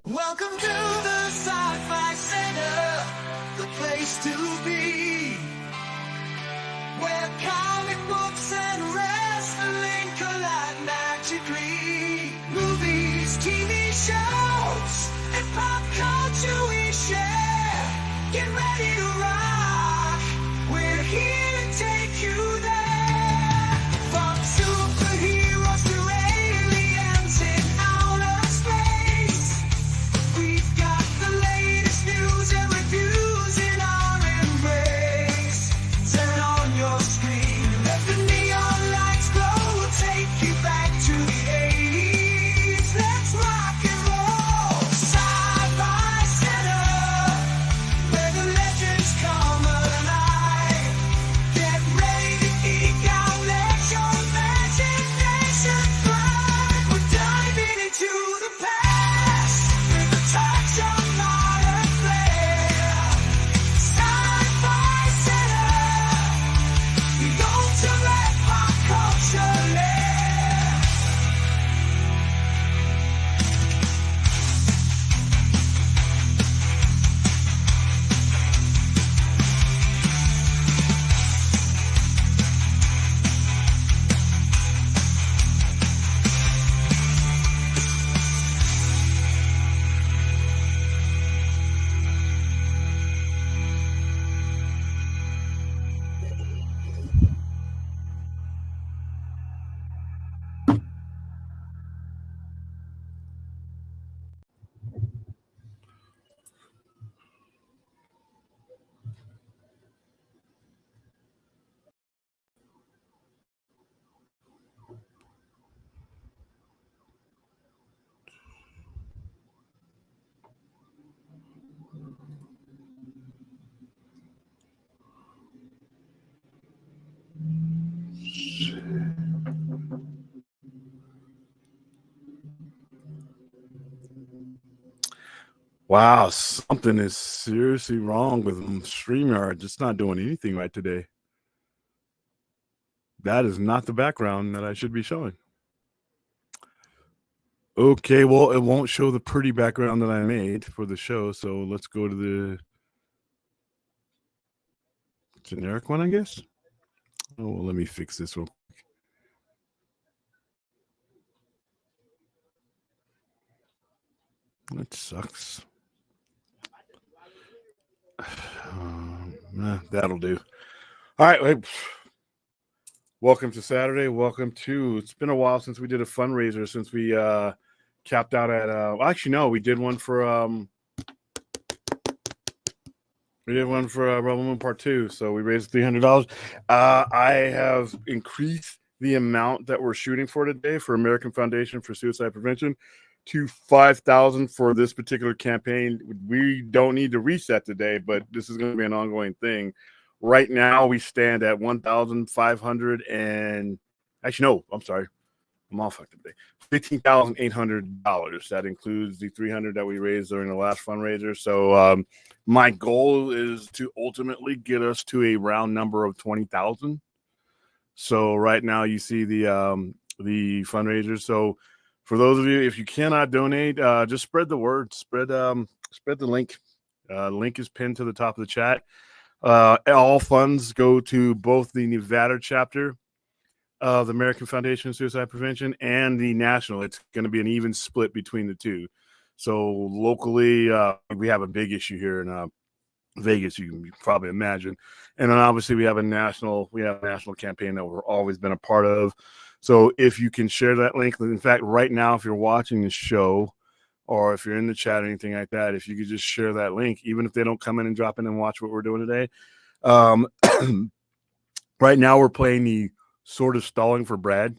Welcome to the Sci-Fi Center, the place to be, where comic books and wrestling collide magically. Movies, TV shows, and pop culture we share. Get ready to rock, we're here to take you there. From superheroes to aliens in outer space, we've got the latest news and reviews in our embrace. Turn on your screen, let the neon lights glow. We'll take you back to the 80s. Let's rock and roll. Sci-Fi Center, where the legends come alive. Get ready Wow, something is seriously wrong with StreamYard. It's not doing anything right today. That is not the background that I should be showing. Okay, well, it won't show the pretty background that I made for the show, so let's go to the generic one, I guess. Oh, well, let me fix this real quick. That sucks. That'll do. All right, wait. Welcome to Saturday. Welcome to. It's been a while since we did a fundraiser. Since we capped out at. Actually, no, we did one for. We did one for Rebel Moon Part 2, so we raised $300. I have increased the amount that we're shooting for today for American Foundation for Suicide Prevention to $5,000 for this particular campaign. We don't need to reset today, but this is going to be an ongoing thing. Right now, we stand at 1,500 and actually, no, I'm sorry. I'm all fucked up today. $15,800. That includes the $300 that we raised during the last fundraiser. So my goal is to ultimately get us to a round number of 20,000. So right now you see the fundraiser. So for those of you, if you cannot donate, just spread the word. Spread the link. Link is pinned to the top of the chat. All funds go to both the Nevada chapter of the American Foundation of Suicide Prevention and the national. It's going to be an even split between the two. So locally, we have a big issue here in Vegas, you can probably imagine. And then obviously we have a national campaign that we've always been a part of. So if you can share that link, in fact, right now, if you're watching the show or if you're in the chat or anything like that, if you could just share that link, even if they don't come in and drop in and watch what we're doing today. Right now we're playing the sort of stalling for Brad.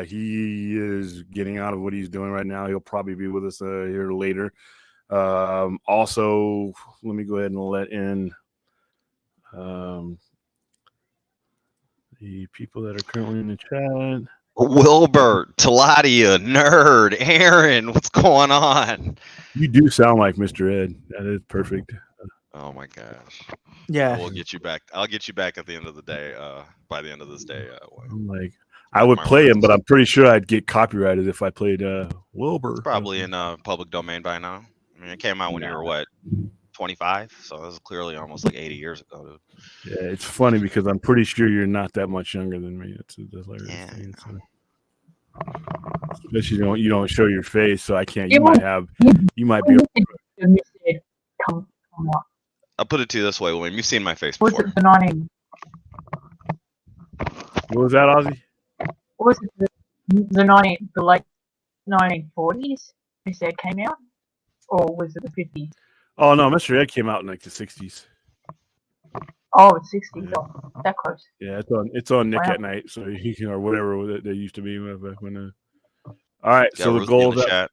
He is getting out of what he's doing right now. He'll probably be with us here later. Also, let me go ahead and let in the people that are currently in the chat. Wilbert, Taladia, Nerd, Aaron, what's going on? You do sound like Mr. Ed. That is perfect. Oh my gosh. Yeah. We'll get you back. I'll get you back at the end of the day. By the end of this day. I'm like, I would play him, but I'm pretty sure I'd get copyrighted if I played Wilbur. It's probably in public domain by now. I mean, it came out when you were what, 25? So that was clearly almost like 80 years ago, dude. Yeah, it's funny because I'm pretty sure you're not that much younger than me. It's a hilarious thing. So. Especially you don't show your face, so I can't. You might be. I'll put it to you this way, William. You've seen my face before. Was it the What was that, Ozzy? Was it the late 1940s? Mr. Ed came out, or was it the 50s? Oh no, Mr. Ed came out in like the 60s. Oh, it's 60s. Oh, that close. Yeah, it's on Nick at Night, so he can or whatever they used to be back when. All right, so the goal in the chat.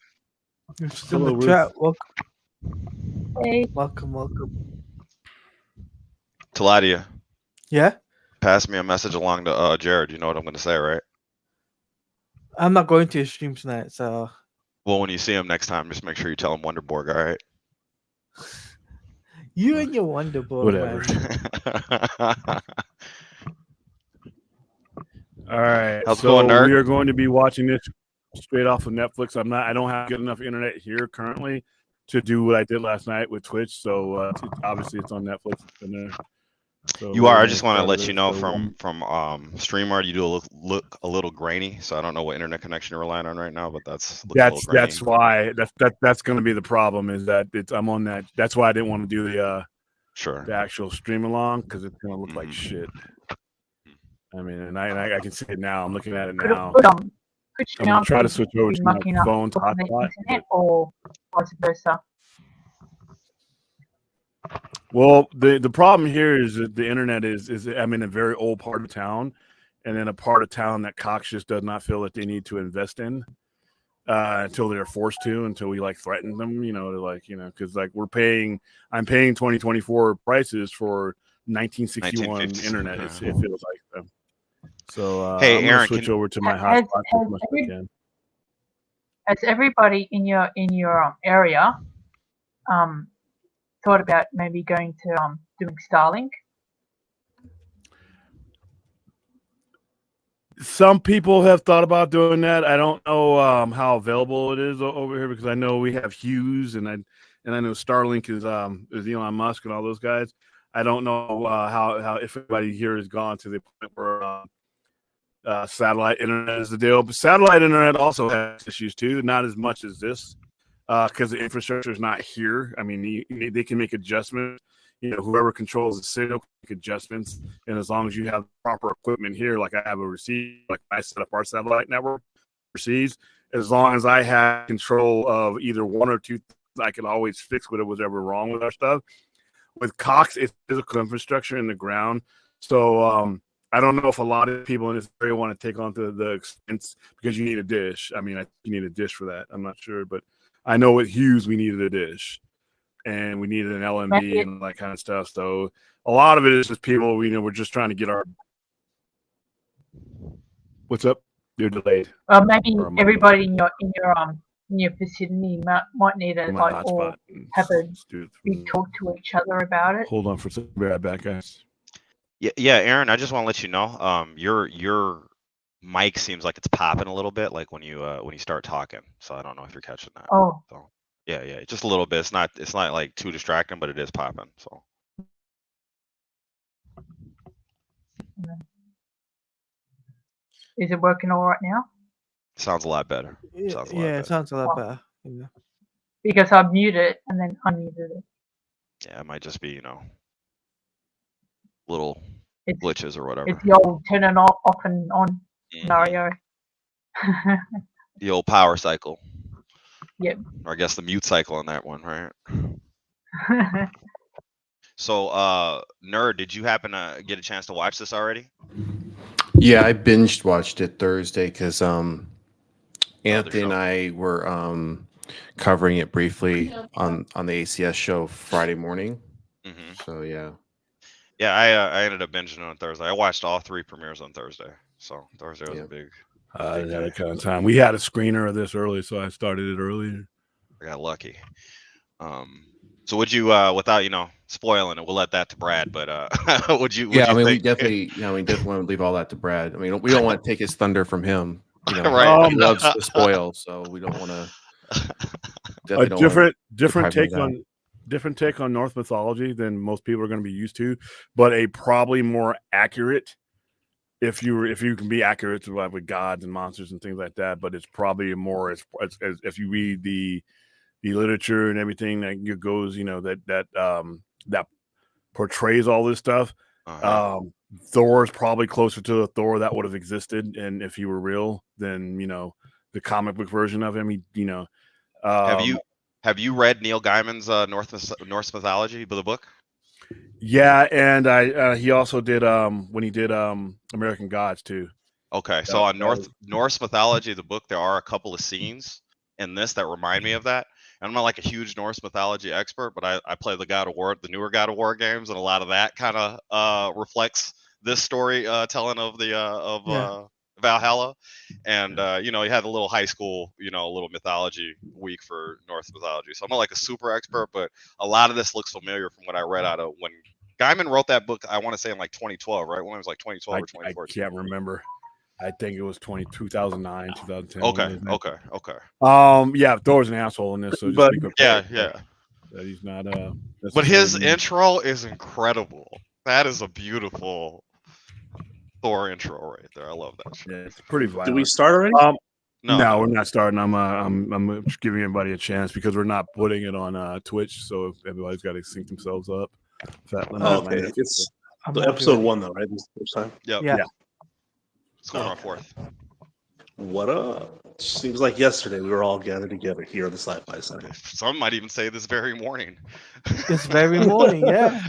You're still in the chat. Welcome. Hey. Welcome. Taladia. Yeah. Pass me a message along to Jared. You know what I'm going to say, right? I'm not going to his stream tonight, so. Well, when you see him next time, just make sure you tell him Wonderborg, all right? You and your Wonderborg, whatever. All right, how's it going, Nerd? We are going to be watching this straight off of Netflix. I don't have good enough internet here currently to do what I did last night with Twitch. So obviously it's on Netflix. So you are. I just want to let you know from StreamYard, you do look a little grainy. So I don't know what internet connection you're relying on right now, but that's why that's going to be the problem. Is that I'm on that. That's why I didn't want to do the actual stream along because it's going to look like shit. I mean, and I can see it now. I'm looking at it now. I'm going to try to switch over to my phone hotspot. Or vice versa. Well, the problem here is that the internet is I'm in a very old part of town, and in a part of town that Cox just does not feel that they need to invest in until they're forced to, until we like threaten them, because like I'm paying 2024 prices for 1961 internet. It feels like them. So hey, I'm gonna Aaron, switch over to my hotspot as much as I can. Has everybody in your area thought about maybe going to doing Starlink? Some people have thought about doing that. I don't know how available it is over here because I know we have Hughes and I know Starlink is Elon Musk and all those guys. I don't know how if anybody here has gone to the point where satellite internet is the deal. But satellite internet also has issues too, not as much as this because the infrastructure is not here. I mean, they can make adjustments. You know, whoever controls the signal can make adjustments, and as long as you have proper equipment here, like I have a receiver, like I set up our satellite network overseas, as long as I have control of either one or two, I can always fix whatever wrong with our stuff. With Cox, it's physical infrastructure in the ground, so I don't know if a lot of people in this area want to take on the expense because you need a dish. I mean, you need a dish for that. I'm not sure, but I know with Hughes we needed a dish. And we needed an LMB and all that kind of stuff. So a lot of it is just people, we're just trying to get our. What's up? You're delayed. Maybe everybody in your vicinity might need to or have a big talk to each other about it. Hold on for a second. Be right back, guys. Yeah, Aaron. I just want to let you know, your mic seems like it's popping a little bit, like when you start talking. So I don't know if you're catching that. Oh. So. Yeah, just a little bit. It's not like too distracting, but it is popping. So. Is it working all right now? Sounds a lot better. It sounds a lot better. Yeah. Because I muted it and then unmuted it. Yeah, it might just be little glitches or whatever. It's the old turn it off and on scenario. The old power cycle. Yep. Or I guess the mute cycle on that one, right? So, Nerd, did you happen to get a chance to watch this already? Yeah, I binge watched it Thursday because Anthony and I were covering it briefly on the ACS show Friday morning. So yeah. Yeah, I ended up binging on Thursday. I watched all 3 premieres on Thursday. So Thursday was a big. I had a kind of time. We had a screener of this early, so I started it earlier. I got lucky. So would you, without spoiling it, we'll let that to Brad. But would you? Yeah, I mean, we definitely want to leave all that to Brad. I mean, we don't want to take his thunder from him. Right. He loves to spoil, so we don't want to. A different take on Norse mythology than most people are going to be used to, but a probably more accurate. If you can be accurate with gods and monsters and things like that, but it's probably more as if you read the literature and everything that goes, that portrays all this stuff. Thor is probably closer to the Thor that would have existed, and if he were real, then the comic book version of him. Have you read Neil Gaiman's Norse mythology, the book? Yeah, and he also did when he did American Gods too. Okay, so on Norse mythology, the book, there are a couple of scenes in this that remind me of that. And I'm not like a huge Norse mythology expert, but I play the God of War, the newer God of War games, and a lot of that kind of reflects this story telling of the Valhalla. And you had a little high school, a little mythology week for Norse mythology. So I'm not like a super expert, but a lot of this looks familiar from what I read out of when Gaiman wrote that book. I want to say in like 2012, right? When it was like 2012 or 2014. I can't remember. I think it was 2009, 2010. Okay. Yeah, Thor's an asshole in this. So but yeah. He's not. But his intro is incredible. That is a beautiful Thor intro right there. I love that shit. Yeah, it's pretty violent. Did we start already? No, we're not starting. I'm just giving everybody a chance because we're not putting it on Twitch, so everybody's got to sync themselves up. Okay, it's episode 1 though, right? This is the first time. Yep. Yeah. It's going on 4th. What up? Seems like yesterday we were all gathered together here on the Sci-Fi Center. Some might even say this very morning. This very morning, yeah.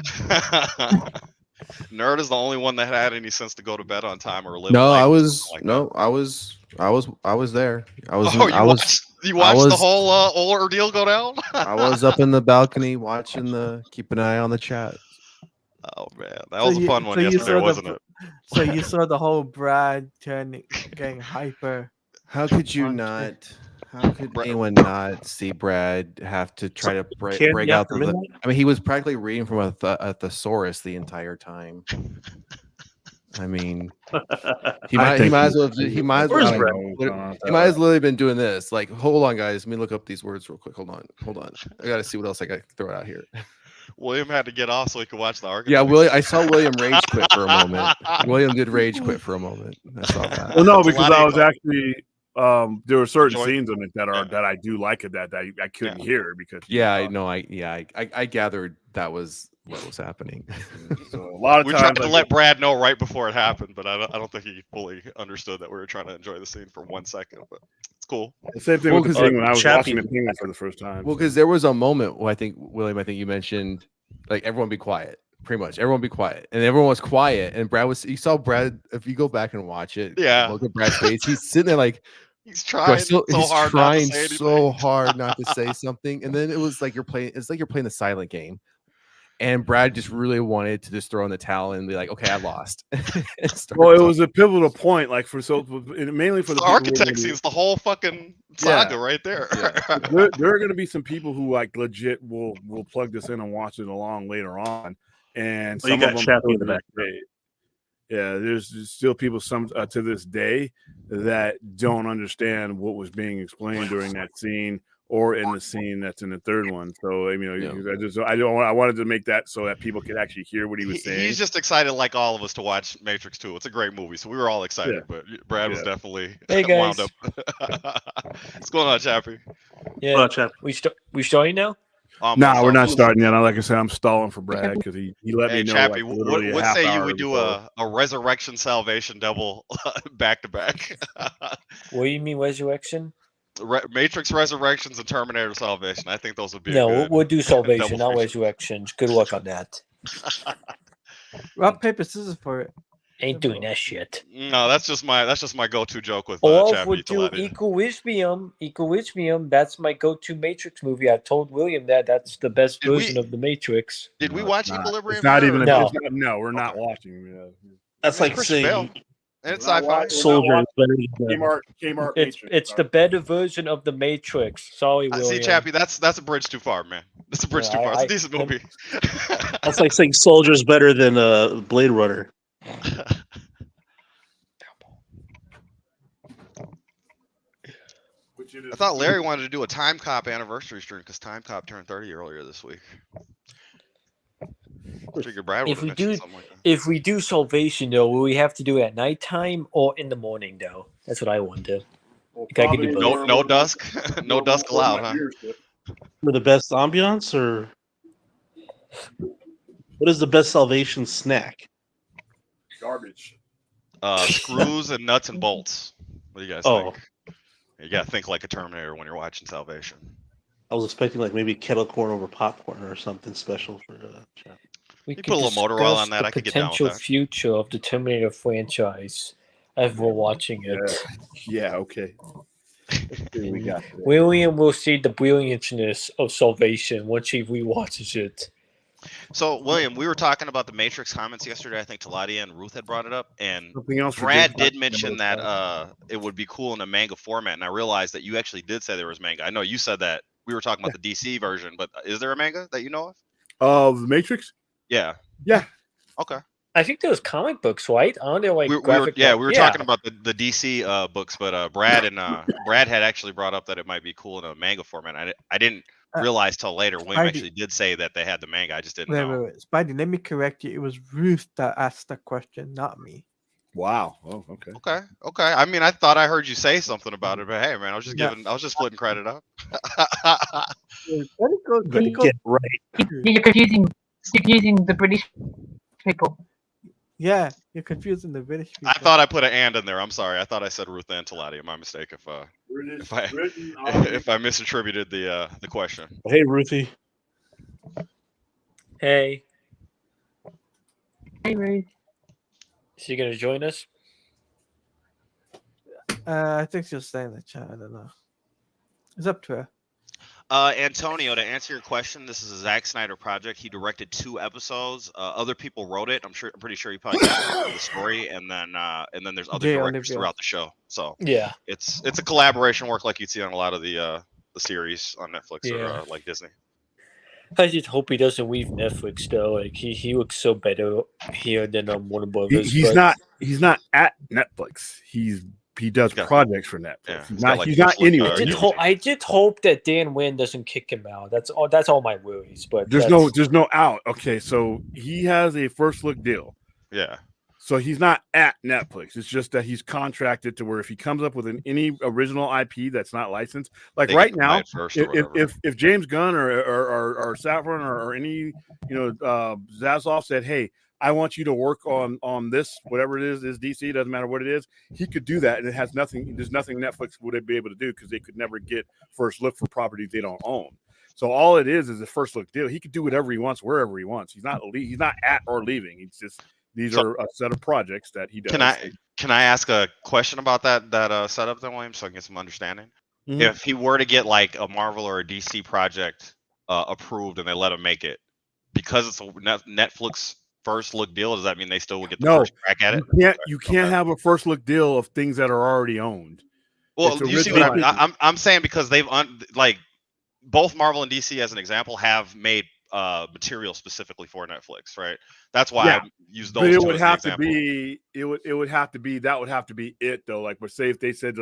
Nerd is the only one that had any sense to go to bed on time or live. No, life I was like no, that. I was there. You watched the whole ordeal go down? I was up in the balcony watching keep an eye on the chat. Oh man, that was a fun one yesterday, wasn't it? So you saw the whole Brad getting hyper. How could you not? How could anyone not see Brad have to try to Candy break out after the? midnight? I mean, he was practically reading from a thesaurus the entire time. I mean, he might as well Where's have Brad? he might as well have been doing this. Like, hold on, guys, let me look up these words real quick. Hold on. I got to see what else I got to throw out here. William had to get off so he could watch the argument. Yeah, William. I saw William rage quit for a moment. William did rage quit for a moment. I saw that. Well, no, That's a because lot of I was ego. actually there were certain Enjoy- scenes in it that I do like it that I couldn't hear because Yeah, I know. I gathered that was what was happening. So a lot of We times tried to let Brad know right before it happened, but I don't think he fully understood that we were trying to enjoy the scene for 1 second. But it's cool. the same thing Well, with the 'cause, Penguin. I was Chappie- watching the Penguin for the first time. Well, because there was a moment where I think William, you mentioned like everyone be quiet. Pretty much everyone be quiet, and everyone was quiet. And Brad was. You saw Brad. If you go back and watch it, Yeah. look at Brad's face. He's sitting there like He's trying he's hard trying not to say so anything. hard not to say something. And then it was like you're playing. It's like you're playing the silent game. And Brad just really wanted to just throw in the towel and be like, "Okay, I lost." Well, it was a pivotal point, like mainly for the The people architect scene's the whole fucking saga right there. Yeah. there are going to be some people who like legit will plug this in and watch it along later on, and Oh, you some got of them Chappie in the back. Yeah, there's still people to this day that don't understand what was being explained during that scene or in the scene that's in the third one. So I mean, I wanted to make that so that people could actually hear what he was saying. He's just excited, like all of us, to watch Matrix 2. It's a great movie, so we were all excited. But Brad was definitely wound up. What's going on, Chappie? Yeah, Chap. we starting now. No, we're not starting yet. Like I said, I'm stalling for Brad because he let Hey, me know. Chappie, like, literally a what half say you hour we do before. a resurrection salvation double back to back? What do you mean resurrection? Matrix Resurrections and Terminator Salvation. I think those would be No, a good we'll do salvation, double not feature. resurrections. Good luck on that. Rock, paper, scissors for it. Ain't doing that shit. No, that's just my go-to joke with Or Chappie. we'll do Equilibrium. That's my go-to Matrix movie. I told William that's the best version of the Matrix. Did we watch Equilibrium? It's not yet, even. or- No. No, we're not watching. That's I mean, like Christian Bale. saying And it's sci-fi. Soldier is better than Kmart. It's the better version of the Matrix. Sorry, William. See, Chappie, that's a bridge too far, man. That's a bridge too far. It's a decent movie. That's like saying Soldier is better than Blade Runner. I thought Larry wanted to do a Time Cop anniversary stream because Time Cop turned 30 earlier this week. I figured Brad would If have we mentioned do, something like that. if we do salvation though, will we have to do it at nighttime or in the morning though? That's what I wonder. I can do both. No dusk, no dusk allowed, huh? For the best ambiance, or what is the best salvation snack? Garbage. Screws and nuts and bolts. What do you guys Oh. think? You gotta think like a Terminator when you're watching Salvation. I was expecting like maybe kettle corn over popcorn or something special for Chap. We You put a little motor oil discuss on that, the I could get down with potential that. future of the Terminator franchise as we're watching it. Yeah. Okay. We got today. William will see the brilliantness of Salvation once he rewatches it. So, William, we were talking about the Matrix comments yesterday. I think Taladia and Ruth had brought it up, and Something else. Brad did mention that it would be cool in a manga format, and I realized that you actually did say there was manga. I know you said that we were talking about the DC version, but is there a manga that you know of? Of the Matrix. Yeah. Yeah. Okay. I think there was comic books, right? Aren't there like We were graphic? we were talking about the DC books, but Brad had actually brought up that it might be cool in a manga format. I didn't realize till later. William actually did say that they had the manga. I just didn't know. Wait. Spidey, let me correct you. It was Ruth that asked the question, not me. Wow. Oh, okay. Okay. I mean, I thought I heard you say something about it, but hey, man, I was just splitting credit up. Let it go. Get right. You're confusing the British people. Yeah, you're confusing the British people. I thought I put an and in there. I'm sorry. I thought I said Ruth and Taladia. My mistake if I misattributed the question. Hey, Ruthie. Hey, Hey, Ruth. is she gonna join us? I think she'll stay in the chat. I don't know. It's up to her. Antonio, to answer your question, this is a Zack Snyder project. He directed 2 episodes. Other people wrote it. I'm pretty sure he probably did the story, and then there's other Jay directors Olivia. throughout the show. So Yeah. it's a collaboration work like you'd see on a lot of the series on Netflix Yeah. or like Disney. I just hope he doesn't leave Netflix though. Like he looks so better here than Warner Brothers. He's but- not at Netflix. He does Yeah. projects for Netflix. Yeah, He's he's got, not like, he's not just, like, anywhere. I just hope that Dan Wynn doesn't kick him out. That's all my worries. But There's no out. Okay, so he has a first look deal. Yeah. So he's not at Netflix. It's just that he's contracted to where if he comes up with any original IP that's not licensed, like They right get to buy now, it first or if James Gunn or Saffron or any Zazoff said, "Hey, I want you to work on this, whatever it is DC, doesn't matter what it is," he could do that, and it has nothing. There's nothing Netflix would be able to do because they could never get first look for properties they don't own. So all it is a first look deal. He could do whatever he wants, wherever he wants. He's not at or leaving. It's just these are a set of projects that he does. Can I ask a question about that setup then, William, so I can get some understanding? Mhm. If he were to get like a Marvel or a DC project approved and they let him make it, because it's a Netflix first look deal, does that mean they still would get the first crack at it? You can't have a first look deal of things that are already owned. Well, you see what I'm saying, because they've like both Marvel and DC, as an example, have made material specifically for Netflix, right? That's why I use those. But it two would as the have example. to be. It would have to be. That would have to be it though. Like, but say if they said,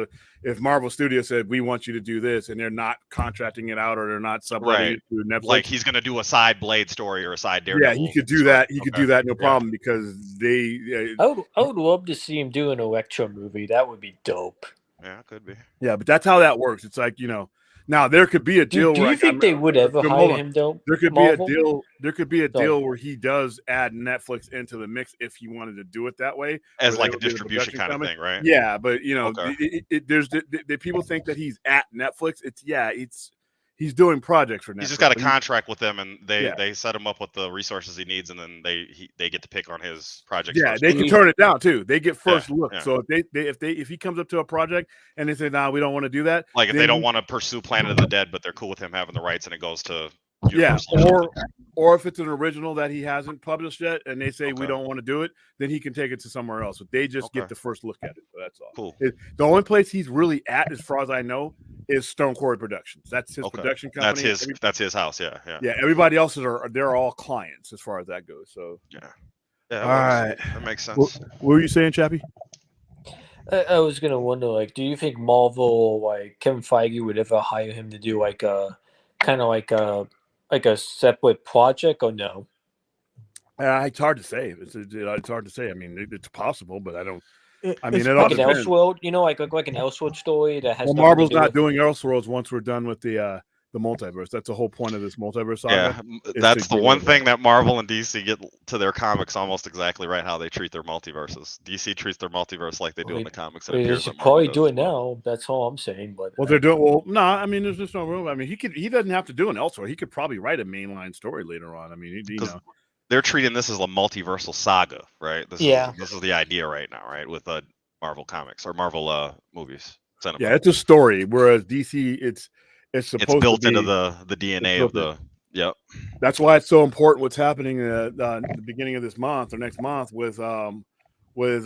if Marvel Studios said we want you to do this, and they're not contracting it out or they're not subletting it to Netflix, like he's going to do a side Blade story or a side Daredevil. Yeah, he could do that. He could do that, no problem, because they. I would love to see him do an Electro movie. That would be dope. Yeah, it could be. Yeah, but that's how that works. It's like, now there could be a deal. Do you think they would ever hire him though? There could Marvel? be a deal. There could be a deal where he does add Netflix into the mix if he wanted to do it that way, as like a distribution kind of thing, right? Yeah, but there's the people think that he's at Netflix. He's doing projects for Netflix. He's just got a contract with them, and they set him up with the resources he needs, and then they get to pick on his project. Yeah, they can turn it down too. They get first look. Yeah. So if he comes up to a project and they say, "Nah, we don't want to do that," like if they don't want to pursue Planet of the Dead, but they're cool with him having the rights, and it goes to or if it's an original that he hasn't published yet, and they say we don't want to do it, then he can take it to somewhere else. But they just get the first look at it. So that's all. Cool. The only place he's really at, as far as I know, is Stone Quarry Productions. That's his production company. That's his house. Yeah. Yeah. Everybody else they're all clients as far as that goes. So all right, that makes sense. What were you saying, Chappie? I was gonna wonder, like, do you think Marvel, like Kevin Feige, would ever hire him to do like a kind of like a separate project, or no? It's hard to say. It's hard to say. I mean, it's possible, but I don't. I mean, It's it all like an depends. Elseworld, like an Elseworld story that has. Well, nothing Marvel's to do not with- doing Elseworlds once we're done with the multiverse. That's the whole point of this multiverse saga. Yeah, that's the one thing that Marvel and DC get to their comics almost exactly right, how they treat their multiverses. DC treats their multiverse like they do in the comics. They should probably do it now. That's all I'm saying. But Well, they're doing well. No, I mean, there's just no room. I mean, he doesn't have to do an Elseworld. He could probably write a mainline story later on. I mean, they're treating this as a multiversal saga, right? This is the idea right now, right? With Marvel comics or Marvel movies. Cinema. Yeah, it's a story. Whereas DC, it's supposed built to be, into the DNA of the. Yep. That's why it's so important. What's happening at the beginning of this month or next month with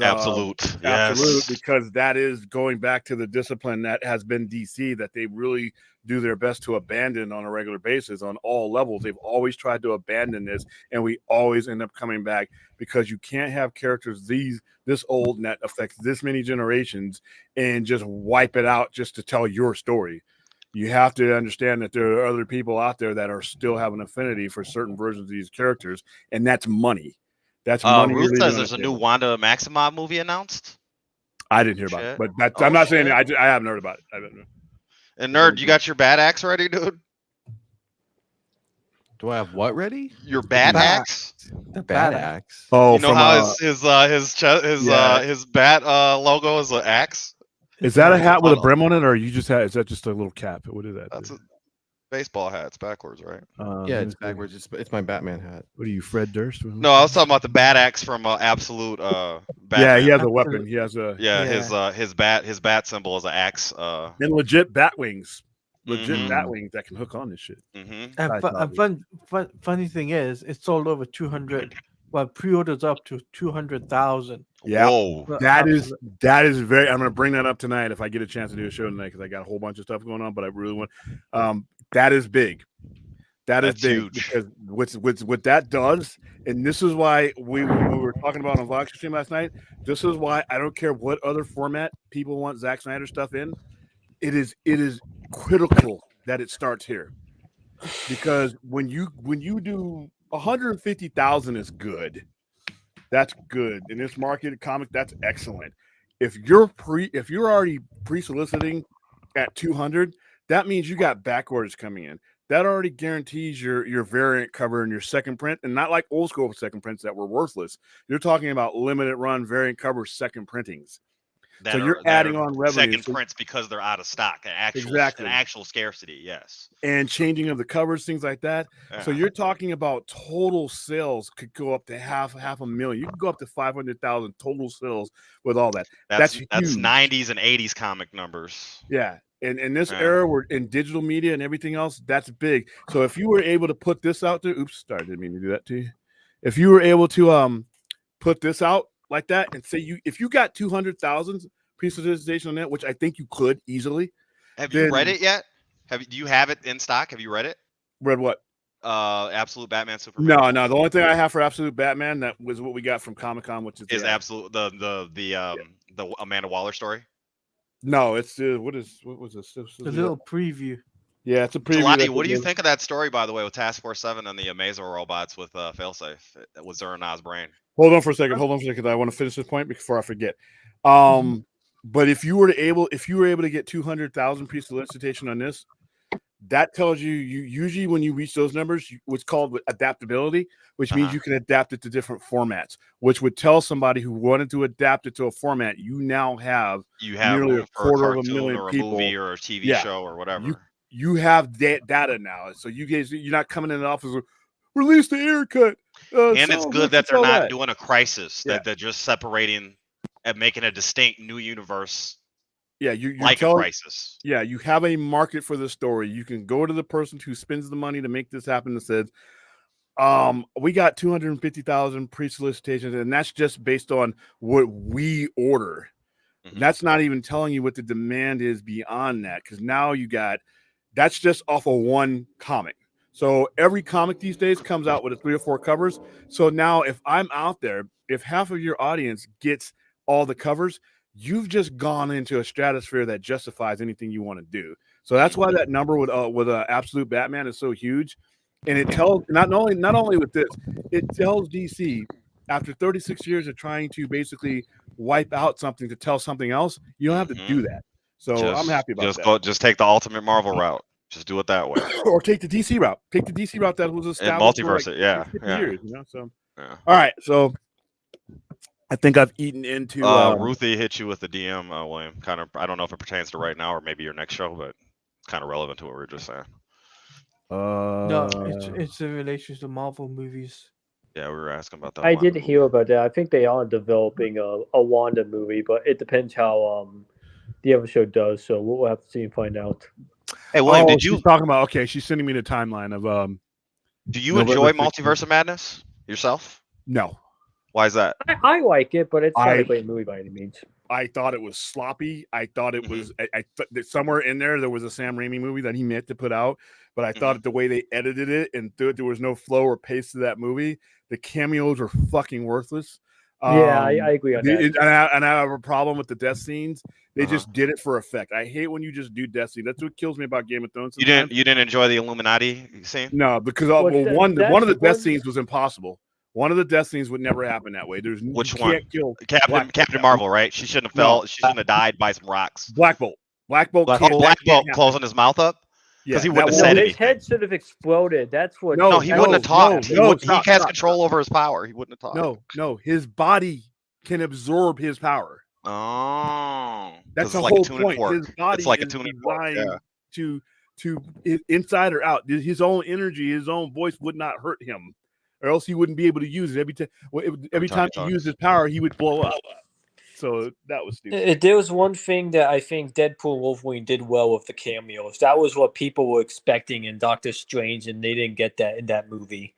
Absolute, because that is going back to the discipline that has been DC, that they really do their best to abandon on a regular basis on all levels. They've always tried to abandon this, and we always end up coming back, because you can't have characters this old that affects this many generations and just wipe it out just to tell your story. You have to understand that there are other people out there that are still have an affinity for certain versions of these characters, and that's money. That's money. Ruth says there's a new Wanda Maximoff movie announced. I didn't hear about it, but I'm not saying I haven't heard about it. And Nerd, you got your bad axe ready, dude? Do I have what ready? Your bad axe? The bad axe. Oh, you know how his bat logo is an axe? Is that a hat with a brim on it, or is that just a little cap? What is that? That's a baseball hat. It's backwards, right? Yeah, it's backwards. It's my Batman hat. What are you, Fred Durst? No, I was talking about the bat axe from Absolute. Batman. Yeah, he has a weapon. He has a his bat symbol is an axe. And legit bat wings. legit Mhm. Batwings that can hook on this shit. Mm-hmm. And funny thing is, it's sold over 200. Well, pre-orders up to 200,000. Yeah, Whoa. that is very. I'm gonna bring that up tonight if I get a chance to do a show tonight because I got a whole bunch of stuff going on. But I really want. That is big. That's big huge. because what that does, and this is why we were talking about on Vlog Stream last night. This is why I don't care what other format people want Zack Snyder stuff in. It is critical that it starts here, because when you do 150,000 is good. That's good in this market comic. That's excellent. If you're already pre-soliciting at 200, that means you got back orders coming in. That already guarantees your variant cover and your second print, and not like old school second prints that were worthless. You're talking about limited run variant cover second printings. So you're adding on revenue. Second prints because they're out of stock. An actual scarcity, yes. And changing of the covers, things like that. So you're talking about total sales could go up to half a million. You could go up to 500,000 total sales with all that. That's huge. 90s and 80s comic numbers. Yeah. And in this era, we're in digital media and everything else, that's big. So if you were able to put this out there, sorry, didn't mean to do that to you. If you were able to put this out like that and say if you got 200,000 pre-solicitation on that, which I think you could easily. Have you read it yet? Do you have it in stock? Have you read it? Read what? Absolute Batman Superman. No. The only thing I have for Absolute Batman that was what we got from Comic-Con, which is Absolute the Amanda Waller story. No, it's what was this? The little preview. Yeah, it's a preview. Jelani, what do you think of that story, by the way, with Task Force 7 and the Amazing Robots with Failsafe? It was Zernaz brain. Hold on for a second. I want to finish this point before I forget. But if you were able to get 200,000 pre-solicitation on this, that tells you usually when you reach those numbers, what's called adaptability, which means you can adapt it to different formats, which would tell somebody who wanted to adapt it to a format, you now have nearly a quarter of a million or a people, movie or a TV show or whatever. You have data now, so you're not coming in the office with, release the air cut. And it's good that they're not doing a crisis, that they're just separating and making a distinct new universe. Yeah, you're like a crisis. Yeah, you have a market for the story. You can go to the person who spends the money to make this happen and says, we got 250,000 pre-solicitations, and that's just based on what we order. That's not even telling you what the demand is beyond that, because now that's just off of one comic. So every comic these days comes out with 3 or 4 covers. So now if I'm out there, if half of your audience gets all the covers, you've just gone into a stratosphere that justifies anything you want to do. So that's why that number with Absolute Batman is so huge. And it tells not only with this, it tells DC after 36 years of trying to basically wipe out something to tell something else, you don't have to do that. So I'm happy about that. Just take the Ultimate Marvel route. Just do it that way. Or take the DC route. Take the DC route that was established. And multiverse for like 50 years, So all right, so I think I've eaten into. Ruthie hit you with the DM, William. Kind of. I don't know if it pertains to right now or maybe your next show, but it's kind of relevant to what we were just saying. No, it's in relation to Marvel movies. Yeah, we were asking about that. I did hear about that. I think they are developing a Wanda movie, but it depends how the other show does. So we'll have to see and find out. Hey, William, did you talking about? Okay, she's sending me the timeline of. Do you enjoy Multiverse of Madness yourself? No. Why is that? I like it, but it's not a great movie by any means. I thought it was sloppy. I thought it was. I thought that somewhere in there was a Sam Raimi movie that he meant to put out, but I thought the way they edited it and there was no flow or pace to that movie. The cameos were fucking worthless. Yeah, I agree on that. And I have a problem with the death scenes. They just did it for effect. I hate when you just do death scenes. That's what kills me about Game of Thrones. You didn't enjoy the Illuminati scene? No, because one of the death scenes was impossible. One of the death scenes would never happen that way. There's which one? Captain Marvel, right? She shouldn't have fell. She shouldn't have died by some rocks. Black Bolt closing his mouth up. Because he wouldn't have said anything. His head should have exploded. That's what. No, he wouldn't have talked. He has control over his power. He wouldn't have talked. No, his body can absorb his power. Oh, that's the whole point. Fork. His body it's like is a tuning fork. Yeah. to inside or out. His own energy, his own voice would not hurt him, or else he wouldn't be able to use it. Every time he used his power, he would blow up. So that was stupid. There was one thing that I think Deadpool and Wolverine did well with the cameos. That was what people were expecting in Doctor Strange, and they didn't get that in that movie.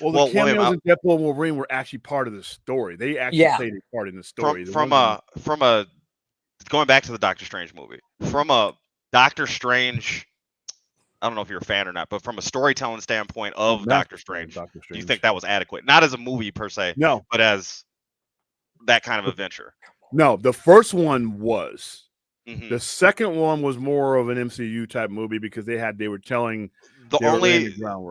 Well, the cameos in Deadpool and Wolverine were actually part of the story. They actually played a part in the story. From a going back to the Doctor Strange movie, from a Doctor Strange, I don't know if you're a fan or not, but from a storytelling standpoint of Doctor Strange, do you think that was adequate? Not as a movie per se, no, but as that kind of adventure. No, the first one was. Mm-hmm. The second one was more of an MCU type movie because they were telling the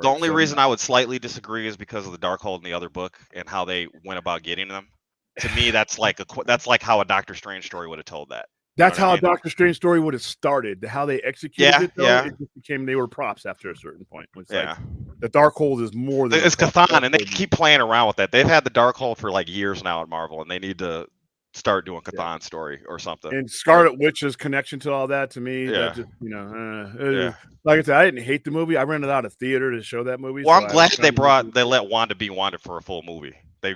only reason I would slightly disagree is because of the Darkhold in the other book and how they went about getting them. To me, that's like how a Doctor Strange story would have told that. That's how a Doctor Strange story would have started. How they executed it, though, it just became they were props after a certain point. It's like the Darkhold is more than it's Cthulhu, and they keep playing around with that. They've had the Darkhold for like years now at Marvel, and they need to start doing Cthulhu story or something. And Scarlet Witch's connection to all that, to me, that just, like I said, I didn't hate the movie. I rented out a theater to show that movie. Well, I'm glad they let Wanda be Wanda for a full movie. They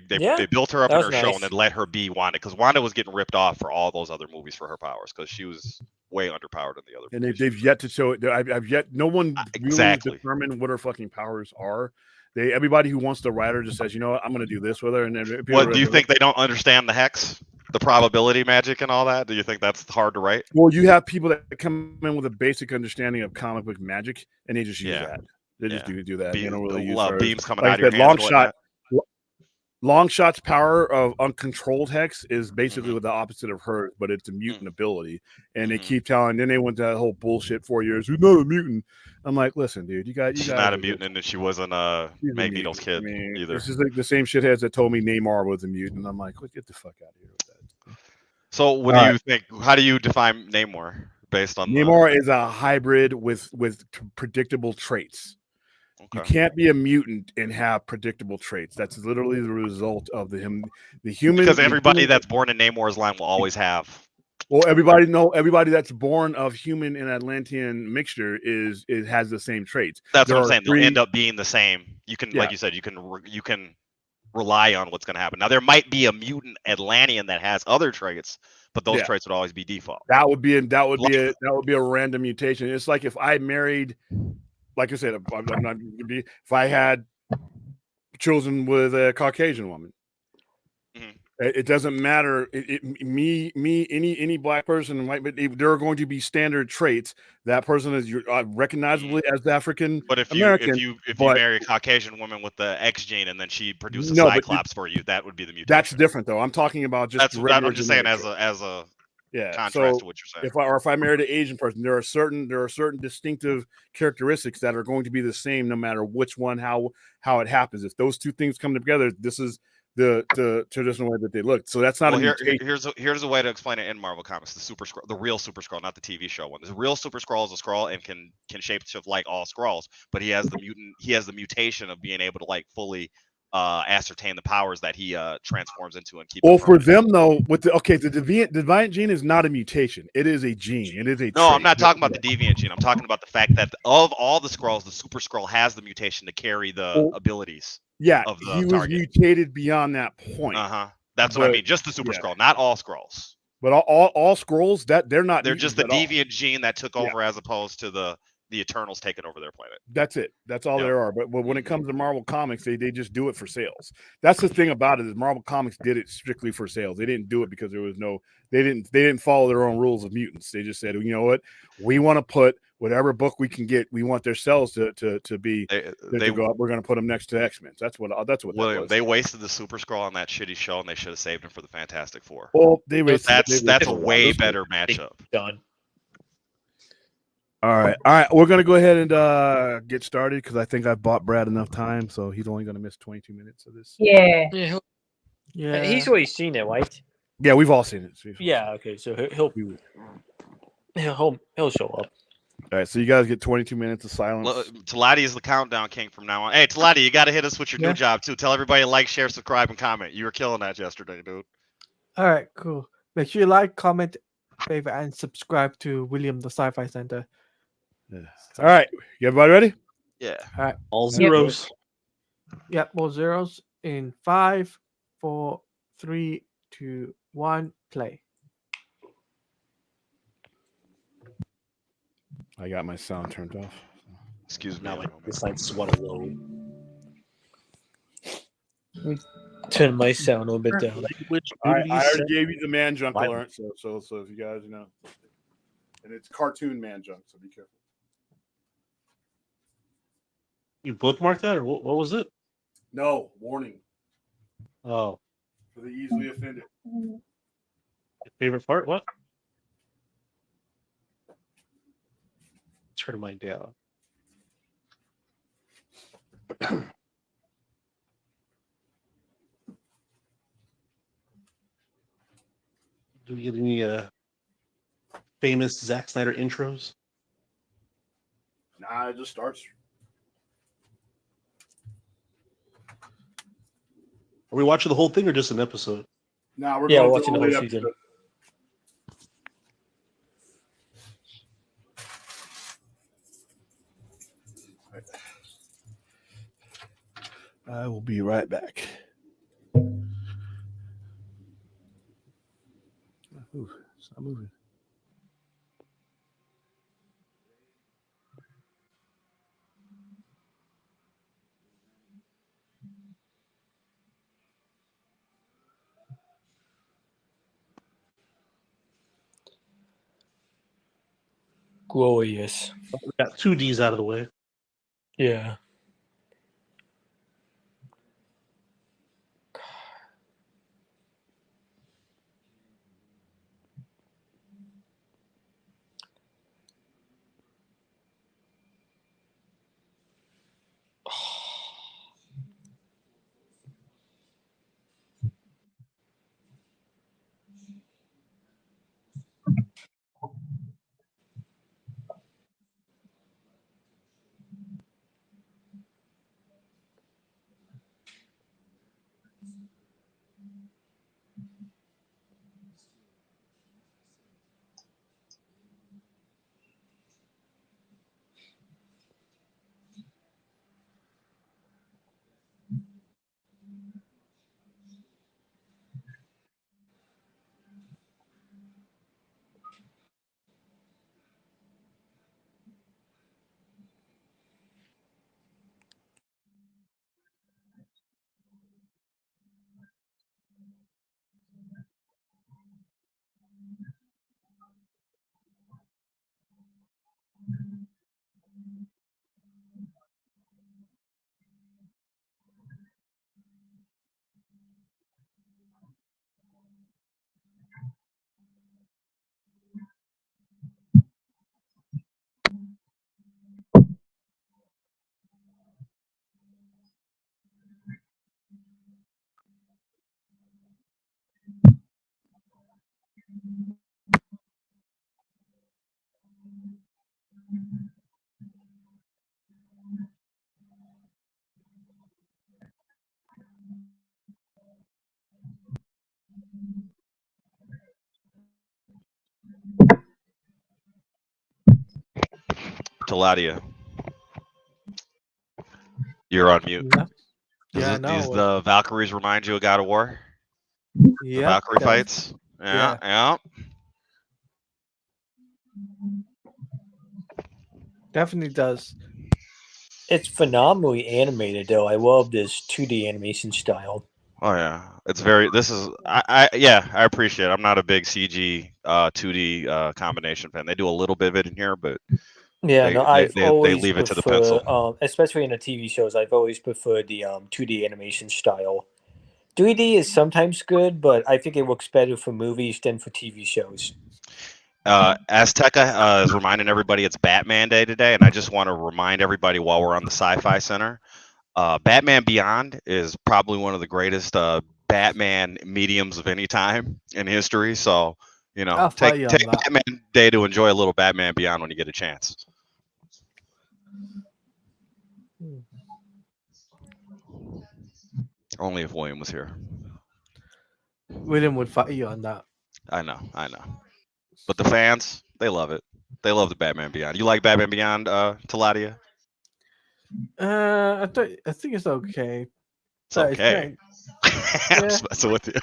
built her up in her show and then let her be Wanda, because Wanda was getting ripped off for all those other movies for her powers because she was way underpowered in the other. And they've yet to show it. I've yet no one really determined what her fucking powers are. Everybody who wants to write her just says, you know what, I'm going to do this with her. And then do you think they don't understand the hex, the probability magic, and all that? Do you think that's hard to write? Well, you have people that come in with a basic understanding of comic book magic, and they just use that. They just do that. They don't really use beams coming out of your hands. Longshot's power of uncontrolled hex is basically the opposite of hers, but it's a mutant ability. And they keep telling. Then they went to that whole bullshit 4 years. Who's not a mutant? I'm like, listen, dude, she's not a mutant, and she wasn't Magneto's kid either. This is like the same shitheads that told me Namor was a mutant. I'm like, get the fuck out of here with that. So, what do you think? How do you define Namor based on Namor? Is a hybrid with predictable traits. Okay. You can't be a mutant and have predictable traits. That's literally the result of the human. Because everybody that's born in Namor's line will always have. Well, everybody that's born of human and Atlantean mixture has the same traits. That's what I'm saying. They'll end up being the same. You can, like you said, you can rely on what's going to happen. Now there might be a mutant Atlantean that has other traits, but those traits would always be default. That would be a random mutation. It's like if I married. Like I said, I'm not going to be. If I had children with a Caucasian woman, it doesn't matter. Any black person, there are going to be standard traits. That person is recognizably as African. But if you marry a Caucasian woman with the X gene and then she produces Cyclops for you, that would be the mutation. That's different, though. I'm talking about just. I'm just saying as a contrast to what you're saying. If I married an Asian person, there are certain distinctive characteristics that are going to be the same no matter which one, how it happens. If those two things come together, this is the traditional way that they look. So that's not here's a way to explain it in Marvel Comics. The real Super Skrull, not the TV show one. The real Super Skrull is a Skrull and can shapeshift like all Skrulls, but he has the mutation of being able to like fully ascertain the powers that he transforms into and keep. Well, for them though, the deviant gene is not a mutation; it is a gene. It is a. No, I'm not talking about the deviant gene. I'm talking about the fact that of all the Skrulls, the Super Skrull has the mutation to carry the abilities. Yeah, of the he was target. Mutated beyond that point. That's what I mean. Just the Super Skrull, not all Skrulls. But all Skrulls they're not. They're just the deviant gene that took over, as opposed to the Eternals taking over their planet. That's it. That's all there are. But when it comes to Marvel Comics, they just do it for sales. That's the thing about it, is Marvel Comics did it strictly for sales. They didn't do it because there was they didn't follow their own rules of mutants. They just said, you know what, we want to put whatever book we can get. We want their cells to be to go up. We're going to put them next to X-Men. That's what. William, they wasted the Super Skrull on that shitty show, and they should have saved him for the Fantastic Four. Well, that's a way better matchup. Done. All right. We're gonna go ahead and get started because I think I've bought Brad enough time, so he's only gonna miss 22 minutes of this. Yeah. He's already seen it, right? Yeah, we've all seen it. Yeah. Okay. So he'll show up. All right. So you guys get 22 minutes of silence. Talati is the countdown king from now on. Hey, Talati, you got to hit us with your new job too. Tell everybody to like, share, subscribe, and comment. You were killing that yesterday, dude. All right. Cool. Make sure you like, comment, favorite, and subscribe to William the Sci-Fi Center. Yeah. All right, everybody ready? Yeah. All right. All zeros. Yep, all zeros in 5, 4, 3, 2, 1, play. I got my sound turned off. Excuse me. Now a my moment. sites just want to load. Turn my sound a little bit down. Which I duties already set- gave you the man junk Why- alert, so if you guys know, and it's cartoon man junk, so be careful. You bookmarked that, or what was it? No warning Oh, for the easily offended. your favorite part? What? Turn mine down. Do we get any famous Zack Snyder intros? Nah, it just starts. Are we watching the whole thing or just an episode? Nah, we're Yeah, going watching through the all whole the season. episodes. I will be right back. Ooh, it's not moving. Glorious. We got 2 Ds out of the way. Yeah. Taladia, you're on mute. Yeah. Yeah, Does no. the Valkyries remind you of God of War? The Yeah. Valkyrie fights? Yeah. Yeah. Definitely does. It's phenomenally animated, though. I love this 2D animation style. Oh yeah, it's very. This is I appreciate it. I'm not a big CG 2D combination fan. They do a little bit of it in here, but Yeah, they no, I've always leave it to the preferred, pencil. especially in the TV shows, I've always preferred the 2D animation style. 3D is sometimes good, but I think it works better for movies than for TV shows. Azteca is reminding everybody it's Batman Day today, and I just want to remind everybody while we're on the Sci-Fi Center, Batman Beyond is probably one of the greatest Batman mediums of any time in history. So, you know, I'll take fight you on that. Batman Day to enjoy a little Batman Beyond when you get a chance. Only if William was here. William would fight you on that. I know. But the fans, they love it. They love the Batman Beyond. You like Batman Beyond, Taladia? I think it's okay. It's okay. Yeah. I'm messing with you.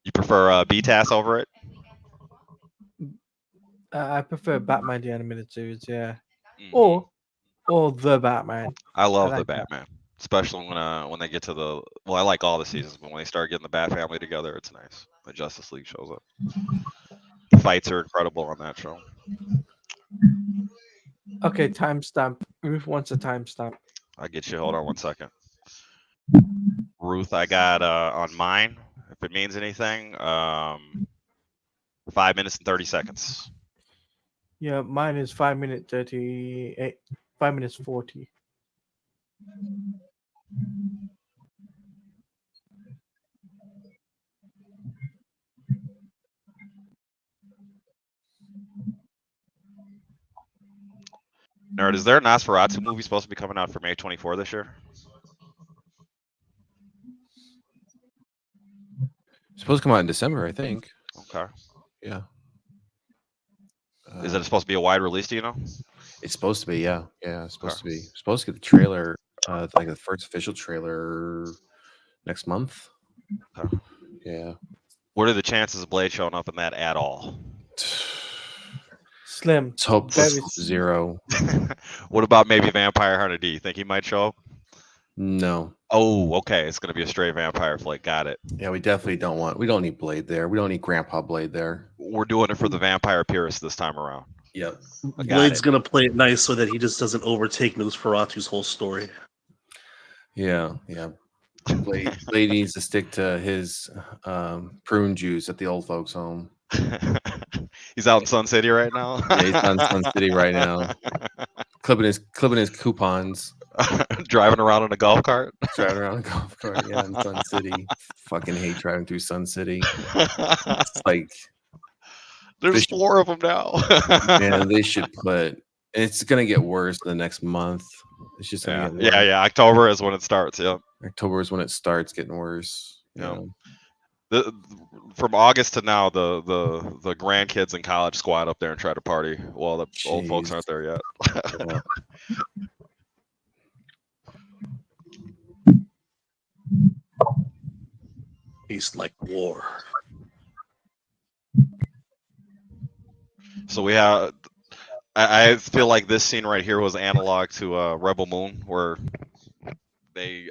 You prefer BTAS over it? I prefer Batman the animated series, yeah, Mhm. or the Batman. I love the like that. Batman, especially when they get to the. Well, I like all the seasons, but when they start getting the Bat family together, it's nice. The Justice League shows up. The fights are incredible on that show. Okay, timestamp. Ruth wants a timestamp. I get you. Hold on 1 second. Ruth, I got on mine. If it means anything, 5 minutes and 30 seconds. Yeah, mine is 5 minutes 38. 5 minutes 40. Nerd, is there a Nosferatu movie supposed to be coming out for May 24 this year? It's supposed to come out in December, I think. Okay. Yeah. Is it supposed to be a wide release? Do you know? It's supposed to be, yeah. Yeah, it's supposed to be. Supposed to get the trailer, like the first official trailer next month. Okay. Yeah. What are the chances of Blade showing up in that at all? Slim. Let's hope Very it's 0. What about maybe Vampire Hunter D? You think he might show up? No. Oh, okay. It's gonna be a straight vampire flick. Got it. Yeah, we definitely don't need Blade there. We don't need Grandpa Blade there. We're doing it for the vampire purist this time around. Yep. Blade's gonna play it nice so that he just doesn't overtake Nosferatu's whole story. Yeah, yeah. Blade needs to stick to his prune juice at the old folks' home. He's out in Sun City right now. Yeah, he's out in Sun City right now. Clipping his coupons. Driving around in a golf cart. Driving around in a golf cart, yeah, in Sun City. Fucking hate driving through Sun City. It's like there's 4 of them now. Man, they should put. It's gonna get worse in the next month. It's just gonna get worse. Yeah. October is when it starts. Yep. October is when it starts getting worse. Yeah. From August to now, the grandkids in college squat up there and try to party while the old folks aren't there yet. Yeah. Tastes like war. So we have. I feel like this scene right here was analog to Rebel Moon, where they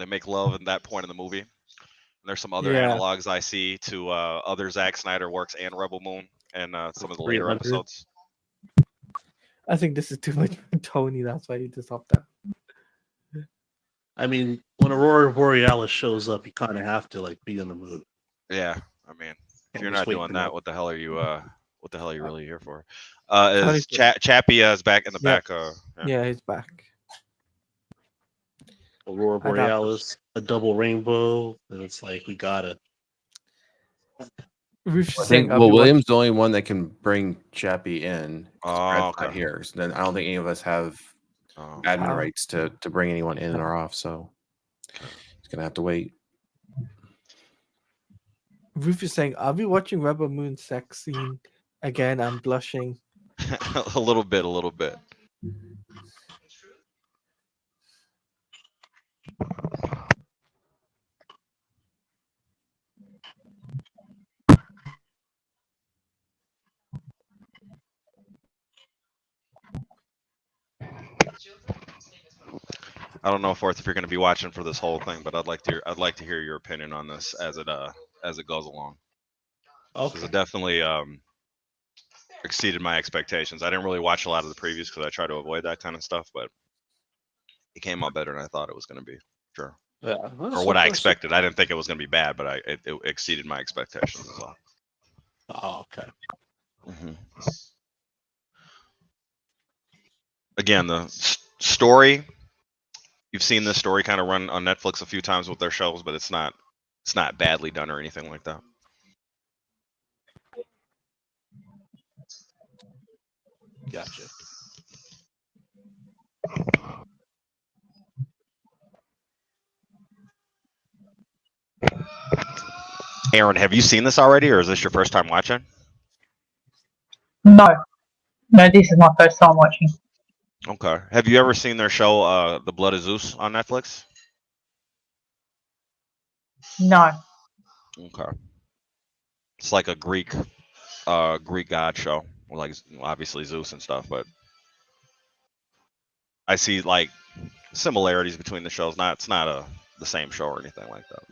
make love at that point in the movie. And there's some other analogs I see to other Zack Snyder works and Rebel Moon and some of the later episodes. I think this is too much for Tony. That's why he just hopped out. I mean, when Aurora Borealis shows up, you kind of have to like be in the mood. Yeah, I mean, if you're just not wait doing for that, that. what the hell are you? What the hell are you really here for? Is Chappie is back in the back? Yeah, he's back. Aurora Borealis, a double rainbow, and it's like we gotta. I think William's the only one that can bring Chappie in. Oh, okay. Not here. So then I don't think any of us have admin rights to bring anyone in or off. So he's gonna have to wait. Ruth is saying, "Are we watching Rebel Moon sex scene again?" I'm blushing. a little bit. I don't know, Fourth, if you're going to be watching for this whole thing, but I'd like to hear your opinion on this as it goes along. Okay. It definitely exceeded my expectations. I didn't really watch a lot of the previews because I try to avoid that kind of stuff, but it came out better than I thought it was going to be. Sure. Yeah. Or what I expected. I didn't think it was going to be bad, but it exceeded my expectations as well. Oh, okay. Mm-hmm. Again, the story. You've seen this story kind of run on Netflix a few times with their shows, but it's not badly done or anything like that. Gotcha. Aaron, have you seen this already, or is this your first time watching? No, this is my first time watching. Okay. Have you ever seen their show, The Blood of Zeus, on Netflix? No. Okay. It's like a Greek god show, like obviously Zeus and stuff, but I see like similarities between the shows. It's not the same show or anything like that.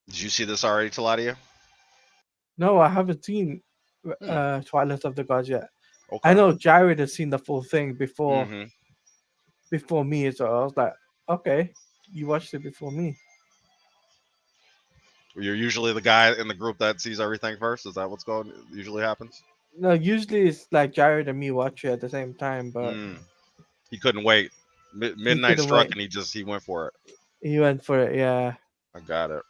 Did you see this already, Taladia? No, I haven't seen Hmm. Twilight of the Gods yet. Okay. I know Jared has seen the full thing before Mm-hmm. before me, so I was like, okay, you watched it before me. You're usually the guy in the group that sees everything first. Is that what's going usually happens? No, usually it's like Jared and me watch it at the same time, but He couldn't wait. he Midnight couldn't struck wait. and he went for it. He went for it, yeah. I got it.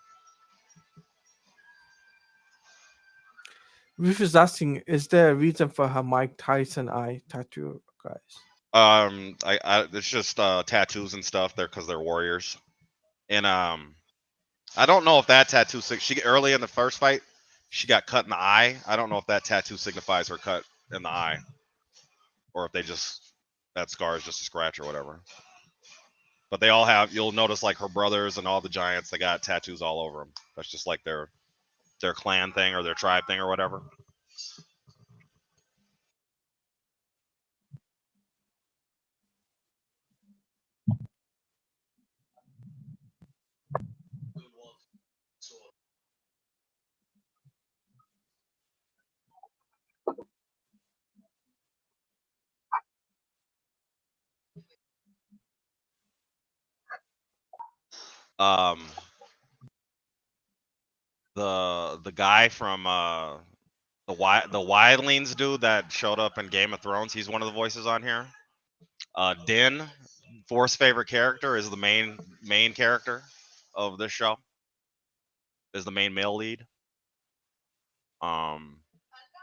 Ruth is asking, is there a reason for her Mike Tyson eye tattoo, guys? It's just tattoos and stuff there because they're warriors, and I don't know if that tattoo. She early in the first fight, she got cut in the eye. I don't know if that tattoo signifies her cut in the eye, or if that scar is just a scratch or whatever. But they all have. You'll notice like her brothers and all the giants. They got tattoos all over them. That's just like their clan thing or their tribe thing or whatever. The guy from the Wildlings dude that showed up in Game of Thrones, he's one of the voices on here. Din, Forrest's favorite character, is the main character of this show. Is the main male lead. I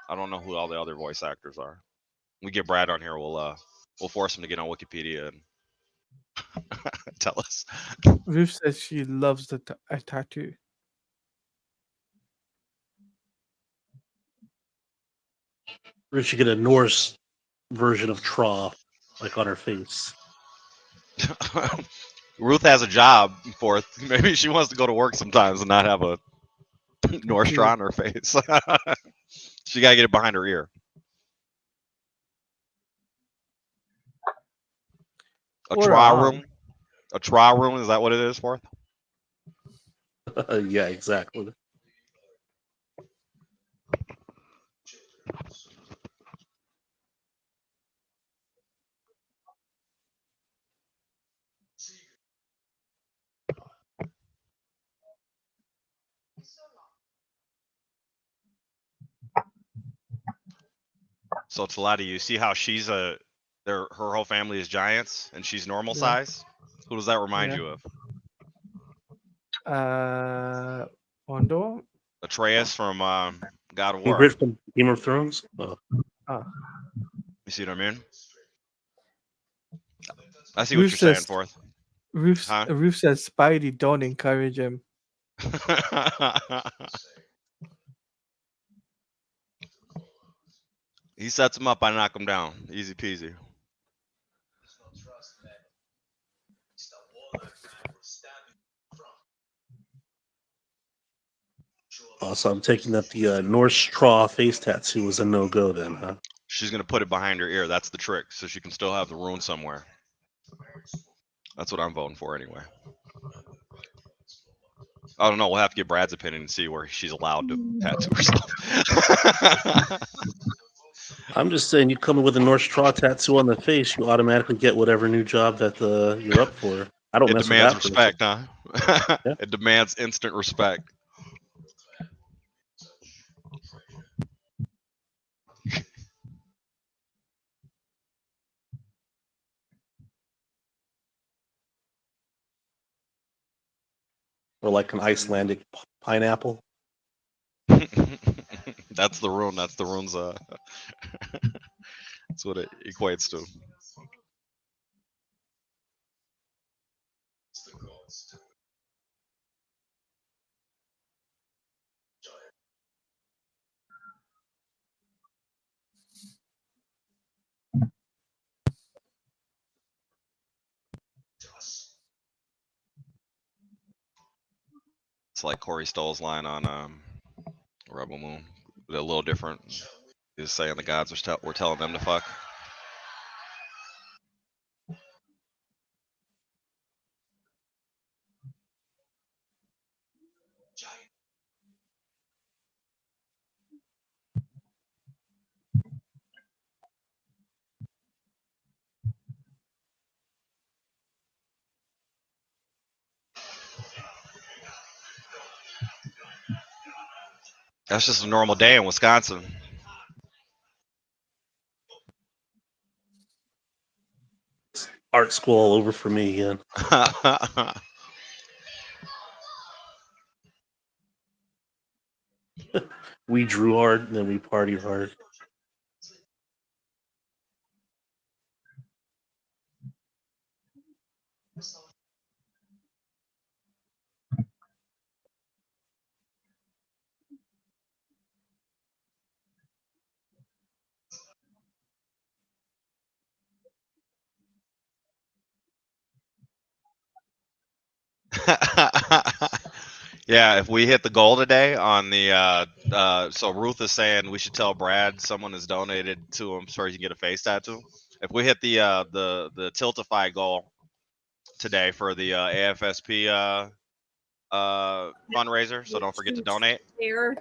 don't know who all the other voice actors are. We get Brad on here, we'll force him to get on Wikipedia and tell us. Ruth says she loves the a tattoo. We should get a Norse version of Tra, like on her face. Ruth has a job for it. Maybe she wants to go to work sometimes and not have a Norse straw on her face. She gotta get it behind her ear. A trial room. A trial room, is that what it is, Forth? Yeah, exactly. So Talati, you see how she's her whole family is giants and she's normal size? Who does that remind you of? Ondo? Atreus from God of War. Grit from Game of Thrones? Oh. You see what I mean? I see what you're saying, Forth. Ruth says, Spidey, don't encourage him. He sets him up, I knock him down. Easy peasy. So I'm taking that the Norse Tra face tattoo was a no-go then, huh? She's going to put it behind her ear. That's the trick, so she can still have the rune somewhere. That's what I'm voting for anyway. I don't know. We'll have to get Brad's opinion and see where she's allowed to tattoo herself. I'm just saying, you come in with a Norse Tra tattoo on the face, you automatically get whatever new job that you're up for. I don't. It mess demands with that respect, huh? Yeah. It demands instant respect. or like an Icelandic pineapple. That's the rune. That's the rune's. That's what it equates to. It's like Corey Stoll's line on Rebel Moon. They're a little different. He's saying the gods are we're telling them to fuck. That's just a normal day in Wisconsin. Art school all over for me again. We drew hard and then we partied hard. Yeah, if we hit the goal today on the so Ruth is saying we should tell Brad someone has donated to him so he can get a face tattoo. If we hit the Tiltify goal today for the AFSP fundraiser, so don't forget to donate.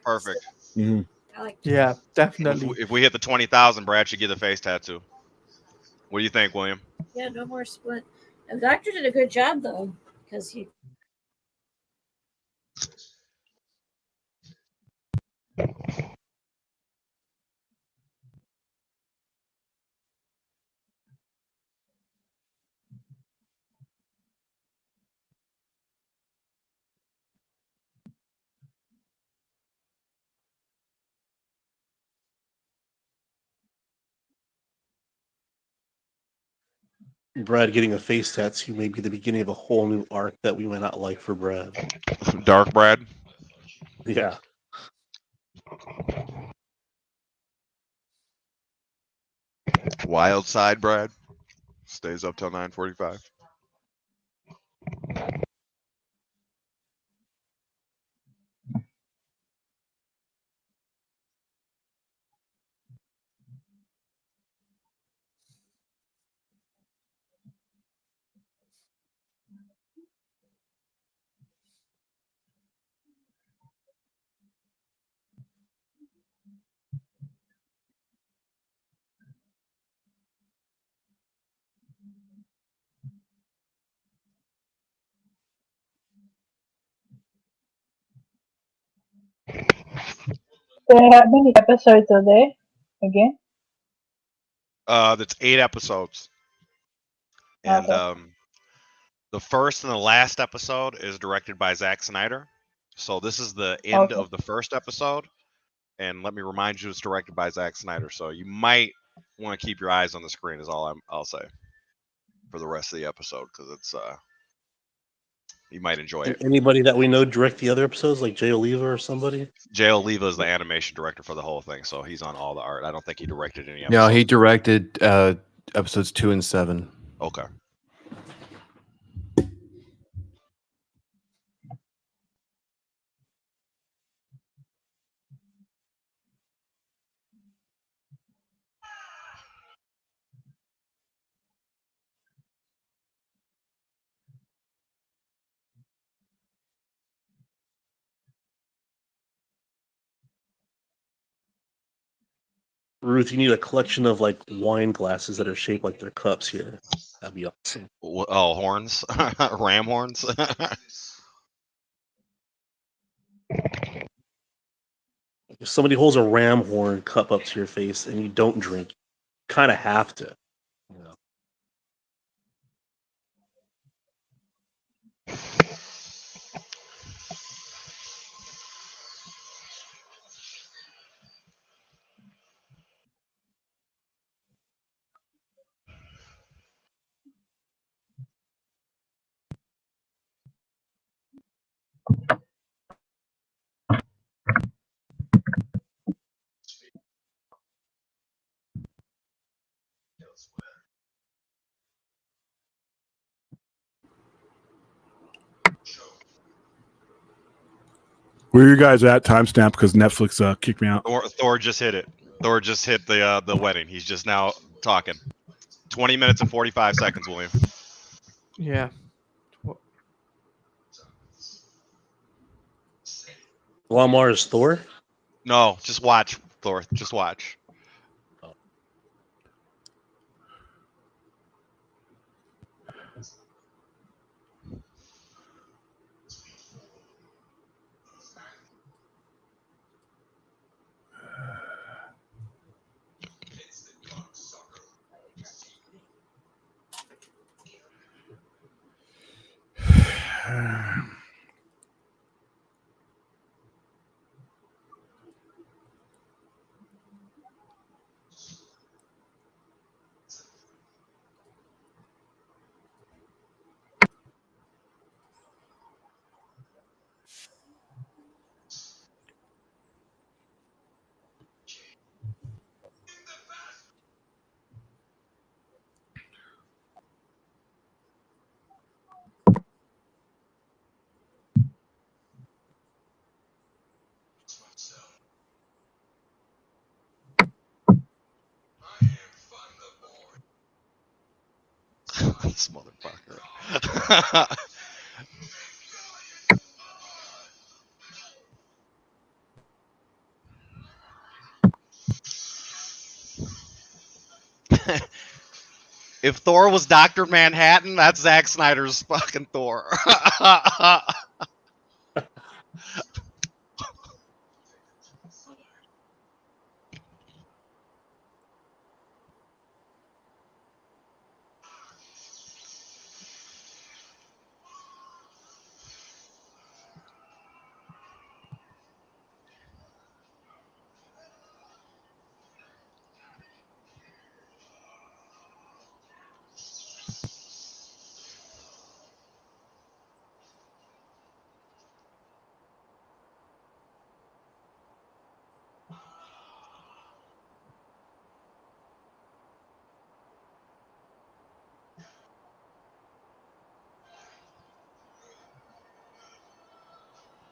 Perfect. Mm-hmm. Yeah, definitely. If we hit the 20,000, Brad should get a face tattoo. What do you think, William? Yeah, no more split. And the doctor did a good job though, because he. Brad getting a face tattoo may be the beginning of a whole new arc that we might not like for Brad. Dark Brad? Yeah. Wild side Brad? Stays up till 9:45. How many episodes are there again? That's 8 episodes. And Okay. the first and the last episode is directed by Zack Snyder. So this is the end of the first episode. And let me remind you, it's directed by Zack Snyder. So you might want to keep your eyes on the screen is all I'll say for the rest of the episode, because it's you might enjoy it. Anybody that we know direct the other episodes, like Jay Oliva or somebody? Jay Oliva is the animation director for the whole thing, so he's on all the art. I don't think he directed any episodes. No, he directed episodes 2 and 7. Okay. Ruth, you need a collection of like wine glasses that are shaped like their cups here. That'd be awesome. Oh, horns, ram horns. If somebody holds a ram horn cup up to your face and you don't drink, you kind of have to. You know? Where are you guys at? Timestamp because Netflix kicked me out. Thor just hit it. Thor just hit the wedding. He's just now talking. 20 minutes and 45 seconds, William. Yeah. Lamar is Thor? No, just watch, Thor. Just watch. This motherfucker. If Thor was Dr. Manhattan, that's Zack Snyder's fucking Thor.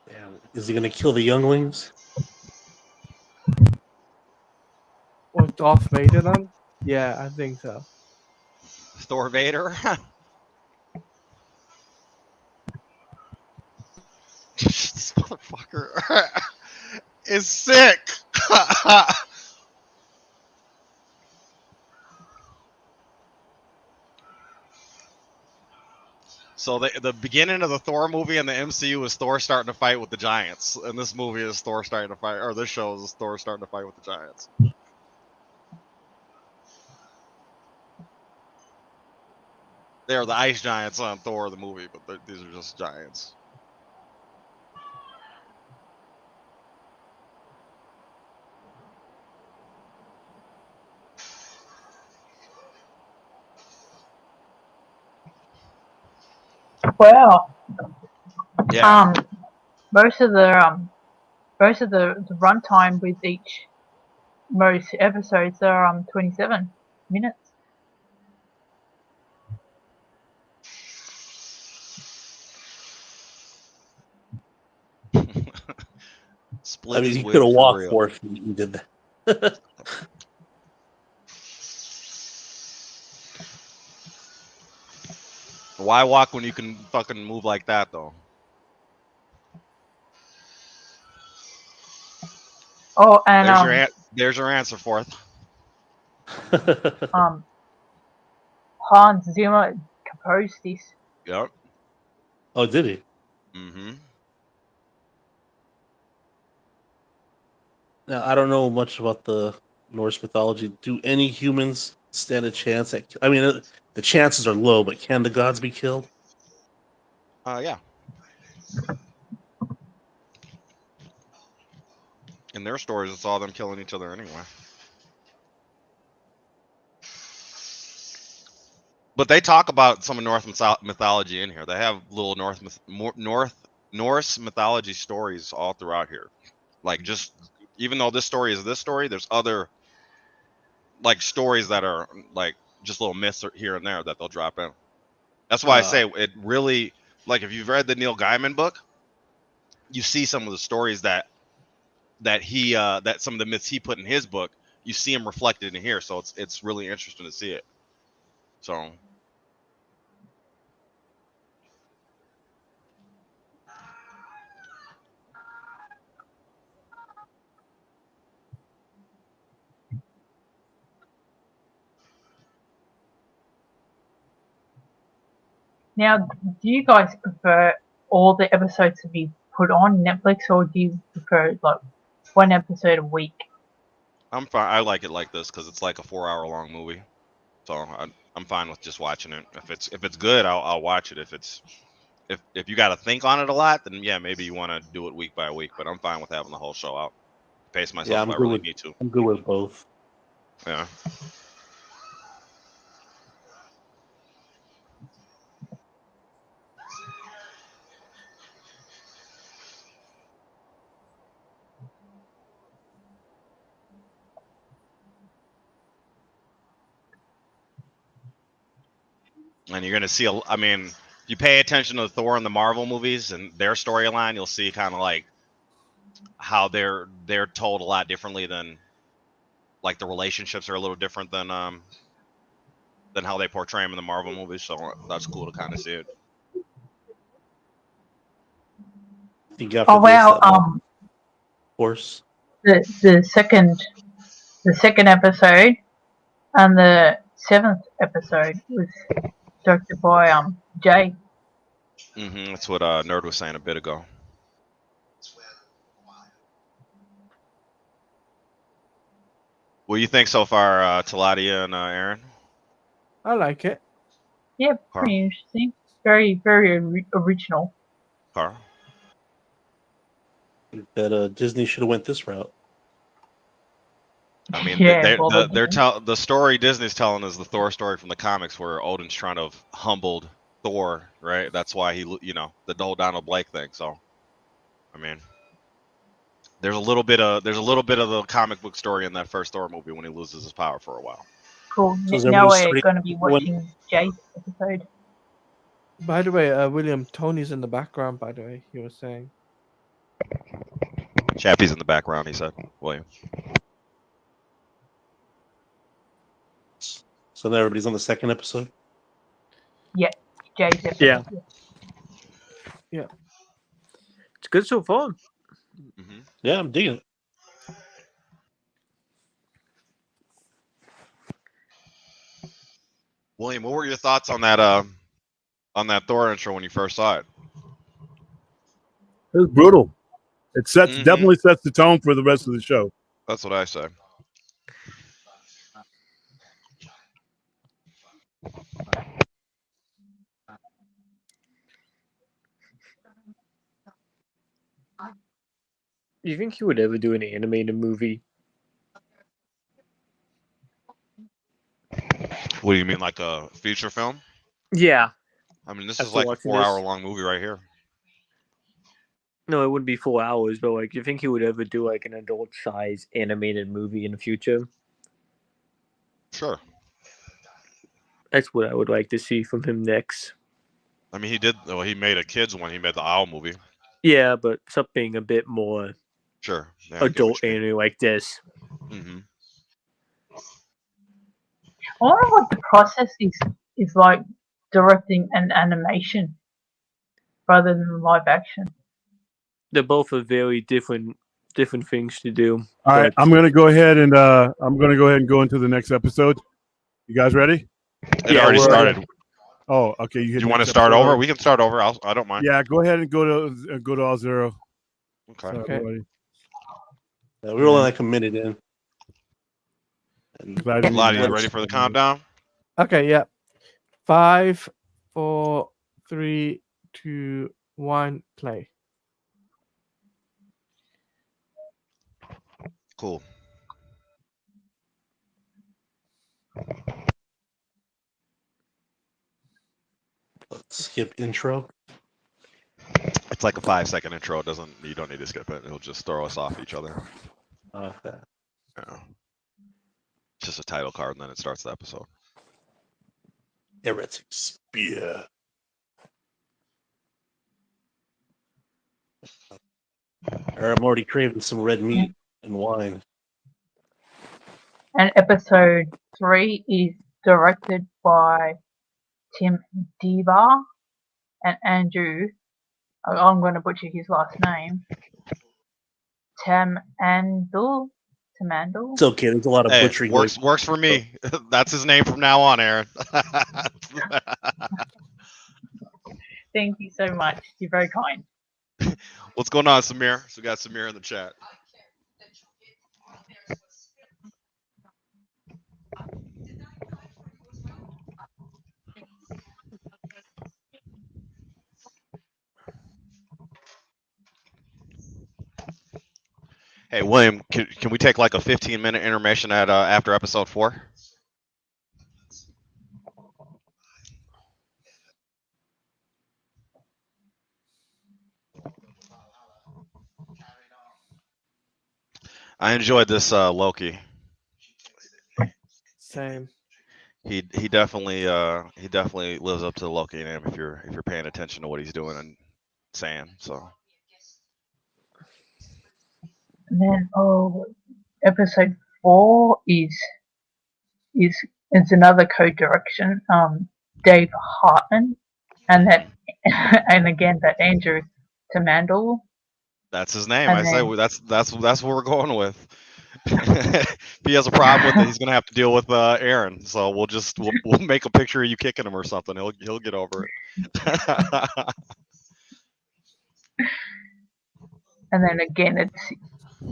Damn. Is he gonna kill the younglings? Or Darth Vader then? Yeah, I think so. Thor Vader. This motherfucker is sick. So the beginning of the Thor movie in the MCU is Thor starting to fight with the giants, and this movie is Thor starting to fight, or this show is Thor starting to fight with the giants. They are the ice giants on Thor the movie, but these are just giants. Wow. Yeah. Most of the runtime with most episodes are 27 minutes. Split I mean, his he wig could have for walked real. 4 feet and did that. Why walk when you can fucking move like that, though? Oh, and there's your answer, Fourth. Hans Zimmer composed this. Yep. Oh, did he? Mm-hmm. Now, I don't know much about the Norse mythology. Do any humans stand a chance at? I mean, the chances are low, but can the gods be killed? Yeah. In their stories, it's all them killing each other anyway. But they talk about some of Norse mythology in here. They have little Norse mythology stories all throughout here. Like, just even though this story is this story, there's other like stories that are like just little myths here and there that they'll drop in. That's why I say it really, like, if you've read the Neil Gaiman book, you see some of the stories that some of the myths he put in his book, you see them reflected in here. So it's really interesting to see it. So. Now, do you guys prefer all the episodes to be put on Netflix, or do you prefer like one episode a week? I'm fine. I like it like this because it's like a 4-hour long movie, so I'm fine with just watching it. If it's good, I'll watch it. If you got to think on it a lot, then yeah, maybe you want to do it week by week. But I'm fine with having the whole show out. Pace myself if I really need to. I'm good with both. Yeah. And you're gonna see I mean, if you pay attention to Thor and the Marvel movies and their storyline, you'll see kind of like how they're told a lot differently than, like, the relationships are a little different than how they portray them in the Marvel movies. So that's cool to kind of see it. Oh wow! Of course. The second episode and the 7th episode was directed by Jay. That's what Nerd was saying a bit ago. What do you think so far, Taladia and Aaron? I like it. Yeah, pretty interesting. Very, very original. Carl? That Disney should have went this route. I mean, Yeah, the story Disney's telling is the Thor story from the comics, where Odin's trying to have humbled Thor, right? That's why he, the whole Donald Blake thing. So, I mean, there's a little bit of the comic book story in that first Thor movie when he loses his power for a while. Cool. Now we're going to be watching Jay's episode. By the way, William, Tony's in the background. By the way, he was saying. Chappie's in the background. He said, William. So now everybody's on the second episode? Yeah, Jay's episode. Yeah. It's good so far. Yeah, I'm digging it. William, what were your thoughts on that Thor intro when you first saw it? It was brutal. It definitely sets the tone for the rest of the show. That's what I say. Do you think he would ever do an animated movie? What do you mean, like a feature film? Yeah. I mean, this is like a 4-hour long movie right here. No, it wouldn't be 4 hours, but like, do you think he would ever do like an adult-size animated movie in the future? Sure. That's what I would like to see from him next. I mean, he did. Well, he made a kids one. He made the Owl movie. Yeah, but something a bit more adult anime like this. I wonder what the process is like directing an animation rather than live action. They're both are very different things to do. All right, I'm gonna go ahead and go into the next episode. You guys ready? It already started. Oh, okay. You want to start over? We can start over. I don't mind. Yeah, go ahead and go to all zero. Okay. Yeah, we're only like a minute in. Lottie, you ready for the countdown? Okay, yeah. 5, 4, 3, 2, 1, play. Cool. Let's skip intro. It's like a 5-second intro. You don't need to skip it. It'll just throw us off each other. Okay. Yeah. It's just a title card, and then it starts the episode. Heretic spear. I'm already craving some red meat and wine. And episode 3 is directed by Tim Diva and Andrew. I'm going to butcher his last name. Tamandel. It's okay. There's a lot of Hey, butchering. works for me. That's his name from now on, Aaron. Thank you so much. You're very kind. What's going on, Samir? So we got Samir in the chat. Hey, William, can we take like a 15-minute intermission at after episode 4? I enjoyed this Loki. Same. He definitely lives up to the Loki name if you're paying attention to what he's doing and saying. So. And then episode 4 is it's another co-direction. Dave Hartman, and that and again that Andrew Tamandel. That's his name. And I then- say that's what we're going with. If he has a problem with it, he's gonna have to deal with Aaron. So we'll make a picture of you kicking him or something. He'll get over it. And then again, it's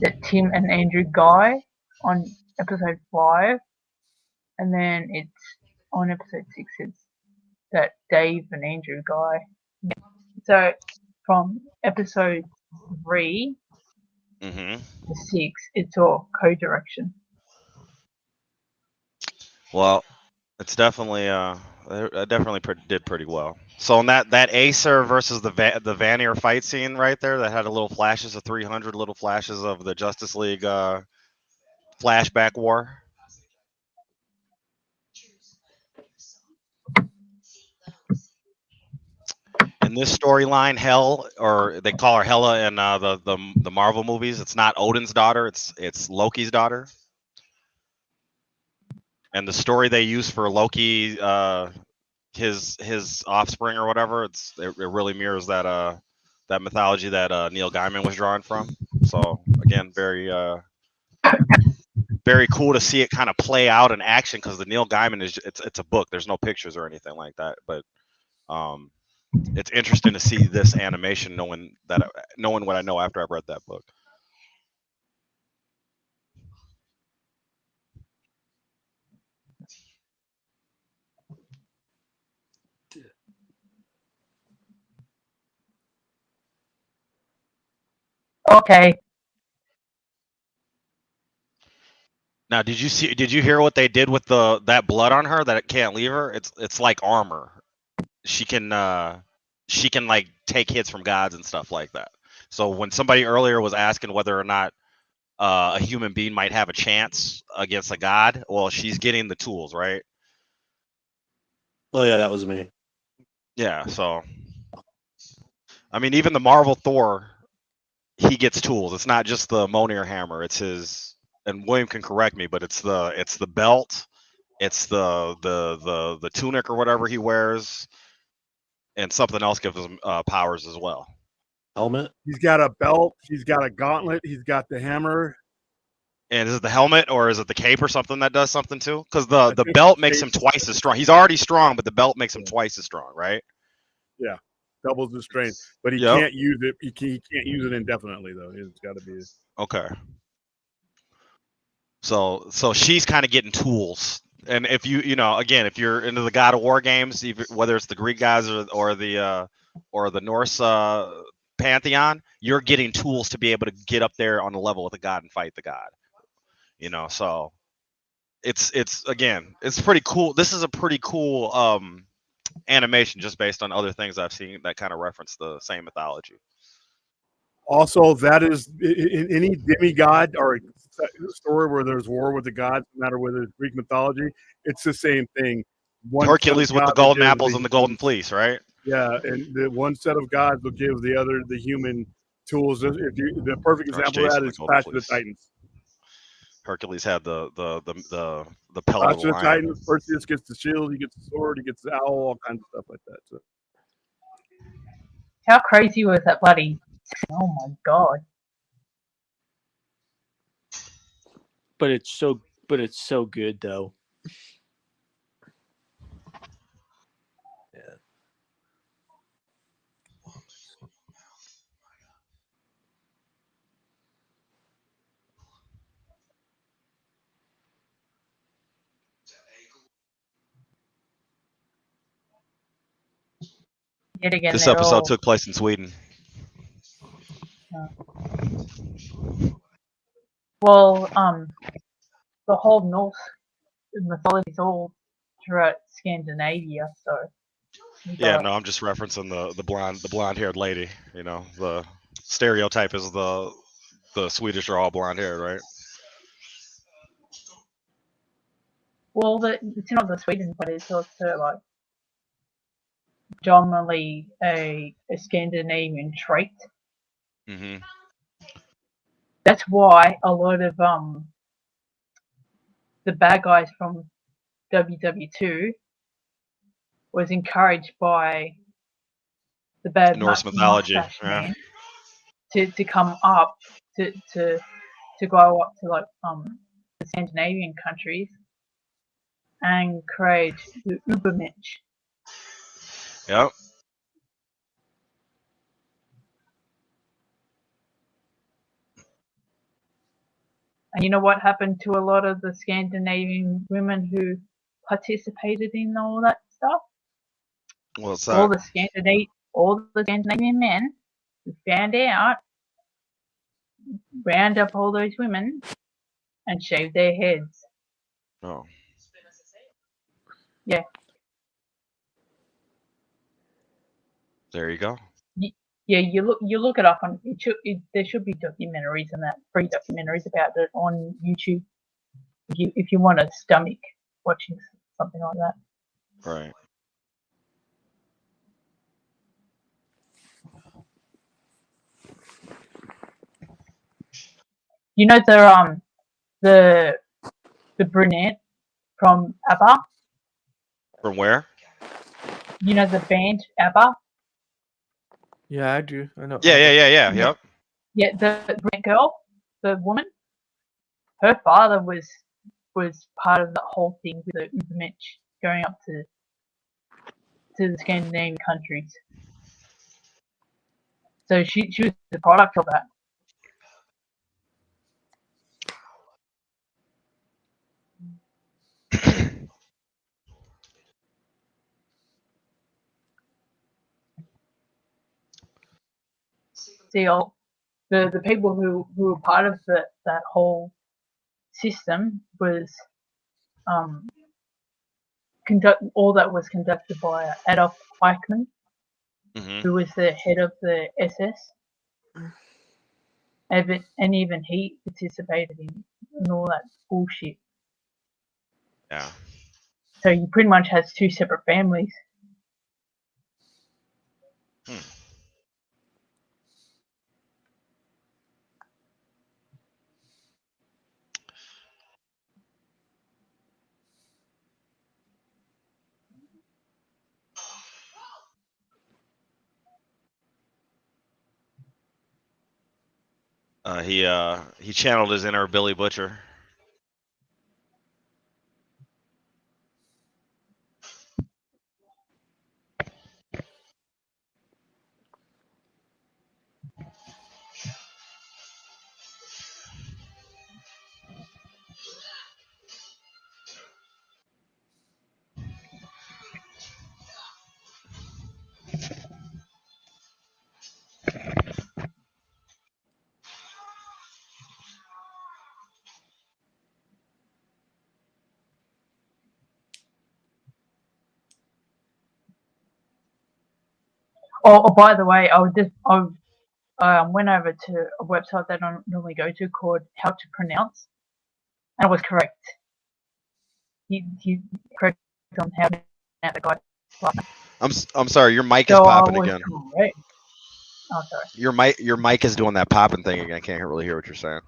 that Tim and Andrew Guy on episode 5, and then it's on episode 6. It's that Dave and Andrew Guy. So from episode 3 Mm-hmm. to 6, it's all co-direction. Well, it's definitely did pretty well. So in that Acer versus the Vanir fight scene right there, that had a little flashes of 300 little flashes of the Justice League flashback war. In this storyline, Hel, or they call her Hela in the Marvel movies, it's not Odin's daughter, it's Loki's daughter. And the story they use for Loki, his offspring or whatever, it really mirrors that mythology that Neil Gaiman was drawing from. So again, very cool to see it kind of play out in action, because the Neil Gaiman it's a book. There's no pictures or anything like that, but it's interesting to see this animation, knowing what I know after I've read that book. Okay. Now, did you hear what they did with that blood on her, that it can't leave her? It's like armor. She can like take hits from gods and stuff like that. So when somebody earlier was asking whether or not a human being might have a chance against a god, well, she's getting the tools, right? Oh yeah, that was me. Yeah, so I mean, even the Marvel Thor, he gets tools. It's not just the Mjolnir hammer. It's his, and William can correct me, but it's the belt, it's the tunic or whatever he wears, and something else gives him powers as well. Helmet. He's got a belt. He's got a gauntlet. He's got the hammer. And is it the helmet or is it the cape or something that does something too? Because the belt makes him twice as strong. He's already strong, but the belt makes him twice as strong, right? Yeah, doubles the strength, but he can't use it. He can't use it indefinitely though. It's got to be okay. So she's kind of getting tools, and if again, if you're into the God of War games, whether it's the Greek guys or the Norse pantheon, you're getting tools to be able to get up there on the level with the god and fight the god. So it's pretty cool. This is a pretty cool animation, just based on other things I've seen that kind of reference the same mythology. Also, that is in any demigod or story where there's war with the gods, no matter whether it's Greek mythology, it's the same thing. one set of Hercules with the gods will golden give apples and the golden fleece, right? Yeah, and the one set of gods will give the human tools. If you, the perfect Or it's example of Jason that the is golden Clash of the fleece. Titans. Hercules had the pelt Clash of of the the lion. Titans. Perseus gets the shield, he gets the sword, he gets the owl, all kinds of stuff like that. So. How crazy was that bloody? Oh my god! But it's so good though. Yet again, This they're episode all. took place in Sweden. Well, the whole Norse mythology is all throughout Scandinavia, so. Yeah, no, I'm just referencing the blonde haired lady. You know, the stereotype is the Swedish are all blonde haired, right? Well, it's not the Sweden, but it's also like predominantly a Scandinavian trait. Mm-hmm. That's why a lot of the bad guys from WW2 was encouraged by the bad Norse mythology. mustache Yeah. man to come up to go up to like the Scandinavian countries and create the Ubermensch. Yep. And you know what happened to a lot of the Scandinavian women who participated in all that stuff? What's All that? the Scandinavian men who found out round up all those women and shaved their heads. Oh. Yeah. There you go. Yeah, you look it up on there should be documentaries and that free documentaries about it on YouTube if you want to stomach watching something like that. Right. You know the brunette from ABBA. From where? You know the band ABBA. Yeah, I do. I know. Yeah. Yep. Yeah, the brunette girl, the woman. Her father was part of the whole thing with the Ubermensch going up to the Scandinavian countries. So she was the product of that. See, the people who were part of that whole system was all that was conducted by Adolf Eichmann, Mm-hmm. who was the head of the SS, and even he participated in all that bullshit. Yeah. So he pretty much has two separate families. He channeled his inner Billy Butcher. Oh, by the way, I went over to a website that I normally go to called How to Pronounce, and it was correct. He correct on how to out the guy last night. I'm sorry, your mic is So I popping was again. correct. Oh, sorry. Your mic is doing that popping thing again. I can't really hear what you're saying.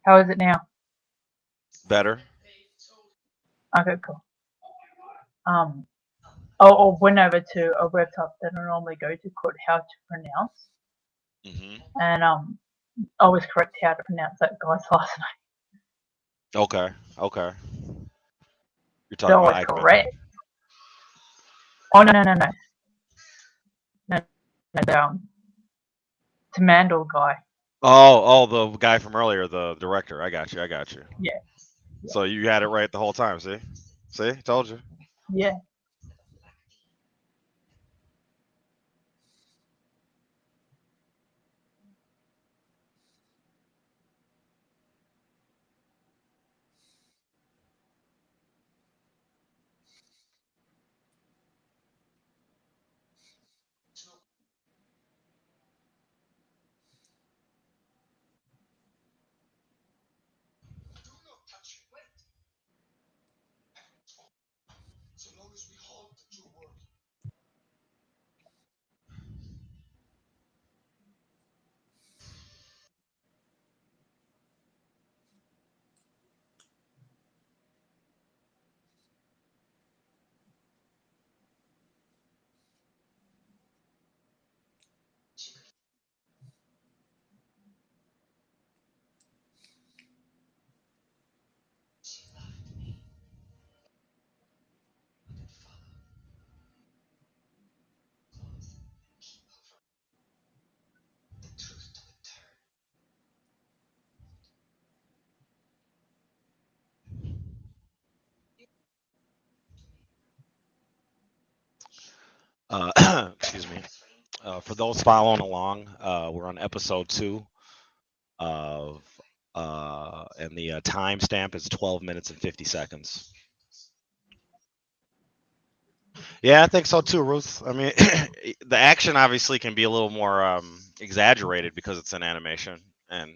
How is it now? Better. Okay, cool. I went over to a website that I normally go to called How to Pronounce, and I was correct how to pronounce that guy's last name. Okay. Okay. You're talking So I about was Eichmann. correct. Oh no, the Mandel guy. Oh, the guy from earlier, the director. I got you. Yeah. So you had it right the whole time. See, told you. Yeah. Excuse me. For those following along, we're on episode 2 of, and the timestamp is 12 minutes and 50 seconds. Yeah, I think so too, Ruth. I mean, the action obviously can be a little more exaggerated because it's an animation, and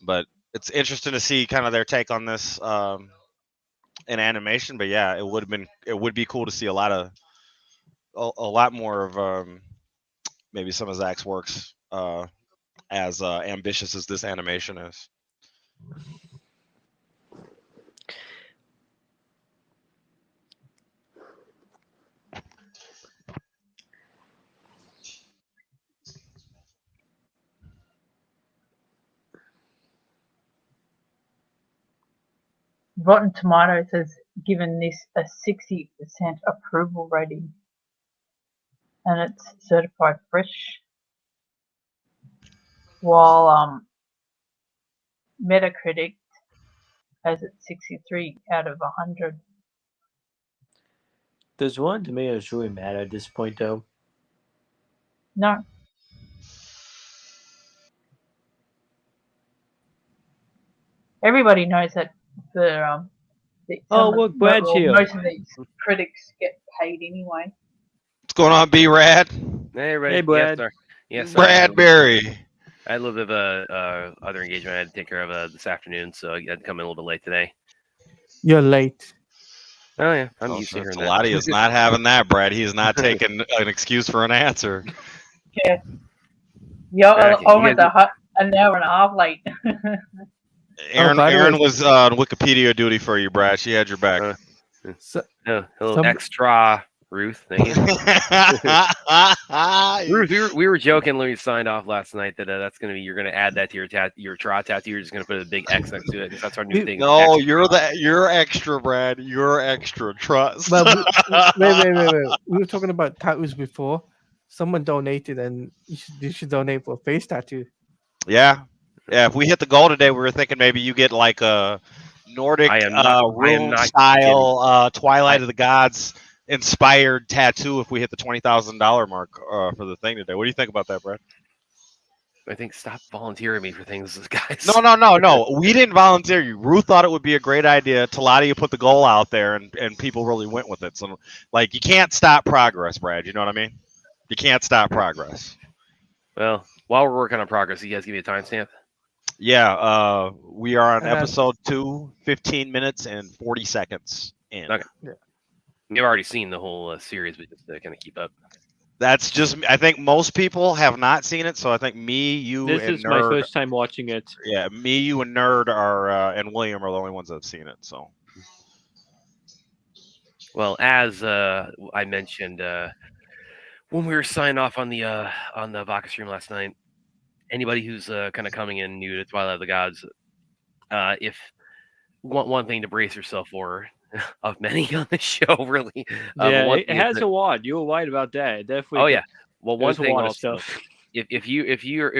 but it's interesting to see kind of their take on this in animation. But yeah, it would be cool to see a lot more of maybe some of Zach's works as ambitious as this animation is. Rotten Tomatoes has given this a 60% approval rating, and it's certified fresh. While Metacritic has it 63 out of 100. Does Rotten Tomatoes really matter at this point, though? No. Everybody knows that look, Brad's here. most of these critics get paid anyway. What's going on, B-Rad? Hey, everybody. Hey, Brad. Yes, Bradbury. I had a little bit of other engagement I had to take care of this afternoon, so I had to come in a little bit late today. You're late. Oh, yeah. I'm used to hearing that. Lottie is not having that, Brad. He is not taking an excuse for an answer. Yeah. Yeah, Okay, I went an hour and a half late. Aaron was on Wikipedia duty for you, Brad. She had your back. Hello, extra, Ruth. Thank you. Ruth, we were joking when we signed off last night that that's gonna be, you're gonna add that to your draw tattoo. You're just gonna put a big X next to it because that's our new thing. No, you're extra, Brad. You're extra. Trust. But wait. We were talking about tattoos before. Someone donated, and you should donate for a face tattoo. Yeah. If we hit the goal today, we were thinking maybe you get like a Nordic room style Twilight of the Gods inspired tattoo if we hit the $20,000 mark for the thing today. What do you think about that, Brad? I think stop volunteering me for things, guys. No. We didn't volunteer you. Ruth thought it would be a great idea. Talati, you put the goal out there, and people really went with it. So, like, you can't stop progress, Brad. You know what I mean? You can't stop progress. Well, while we're working on progress, you guys give me a timestamp. Yeah, we are on And that's- episode 2, 15 minutes and 40 seconds in. Okay. You've already seen the whole series, but just to kind of keep up. That's just. I think most people have not seen it, so I think me, you, This and is my Nerd. first time watching it. Yeah, me, you, and Nerd are, and William are the only ones that have seen it. So. Well, as I mentioned when we were signing off on the Vodka stream last night, anybody who's kind of coming in new to Twilight of the Gods, if one thing to brace yourself for, of many on the show, really. Yeah, one it thing is has that- a lot. You were right about that. It definitely. Oh yeah. Well, one there's a thing lot of also, stuff. if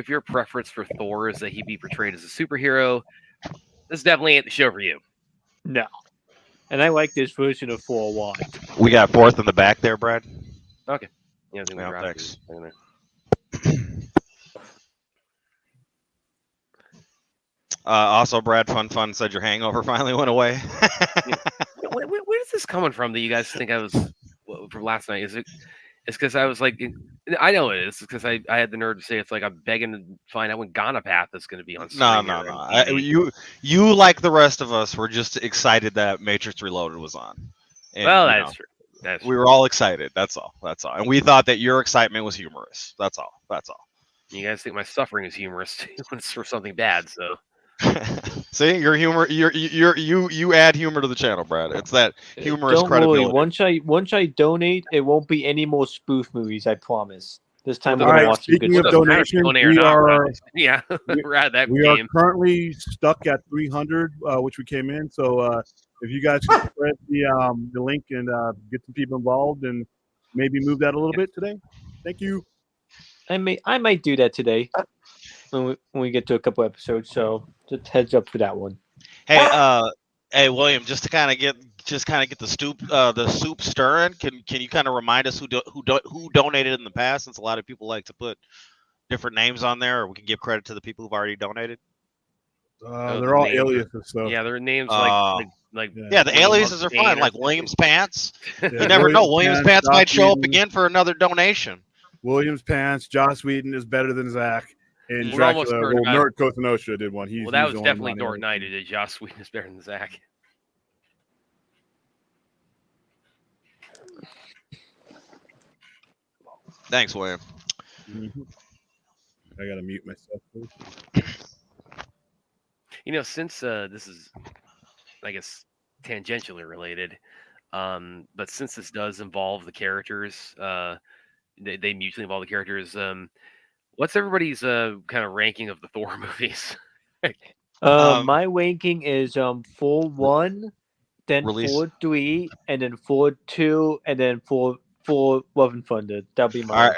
your preference for Thor is that he be portrayed as a superhero, this definitely ain't the show for you. No. And I like this version of 4 a lot. We got fourth in the back there, Brad. Okay. Yeah, I think we Yeah, dropped thanks. it in there. Also, Brad Fun said your hangover finally went away. Where is this coming from that you guys think I was from last night? Is it? It's because I was like, I know it is because I had the nerve to say it's like I'm begging to find out when Ganapath is going to be on. No. Springer and TV. You like the rest of us were just excited that Matrix Reloaded was on. And, Well, you that's know, true. That's we true. were all excited. That's all. And we thought that your excitement was humorous. That's all. You guys think my suffering is humorous too when it's for something bad, so. See, your humor. You add humor to the channel, Brad. It's that humorous Don't credibility. worry. Once I donate, it won't be any more spoof movies. I promise. This time we're All gonna right, watch some good speaking of stuff. donations, Donate or we not, are right? Yeah, we're at that we are game. currently stuck at 300, which we came in. So if you guys can spread the link and get some people involved and maybe move that a little bit today, thank you. I might do that today when we get to a couple episodes. So just heads up for that one. Hey, William, just to kind of get the soup stirring. Can you kind of remind us who donated in the past? Since a lot of people like to put different names on there, or we can give credit to the people who've already donated. They're all aliases. So Yeah, their names like yeah, the aliases are fine. Like Williams Pants. You never know. Williams Pants might show up again for another donation. Williams Pants. Joss Whedon is better than Zach. And We're almost Dracula. certain Well, about Nerd Kothenosha did one. Well, that was definitely Dort Knight who did. Joss Whedon is better than Zach. Thanks, William. Mm-hmm. I gotta mute myself, please. You know, since this is, I guess, tangentially related, but since this does involve the characters, they mutually involve the characters. What's everybody's kind of ranking of the Thor movies? My ranking is 4-1, then Release. 4-3, and then 4-2, and then 4 Love and Thunder. That'll be my. All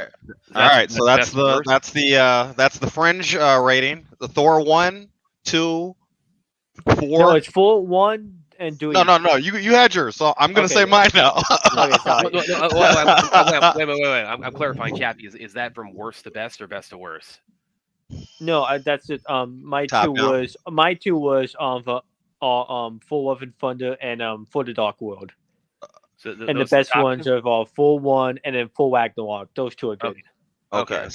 right. So that's best the fringe rating. The Thor 1, 2, 4. No, it's 4-1 and 3. No. You had yours, so I'm gonna say mine now. Okay, sorry. Wait. I'm clarifying, Chappie. Is that from worst to best or best to worst? No, that's it. My Top two down. was for Love and Thunder and For the Dark World. So And the those best top ones two? are 4-1 and then 4 Ragnarok. Those two are good. Okay. Okay.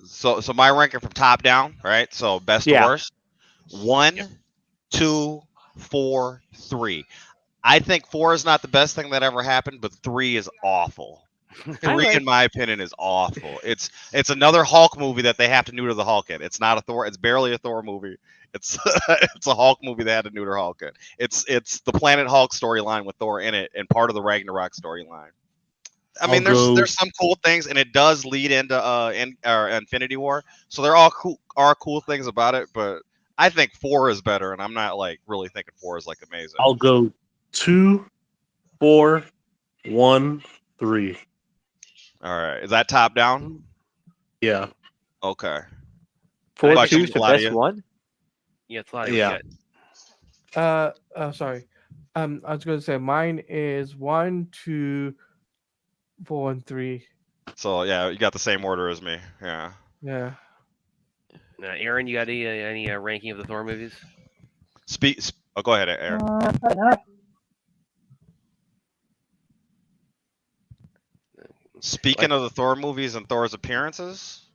So my ranking from top down, right? So best to Yeah. worst. 1, 2, 4, 3. I think 4 is not the best thing that ever happened, but 3 is awful. 3, in my opinion, is awful. It's another Hulk movie that they have to neuter the Hulk in. It's not a Thor. It's barely a Thor movie. It's it's a Hulk movie that had to neuter Hulk in. It's the Planet Hulk storyline with Thor in it and part of the Ragnarok storyline. I mean, there's some cool things, and it does lead into Infinity War. So there are cool things about it, but I think 4 is better, and I'm not like really thinking 4 is like amazing. I'll go 2, 4, 1, 3. All right, is that top down? Yeah. Okay. 4-2 is the Claudia? best one. Yeah, it's a lot of Yeah. Sorry. I was gonna say mine is 1, 2, 4, and 3. So yeah, you got the same order as me. Yeah. Yeah. Aaron, you got any ranking of the Thor movies? Oh, go ahead, Aaron. Speaking of the Thor movies and Thor's appearances,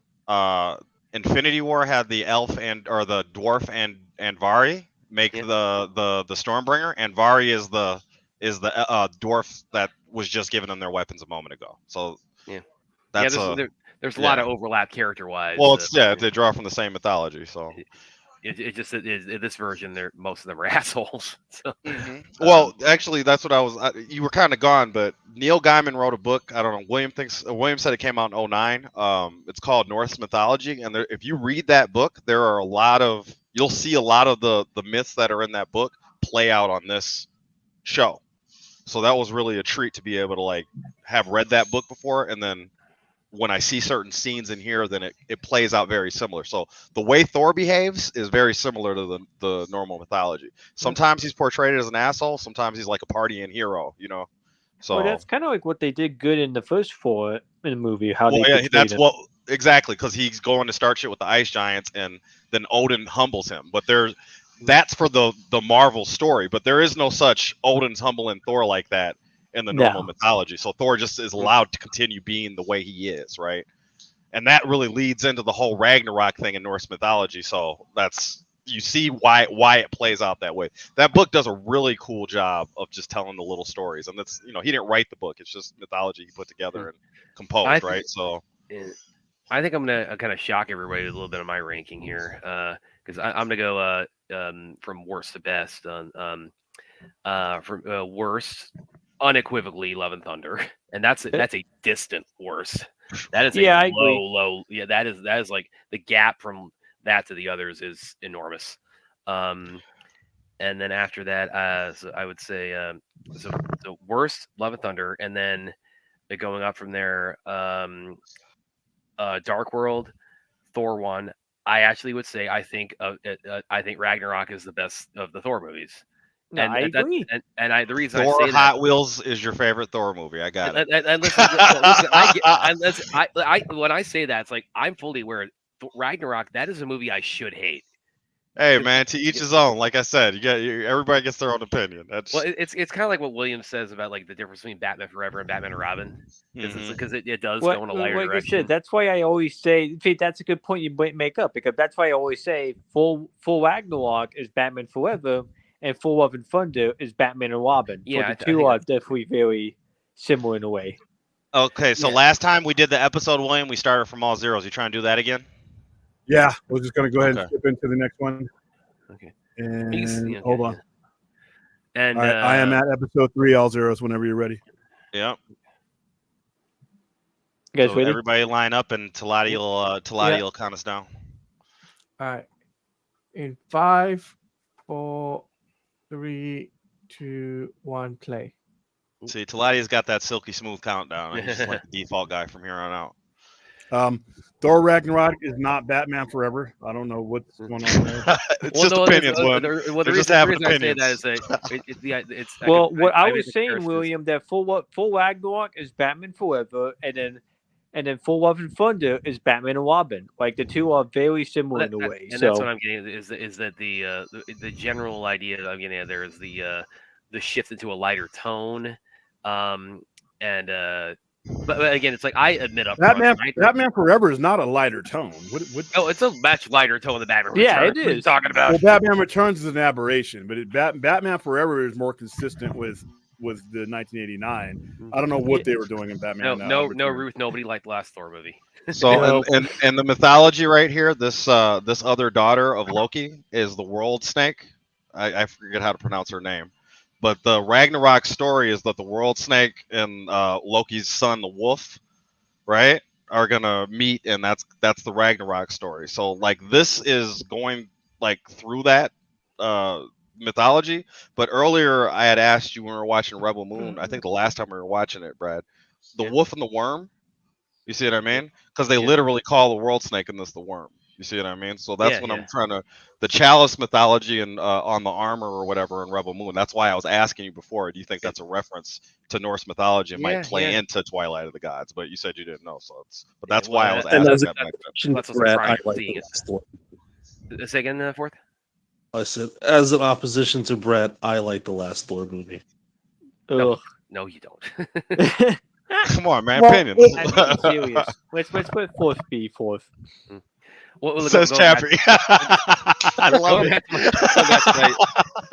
Infinity War had the elf or the dwarf and Vari make the Stormbringer, and Vari is the dwarf that was just giving them their weapons a moment ago. So that's there's a lot of overlap character-wise. Well, they draw from the same mythology, so. It just is this version. Most of them are assholes. So, well, actually, that's what I was. You were kind of gone, but Neil Gaiman wrote a book. I don't know. William said it came out in 2009. It's called Norse Mythology, and if you read that book, there are you'll see a lot of the myths that are in that book play out on this show. So that was really a treat to be able to have read that book before, and then when I see certain scenes in here, then it plays out very similar. So the way Thor behaves is very similar to the normal mythology. Sometimes he's portrayed as an asshole. Sometimes he's like a partying hero, So well, that's kind of like what they did good in the first Thor in the movie. Exactly, because he's going to start shit with the ice giants, and then Odin humbles him. But that's for the Marvel story. But there is no such Odin's humbling Thor like that in the normal mythology. So Thor just is allowed to continue being the way he is, right? And that really leads into the whole Ragnarok thing in Norse mythology. So you see why it plays out that way. That book does a really cool job of just telling the little stories. And that's, he didn't write the book. It's just mythology he put together and composed, right? So I think I'm going to kind of shock everybody with a little bit of my ranking here. Because I'm going to go from worst to best. From worst, unequivocally Love and Thunder, and that's a distant worst. That is low. Yeah, that is like the gap from that to the others is enormous. And then after that, so I would say so worst Love and Thunder, and then going up from there, Dark World, Thor 1. I actually would say I think Ragnarok is the best of the Thor movies. No, I agree. The reason Thor I say Hot Wheels is your favorite Thor movie. I got it. And listen, when I say that, it's like I'm fully aware. Ragnarok, that is a movie I should hate. Hey man, to each his own. Like I said, everybody gets their own opinion. It's kind of like what Williams says about the difference between Batman Forever and Batman and Robin, because it does go in a lighter direction. I said, that's why I always say. That's a good point you make up, because that's why I always say full Ragnarok is Batman Forever, and Full Love and Thunder is Batman and Robin. Yeah, the two are definitely very similar in a way. Okay, so last time we did the episode, William, we started from all zeros. You trying to do that again? Yeah, we're just going to go ahead and skip into the next one. Okay. And hold on. And right, I am at episode 3, all zeros, whenever you're ready. Yep. You guys ready? Everybody line up, and Talati will count us down. All right. In 5, 4, 3, 2, 1, play. See, Talati's got that silky smooth countdown. He's just like the default guy from here on out. Thor Ragnarok is not Batman Forever. I don't know what's going on there. It's just opinions. The reason I say that is that it's. What I was saying, William, that full Ragnarok is Batman Forever, and then Full Love and Thunder is Batman and Robin. Like the two are very similar in a way. And that's what I'm getting is that the general idea that I'm getting at there is the shift into a lighter tone, but again, it's like I admit up Batman Forever is not a lighter tone. What? Oh, it's a much lighter tone than Batman Returns. Yeah, it is. What are you talking about? Well, Batman Returns is an aberration, but Batman Forever is more consistent with the 1989. I don't know what they were doing in Batman. No, Ruth. Nobody liked the last Thor movie. So, and the mythology right here, this other daughter of Loki is the World Snake. I forget how to pronounce her name. But the Ragnarok story is that the World Snake and Loki's son, the Wolf, right, are gonna meet, and that's the Ragnarok story. So this is going through that mythology. But earlier I had asked you when we were watching Rebel Moon. I think the last time we were watching it, Brad, the Wolf and the Worm. You see what I mean? Because they literally call the World Snake in this the Worm. You see what I mean? So that's what I'm trying to, the Chalice mythology and on the armor or whatever in Rebel Moon. That's why I was asking you before. Do you think that's a reference to Norse mythology and might play into Twilight of the Gods? But you said you didn't know, so but that's why I was asking that. That's what I'm trying to see it. Say again, Fourth. I said, as an opposition to Brett, I like the last Thor movie. No, no, you don't. Come on, man. Well, Opinions. I'm being serious. Let's put fourth be fourth. Well, Says Chappie. I love going it.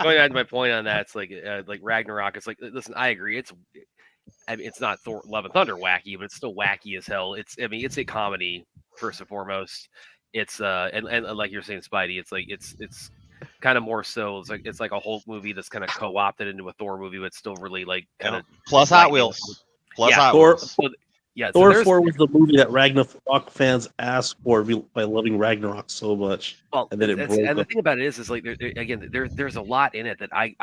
Going back to my point on that, it's like Ragnarok. It's like, listen, I agree. It's not Thor: Love and Thunder wacky, but it's still wacky as hell. It's a comedy first and foremost. It's and like you're saying, Spidey, it's kind of more so. It's like a whole movie that's kind of co-opted into a Thor movie, but still really like kind of plus Hot Wheels. Plus yeah, Hot Thor, Wheels. Yeah, Thor so 4 was the movie that Ragnarok fans asked for by loving Ragnarok so much. Well, And then it broke and the up. thing about it is like again, there's a lot in it that I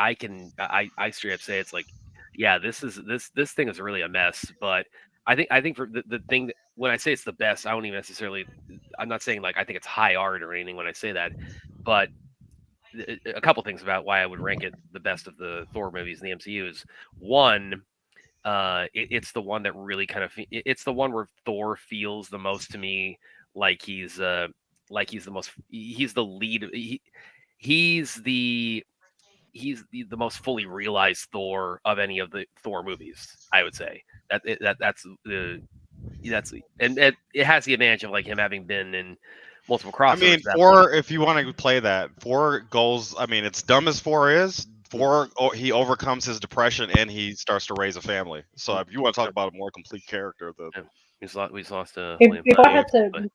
straight up say it's like, yeah, this thing is really a mess. But I think for the thing that, when I say it's the best, I don't even necessarily. I'm not saying like I think it's high art or anything when I say that, but a couple things about why I would rank it the best of the Thor movies in the MCU is one. It's the one that really kind of it's the one where Thor feels the most to me like he's the lead. He's the most fully realized Thor of any of the Thor movies. I would say that's and it has the advantage of like him having been in multiple crossovers. I mean, Thor, if you want to play that, Thor goes. I mean, it's dumb as Thor is. Thor, he overcomes his depression and he starts to raise a family. So if you want to talk about a more complete character, we lost if I had to,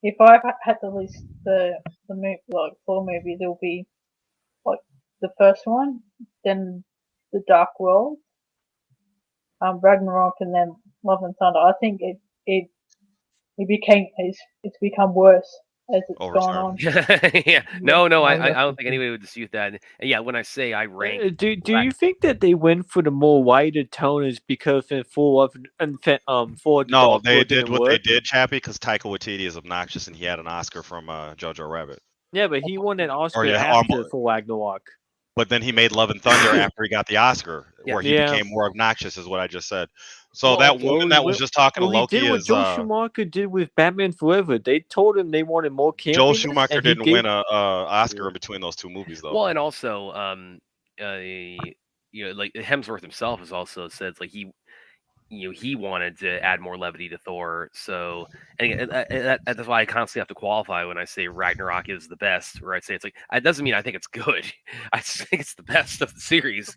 if I had to list the movie, like Thor movie, there'll be like the first one, then the Dark World, Ragnarok, and then Love and Thunder. I think it's become worse as it's gone on. Yeah, no, I don't think anybody would dispute that. And yeah, when I say I rank, do you think that they went for the more wider tone is because in Thor no, they did what they did, Chappie, because Taika Waititi is obnoxious and he had an Oscar from Jojo Rabbit. Yeah, but he won an Oscar after for Ragnarok. But then he made Love and Thunder after he got the Oscar, where he became more obnoxious, is what I just said. So that woman that was just talking to Loki he did what Joel Schumacher did with Batman Forever. They told him they wanted more campiness. Joel Schumacher didn't win an Oscar in between those two movies, though. Well, and also, like Hemsworth himself has also said like he wanted to add more levity to Thor. So, and that's why I constantly have to qualify when I say Ragnarok is the best, or I say it's like, it doesn't mean I think it's good. I just think it's the best of the series.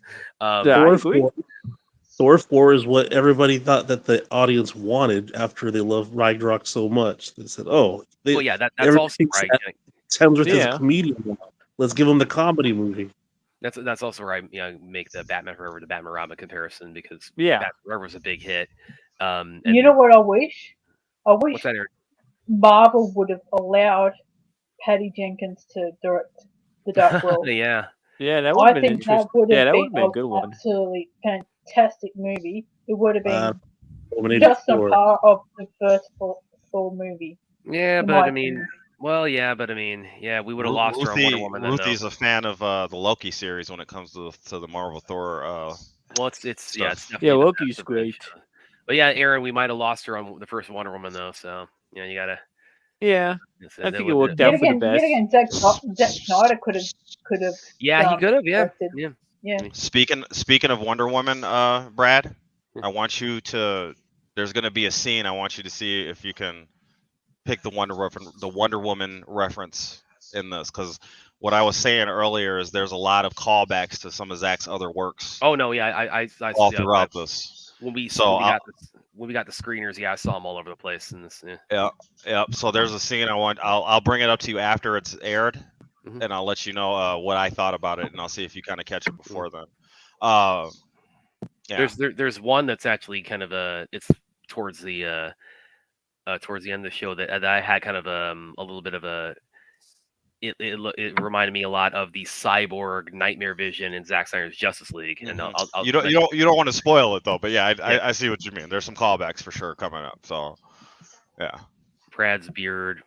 Thor 4 is what everybody thought that the audience wanted after they loved Ragnarok so much. They said, "Oh, that's also right." Hemsworth is a comedian now. Let's give him the comedy movie." That's also where I make the Batman Forever to Batman Robin comparison because Batman Forever was a big hit. And you know what I wish? I wish Marvel would have allowed Patty Jenkins to direct The Dark World. Yeah, that would have been interesting. That would have been a good one. Absolutely fantastic movie. It would have been just a part of the first Thor movie. Yeah, but I mean. Well, yeah, but I mean, we would have lost her on Wonder Woman. Ruthie's a fan of the Loki series when it comes to the Marvel Thor. Well, it's definitely Loki's great. But yeah, Aaron, we might have lost her on the first Wonder Woman though, so you gotta. Yeah, I think it worked out for the best. Yet again, Zack Snyder could have. Yeah, he could have. Yeah. Speaking of Wonder Woman, Brad, I want you to. There's going to be a scene. I want you to see if you can pick the Wonder Woman reference in this, because what I was saying earlier is there's a lot of callbacks to some of Zack's other works. Oh no, yeah, I all throughout this. When we got the screeners, I saw them all over the place in this. Yeah. So there's a scene I'll bring it up to you after it's aired, and I'll let you know what I thought about it, and I'll see if you kind of catch it before then. Yeah. There's one that's actually kind of it's towards the end of the show that I had kind of a little bit of a. It reminded me a lot of the cyborg nightmare vision in Zack Snyder's Justice League, and you don't want to spoil it though, but I see what you mean. There's some callbacks for sure coming up. So yeah, Brad's beard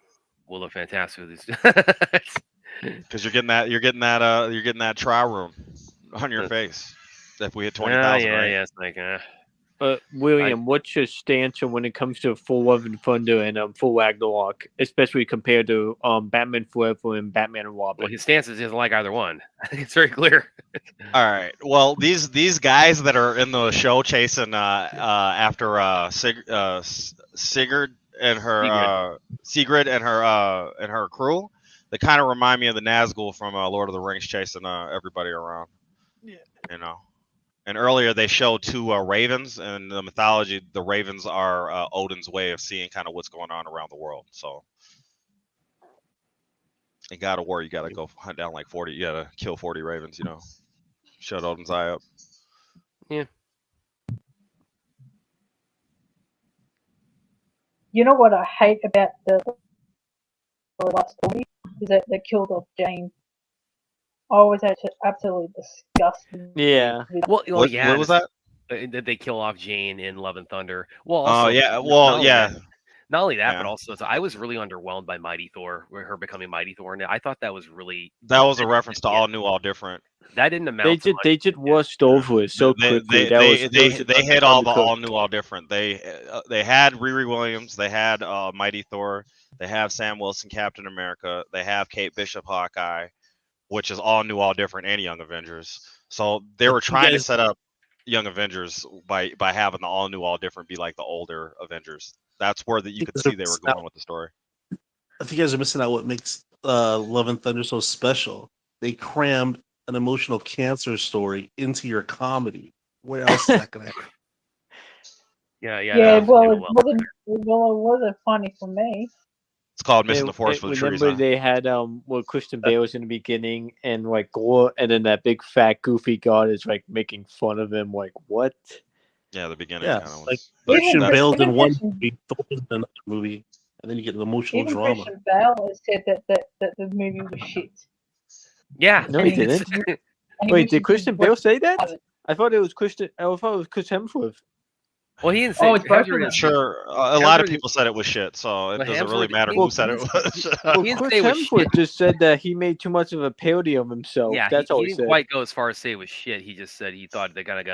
will look fantastic with these. Because you're getting that trial room on your face. If we hit 20,000, yeah, right? yeah, it's like William, what's your stance on when it comes to Full Love and Thunder and Full Ragnarok, especially compared to Batman Forever and Batman and Robin? Well, his stance is he doesn't like either one. I think it's very clear. All right. Well, these guys that are in the show chasing after Sigrid and her crew, they kind of remind me of the Nazgul from Lord of the Rings chasing everybody around. Yeah. You know. And earlier they showed 2 ravens, and in the mythology, the ravens are Odin's way of seeing kind of what's going on around the world. So, in God of War, you got to go hunt down like 40. You got to kill 40 ravens. You know, shut Odin's eye up. Yeah. You know what I hate about the last story is that they killed off Jane. I was actually absolutely disgusted. Yeah. Well, What was that? Did they kill off Jane in Love and Thunder? Well, Oh also, yeah. Well, yeah. Not only that, Yeah. but also I was really underwhelmed by Mighty Thor, with her becoming Mighty Thor, and I thought that was really That was a reference to All New, All Different. that didn't amount. They just washed over it so quickly. They that was hit all the undercooked. All New, All Different. They had Riri Williams. They had Mighty Thor. They have Sam Wilson, Captain America. They have Kate Bishop, Hawkeye, which is All New, All Different, and Young Avengers. So they were trying to set up Young Avengers by having the All New, All Different be like the older Avengers. That's where you could see they were going with the story. I think you guys are missing out what makes Love and Thunder so special. They crammed an emotional cancer story into your comedy. Where else is that going to happen? Yeah. Well, it wasn't funny for me. It's called Missing the Forest for the Trees. Remember they had Christian Bale was in the beginning and like Gore, and then that big fat goofy god is like making fun of him. Like what? Yeah, the beginning. Yeah, kind of like was. Christian Bale in one Christian- movie, Thor in another movie, and then you get the emotional Even drama. Christian Bale has said that the movie was shit. Yeah. No, he didn't. And he Wait, wishes did Christian he Bale was- say that? I thought it was Christian. I thought it was Chris Hemsworth. Well, he didn't say. it's both of them. Sure, a lot of people said it was shit, so it But doesn't really Hemsworth- matter who said it was. Well, He didn't Chris say it was Hemsworth shit. just said that he made too much of a parody of himself. Yeah, That's all he he didn't said. quite go as far as say it was shit. He just said he thought they kind of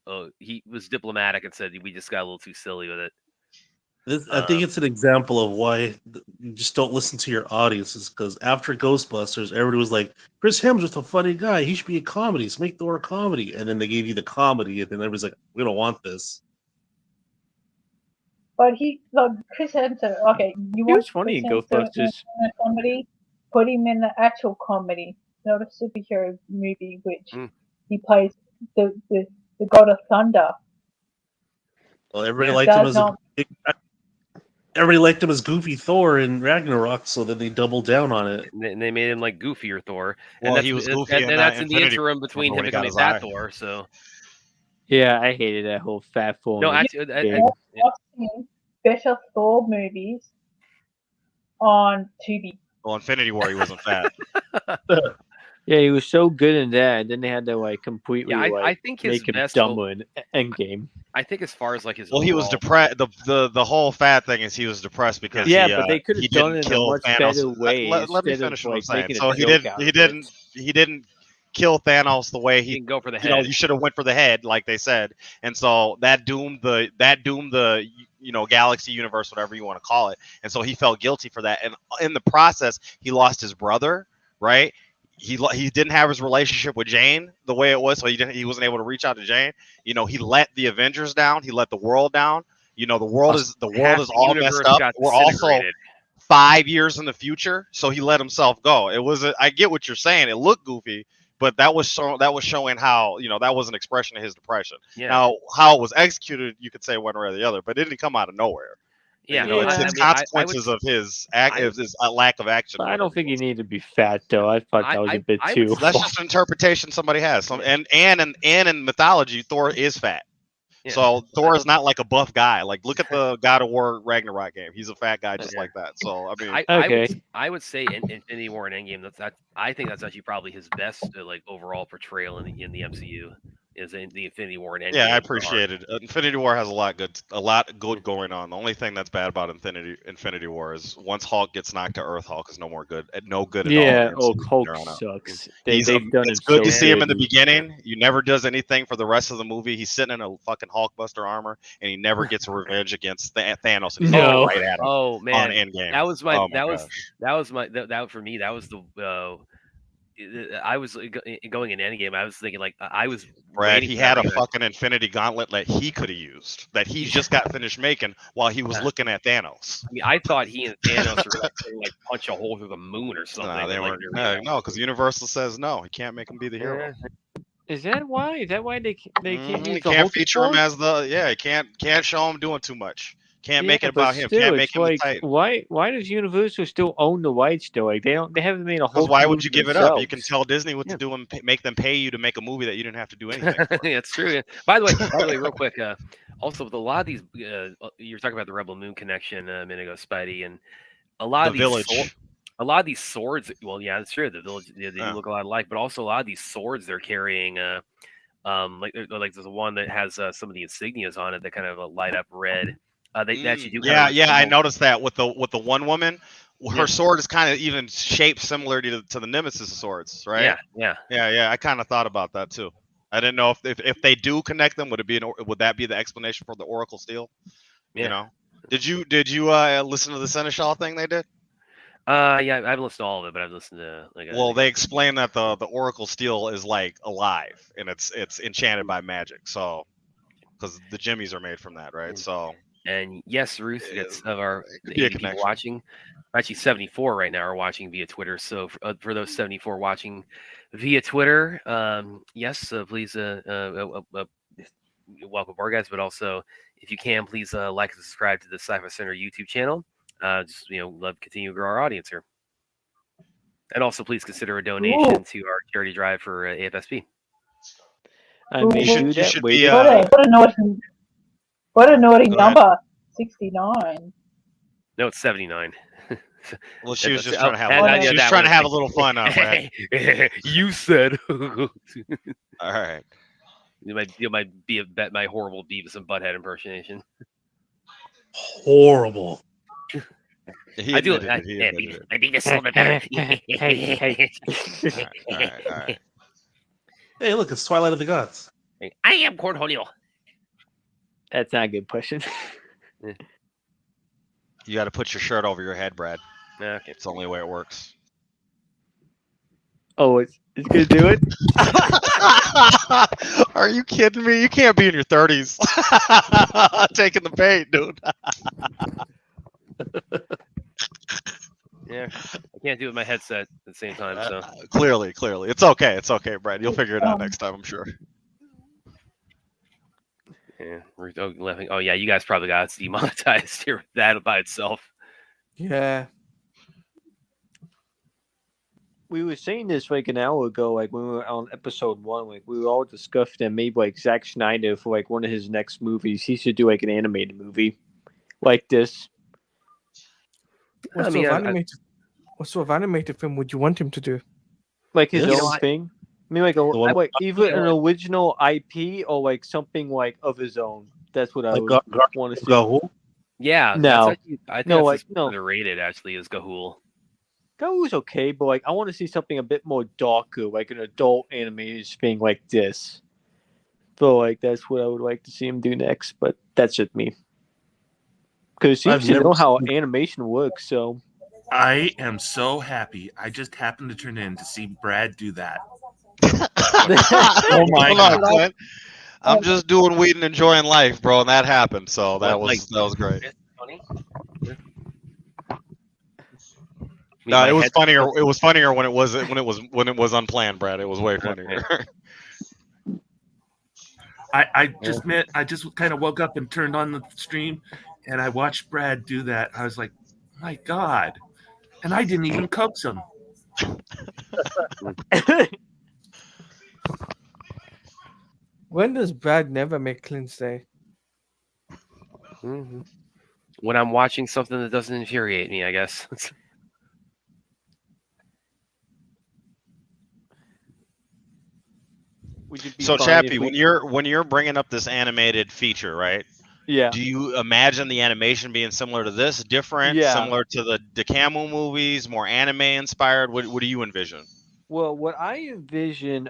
got. He was diplomatic and said we just got a little too silly with it. I think it's an example of why you just don't listen to your audiences, because after Ghostbusters, everybody was like, Chris Hemsworth's a funny guy. He should be a comedy. So make Thor a comedy. And then they gave you the comedy, and then everybody's like, we don't want this. But Chris Hemsworth. Okay, you He want was funny in Chris Hemsworth Ghostbusters. in a comedy? Put him in an actual comedy, not a superhero movie, which he plays the god of thunder. Well, everybody Yeah. liked him Does as everybody liked him as Goofy Thor in Ragnarok, so then they doubled down on it. And they made him like goofier Thor. Well, and he was goofy and in that's in the Infinity interim between War him when he got becoming his Fat eye. Thor. So Yeah, I hated that whole fat form. no, actually, I've seen better Thor movies on Tubi. Well, Infinity War, he wasn't fat. Yeah, he was so good in that, and then they had to like completely Yeah, I like think his make him best dumber in Endgame. I think as far as like his Well, he was overall- depressed. The whole fat thing is he was depressed because Yeah, he, but they could he have done didn't it in a kill much Thanos. better way. Let me instead finish of, what I'm like, saying. making a So he joke out of it. he didn't kill Thanos the way he he. can go for the You know, head. you should have went for the head, like they said, and so that doomed the galaxy, universe, whatever you want to call it, and so he felt guilty for that, and in the process, he lost his brother, right? He didn't have his relationship with Jane the way it was, so he wasn't able to reach out to Jane. You know, he let the Avengers down, he let the world down. You know, the world is Half the all universe messed up. got We're also disintegrated. 5 years in the future, so he let himself go. I get what you're saying. It looked goofy, but that was showing how, you know, that was an expression of his depression. Yeah. Now, how it was executed, you could say one way or the other, but it didn't come out of nowhere. Yeah, You know, it's I his mean, I consequences would- of his lack of action. But I don't think he needed to be fat though. I thought that was a bit I too. would- That's just an interpretation somebody has. And in mythology, Thor is fat. Yeah. So Thor is not like a buff guy. Like, look at the God of War Ragnarok game. He's a fat guy just Yeah. like that. So I mean, Okay. I would say in Infinity War and Endgame I think that's actually probably his best like overall portrayal in the MCU. is in the Infinity War and Endgame. Yeah, I appreciate it. Infinity War has a lot good going on. The only thing that's bad about Infinity War is once Hulk gets knocked to Earth, Hulk is no more good. No good at all. Yeah, from Hulk there on out. sucks. He's, They've done it's it good so to see him in the good. beginning. He never does anything for the rest of the movie. He's sitting in a fucking Hulkbuster armor, and he never gets revenge against Thanos. And he's No. right at him Oh man, on Endgame. that was my Oh that was gosh. that was my that for me that was the I was going in Endgame. I was thinking like I was Brad, waiting he for that had a revenge. fucking Infinity Gauntlet that he could have used, that he just got finished making while he was looking at Thanos. I mean, I thought he and Thanos were like, gonna, like punch a hole through the moon or something. No, they and, like, weren't. they're really- No, because Universal says no. He can't make him be the hero. Yeah. Is that why? Is that why they can't Mhm, use he the can't Hulk feature him anymore? as the He can't show him doing too much. Can't make it but about him. still, Can't make it's him like, the Titan. why does Universal still own the rights still? Like they haven't made a Because Hulk why movie would you give it up? You can themselves. tell Disney what to do and make them pay you to make a movie that you didn't have to do anything for. Yeah, it's true. Yeah. By the way, real quick. Also, with a lot of these, you were talking about the Rebel Moon connection a minute ago, Spidey, and a lot The of these Village. a lot of these swords. Well, yeah, that's true. The Village, they do look a lot alike, but also a lot of these swords they're carrying. Like there's one that has some of the insignias on it that kind of light up red. They actually do. Yeah, kind of I noticed that with the one woman. Her Yeah. sword is kind of even shaped similar to the Nemesis swords, right? Yeah. I kind of thought about that too. I didn't know if they do connect them, would that be the explanation for the Oracle Steel? Yeah. You know, did you listen to the Seneschal thing they did? Yeah, I haven't listened to all of it, but I've listened to Well, they explain that the Oracle Steel is like alive and it's enchanted by magic. So, because the jimmies are made from that, right? So, and yes, Ruth gets of our could be a 80 people connection. watching. Actually, 74 right now are watching via Twitter. So for those 74 watching via Twitter, yes, please welcome our guys, but also if you can, please like and subscribe to the Sci-Fi Center YouTube channel. Just love to continue to grow our audience here. And also, please consider a donation to our charity drive for AFSP. I may do that. should Wait be, a What a naughty Go ahead. number. 69. No, it's 79. Well, she was That's- just trying to have. and- She was that trying to one. have a little fun, Brad. You said. All right. You might be my horrible Beavis and Butthead impersonation. Horrible. I do. admitted it, he admitted it. I beat this a little bit better. All right. Hey, look, it's Twilight of the Gods. I am Cornholio. That's not a good question. You got to put your shirt over your head, Brad. Okay. It's the only way it works. Oh, it's gonna do it. Are you kidding me? You can't be in your 30s taking the bait, dude. Yeah, I can't do it with my headset at the same time. So Clearly, it's okay. It's okay, Brad. You'll figure it out next time, I'm sure. yeah, we're laughing. Oh yeah, you guys probably got demonetized here. That by itself. Yeah. We were saying this like an hour ago, like when we were on episode 1, like we were all discussing that maybe like Zack Snyder for like one of his next movies, he should do like an animated movie like this. What I mean, sort of animated film would you want him to do? Like his Yes. own thing. I mean, like like either an original IP or like something like of his own. That's what I Like would want to see. Gahul? Yeah, No. I think No, that's like, no. underrated actually is Gahul. Gahul's okay, but like I want to see something a bit more darker, like an adult animated thing like this. So like that's what I would like to see him do next. But that's just me. Because he I've seems to never know how animation works. So I am so happy. I just happened to turn in to see Brad do that. Oh my Hold God. on, Clint. I'm just doing weed and enjoying life, bro, and that happened. So that was great. Funny. No, it was funnier. It was funnier when it was unplanned, Brad. It was way funnier. I just kind of woke up and turned on the stream, and I watched Brad do that. I was like, my God. And I didn't even coax him. When does Brad never make Clint's day? Mm-hmm. When I'm watching something that doesn't infuriate me, I guess. Would it be So, fine Chappie, if we? when you're bringing up this animated feature, right? Yeah. Do you imagine the animation being similar to this, different, Yeah. similar to the Camu movies, more anime inspired? What do you envision? Well, what I envision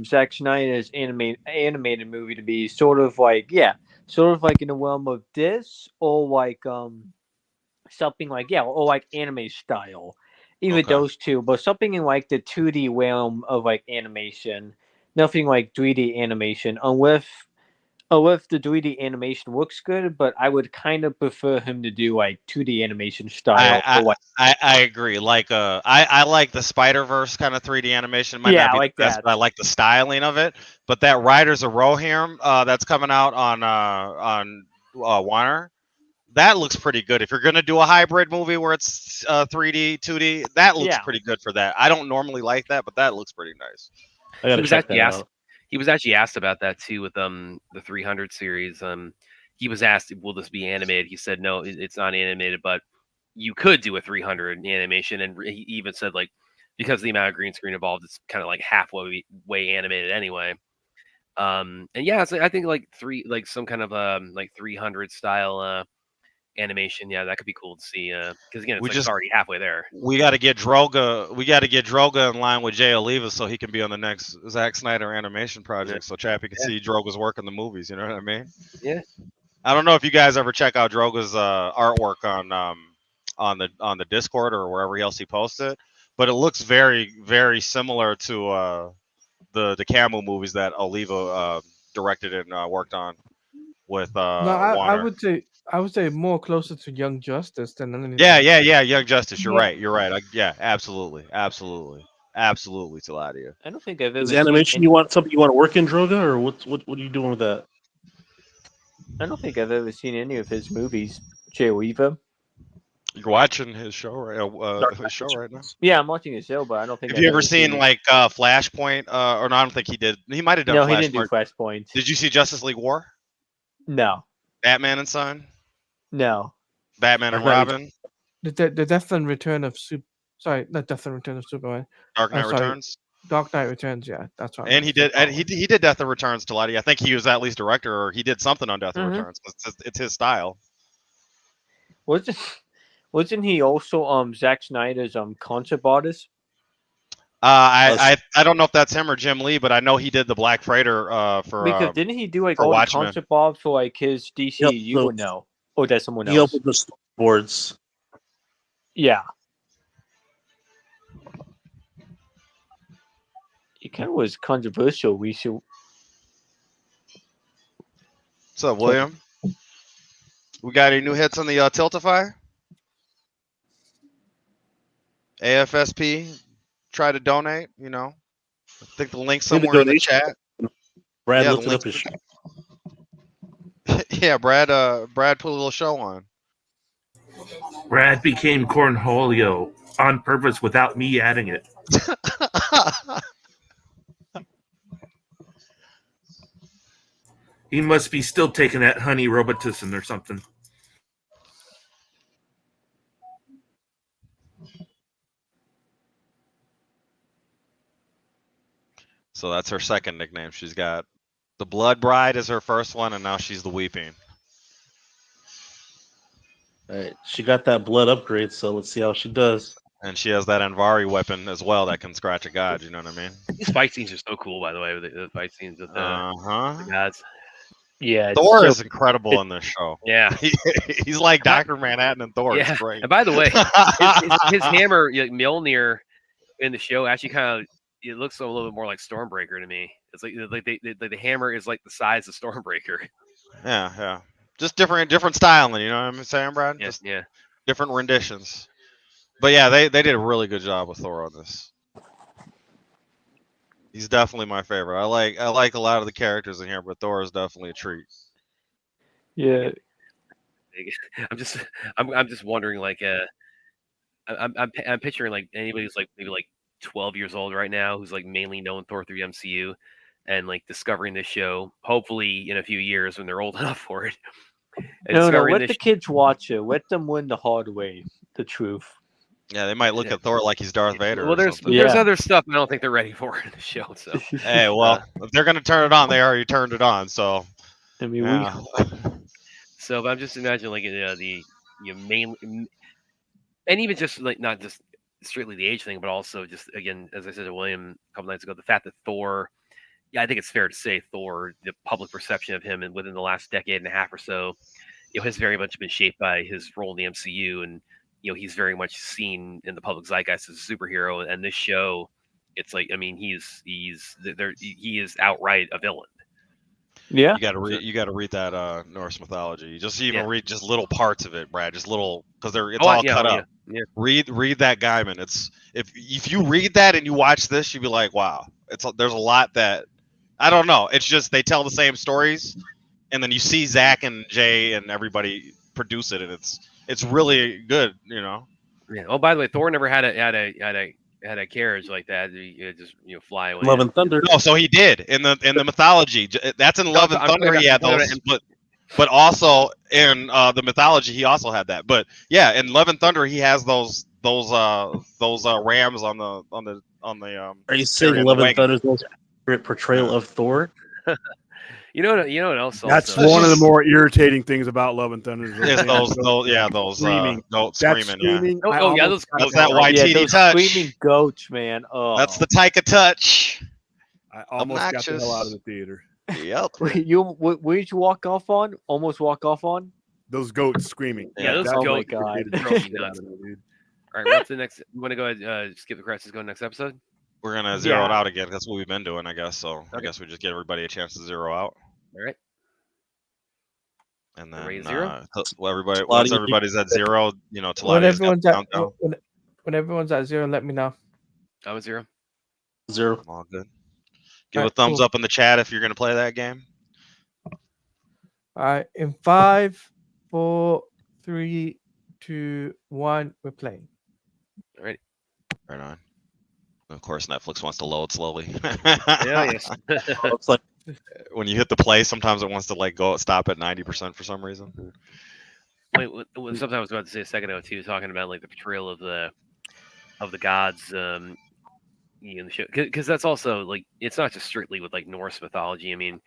Zack Snyder's animated movie to be sort of like in the realm of this, or like something like or like anime style. Either Okay. those two, but something in like the 2D realm of like animation. Nothing like 3D animation, unless the 3D animation looks good, but I would kind of prefer him to do like 2D animation style. Or like, I agree. Like I like the Spider-Verse kind of 3D animation. It might not be like the best, that. but I like the styling of it. But that Riders of Rohirrim that's coming out on Warner, that looks pretty good. If you're gonna do a hybrid movie where it's 3D, 2D, that looks pretty good for that. I don't normally like that, but that looks pretty nice. I gotta check that out. He was actually asked about that too with the 300 series. He was asked, "Will this be animated?" He said, "No, it's not animated, but you could do a 300 animation." And he even said, like, because of the amount of green screen involved, it's kind of like halfway animated anyway. And yeah, so I think like some kind of like 300 style animation. Yeah, that could be cool to see. Because again, it's already halfway there. We got to get Droga. We got to get Droga in line with Jay Oliva so he can be on the next Zack Snyder animation project. So Chappie can see Droga's work in the movies. You know what I mean? Yeah. I don't know if you guys ever check out Droga's artwork on the Discord or wherever else he posts it, but it looks very, very similar to the Camu movies that Oliva directed and worked on with No, Warner. I would say more closer to Young Justice than anything. Yeah. Young Justice. You're right. Yeah, absolutely, Taladia. I don't think I've ever Is animation seen you want something you want to work in, Droga, or what are you doing with that? I don't think I've ever seen any of his movies. Jay Weaver. You're watching his show right now. Yeah, I'm watching his show, but I don't think. Have you ever seen like Flashpoint? Or no, I don't think he did. He might have done. No, Flashpoint. he didn't do Flashpoint. Did you see Justice League War? No. Batman and Son? No. Batman and Robin? The Death and Return of Sorry, not Death and Return of Superman. Dark Knight Returns? Dark Knight Returns, yeah, that's right. And he did Death and Returns to Lottie. I think he was at least director, or he did something on Death and Returns. It's his style. Wasn't he also Zack Snyder's concept artist? I don't know if that's him or Jim Lee, but I know he did the Black Freighter for. Because didn't he do like all Watchmen. the concept art for like his DCU or no? Or that's someone else? He helped with the storyboards. Yeah. It kind of was controversial. We should. What's up, William? We got any new hits on the Tiltify? AFSP, try to donate. You know, I think the link's somewhere in the chat. Brad Yeah, looked it up his show. Yeah, Brad put a little show on. Brad became Cornholio on purpose without me adding it. He must be still taking that honey Robitussin or something. So that's her second nickname. She's got the Blood Bride is her first one, and now she's the Weeping. Right. She got that blood upgrade, so let's see how she does. And she has that Anvari weapon as well that can scratch a god. You know what I mean? These fight scenes are so cool, by the way. The fight scenes with the gods. Yeah, Thor is incredible in this show. Yeah, he's like Dr. Manhattan and Thor. Yeah. It's great. And by the way, his hammer, Mjolnir, in the show actually kind of it looks a little bit more like Stormbreaker to me. It's like the hammer is like the size of Stormbreaker. Yeah. Just different styling. You know what I'm saying, Brad? Yeah, Just yeah. different renditions. But yeah, they did a really good job with Thor on this. He's definitely my favorite. I like a lot of the characters in here, but Thor is definitely a treat. Yeah. I'm just wondering, like, I'm picturing like anybody who's like maybe like 12 years old right now who's like mainly known Thor through MCU and like discovering this show, hopefully in a few years when they're old enough for it. No, let the kids watch it. Let them win the hard way, the truth. Yeah, they might look at Thor like he's Darth Vader. Well, or there's something. other stuff I don't think they're ready for in the show. So Hey, well, if they're gonna turn it on, they already turned it on. So I mean, yeah. So but I'm just imagining like the main, and even just like not just strictly the age thing, but also just again, as I said to William a couple nights ago, the fact that Thor, I think it's fair to say Thor, the public perception of him, and within the last decade and a half or so, has very much been shaped by his role in the MCU, and he's very much seen in the public zeitgeist as a superhero. And this show, it's like, I mean, he is outright a villain. Yeah, you got to read that Norse mythology. You just even read just little parts of it, Brad. Just little, because it's all cut up. Yeah. Read that Gaiman. It's if you read that and you watch this, you'd be like, wow. There's a lot that I don't know. It's just they tell the same stories, and then you see Zach and Jay and everybody produce it, and it's really good. Yeah. Oh, by the way, Thor never had a carriage like that. You just fly away. Love and Thunder. No, so he did in the mythology. That's in Love and Thunder. He had those, but also in the mythology, he also had that. But yeah, in Love and Thunder, he has those rams on the. Are you saying Love and Thunder's most accurate portrayal of Thor? You know what else? That's also, one of the more irritating things about Love and Thunder. Is those screaming, goats that screaming. Those that YTD touch. Screaming goats, man. Oh, That's the Taika touch. I almost got the hell out of the theater. Yep. Where did you walk off on? Almost walk off on? Those goats screaming. Yeah, those oh goats. my God. All right, what's the next? You want to go ahead, skip the credits, go to the next episode? We're gonna zero it out again. That's what we've been doing, I guess. So I guess we just give everybody a chance to zero out. All right. And then once everybody's at zero, When everyone's at when everyone's at zero, let me know. I was 0. All good. Give a thumbs up in the chat if you're gonna play that game. All right, in 5, 4, 3, 2, 1, we're playing. All right. Right on. Of course, Netflix wants to load slowly. Yes. Looks like when you hit the play, sometimes it wants to stop at 90% for some reason. Wait, something I was about to say a second ago too, talking about like the portrayal of the gods, in the show, because that's also like it's not just strictly with like Norse mythology. I mean,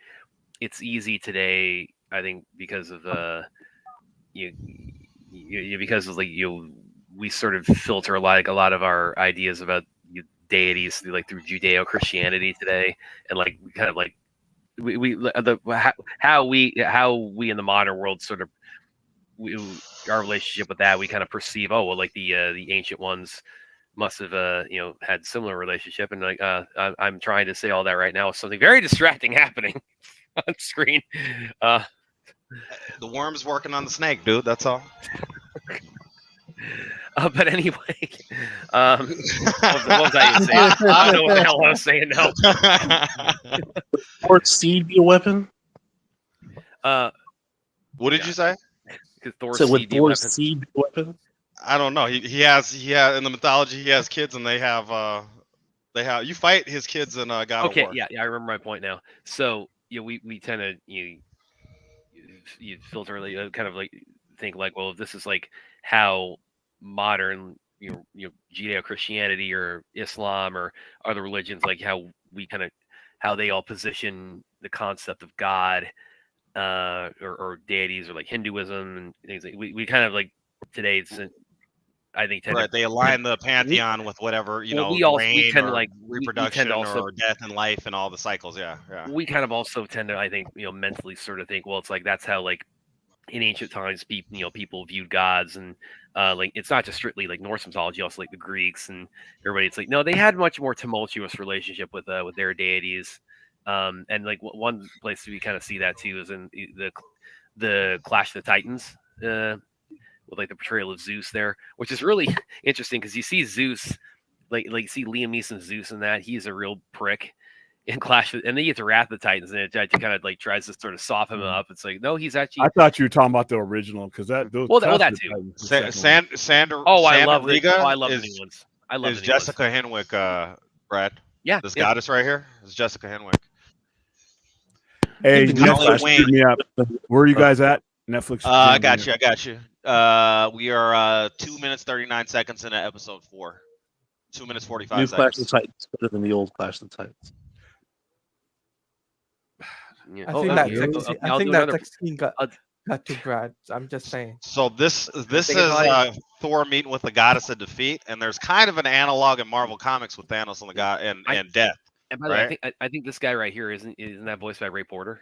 it's easy today, I think, because of because of we sort of filter like a lot of our ideas about deities through Judeo-Christianity today, and like we kind of like how we in the modern world sort of our relationship with that, we kind of perceive, oh well, like the ancient ones must have had similar relationship, and like I'm trying to say all that right now with something very distracting happening on screen. The worm's working on the snake, dude. That's all. But anyway, what was I even saying? I don't know what the hell I was saying now. Thor's seed be a weapon? What did you say? Because Thor's would Thor's seed be a weapon? I don't know. He has in the mythology he has kids, and they have you fight his kids in God of War. Yeah, I remember my point now. So we tend to you filter kind of like think like, well, if this is like how modern Judeo-Christianity or Islam or other religions, like how they all position the concept of God or deities, or like Hinduism and things like we kind of like today I think they align the pantheon with whatever we tend to like reproduction or death and life and all the cycles. Yeah. We kind of also tend to, I think, mentally sort of think, well, it's like that's how like in ancient times people viewed gods, and like it's not just strictly like Norse mythology, also like the Greeks and everybody. It's like no, they had much more tumultuous relationship with their deities, and like one place we kind of see that too is in the Clash of the Titans. With like the portrayal of Zeus there, which is really interesting because you see Zeus, like you see Liam Neeson's Zeus in that. He's a real prick in Clash, and then you get to Wrath of the Titans, and it actually kind of like tries to sort of soften him up. It's like, no, he's actually. I thought you were talking about the original because that. That too. Sandra. I love the new ones. I love. Is Jessica Henwick, Brad? Yeah, this goddess right here is Jessica Henwick. Hey, Netflix, me up. Where are you guys at? Netflix. I got you. We are 2 minutes 39 seconds into episode 4. 2 minutes 45 New Clash of seconds. the Titans better than the old Clash of the Titans. Yeah. I Oh, think oh, that yeah, text, okay, I I'll think do that another. text screen got too Brad. I'm just saying. So this is Think it's Thor meeting with the goddess of defeat, and there's kind of an analog in Marvel Comics with Thanos and the god and Death. And by the way, Right? I think this guy right here isn't that voiced by Ray Porter?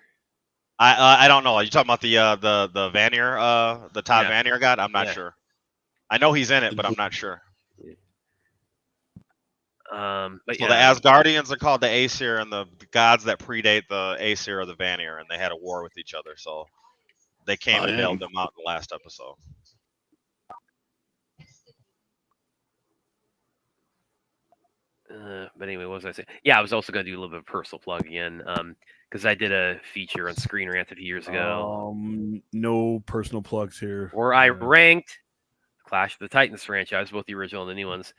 I don't know. Are you talking about the Vanier the Todd Yeah. Vanier god? I'm not Yeah. sure. I know he's in it, but I'm not sure. But So yeah, the Asgardians are called the Aesir, and the gods that predate the Aesir are the Vanir, and they had a war with each other. So they came and bailed them out in the last episode. But anyway, what was I saying? Yeah, I was also going to do a little bit of personal plug again, because I did a feature on Screen Rant a few years ago. No personal plugs here. Where I ranked Clash of the Titans franchise, both the original and the new ones.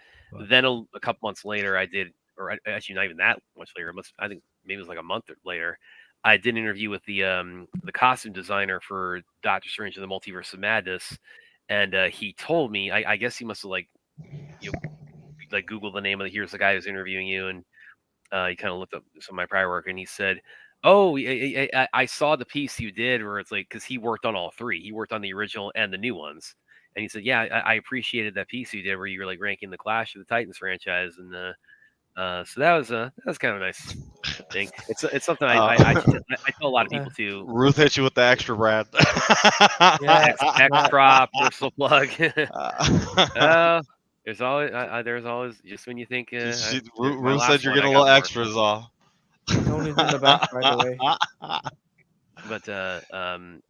Then a couple months later, I did, or actually not even that much later. I think maybe it was like a month later. I did an interview with the costume designer for Doctor Strange and the Multiverse of Madness, and he told me, I guess he must have like Googled the name of here's the guy who's interviewing you, and he kind of looked up some of my prior work, and he said, "Oh, I saw the piece you did where it's like because he worked on all three. He worked on the original and the new ones." And he said, "Yeah, I appreciated that piece you did where you were like ranking the Clash of the Titans franchise." And so that was kind of a nice thing. It's something I tell a lot of people too. Ruth hit you with the extra, Brad. Next prop, personal plug. There's always just when you think. Ruth said you're getting a little extras off. Tony's in the back, by the way. But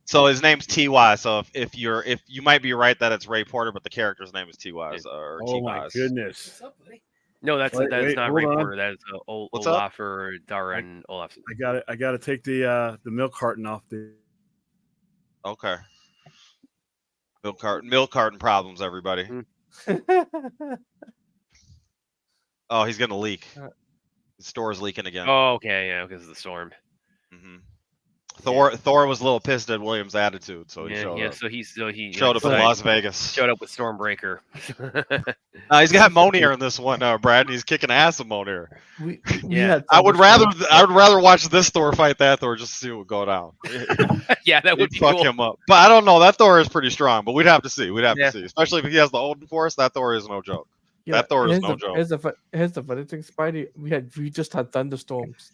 so his name's T.Y. So if you might be right that it's Ray Porter, but the character's name is T.Y. or Oh T-Wise. my goodness! No, that's not Ray Porter. That is What's up? Olaf or Darren Olafson. I got to take the milk carton off the. Okay. Milk carton problems, everybody. Oh, he's gonna leak. The store's leaking again. Oh, okay, yeah, because of the storm. Mm-hmm. Thor was a little pissed at William's attitude, so he showed up. So he showed up in Las Vegas. Showed up with Stormbreaker. He's got Monier in this one, Brad, and he's kicking ass of Monier. I would rather watch this Thor fight that Thor just to see what would go down. Yeah, that would be fuck cool. him up. But I don't know. That Thor is pretty strong, but we'd have to see. To see, especially if he has the Odin Force. That Thor is no joke. Yeah, that Thor is no joke. Here's the funny thing, Spidey. We just had thunderstorms.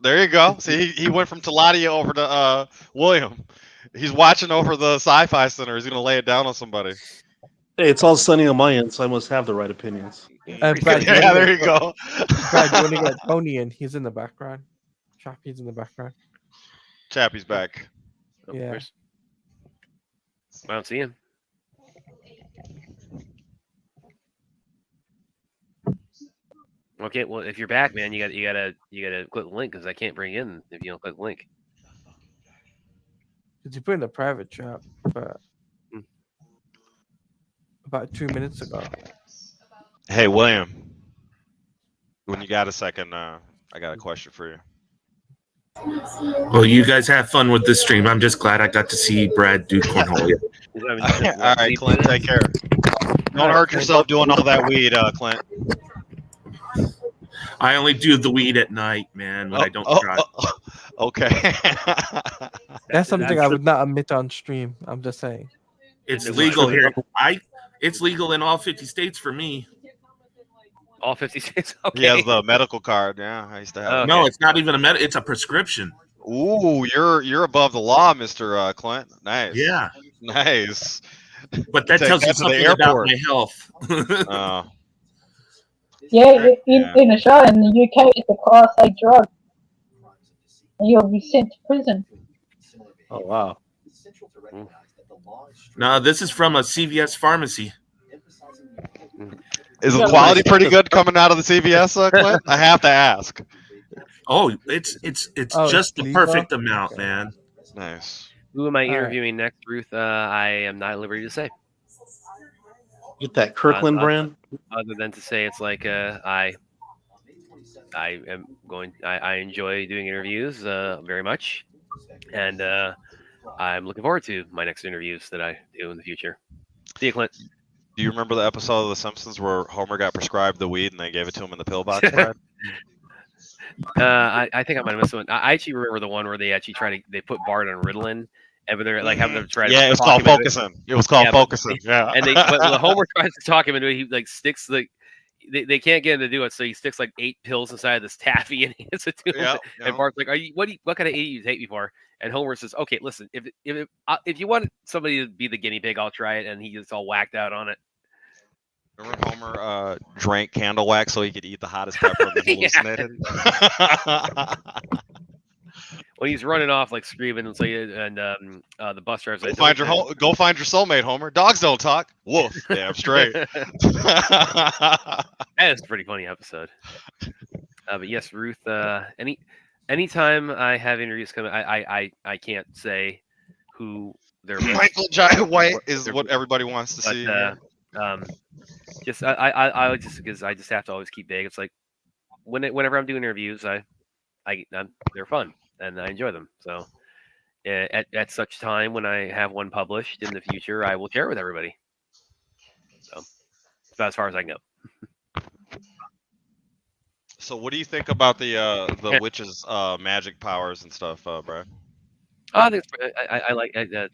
There you go. See, he went from Teladia over to William. He's watching over the Sci-Fi Center. He's gonna lay it down on somebody. Hey, it's all sunny on my end, so I must have the right opinions. Brad, yeah, there you go. Brad, you want to get Tony in? He's in the background. Chappie's in the background. Chappie's back. Yeah. I don't see him. Okay, well, if you're back, man, you gotta click the link because I can't bring you in if you don't click the link. Did you put in the private chat about 2 minutes ago? Hey, William. When you got a second, I got a question for you. Well, you guys have fun with this stream. I'm just glad I got to see Brad do cornhole. All right, Clint, take care. Don't hurt yourself doing all that weed, Clint. I only do the weed at night, man, when I don't drive. Okay. That's something I would not admit on stream. I'm just saying. It's legal here. It's legal in all 50 states for me. All 50 states? Okay. He has the medical card. Yeah, I used to have. No, it's not even a it's a prescription. Ooh, you're above the law, Mr. Clint. Nice. Yeah. Nice. But that tells you something about my health. Yeah, in Australia, in the UK, it's a Class A drug. And you'll be sent to prison. Oh, wow. No, this is from a CVS pharmacy. Is the quality pretty good coming out of the CVS, Clint? I have to ask. Oh, it's just the perfect amount, man. Nice. Who am I interviewing next, Ruth? I am not at liberty to say. Get that Kirkland brand. Other than to say, it's like I enjoy doing interviews very much, and I'm looking forward to my next interviews that I do in the future. See you, Clint. Do you remember the episode of The Simpsons where Homer got prescribed the weed and they gave it to him in the pill box, Brad? I think I might have missed one. I actually remember the one where they actually they put Bart on Ritalin, and they're like having them try to Yeah, it was talk called him into focusing. It was called but focusing. Yeah. And but Homer tries to talk him into it. He like sticks they can't get him to do it, so he sticks like 8 pills inside of this taffy and hands it to him. Yeah, And Bart's like, what kind of idiot you take me for? And Homer says, okay, listen, if you want somebody to be the guinea pig, I'll try it. And he gets all whacked out on it. Remember Homer drank candle wax so he could eat the hottest pepper and he hallucinated? When he's running off like screaming and the bus driver's like, go find your soulmate, Homer. Dogs don't talk. Woof. Damn straight. That is a pretty funny episode. But yes, Ruth. Anytime I have interviews coming, I can't say who they're with. Michael Jai White is what everybody wants to see. Just I just because I just have to always keep vague. It's like whenever I'm doing interviews, they're fun and I enjoy them. So at such time when I have one published in the future, I will share it with everybody. So about as far as I can go. So what do you think about the witches' magic powers and stuff, Brad? I think I like that.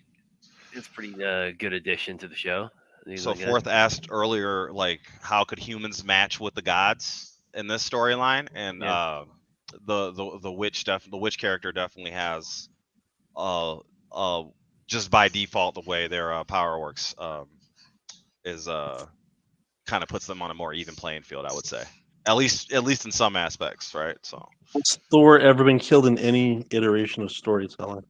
It's a pretty good addition to the show. So Forth asked earlier, like, how could humans match with the gods in this storyline? And the witch character definitely has, just by default, the way their power works is kind of puts them on a more even playing field, I would say. At least in some aspects, right? So. Has Thor ever been killed in any iteration of storytelling?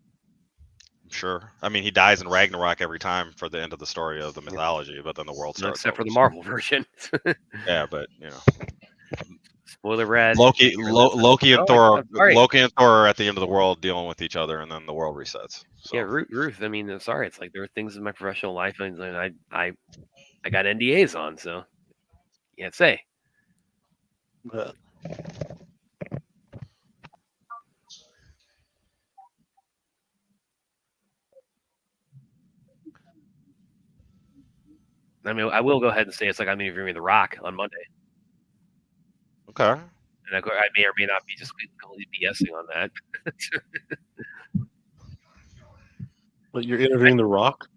Sure. I mean, he dies in Ragnarok every time for the end of the story of the mythology, but then the world starts. Except for the Marvel version. Yeah, but you know. Spoiler red. Loki and Thor are at the end of the world dealing with each other, and then the world resets. So. Yeah, Ruth. I mean, sorry, it's like there are things in my professional life, and I got NDAs on, so you can't say. I mean, I will go ahead and say it's like I'm interviewing The Rock on Monday. Okay. And I may or may not be just completely BSing on that. But you're interviewing The Rock?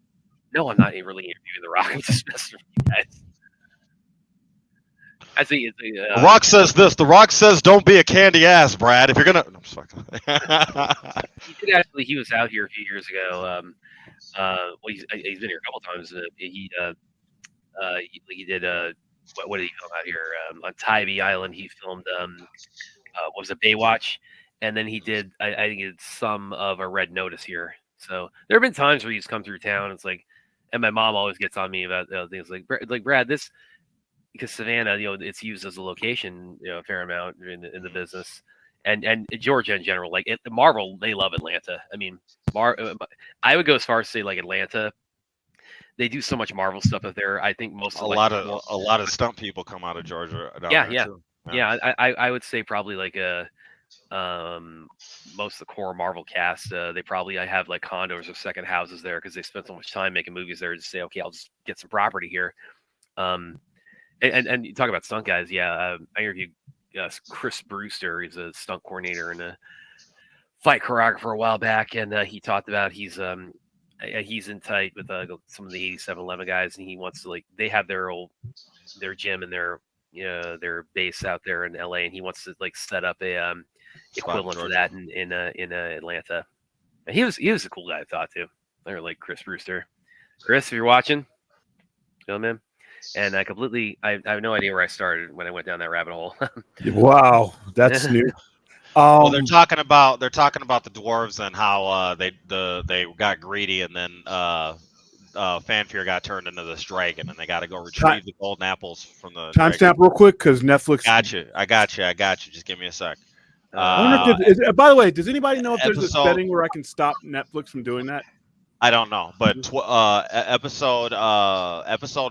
No, I'm not really interviewing The Rock. I'm just messing with you guys. I think The Rock says this. The Rock says, "Don't be a candy ass, Brad. If you're gonna." I'm sorry. He was out here a few years ago. Well, he's been here a couple times. He did what did he film out here on Tybee Island? He filmed what was it, Baywatch, and then he did I think he did some of a Red Notice here. So there have been times where he's come through town. It's like, and my mom always gets on me about things like Brad, this. Because Savannah, it's used as a location, a fair amount in the business, and Georgia in general. Like Marvel, they love Atlanta. I mean, I would go as far as say like Atlanta. They do so much Marvel stuff up there. I think most a lot of stunt people come out of Georgia. I would say probably like most of the core Marvel cast. They probably have like condos or second houses there because they spent so much time making movies there. To say, okay, I'll just get some property here. And you talk about stunt guys. Yeah, I interviewed Chris Brewster. He's a stunt coordinator and a fight choreographer a while back, and he talked about he's in tight with some of the 8711 guys, and he wants to they have their gym and their base out there in LA, and he wants to set up a equivalent to that in Atlanta. And he was a cool guy, I thought too. I really like Chris Brewster. Chris, if you're watching, film him. And I have no idea where I started when I went down that rabbit hole. Wow, that's new. Well, they're talking about the dwarves and how they got greedy, and then Fanfare got turned into this dragon, and they got to go retrieve the golden apples from the timestamp real quick because Netflix. I got you. Just give me a sec. By the way, does anybody know if there's a setting where I can stop Netflix from doing that? I don't know, but episode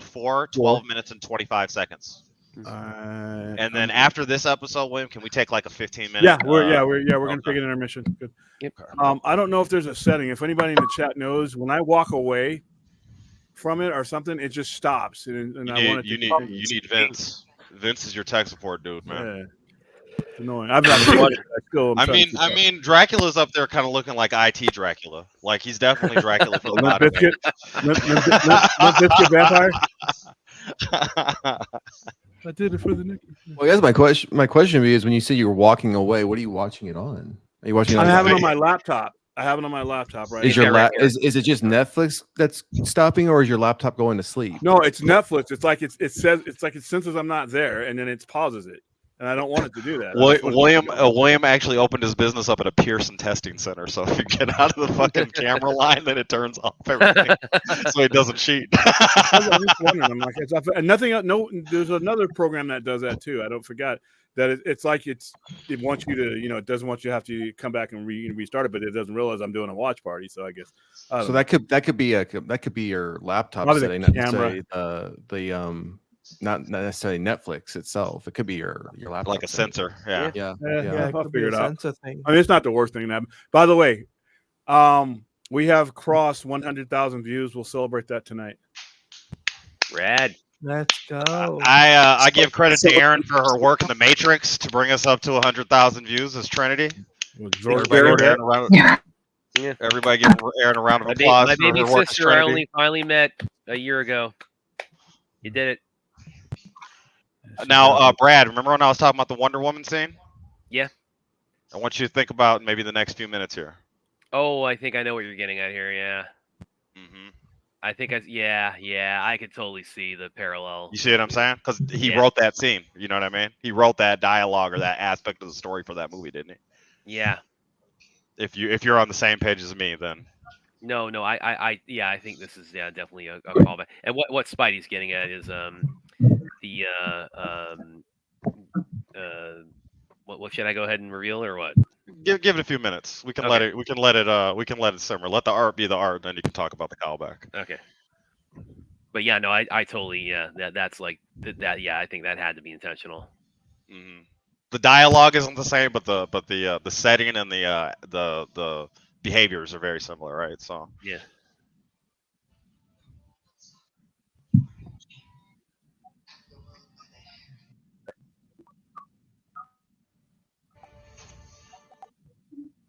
4, 12 minutes and 25 seconds. And then after this episode, William, can we take like a 15-minute? Yeah, we're gonna take an intermission. Good. Yep. I don't know if there's a setting. If anybody in the chat knows, when I walk away from it or something, it just stops. And You I want it need, to you need Vince. Vince is your tech support dude, man. Yeah. It's annoying. I've not watched it. I'm trying to keep up. Dracula's up there kind of looking like IT Dracula. Like he's definitely Dracula for the Limp modern Bizkit? age. Limp Bizkit vampire? I did it for the Nick. Well, I guess my question is, when you say you're walking away, what are you watching it on? Are you watching it I on have it on my laptop. Right Is now. your is it just Netflix that's stopping, or is your laptop going to sleep? No, it's Netflix. It's like it says it's like it senses I'm not there, and then it pauses it, and I don't want it to do that. William actually opened his business up at a Pearson testing center, so if you get out of the fucking camera line, then it turns off everything, so it doesn't cheat. I was just wondering. I'm like, and nothing. No, there's another program that does that too. I don't forget that it's like it wants you to, it doesn't want you to have to come back and restart it, but it doesn't realize I'm doing a watch party. So I guess so that could be your laptop probably setting, the not camera. necessarily not necessarily Netflix itself. It could be your laptop, like a sensor. Yeah. I'll figure it out. Thing. I mean, it's not the worst thing to happen. By the way, we have crossed 100,000 views. We'll celebrate that tonight. Rad. Let's go. I give credit to Aaron for her work in the Matrix to bring us up to 100,000 views as Trinity. Everybody give Aaron a round of applause. My for baby her work as sister I Trinity. only finally met a year ago. You did it. Now, Brad, remember when I was talking about the Wonder Woman scene? Yeah. I want you to think about maybe the next few minutes here. Oh, I think I know what you're getting at here. Yeah. Mm-hmm. I think I could totally see the parallel. You see what I'm saying? Because he wrote that scene. You know what I mean? He wrote that dialogue or that aspect of the story for that movie, didn't he? Yeah. If you're on the same page as me, then. No, I think this is definitely a callback. And what Spidey's getting at is what should I go ahead and reveal or what? Give it a few minutes. We can let it simmer. Let the art be the art, then you can talk about the callback. Okay. But yeah, no, I totally that's like that. Yeah, I think that had to be intentional. Mm-hmm. The dialogue isn't the same, but the setting and the behaviors are very similar, right? So yeah.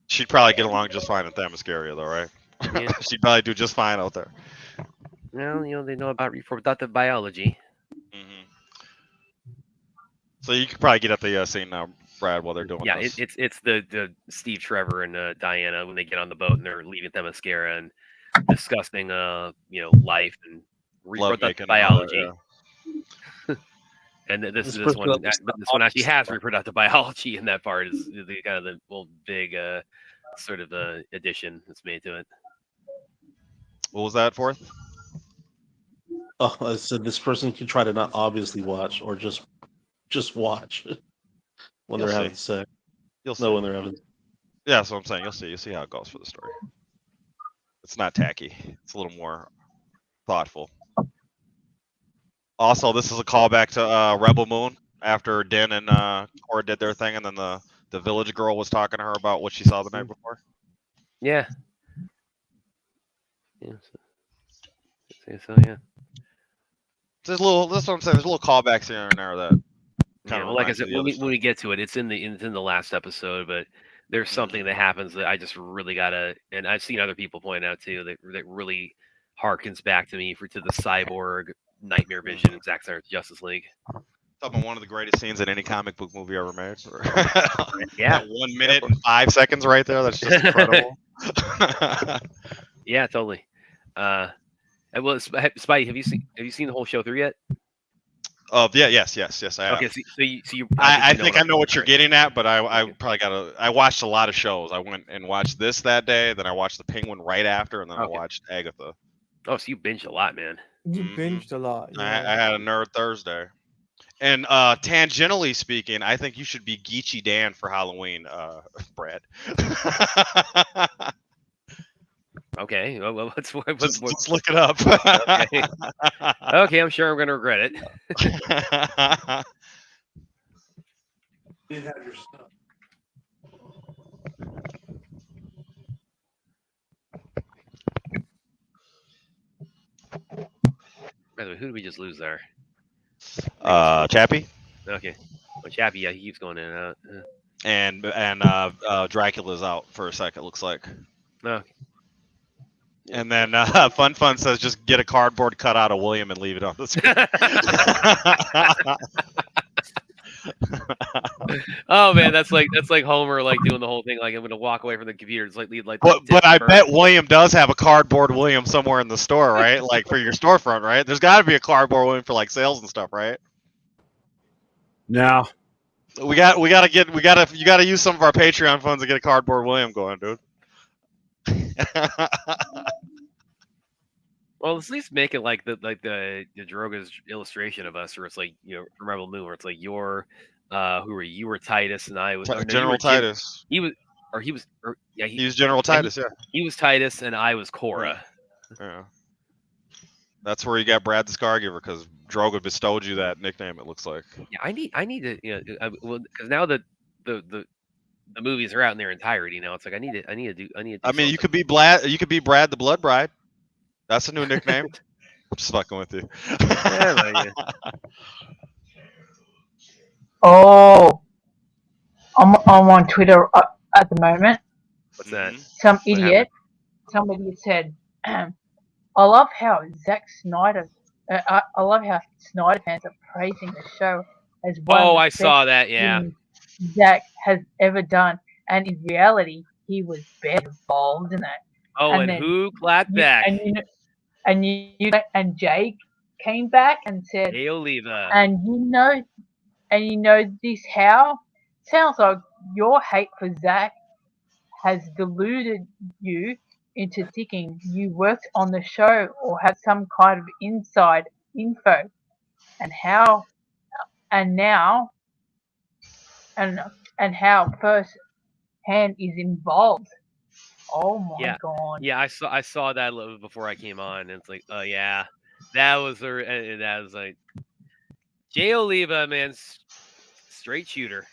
She'd probably get along just fine in Themyscira, though, right? Yeah. She'd probably do just fine out there. Well, they know about reproductive biology. Mm-hmm. So you could probably get at the scene now, Brad, while they're doing this. Yeah, it's the Steve Trevor and Diana when they get on the boat and they're leaving Themyscira and discussing life and reproductive biology. And this one actually has reproductive biology, and that part is the kind of the little big sort of addition that's made to it. What was that, Fourth? Oh, I said this person can try to not obviously watch or just watch when they're having sex. You'll see. No, when they're having. Yeah, that's what I'm saying. You'll see how it goes for the story. It's not tacky. It's a little more thoughtful. Also, this is a callback to Rebel Moon after Din and Cora did their thing, and then the village girl was talking to her about what she saw the night before. Yeah. Yeah. So yeah. That's what I'm saying. There's little callbacks here and there that. Well, like I said, when we get to it, it's in the last episode, but there's something that happens that I just really gotta, and I've seen other people point out too that really harkens back to me to the cyborg nightmare vision in Zack Snyders Justice League. Talking about one of the greatest scenes in any comic book movie ever made. Yeah, 1 minute and 5 seconds right there. That's just incredible. Yeah, totally. Well, Spidey, have you seen the whole show through yet? Yes, I have. Okay, so you I think I know what you're getting at, but I probably I watched a lot of shows. I went and watched this that day, then I watched The Penguin right after, and then I watched Agatha. Oh, so you binged a lot, man. You binged a lot. Yeah. I had a Nerd Thursday. And tangentially speaking, I think you should be Geechee Dan for Halloween, Brad. Okay, well, let's look it up. Okay, I'm sure I'm going to regret it. You have your stuff. By the way, who did we just lose there? Chappie Okay. Well, Chappie, yeah, he keeps going in and out. and Dracula's out for a second. Looks like. Okay. And then Fun says just get a cardboard cutout of William and leave it on the screen. Oh man, that's like Homer like doing the whole thing. Like I'm gonna walk away from the computer. It's like But I bet William does have a cardboard William somewhere in the store, right? Like for your storefront, right? There's got to be a cardboard William for like sales and stuff, right? Now you gotta use some of our Patreon funds to get a cardboard William going, dude. Well, let's at least make it like the Droga's illustration of us, where it's like, you know, from Rebel Moon, where it's like you're who were you? You were Titus and I was General Titus. He was General Titus, yeah. He was Titus and I was Cora. Yeah. That's where you got Brad the Scargiver, because Droga bestowed you that nickname. It looks like. Yeah, I need to, you know, well, because now that the movies are out in their entirety now, it's like I need to do. I mean, something. You could be Brad the Blood Bride. That's a new nickname. I'm just fucking with you. Yeah. Oh, I'm on Twitter at the moment. What's that? Somebody said, I love how Zack Snyders. I love how Snyder fans are praising the show as one. Oh, I saw that. Yeah. Zack has ever done, and in reality, he was barely involved in that. Oh, and who clapped back? And Jake came back and said, "Hey, Oliva." And you know this how? Sounds like your hate for Zack has deluded you into thinking you worked on the show or have some kind of inside info, and how first hand is involved. Oh my god! Yeah, I saw that before I came on, and it's like, oh yeah, that was like Jay Oliva, man, straight shooter.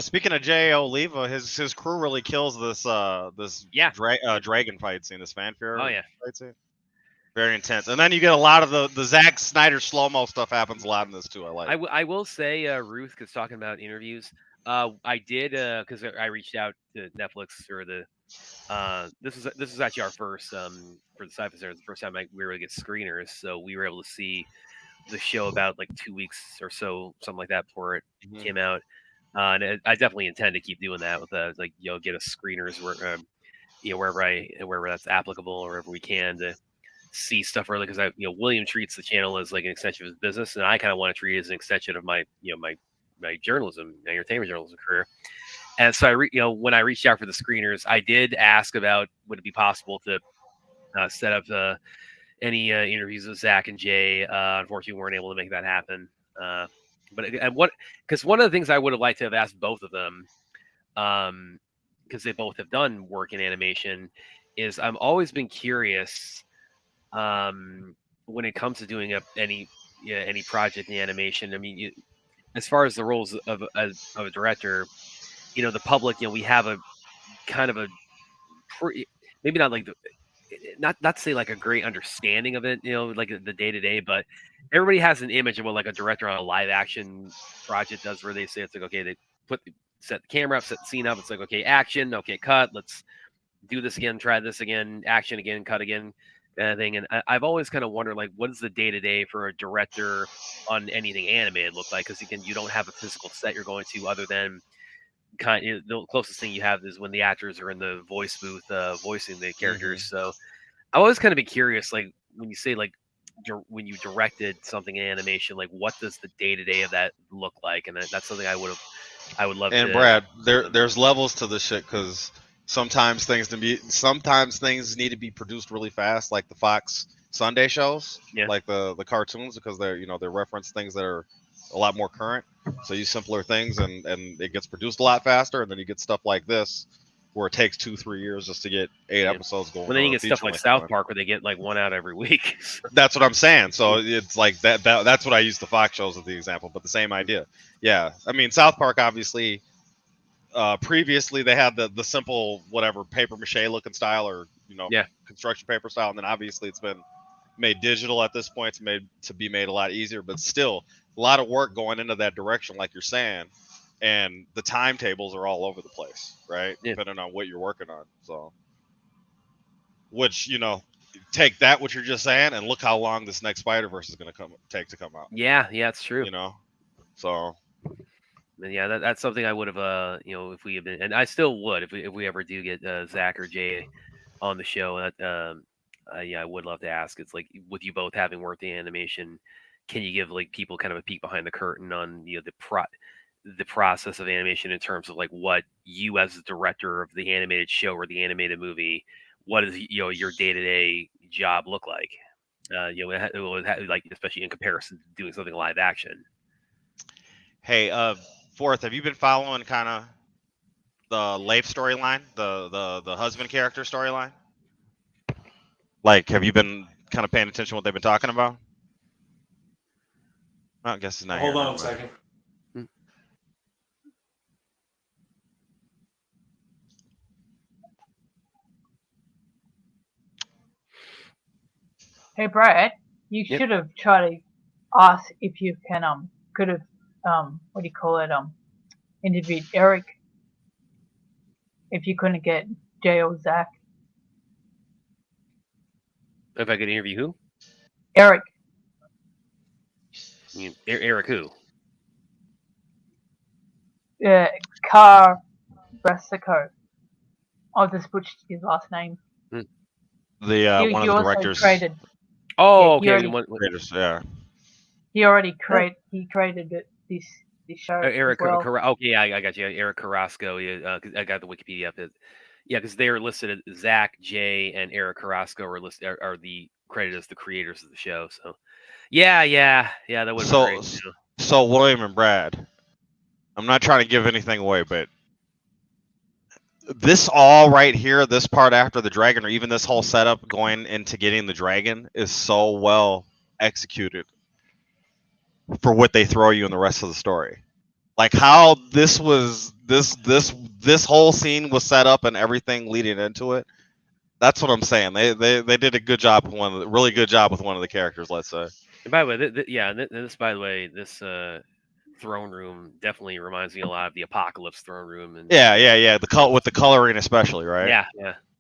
Speaking of Jay Oliva, his crew really kills this dragon fight scene, this fanfare. Oh yeah, fight scene. Very intense, and then you get a lot of the Zack Snyder slow mo stuff happens a lot in this too. I like. I will say, Ruth, because talking about interviews. I did because I reached out to Netflix or the this is actually our first for the Sci-Fi Center, the first time we were able to get screeners, so we were able to see the show about like 2 weeks or so, something like that, before it came out. And I definitely intend to keep doing that with like, you know, get us screeners where you know, wherever that's applicable or wherever we can to see stuff early, because William treats the channel as like an extension of his business, and I kind of want to treat it as an extension of my journalism, entertainment journalism career. And so when I reached out for the screeners, I did ask about would it be possible to set up any interviews with Zach and Jay. Unfortunately, we weren't able to make that happen. Because one of the things I would have liked to have asked both of them, because they both have done work in animation, is I've always been curious when it comes to doing any project in animation. I mean, as far as the roles of a director, the public, we have a kind of a maybe not like not to say like a great understanding of it, like the day to day, but everybody has an image of what like a director on a live action project does, where they say it's like, okay, they set the camera up, set the scene up. It's like, okay, action, okay, cut. Let's do this again, try this again, action again, cut again. Kind of thing. And I've always kind of wondered, like, what does the day to day for a director on anything animated look like? Because you don't have a physical set you're going to, other than the closest thing you have is when the actors are in the voice booth voicing the characters. So I always kind of be curious, like when you say like when you directed something in animation, like what does the day to day of that look like? And that's something I would love. And Brad, there's levels to this shit, because sometimes things need to be produced really fast, like the Fox Sunday shows, like the cartoons, because they're reference things that are a lot more current. So you simpler things and it gets produced a lot faster, and then you get stuff like this where it takes 2-3 years just to get 8 episodes going. Well, then you get stuff like South Park where they get like one out every week. That's what I'm saying. So it's like that's what I use the Fox shows as the example, but the same idea. Yeah, I mean South Park obviously. Previously they had the simple whatever paper mache looking style, or construction paper style, and then obviously it's been made digital at this point to be made a lot easier, but still a lot of work going into that direction, like you're saying, and the timetables are all over the place, right? Yeah. Depending on what you're working on. So, which take that what you're just saying, and look how long this next Spider-Verse is going to take to come out. Yeah, it's true. So. Yeah, that's something I would have, if we had been, and I still would if we ever do get Zach or Jay on the show. Yeah, I would love to ask. It's like, with you both having worked in animation, can you give like people kind of a peek behind the curtain on the process of animation in terms of like what you as the director of the animated show or the animated movie, what does your day-to-day job look like? Like especially in comparison to doing something live action. Hey, Fourth, have you been following kind of the Leif storyline, the husband character storyline? Like, have you been kind of paying attention to what they've been talking about? I guess it's not. Hold on a second. Hey Brad, you should have tried to ask if you can could have what do you call it interviewed Eric if you couldn't get Jay or Zach. If I could interview who? Eric. Eric who? Car Brasico. I'll just butcher his last name. The one of the directors. Created, oh, yeah, okay. Yeah. He already created this show. Eric, as well. okay, I got you. Eric Carrasco. Yeah, I got the Wikipedia up. Yeah, because they're listed as Zach, Jay, and Eric Carrasco are the credited as the creators of the show. So, yeah, that would be great. So William and Brad, I'm not trying to give anything away, but this all right here, this part after the dragon, or even this whole setup going into getting the dragon, is so well executed for what they throw you in the rest of the story. Like how this whole scene was set up and everything leading into it. That's what I'm saying. They did a good job with really good job with one of the characters, let's say. And by the way, this throne room definitely reminds me a lot of the Apocalypse throne room. And yeah. With the coloring especially, right?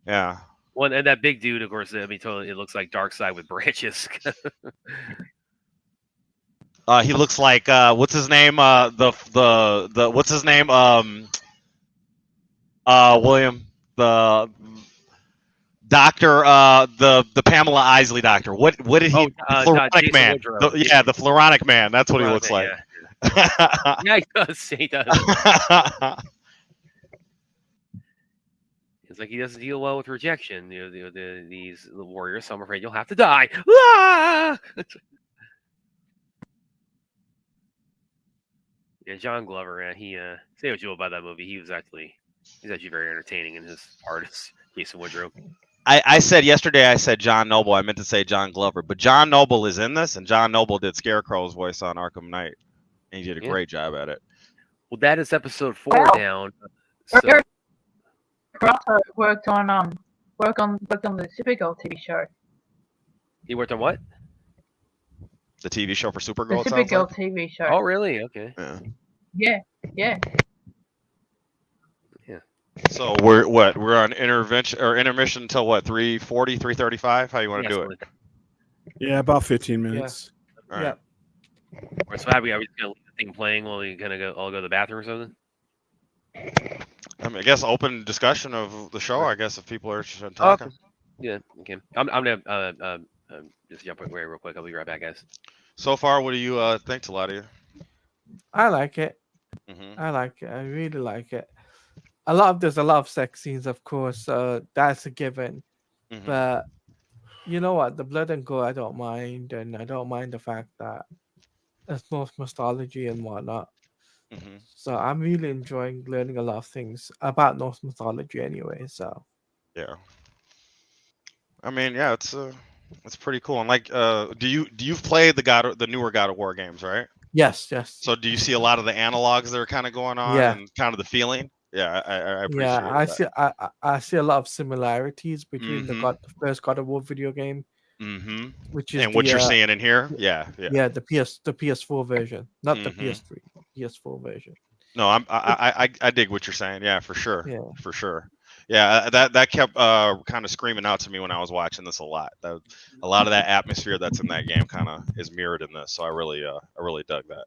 Yeah. Well, and that big dude, of course. I mean, totally, it looks like Darkseid with branches. He looks like what's his name? The what's his name? William, the doctor, the Pamela Isley doctor. What did he? Floronic man. The Floronic man. That's what he looks like. Yeah, he does. He does. It's like he doesn't deal well with rejection. These warriors. So I'm afraid you'll have to die. Ah! Yeah, John Glover, man. He say what you will about that movie. He's actually very entertaining in his part as Jason Woodrow. I said yesterday, I said John Noble. I meant to say John Glover, but John Noble is in this, and John Noble did Scarecrow's voice on Arkham Knight, and he did a great job at it. Well, that is episode 4 down. So. Also worked on the Supergirl TV show. He worked on what? The TV show for Supergirl. The Supergirl TV show. Oh, really? Okay. Yeah. So we're on intermission until what? 3:40, 3:35? How you want to do it? Yeah, about 15 minutes. All right. So are we just gonna leave the thing playing while we kind of all go to the bathroom or something? I mean, I guess open discussion of the show. I guess if people are interested in talking. Okay. Yeah. Okay. I'm gonna just jump away real quick. I'll be right back, guys. So far, what do you think, Taladia? I like it. I like it. I really like it. There's a lot of sex scenes, of course. That's a given. But you know what? The blood and gore, I don't mind, and I don't mind the fact that it's Norse mythology and whatnot. So I'm really enjoying learning a lot of things about Norse mythology, anyway. So yeah. I mean, yeah, it's pretty cool. And like, you've played the newer God of War games, right? Yes. So do you see a lot of the analogs that are kind of going on and kind of the feeling? Yeah, I appreciate that. I see a lot of similarities between the first God of War video game Mm-hmm. which is And what the you're seeing in here, yeah. the PS4 version, not the PS3, PS4 version. No, I dig what you're saying. Yeah, for sure. Yeah. For sure. Yeah, that kept kind of screaming out to me when I was watching this a lot. A lot of that atmosphere that's in that game kind of is mirrored in this. So I really dug that.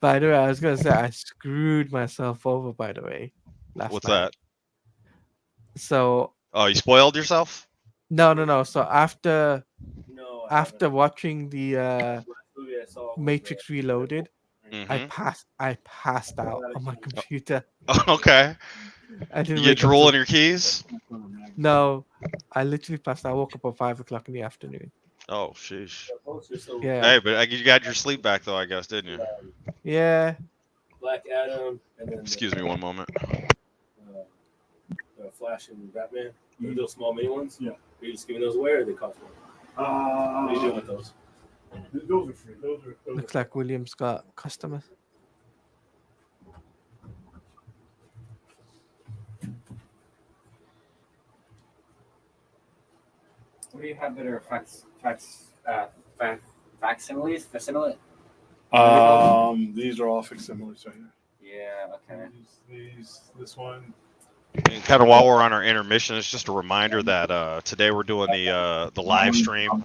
By the way, I was gonna say I screwed myself over. By the way, What's night. that? So. Oh, you spoiled yourself? No. So after watching the Matrix Reloaded, I passed out on my computer. Okay. I didn't You get drool in your keys? No, I literally passed out. I woke up at 5 o'clock in the afternoon. Oh, sheesh. Yeah. Hey, but you got your sleep back though, I guess, didn't you? Yeah. Black Adam, and then Excuse me one moment. Flash and Batman. Those small mini ones. Yeah. Are you just giving those away, or they cost more? What are you doing with those? Those are free. Those Looks like William's got customers. What do you have that are facsimiles? Facsimile? These are all facsimiles right here. Yeah. Okay. This one. And kind of while we're on our intermission, it's just a reminder that today we're doing the live stream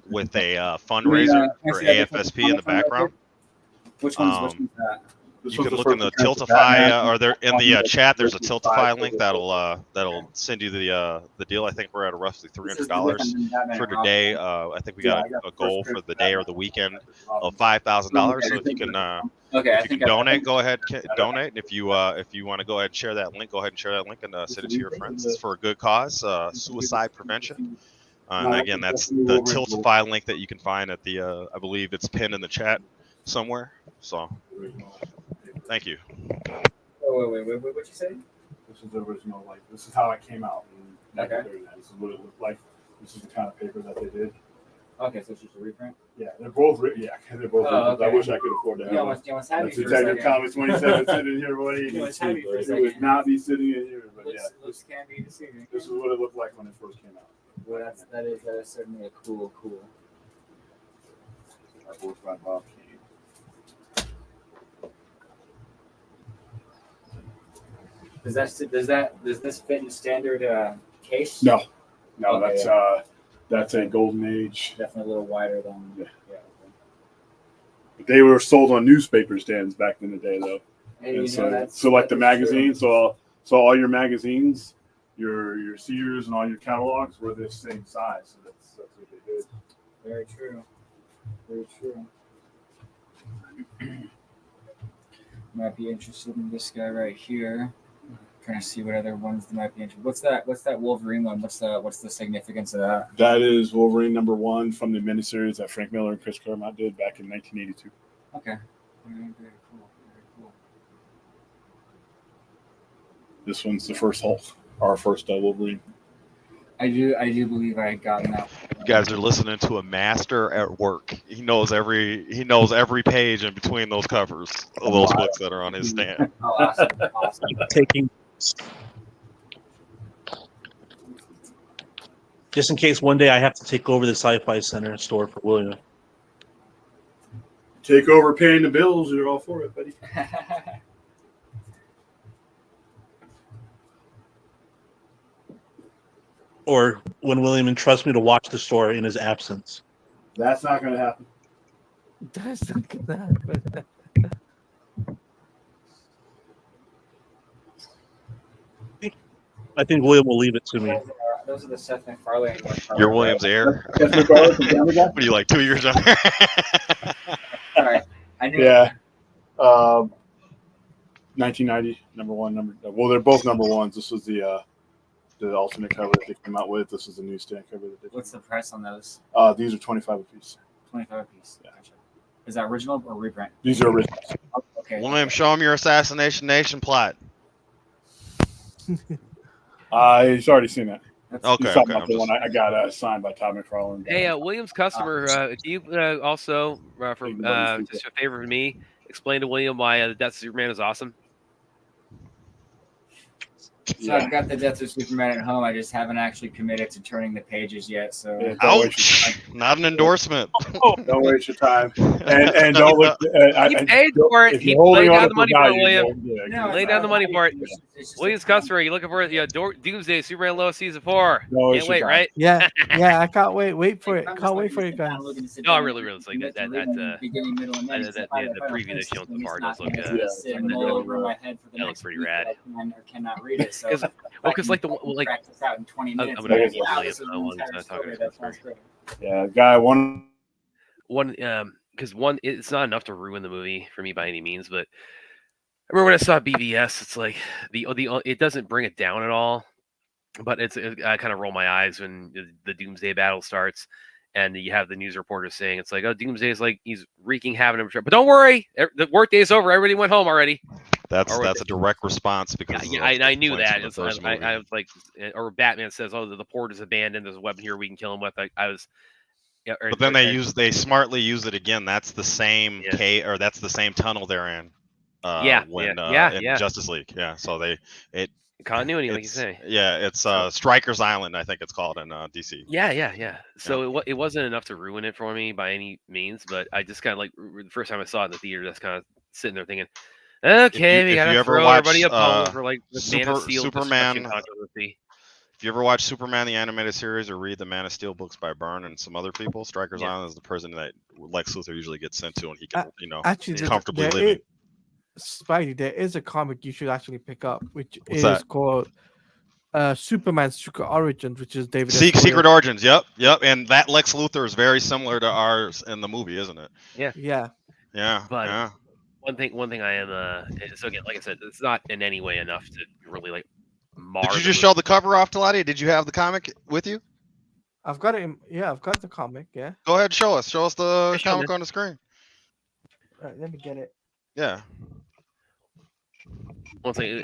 with a fundraiser for AFSP in the background. Which one's that? You can look in the Tiltify, or there in the chat. There's a Tiltify link that'll send you the deal. I think we're at roughly $300 for today. I think we got a goal for the day or the weekend of $5,000. So if you can, donate, go ahead donate. And if you want to go ahead and share that link, go ahead and share that link and send it to your friends. It's for a good cause, suicide prevention. And again, that's the Tiltify link that you can find at the. I believe it's pinned in the chat somewhere. So. Thank you. Oh, wait, what'd you say? This is the original, this is how it came out. Okay. This is what it looked like. This is the kind of paper that they did. Okay, so it's just a reprint? Yeah, they're both they're both okay. I wish I could afford that. You almost had me for a Detective second. Comics 27 sitting in here, buddy. You almost had me for a It second. would not be sitting in here, but Looks can be deceiving. this is what it looked like when it first came out. Well, that is certainly a cool. Artwork by Bob Kane. Does this fit in standard case? No, Okay, that's a golden age. Definitely a little wider than. Yeah. But they were sold on newspaper stands back in the day, though. Hey, And that's so like the true. magazines, so all your magazines, your Sears and all your catalogs were this same size. So that's what they did. Very true. Very true. Might be interested in this guy right here. Trying to see what other ones they might be interested. What's that Wolverine one? What's the significance of that? That is Wolverine #1 from the miniseries that Frank Miller and Chris Claremont did back in 1982. Okay. Very cool. Very cool. This one's the first Hulk, our first Wolverine. I do believe I had gotten that. You guys are listening to a master at work. He knows every page in between those covers of those books that are on his stand. Oh, awesome. Taking just in case one day I have to take over the Sci-Fi Center store for William. Take over paying the bills. You're all for it, buddy. Or when William entrusts me to watch the store in his absence. That's not going to happen. That's not gonna happen. I think William will leave it to me. Those are the Seth MacFarlane ones. You're William's heir. What are you, like 2 years younger? Sorry, I knew. Yeah. 1990, #1. Well, they're both #1s. This was the alternate cover that they came out with. This is the newsstand cover that they. What's the price on those? These are 25 a piece. 25 a piece. Yeah. Gotcha. Is that original or reprint? These are originals. Okay. William, show him your Assassination Nation plot. He's already seen that. Okay. He's talking about the one I got signed by Todd McFarlane. Hey, William's customer, do you also, for just a favor of me, explain to William why the Death of Superman is awesome? So I've got the Death of Superman at home. I just haven't actually committed to turning the pages yet. So Ouch! Not an endorsement. Don't waste your time, and don't look. He paid for it. If He you're holding laid on down to the money for for it, value, William. don't- Lay down the money for it. William's customer, you looking for it? Yeah, Doomsday, Superman Lois season 4. No, Can't wait, right? Yeah, yeah, I can't wait. Wait for it. Can't wait for it, guys. No, I really it's like that the preview they showed so far does look that looks pretty rad. Cannot read it. So Because like practice out in 20 I'm minutes. gonna Maybe William, hours of I the want entire to talk story. about That this sounds great. Yeah, guy one. Because one, it's not enough to ruin the movie for me by any means, but I remember when I saw BVS, it's like it doesn't bring it down at all, but I kind of roll my eyes when the Doomsday battle starts, and you have the news reporters saying it's like, oh, Doomsday is like he's wreaking havoc, but don't worry, the workday's over, everybody went home already. That's a direct response because I knew that. I I was like, or Batman says, oh, the port is abandoned. There's a weapon here we can kill him with. I was. Yeah, but then they smartly use it again. That's the same that's the same tunnel they're in. In Justice League. Yeah, so continuity, like you say. Yeah, it's Stryker's Island, I think it's called in DC. Yeah. So it wasn't enough to ruin it for me by any means, but I just kind of like the first time I saw it in the theater, just kind of sitting there thinking, okay, we gotta throw everybody a bone for like the Man of Steel Superman controversy. If you ever watch Superman the animated series or read the Man of Steel books by Byrne and some other people, Stryker's Island is the prison that Lex Luthor usually gets sent to, and he can comfortably live in. Spidey, there is a comic you should actually pick up, which What's that? called Superman's Secret Origins, which is David. Secret Origins, yep, and that Lex Luthor is very similar to ours in the movie, isn't it? Yeah. But one thing I am so again, like I said, it's not in any way enough to really like. Did you just show the cover off, Talati? Did you have the comic with you? I've got it. I've got the comic. Yeah. Go ahead, show us. Show us the comic on the screen. All right, let me get it. Yeah. One thing,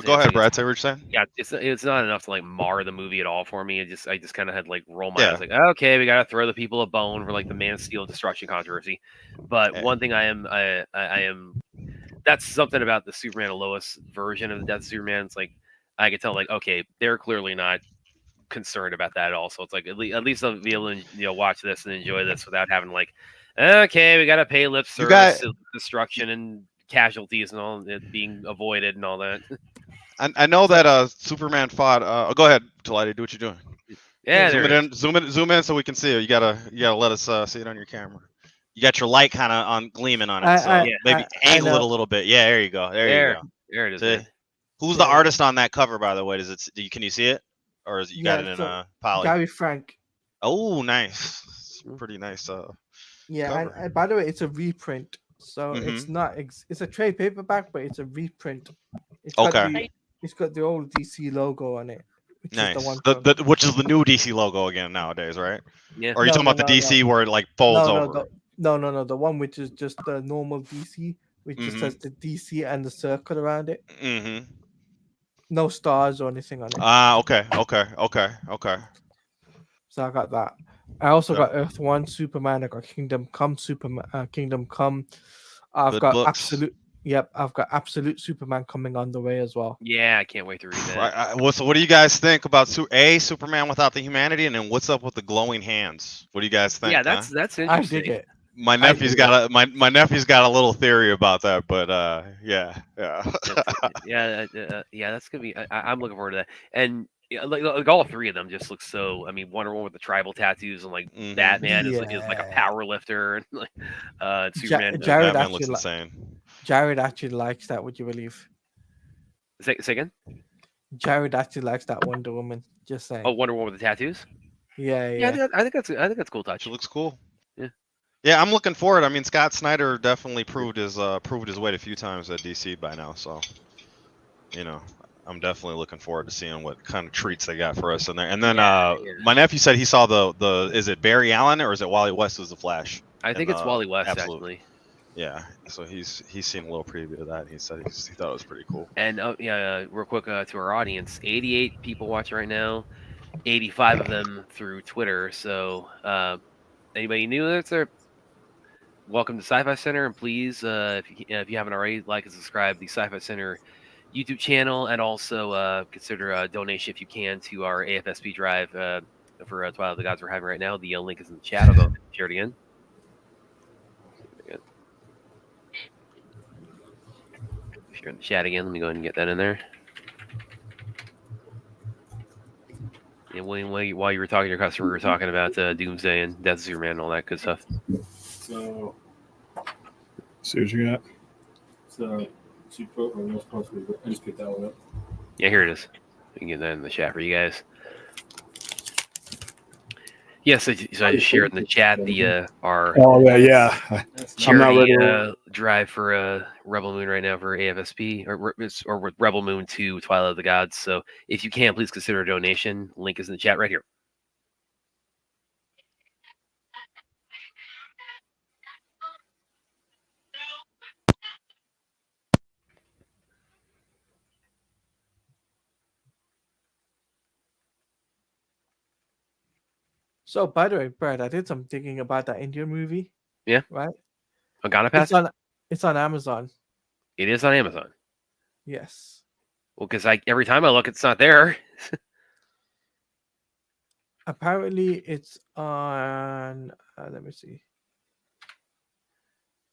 go ahead, Brad. Say what you're saying. Yeah, it's not enough to like mar the movie at all for me. I just kind of had like roll my eyes like, okay, we gotta throw the people a bone for like the Man of Steel destruction controversy. But one thing I am that's something about the Superman and Lois version of the Death of Superman. It's like I could tell like, okay, they're clearly not concerned about that at all. So it's like at least I'll be able to watch this and enjoy this without having like, okay, we gotta pay lip service to destruction and casualties and all it being avoided and all that. I know that Superman fought. Go ahead, Talati, do what you're doing. Yeah, zoom in so we can see it. You gotta let us see it on your camera. You got your light kind of on gleaming on it, maybe angle it a little bit. Yeah, there you go. There it is. Who's the artist on that cover, by the way? Can you see it, or is it, you got it in poly? Gary Frank. Oh, nice. Pretty nice. And by the way, it's a reprint, so it's not. It's a trade paperback, but it's a reprint. It's got the old DC logo on it. Nice. Which is the new DC logo again nowadays, right? Yeah. Or are you talking about the DC where it like folds over? No. The one which is just the normal DC, which just has the DC and the circle around it. Mm-hmm. No stars or anything on it. Okay. So I got that. I also got Earth 1 Superman. I got Kingdom Come Superman. Kingdom Come. I've got Absolute Superman coming on the way as well. Yeah, I can't wait to read that. So what do you guys think about Superman without the humanity, and then what's up with the glowing hands? What do you guys think? Yeah, that's interesting. I dig it. My nephew's got a little theory about that, but yeah, that's gonna be. I'm looking forward to that, and like all three of them just look so. I mean, Wonder Woman with the tribal tattoos, and like Batman is like a power lifter, and like Superman. Batman looks insane. Jared actually likes that. Would you believe? Say again. Jared actually likes that Wonder Woman. Just saying. Oh, Wonder Woman with the tattoos. Yeah. I think that's a cool touch. It looks cool. Yeah, I'm looking forward. I mean, Scott Snyder definitely proved his weight a few times at DC by now. So, I'm definitely looking forward to seeing what kind of treats they got for us in there. And then my nephew said he saw the is it Barry Allen or is it Wally West as the Flash? I think it's Wally West actually. Yeah, so he's seen a little preview of that. And he said he thought it was pretty cool. And real quick to our audience, 88 people watching right now, 85 of them through Twitter. So anybody new that's there? Welcome to Sci-Fi Center, and please, if you haven't already, like and subscribe the Sci-Fi Center YouTube channel, and also consider a donation if you can to our AFSP drive for Twilight of the Gods we're having right now. The link is in the chat. I'll go share it again. Share in the chat again. Let me go ahead and get that in there. And while you were talking to your customer, we were talking about Doomsday and Death of Superman and all that good stuff. So, see what you got. So, she put or no supposed to be. I just picked that one up. Yeah, here it is. We can get that in the chat for you guys. Yes, so I just shared in the chat the our charity drive for Rebel Moon right now for AFSP or with Rebel Moon to Twilight of the Gods. So if you can, please consider a donation. Link is in the chat right here. So, by the way, Brad, I did some digging about that Indian movie. Yeah. Right? Aganapath? It's on Amazon. It is on Amazon. Yes. Well, because every time I look, it's not there. Apparently, it's on. Let me see.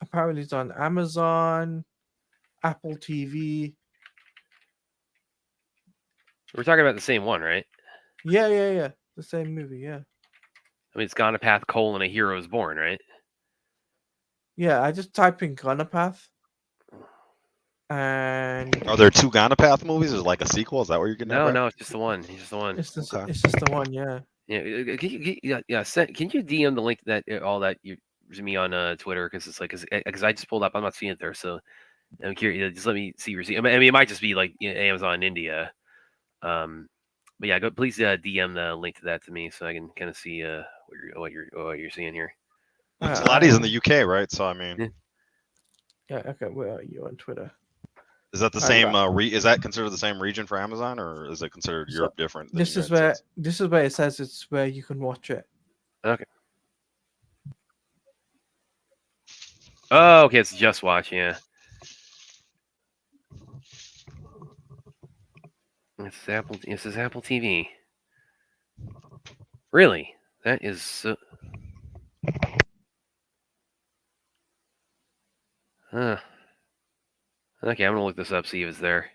Apparently, it's on Amazon, Apple TV. We're talking about the same one, right? Yeah. The same movie, yeah. I mean, it's Ganapath: A Hero is Born, right? Yeah, I just typed in Ganapath. And are there two Ganapath movies? Is it like a sequel? Is that what you're getting at? No, it's just the one. It's just the one. It's just the one, yeah. Yeah, can you DM the link that all that you to me on Twitter because it's like because I just pulled up, I'm not seeing it there, so I'm curious. Just let me see your. I mean, it might just be like Amazon India, but yeah, go please DM the link to that to me so I can kind of see what you're seeing here. Salati's in the UK, right? So I mean, yeah. Okay, where are you on Twitter? Is that the same? Is that considered the same region for Amazon, or is it considered Europe different? This is where it says it's where you can watch it. Okay. Oh, okay. It's Just Watch. Yeah. It's Apple. This is Apple TV. Really? That is so. Huh. Okay, I'm gonna look this up, see if it's there.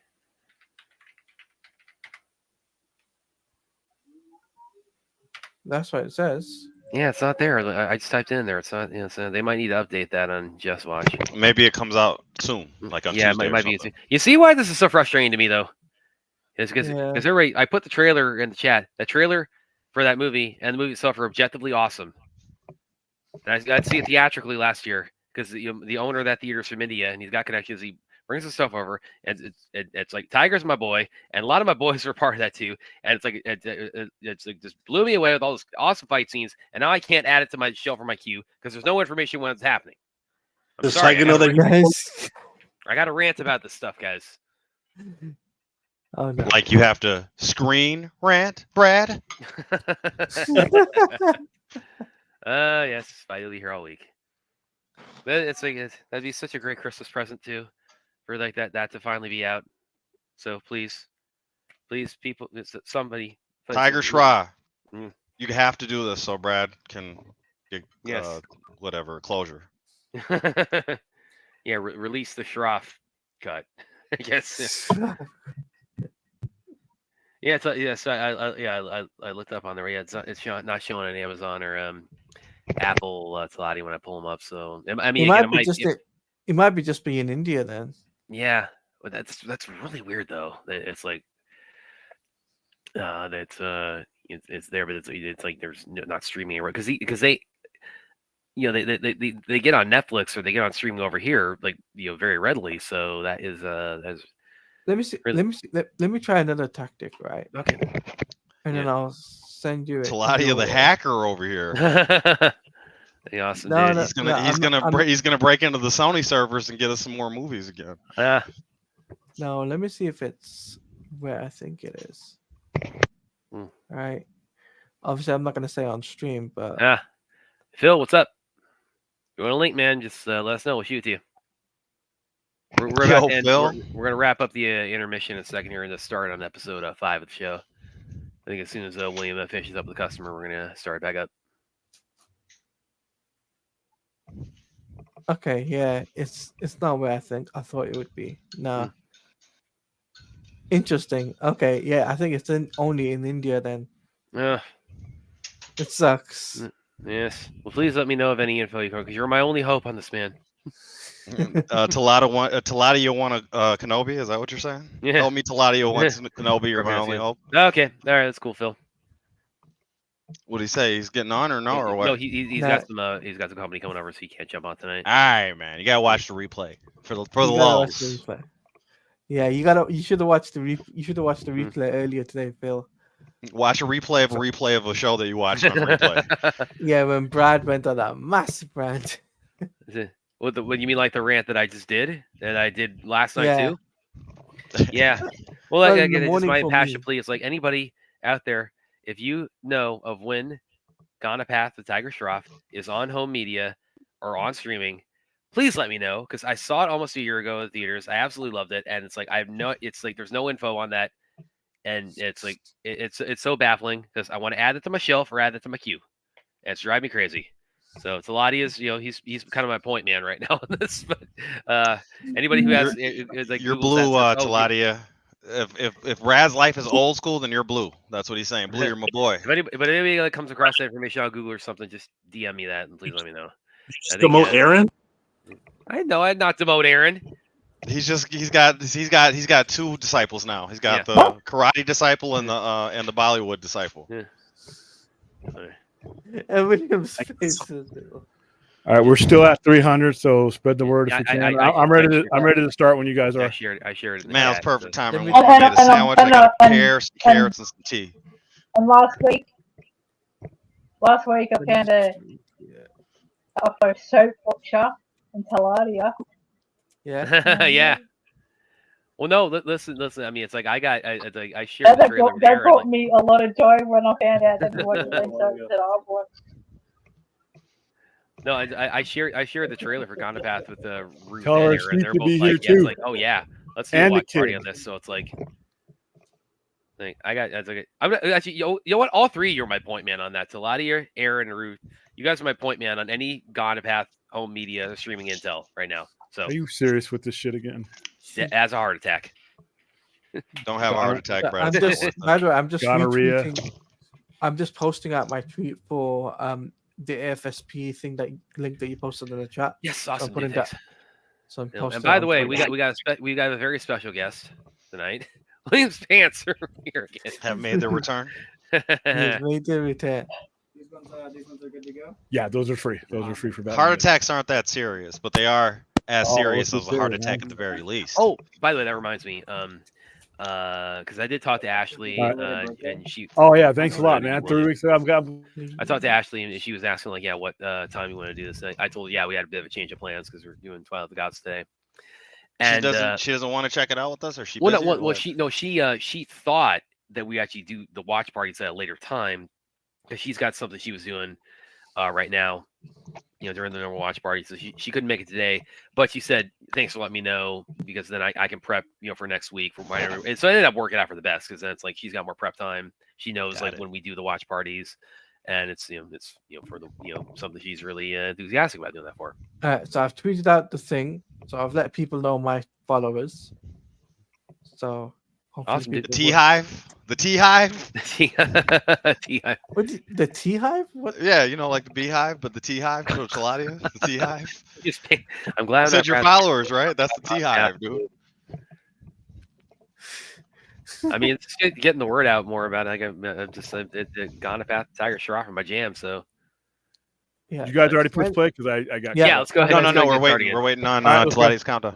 That's what it says. Yeah, it's not there. I just typed in there. It's not. So they might need to update that on Just Watch. Maybe it comes out soon, like on Tuesday. It might be. You see why this is so frustrating to me, though? It's because I put the trailer in the chat. The trailer for that movie and the movie itself are objectively awesome. And I got to see it theatrically last year because the owner of that theater is from India and he's got connections. He brings the stuff over, and it's like Tiger's my boy, and a lot of my boys are part of that too. And it's like it's like just blew me away with all those awesome fight scenes, and now I can't add it to my shelf or my queue because there's no information when it's happening. I'm sorry, I got to rant about this stuff, guys. Oh no! Like you have to screen rant, Brad. Yes, I'll be here all week. But it's like that'd be such a great Christmas present too. For like that to finally be out, so please, people, somebody. Tiger Shroff, you have to do this so Brad can get whatever closure. Yeah, release the Shroff cut. I guess. Yeah, so I looked up on there. Yeah, it's not showing on Amazon or Apple Talati when I pull them up. So I mean, it might be just be in India then. Yeah, but that's really weird though. It's like it's there, but it's like there's not streaming because they they get on Netflix or they get on streaming over here like very readily. So that is Let me see. Let me try another tactic, right? Okay. And then I'll send you it. Talati the hacker over here. Awesome. No, he's gonna break into the Sony servers and get us some more movies again. No, let me see if it's where I think it is. All right. Obviously, I'm not gonna say on stream, but Phil, what's up? You want a link, man? Just let us know. We'll shoot it to you. We're about to end, we're gonna wrap up the intermission in a second here and just start on episode 5 of the show. I think as soon as William finishes up with the customer, we're gonna start back up. Okay, yeah, it's not where I thought it would be. No. Interesting. Okay, yeah, I think it's only in India then. Yeah. It sucks. Yes. Well, please let me know of any info you can, because you're my only hope on this, man. Taladia want Kenobi? Is that what you're saying? Yeah. Help me, Taladia wants Kenobi. You're my only hope. Okay. All right. That's cool, Phil. What did he say? He's getting on or no or what? No, he's got some company coming over, so he can't jump on tonight. All right, man. You gotta watch the replay for the lulls. Yeah, you should have watched the replay earlier today, Phil. Watch a replay of a show that you watched on replay. Yeah, when Brad went on that massive rant. What you mean, like the rant that I just did, that I did last night too? Yeah. Well, again, it's my passion plea. It's like anybody out there, if you know of when Gone Path with Tiger Shroff is on home media or on streaming, please let me know, because I saw it almost a year ago in theaters. I absolutely loved it, and it's like there's no info on that, and it's like it's so baffling because I want to add it to my shelf or add it to my queue. And it's driving me crazy. So Talati is, he's kind of my point man right now on this. But anybody who has like you're blue, Taladia. If Raz's life is old school, then you're blue. That's what he's saying. Blue, you're my boy. But anybody that comes across that information on Google or something, just DM me that and please let me know. Demote Aaron? I know I'd not demote Aaron. He's got 2 disciples now. He's got the karate disciple and the Bollywood disciple. Yeah. And William's face. All right, we're still at 300, so spread the word if you can. I'm ready to start when you guys are. I shared it. Man, it's perfect timing. We And- made a and- sandwich. and- I got and- pears, carrots, and some tea. And last week I found a soap watcher in Taladia. Yeah. Yeah. Well, no, listen. I mean, it's like I shared the That trailer with that Aaron. brought me a lot of joy when I found out that he watched the soaps that I watched. No, I shared the trailer for Gone Path with Ruth Tell and her Aaron. she They're could both be like, here yeah, it's too. like, oh yeah, let's do a And the watch party kid. on this. So it's like I'm actually, you know what? All 3 you're my point man on that. Taladia, Aaron, and Ruth. You guys are my point man on any Gone Path home media streaming intel right now. So Are you serious with this shit again? as a heart attack. Don't have a heart attack, Brad. By the way, I'm just Gonorrhea. retweeting. I'm just posting out my tweet for the AFSP link that you posted in the chat. Yes, So awesome. I'm putting Dude, that. thanks. So I'm And posting by it the on way, Twitter. we got a very special guest tonight. William's pants are here again. Have made their return. He's made the return. These ones are good to go. Yeah, those are free. Those are free for Batman. Heart attacks aren't that serious, but they are as serious what's as the a heart serious, attack man? at the very least. Oh, by the way, that reminds me. Because I did talk to Ashley, and she. Oh yeah, thanks a lot, man. 3 weeks ago, I talked to Ashley, and she was asking like, yeah, what time you want to do this? And I told her, yeah, we had a bit of a change of plans because we're doing Twilight of the Gods today. And she doesn't want to check it out with us, or she. Well, busy, no, or what? she thought that we actually do the watch parties at a later time because she's got something she was doing right now, during the normal watch party. So she couldn't make it today, but she said, thanks for letting me know, because then I can prep, for next week for my, and so I ended up working out for the best, because then it's like, she's got more prep time. She knows when we do the watch parties, and it's, for the, something she's really enthusiastic about doing that for. So I've tweeted out the thing. So I've let people know, my followers. So awesome. The Tea Hive. The Tea Hive. Tea Hive. What? The Tea Hive? What? Yeah, like the Beehive, but the Tea Hive. Taladia, the Tea Hive. I'm glad. You said your followers, right? That's the Tea Hive, dude. I mean, it's just getting the word out more about it. I'm just Gone Path Tiger Shroff my jam. So. Yeah. You guys already pushed play because I got. Yeah, let's go ahead. No, we're waiting. We're waiting on Taladia's countdown.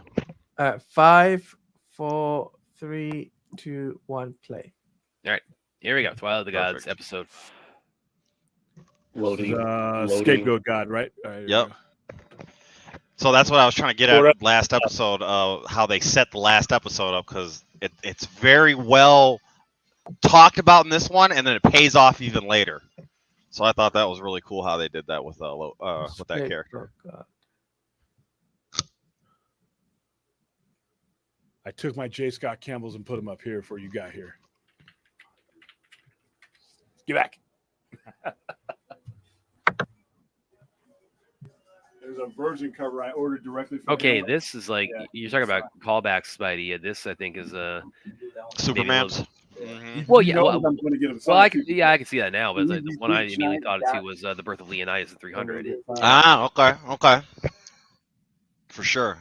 5, 4, 3, 2, 1, play. All right, here we go. Twilight of the Gods episode. Loading. Scapegoat God, right? Yep. So that's what I was trying to get at last episode, how they set the last episode up, because it's very well talked about in this one, and then it pays off even later. So I thought that was really cool how they did that with that character. I took my J. Scott Campbells and put them up here before you got here. Get back. There's a version cover I ordered directly from Okay, him. this is like you're talking about callbacks, Spidey. This I think is Superman's. Well, He yeah. knows Well, I'm gonna get him well, I something. I can see that now, but the He's one I big immediately giant thought it guy. to was the Birth of Leonidas at 300. Ah, okay, for sure.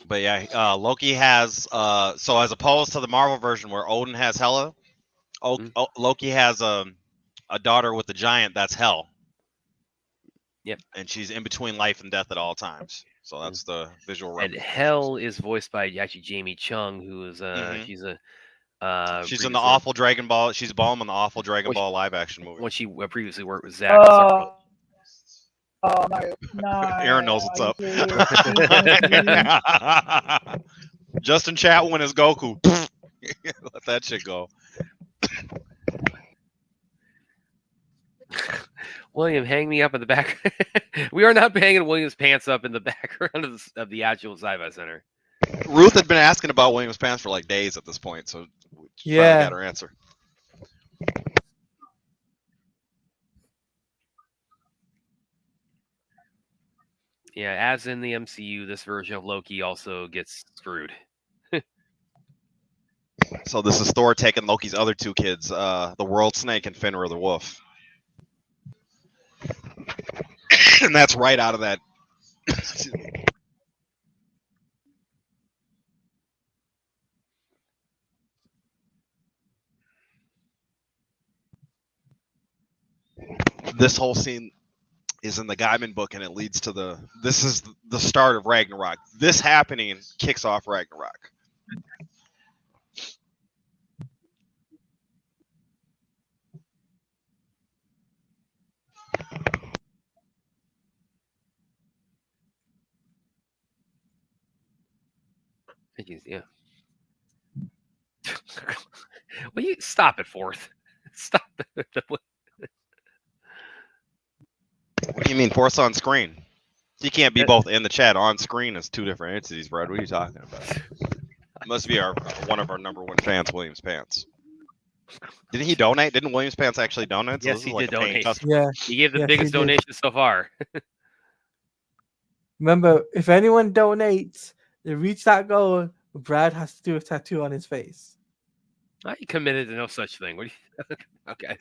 But yeah, Loki has so as opposed to the Marvel version where Odin has Hela, Loki has a daughter with the giant that's Hel. Yep. And she's in between life and death at all times. So that's the visual And representation. Hel is voiced by actually Jamie Chung, who is she's a she's in the awful Dragon Ball. She's Balm in the awful Dragon Ball live action movie. When she previously worked with Zack. Oh no! Aaron knows what's up. Justin Chatwin is Goku. Let that shit go. William, hang me up in the back. We are not hanging William's pants up in the background of the actual Sci-Fi Center. Ruth had been asking about William's pants for like days at this point, so we finally got her answer. Yeah, as in the MCU, this version of Loki also gets screwed. So this is Thor taking Loki's other two kids, the World Snake and Fenrir the Wolf. And that's right out of that. This whole scene is in the Gaiman book, and it leads to this is the start of Ragnarok. This happening kicks off Ragnarok. Yeah. Will you stop it, Fourth? Stop it. What do you mean, Force on screen? You can't be both in the chat on screen as two different entities, Brad. What are you talking about? Must be one of our number one fans, Williams Pants. Didn't he donate? Didn't Williams Pants actually donate? So Yes, he did donate. Yeah, He gave the yes, biggest he did. donation so far. Remember, if anyone donates, they reach that goal, Brad has to do a tattoo on his face. I committed to no such thing. What do you okay.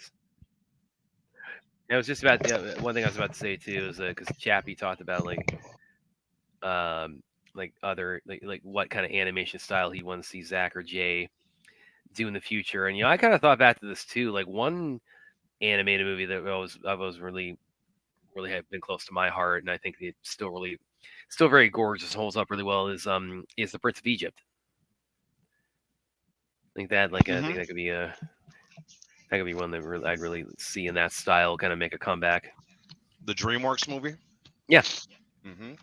It was just about one thing I was about to say too is because Chappie talked about like other like what kind of animation style he wants to see Zach or Jay do in the future, and I kind of thought back to this too. Like one animated movie that I've always really have been close to my heart, and I think it's still very gorgeous, holds up really well. Is the Prince of Egypt. I think that I think that could be one that I'd really see in that style kind of make a comeback. The DreamWorks movie? Yeah. Mm-hmm.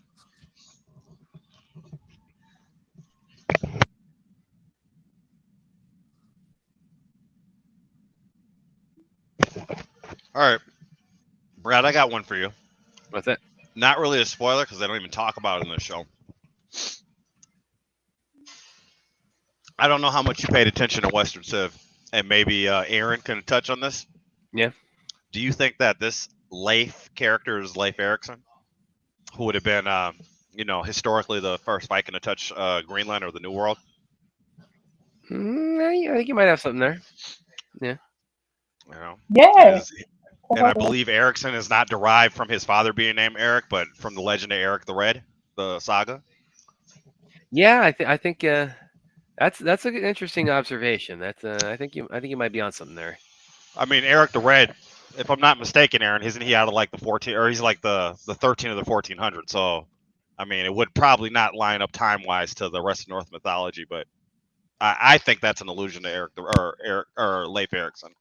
All right. Brad, I got one for you. What's that? Not really a spoiler because they don't even talk about it in the show. I don't know how much you paid attention to Western Civ, and maybe Aaron can touch on this. Yeah. Do you think that this Leif character is Leif Erikson, who would have been, historically the first Viking to touch Greenland or the New World? I think you might have something there. Yeah. Yeah. And I believe Erikson is not derived from his father being named Eric, but from the legend of Eric the Red, the saga. Yeah, I think that's an interesting observation. That's I think you might be on something there. I mean, Eric the Red, if I'm not mistaken, Aaron, isn't he out of like the 14, or he's like the 13 of the 1400? So, I mean, it would probably not line up time wise to the rest of Norse mythology, but I think that's an allusion to Eric or Leif Erikson.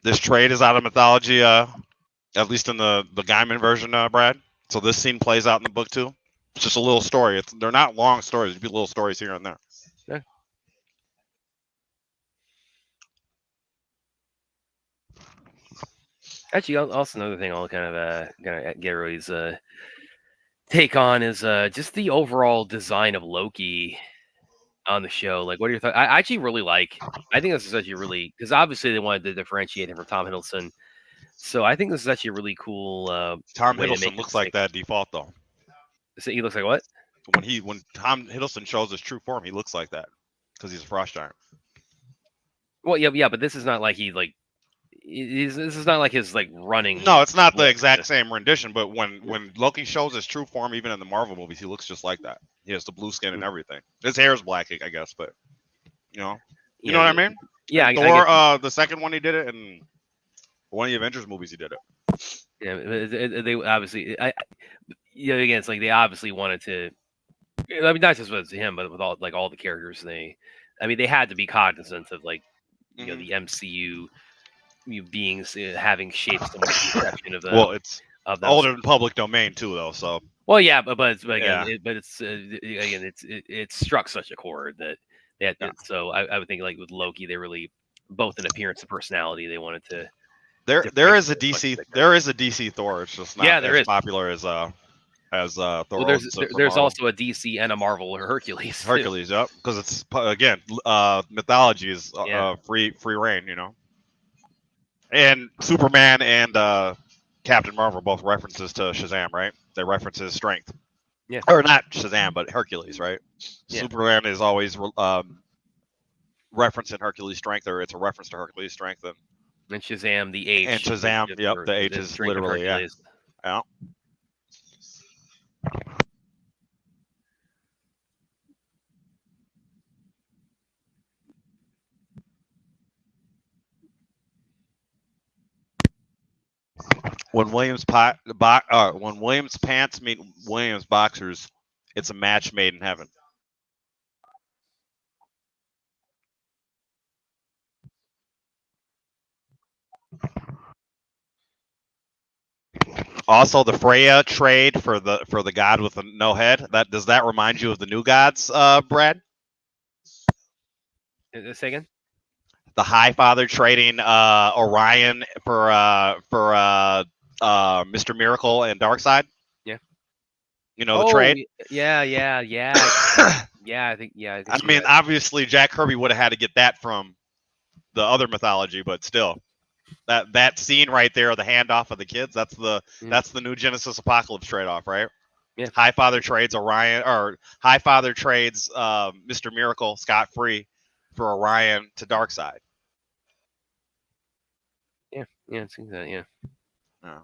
This trade is out of mythology, At least in the Gaiman version, Brad. So this scene plays out in the book too. It's just a little story. They're not long stories. It'd be little stories here and there. Yeah. Actually, also another thing I'll kind of get Roy's take on is just the overall design of Loki on the show. Like, what are your thoughts? I actually really like. I think this is actually really, because obviously they wanted to differentiate him from Tom Hiddleston. So I think this is actually a really cool. Tom way to Hiddleston make looks this like thing. that default though. So he looks like what? When Tom Hiddleston shows his true form, he looks like that because he's a frost giant. Well, yeah, but this is not like this is not like his like running. No, it's not the exact same rendition. But when Loki shows his true form, even in the Marvel movies, he looks just like that. He has the blue skin and everything. His hair is black, I guess, but you know what I mean? Yeah, and Thor, the second one he did it, and one of the Avengers movies he did it. Yeah, they obviously, again, it's like they obviously wanted to. I mean, not just with him, but with all the characters. They had to be cognizant of the MCU beings having shaped so much perception of the. Well, it's of older than public domain too, though. So. Well, yeah, but again, Yeah. it struck such a chord that so I would think like with Loki, they really both in appearance and personality they wanted to. There is a DC Thor. It's just not as popular as Thor. Well, there's also a DC and a Marvel or Hercules. Hercules, yep. Because it's again, mythology is free reign, And Superman and Captain Marvel both references to Shazam, right? They reference his strength. Yeah. Or not Shazam, but Hercules, right? Yeah. Superman is always referencing Hercules' strength, or it's a reference to Hercules' strength, and Shazam, the H. And Shazam, yep, the H is literally, yeah. When Williams pants meet Williams boxers, it's a match made in heaven. Also, the Freya trade for the god with no head. Does that remind you of the New Gods, Brad? Say again? The High Father trading Orion for Mr. Miracle and Darkseid. Yeah. The trade. Yeah. yeah. I think. I mean, obviously, Jack Kirby would have had to get that from the other mythology, but still, that scene right there, the handoff of the kids. That's the new Genesis Apocalypse trade-off, right? Yeah. High Father trades Orion, or High Father trades Mr. Miracle scot-free for Orion to Darkseid. Yeah, it seems that, yeah. Oh.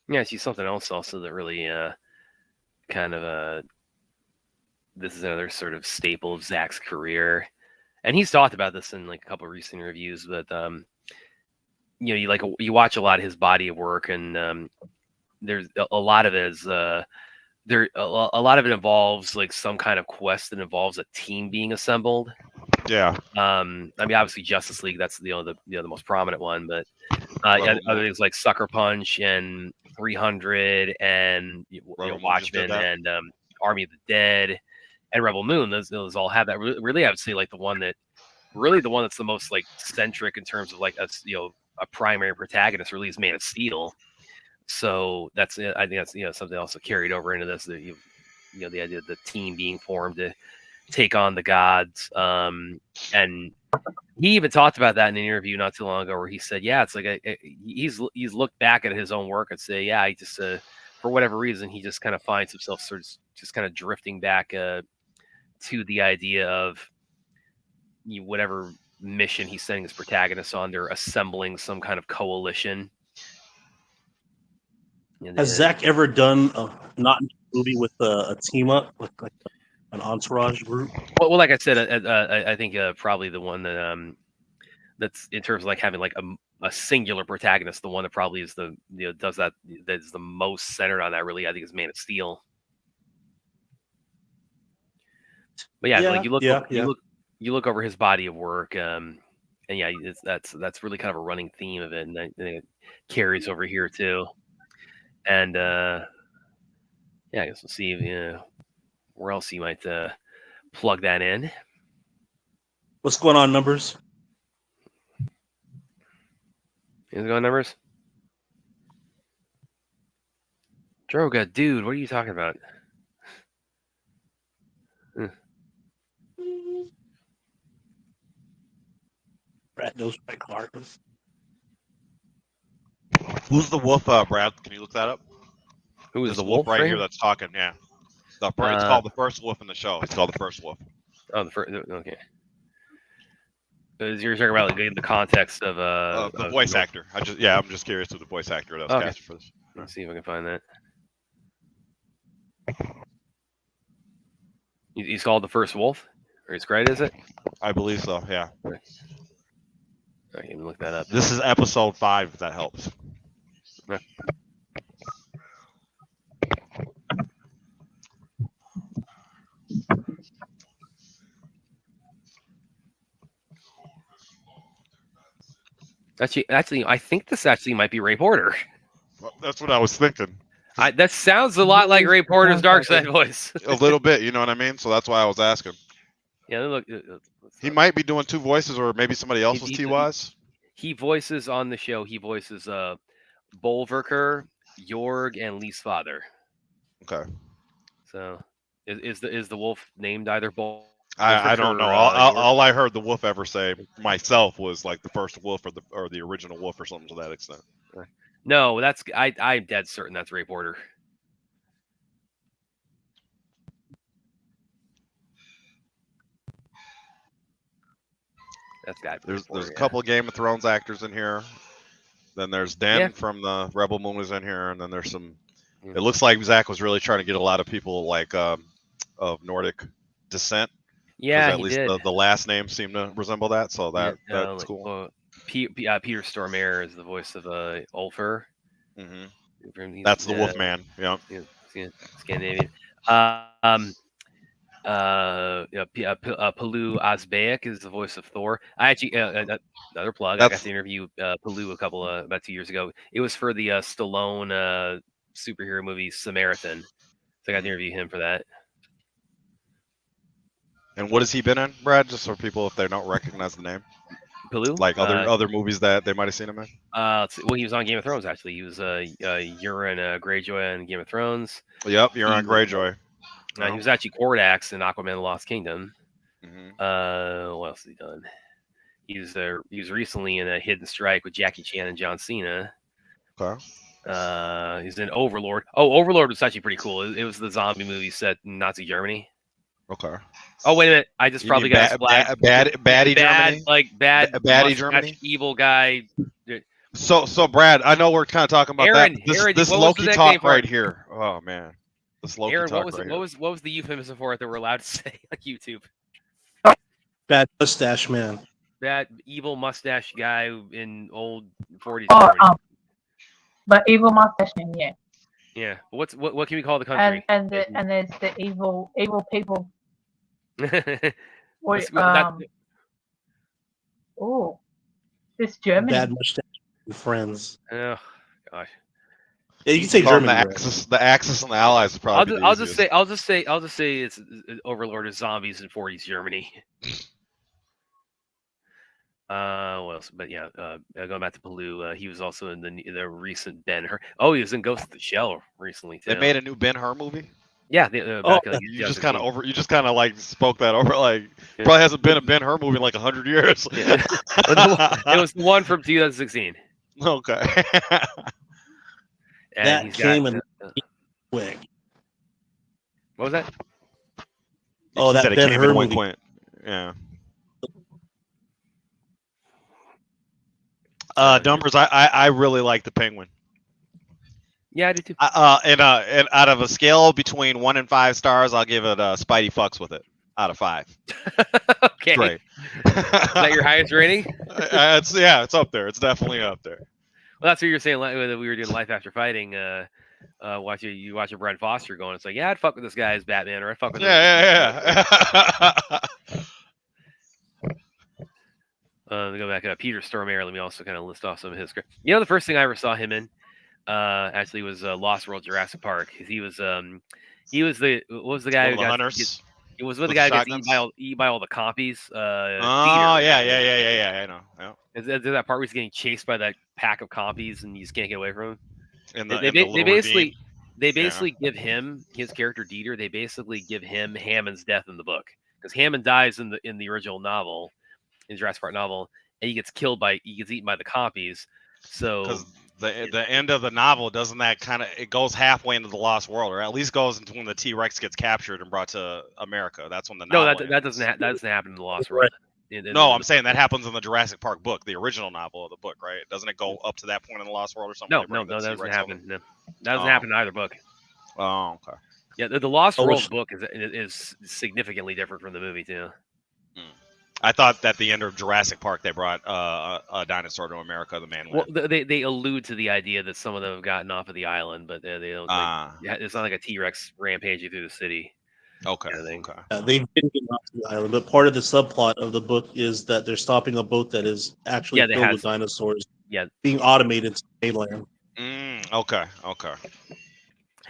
Yeah, I see something else also that really kind of this is another sort of staple of Zack's career, and he's talked about this in like a couple of recent reviews. But you watch a lot of his body of work, and there's a lot of it is a lot of it involves like some kind of quest that involves a team being assembled. Yeah. I mean, obviously Justice League, that's the most prominent one, but other things like Sucker Punch and 300 and Watchmen and Army of the Dead and Rebel Moon, those all have that. Really, I would say like the one that's the most like centric in terms of like a primary protagonist really is Man of Steel. So I think that's something else that carried over into this. The idea of the team being formed to take on the gods, and he even talked about that in an interview not too long ago, where he said, "Yeah, it's like he's looked back at his own work and say, yeah, he just for whatever reason he just kind of finds himself sort of just kind of drifting back to the idea of whatever mission he's sending his protagonists on. They're assembling some kind of coalition." Has Zack ever done a movie with a team up, with like an entourage group? Well, like I said, I think probably the one that that's in terms of like having like a singular protagonist. The one that probably is the does that is the most centered on that. Really, I think is Man of Steel. But yeah, like you look over his body of work, and yeah, that's really kind of a running theme of it, and I think it carries over here too. And yeah, I guess we'll see where else you might plug that in. What's going on, numbers? What's going on, numbers? Droga, dude, what are you talking about? Brad knows my Clark. Who's the wolf, Brad? Can you look that up? Who is There's the wolf right here that's talking? Yeah, it's called the first wolf in the show. It's called the first wolf. Oh, the first. Okay. You're talking about like, the context of the voice actor. I'm just curious who the voice actor that was casted for this. Let's see if I can find that. He's called the first wolf, or he's great, is it? I believe so. Yeah. Okay, let me look that up. This is episode 5. If that helps. Okay. Actually, I think this actually might be Ray Porter. Well, that's what I was thinking. That sounds a lot like Ray Porter's Dark Side voice. A little bit, you know what I mean? So that's why I was asking. Yeah, look. He might be doing 2 voices, or maybe somebody else was T-Wise. He voices on the show. He voices Bolverker, Jorg, and Lee's father. Okay. So, is the wolf named either Bolverker? I don't know. All I heard the wolf ever say myself was like the first wolf or the original wolf or something to that extent. No, I'm dead certain that's Ray Porter. That's got. There's a couple of Game of Thrones actors in here. Then there's Dan from the Rebel Moon is in here, and then there's some. It looks like Zach was really trying to get a lot of people like of Nordic descent. Yeah, at least the last name seemed to resemble that, so that's cool. Peter Stormare is the voice of Ulfur. Mm-hmm. That's the Wolfman. Yeah. Scandinavian. Palu Osbeek is the voice of Thor. I actually another plug. I got to interview Palu about 2 years ago. It was for the Stallone superhero movie Samaritan. So I got to interview him for that. And what has he been in, Brad? Just for people if they don't recognize the name. Palu? Like other movies that they might have seen him in? Well, he was on Game of Thrones, actually. He was Euron Greyjoy on Game of Thrones. Yep, Euron Greyjoy. He was actually Kordax in Aquaman: The Lost Kingdom. Mm-hmm. What else has he done? He was recently in a Hidden Strike with Jackie Chan and John Cena. Okay. He's in Overlord. Oh, Overlord was actually pretty cool. It was the zombie movie set in Nazi Germany. Okay. Oh, wait a minute. I just probably got baddie Germany? Baddie Germany? Evil guy. So Brad, I know we're kind of talking about Aaron, this Loki talk right here. Oh man. This Loki Aaron, talk what was the euphemism for it that we're allowed to say like YouTube? Bad mustache man. That evil mustache guy in old 40s. But evil mustache man, yeah. Yeah. What can we call the country? And there's the evil people. Oh, this Germany. Bad mustache friends. Oh gosh. Yeah, you can say Germany. The Axis and the Allies is probably. I'll just say it's Overlord of Zombies in 40s Germany. What else? But yeah, going back to Palu, he was also in the recent Ben-Hur. Oh, he was in Ghost of the Shell recently too. They made a new Ben-Hur movie. Yeah, you just kind of like spoke that over. Like probably hasn't been a Ben-Hur movie in like 100 years. Yeah. It was the one from 2016. Okay. And that came in quick. What was that? Oh, that Ben-Hur movie. Quick. Yeah. Numbers. I really like the Penguin. Yeah, I do too. And out of a scale between 1 and 5 stars, I'll give it Spidey fucks with it. out of 5. Okay. Great. Is that your highest rating? It's up there. It's definitely up there. Well, that's what you were saying. We were doing Life After Fighting. You watch a Brent Foster going. It's like, yeah, I'd fuck with this guy as Batman, or I'd fuck with to go back Peter Stormare. Let me also kind of list off some of his. You know, the first thing I ever saw him in, actually was Lost World Jurassic Park. He was the what was the guy who the got hunters. It was with the guy who gets eaten by all the compies. Oh yeah. I know. Yeah. Is that part where he's getting chased by that pack of compies and you just can't get away from him? They basically give him his character Dieter. They basically give him Hammond's death in the book, because Hammond dies in the original novel, in Jurassic Park novel, and he gets eaten by the compies. So because the end of the novel, doesn't that it goes halfway into the Lost World, or at least goes into when the T-Rex gets captured and brought to America. That's when the novel that doesn't happen in the Lost World. I'm saying that happens in the Jurassic Park book, the original novel of the book, right? Doesn't it go up to that point in the Lost World or something? No, that doesn't happen. No, that doesn't happen in either book. Oh, okay. Yeah, the Lost World book is significantly different from the movie too. I thought that the end of Jurassic Park they brought a dinosaur to America. The man. Well, they allude to the idea that some of them have gotten off of the island, but they don't. It's not like a T-Rex rampaging through the city. Okay. They didn't get off the island, but part of the subplot of the book is that they're stopping a boat that is actually filled with dinosaurs. Yeah, being automated to mainland. Okay.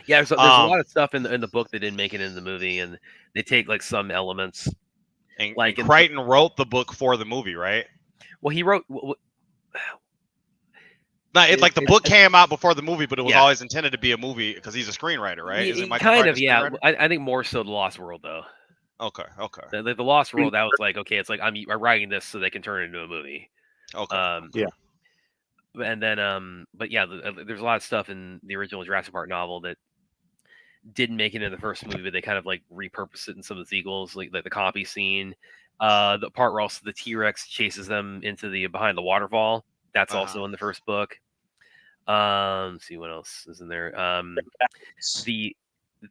Yeah, there's a lot of stuff in the book that didn't make it in the movie, and they take like some elements. And Crichton wrote the book for the movie, right? Well, he wrote. The book came out before the movie, but it was always intended to be a movie because he's a screenwriter, right? Kind of, yeah. I think more so the Lost World, though. Okay. The Lost World, that was like, okay, it's like I'm writing this so they can turn it into a movie. Okay. Yeah. And then, but yeah, there's a lot of stuff in the original Jurassic Park novel that didn't make it in the first movie, but they kind of like repurposed it in some of the sequels, like the copy scene. The part where also the T-Rex chases them into behind the waterfall. That's also in the first book. Let's see what else is in there. The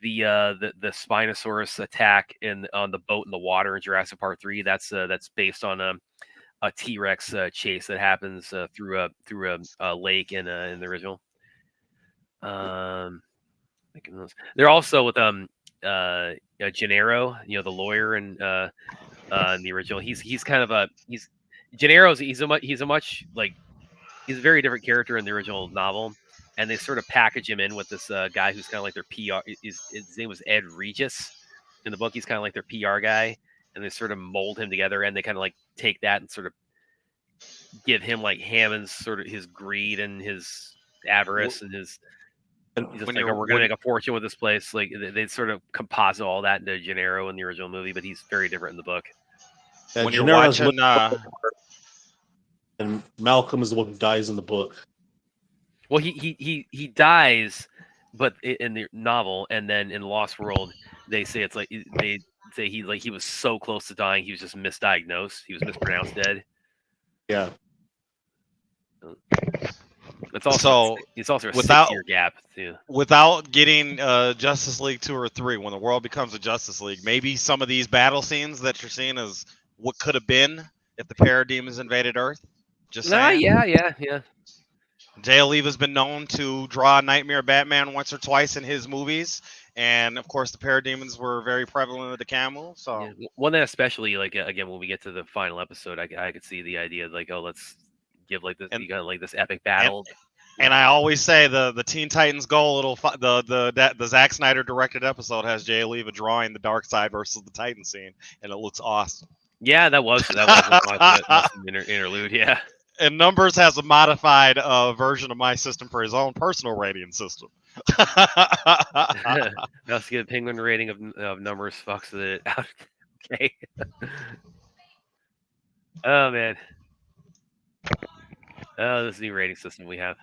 Spinosaurus attack on the boat in the water in Jurassic Park 3. That's based on a T-Rex chase that happens through a lake in the original. They're also with Gennaro, the lawyer, in the original. He's kind of Gennaro's he's a very different character in the original novel, and they sort of package him in with this guy who's kind of like their PR. His name was Ed Regis. In the book, he's kind of like their PR guy, and they sort of mold him together, and they kind of like take that and sort of give him like Hammond's sort of his greed and his avarice and his. He's just like, we're going to make a fortune with this place. Like they sort of composite all that into Gennaro in the original movie, but he's very different in the book. When you're watching, and Malcolm is the one who dies in the book. Well, he dies, but in the novel, and then in Lost World, they say it's like he was so close to dying, he was just misdiagnosed. He was mispronounced dead. Yeah. It's also a 6-year gap too. Without getting Justice League 2 or 3, when the world becomes a Justice League, maybe some of these battle scenes that you're seeing is what could have been if the parademons invaded Earth. Just saying. Yeah. Jay Oliva's been known to draw Nightmare Batman once or twice in his movies, and of course the parademons were very prevalent in the Camu. So one that especially again when we get to the final episode, I could see the idea let's give like this this epic battle. And I always say the Teen Titans goal, the Zack Snyder directed episode has Jay Oliva drawing the Dark Side versus the Titan scene, and it looks awesome. Yeah, that was an interlude. Yeah. And Numbers has a modified version of my system for his own personal rating system. Let's get a penguin rating of Numbers. Fucks it out. Okay. Oh man. Oh, this new rating system we have.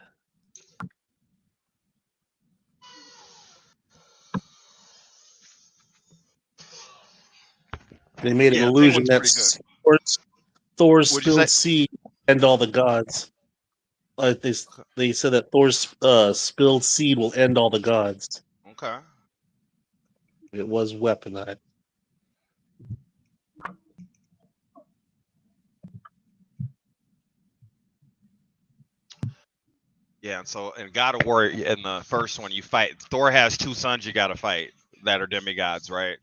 They made an illusion that Thor's spilled seed end all the gods. They said that Thor's spilled seed will end all the gods. Okay. It was weaponized. Yeah, and so in God of War, in the first one, you fight. Thor has 2 sons you got to fight that are demigods, right?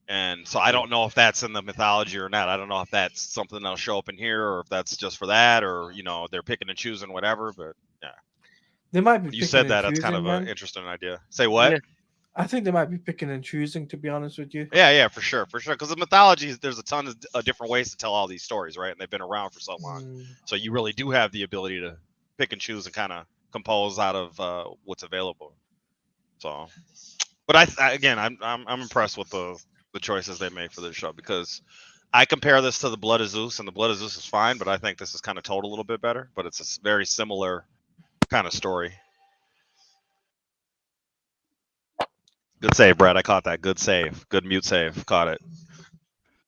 And so I don't know if that's in the mythology or not. I don't know if that's something that'll show up in here, or if that's just for that, or they're picking and choosing whatever. But yeah, They might be. You said that. That's kind choosing, of an interesting idea. Say what? Yeah. I think they might be picking and choosing. To be honest with you. Yeah, for sure. Because the mythology, there's a ton of different ways to tell all these stories, right? And they've been around for so long, so you really do have the ability to pick and choose and kind of compose out of what's available. So, but I'm impressed with the choices they made for this show, because I compare this to the Blood of Zeus, and the Blood of Zeus is fine, but I think this is kind of told a little bit better. But it's a very similar kind of story. Good save, Brad. I caught that. Good save. Good mute save. Caught it.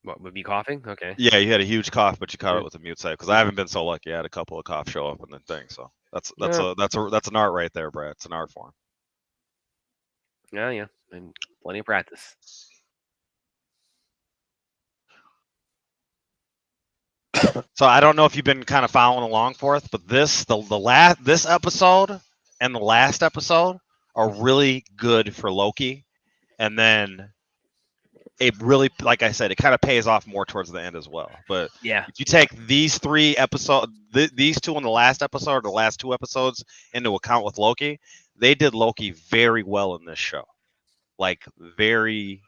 What, would be coughing? Okay. Yeah, you had a huge cough, but you caught it with a mute save. Because I haven't been so lucky. I had a couple of coughs show up in the thing. So that's an art right there, Brad. It's an art form. Yeah, and plenty of practice. So I don't know if you've been kind of following along for it, but this episode and the last episode are really good for Loki, and then it really, like I said, it kind of pays off more towards the end as well. But yeah, if you take these 3 episodes, these 2 in the last episode, or the last 2 episodes into account with Loki, they did Loki very well in this show. Like very,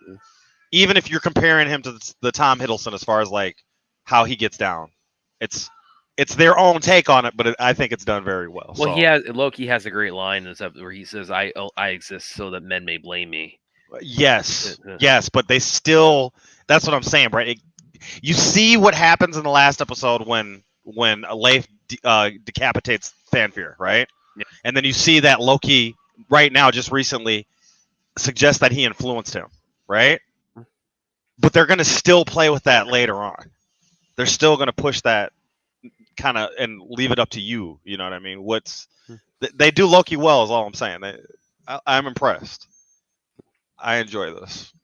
even if you're comparing him to the Tom Hiddleston as far as like how he gets down, it's their own take on it, but I think it's done very well. Well, Loki has a great line in this episode where he says, "I exist so that men may blame me." Yes, but they still. That's what I'm saying, right? You see what happens in the last episode when Leif decapitates Fanfear, right? Yeah. And then you see that Loki right now, just recently, suggests that he influenced him, right? But they're going to still play with that later on. They're still going to push that kind of and leave it up to you. You know what I mean? They do Loki well is all I'm saying. I'm impressed. I enjoy this.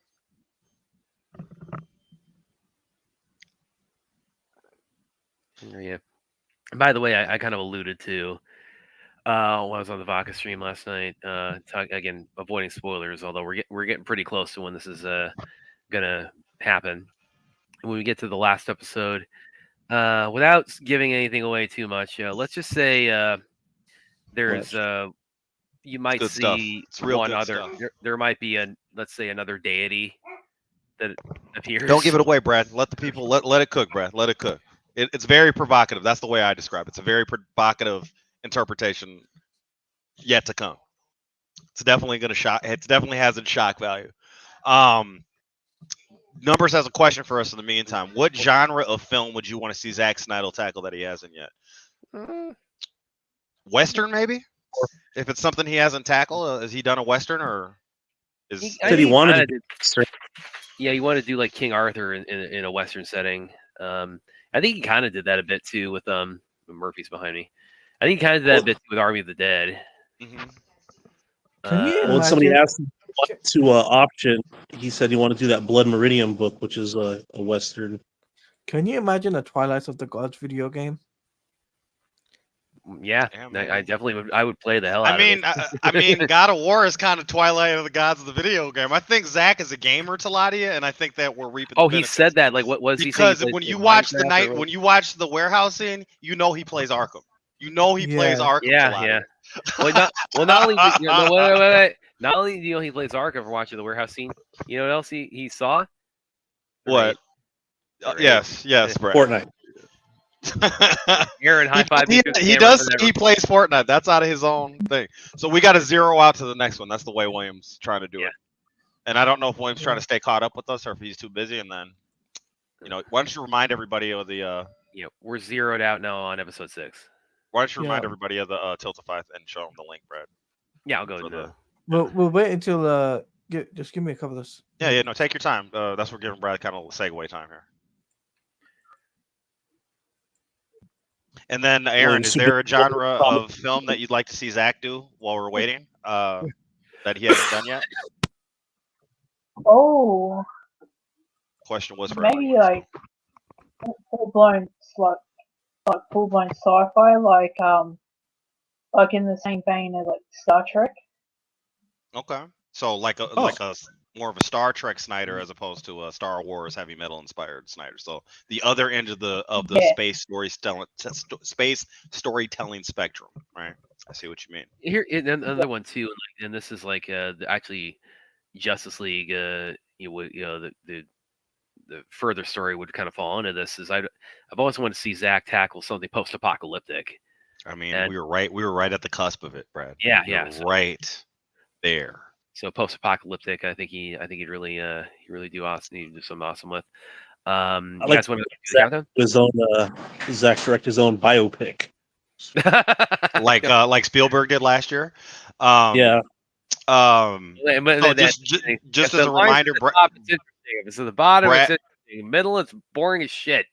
Yeah. By the way, I kind of alluded to when I was on the Vodka stream last night. Again, avoiding spoilers, although we're getting pretty close to when this is gonna happen. When we get to the last episode, without giving anything away too much, let's just say there's you might see one other. There might be let's say another deity that appears. Don't give it away, Brad. Let the people let it cook, Brad. Let it cook. It's very provocative. That's the way I describe it. It's a very provocative interpretation yet to come. It's definitely going to shock. It definitely has a shock value. Numbers has a question for us in the meantime. What genre of film would you want to see Zack Snyders tackle that he hasn't yet? Western, maybe? If it's something he hasn't tackled, has he done a Western, or is he wanted to? Yeah, he wanted to do like King Arthur in a Western setting. I think he kind of did that a bit too with Murphy's behind me. I think he kind of did that a bit with Army of the Dead. Mm-hmm. When somebody asked him to option, he said he wanted to do that Blood Meridian book, which is a Western. Can you imagine a Twilight of the Gods video game? Yeah, I definitely would. I would play the hell out of it. I mean, God of War is kind of Twilight of the Gods of the video game. I think Zach is a gamer to lie to you, and I think that we're reaping. Oh, he said that. Like, what was he saying? Because when you watch when you watch the warehouse scene, you know he plays Arkham. You know he plays Arkham. Yeah. Not only not only do you know he plays Arkham for watching the warehouse scene, you know what else he saw? What? Yes, Brad. Fortnite. Aaron, high five. He does. He plays Fortnite. That's out of his own thing. So we got to zero out to the next one. That's the way William's trying to do it. And I don't know if William's trying to stay caught up with us or if he's too busy. And then, why don't you remind everybody of the? We're zeroed out now on episode 6. Why don't you remind everybody of the Tiltify and show them the link, Brad? Yeah, I'll go to We'll wait until just give me a couple of. Yeah. No, take your time. That's what we're giving Brad kind of segue time here. And then, Aaron, is there a genre of film that you'd like to see Zach do while we're waiting that he hasn't done yet? Oh. Question was for maybe like full blown sci-fi, like like in the same vein as like Star Trek. Okay. So like a more of a Star Trek Snyder as opposed to a Star Wars heavy metal inspired Snyder. So the other end of the Yeah. space storytelling spectrum, right? I see what you mean. Here, and another one too, and this is like actually Justice League. The further story would kind of fall into this. Is I've always wanted to see Zack tackle something post-apocalyptic. I mean, And- we were right at the cusp of it, Brad. Yeah, We were yeah. right there. So post-apocalyptic, I think he'd really do awesome. He'd do some awesome with. You like guys want to do the countdown? His own Zach direct his own biopic. like Spielberg did last year. Yeah. So just as a reminder, it's interesting. If it's at the bottom, it's interesting. Middle, it's boring as shit.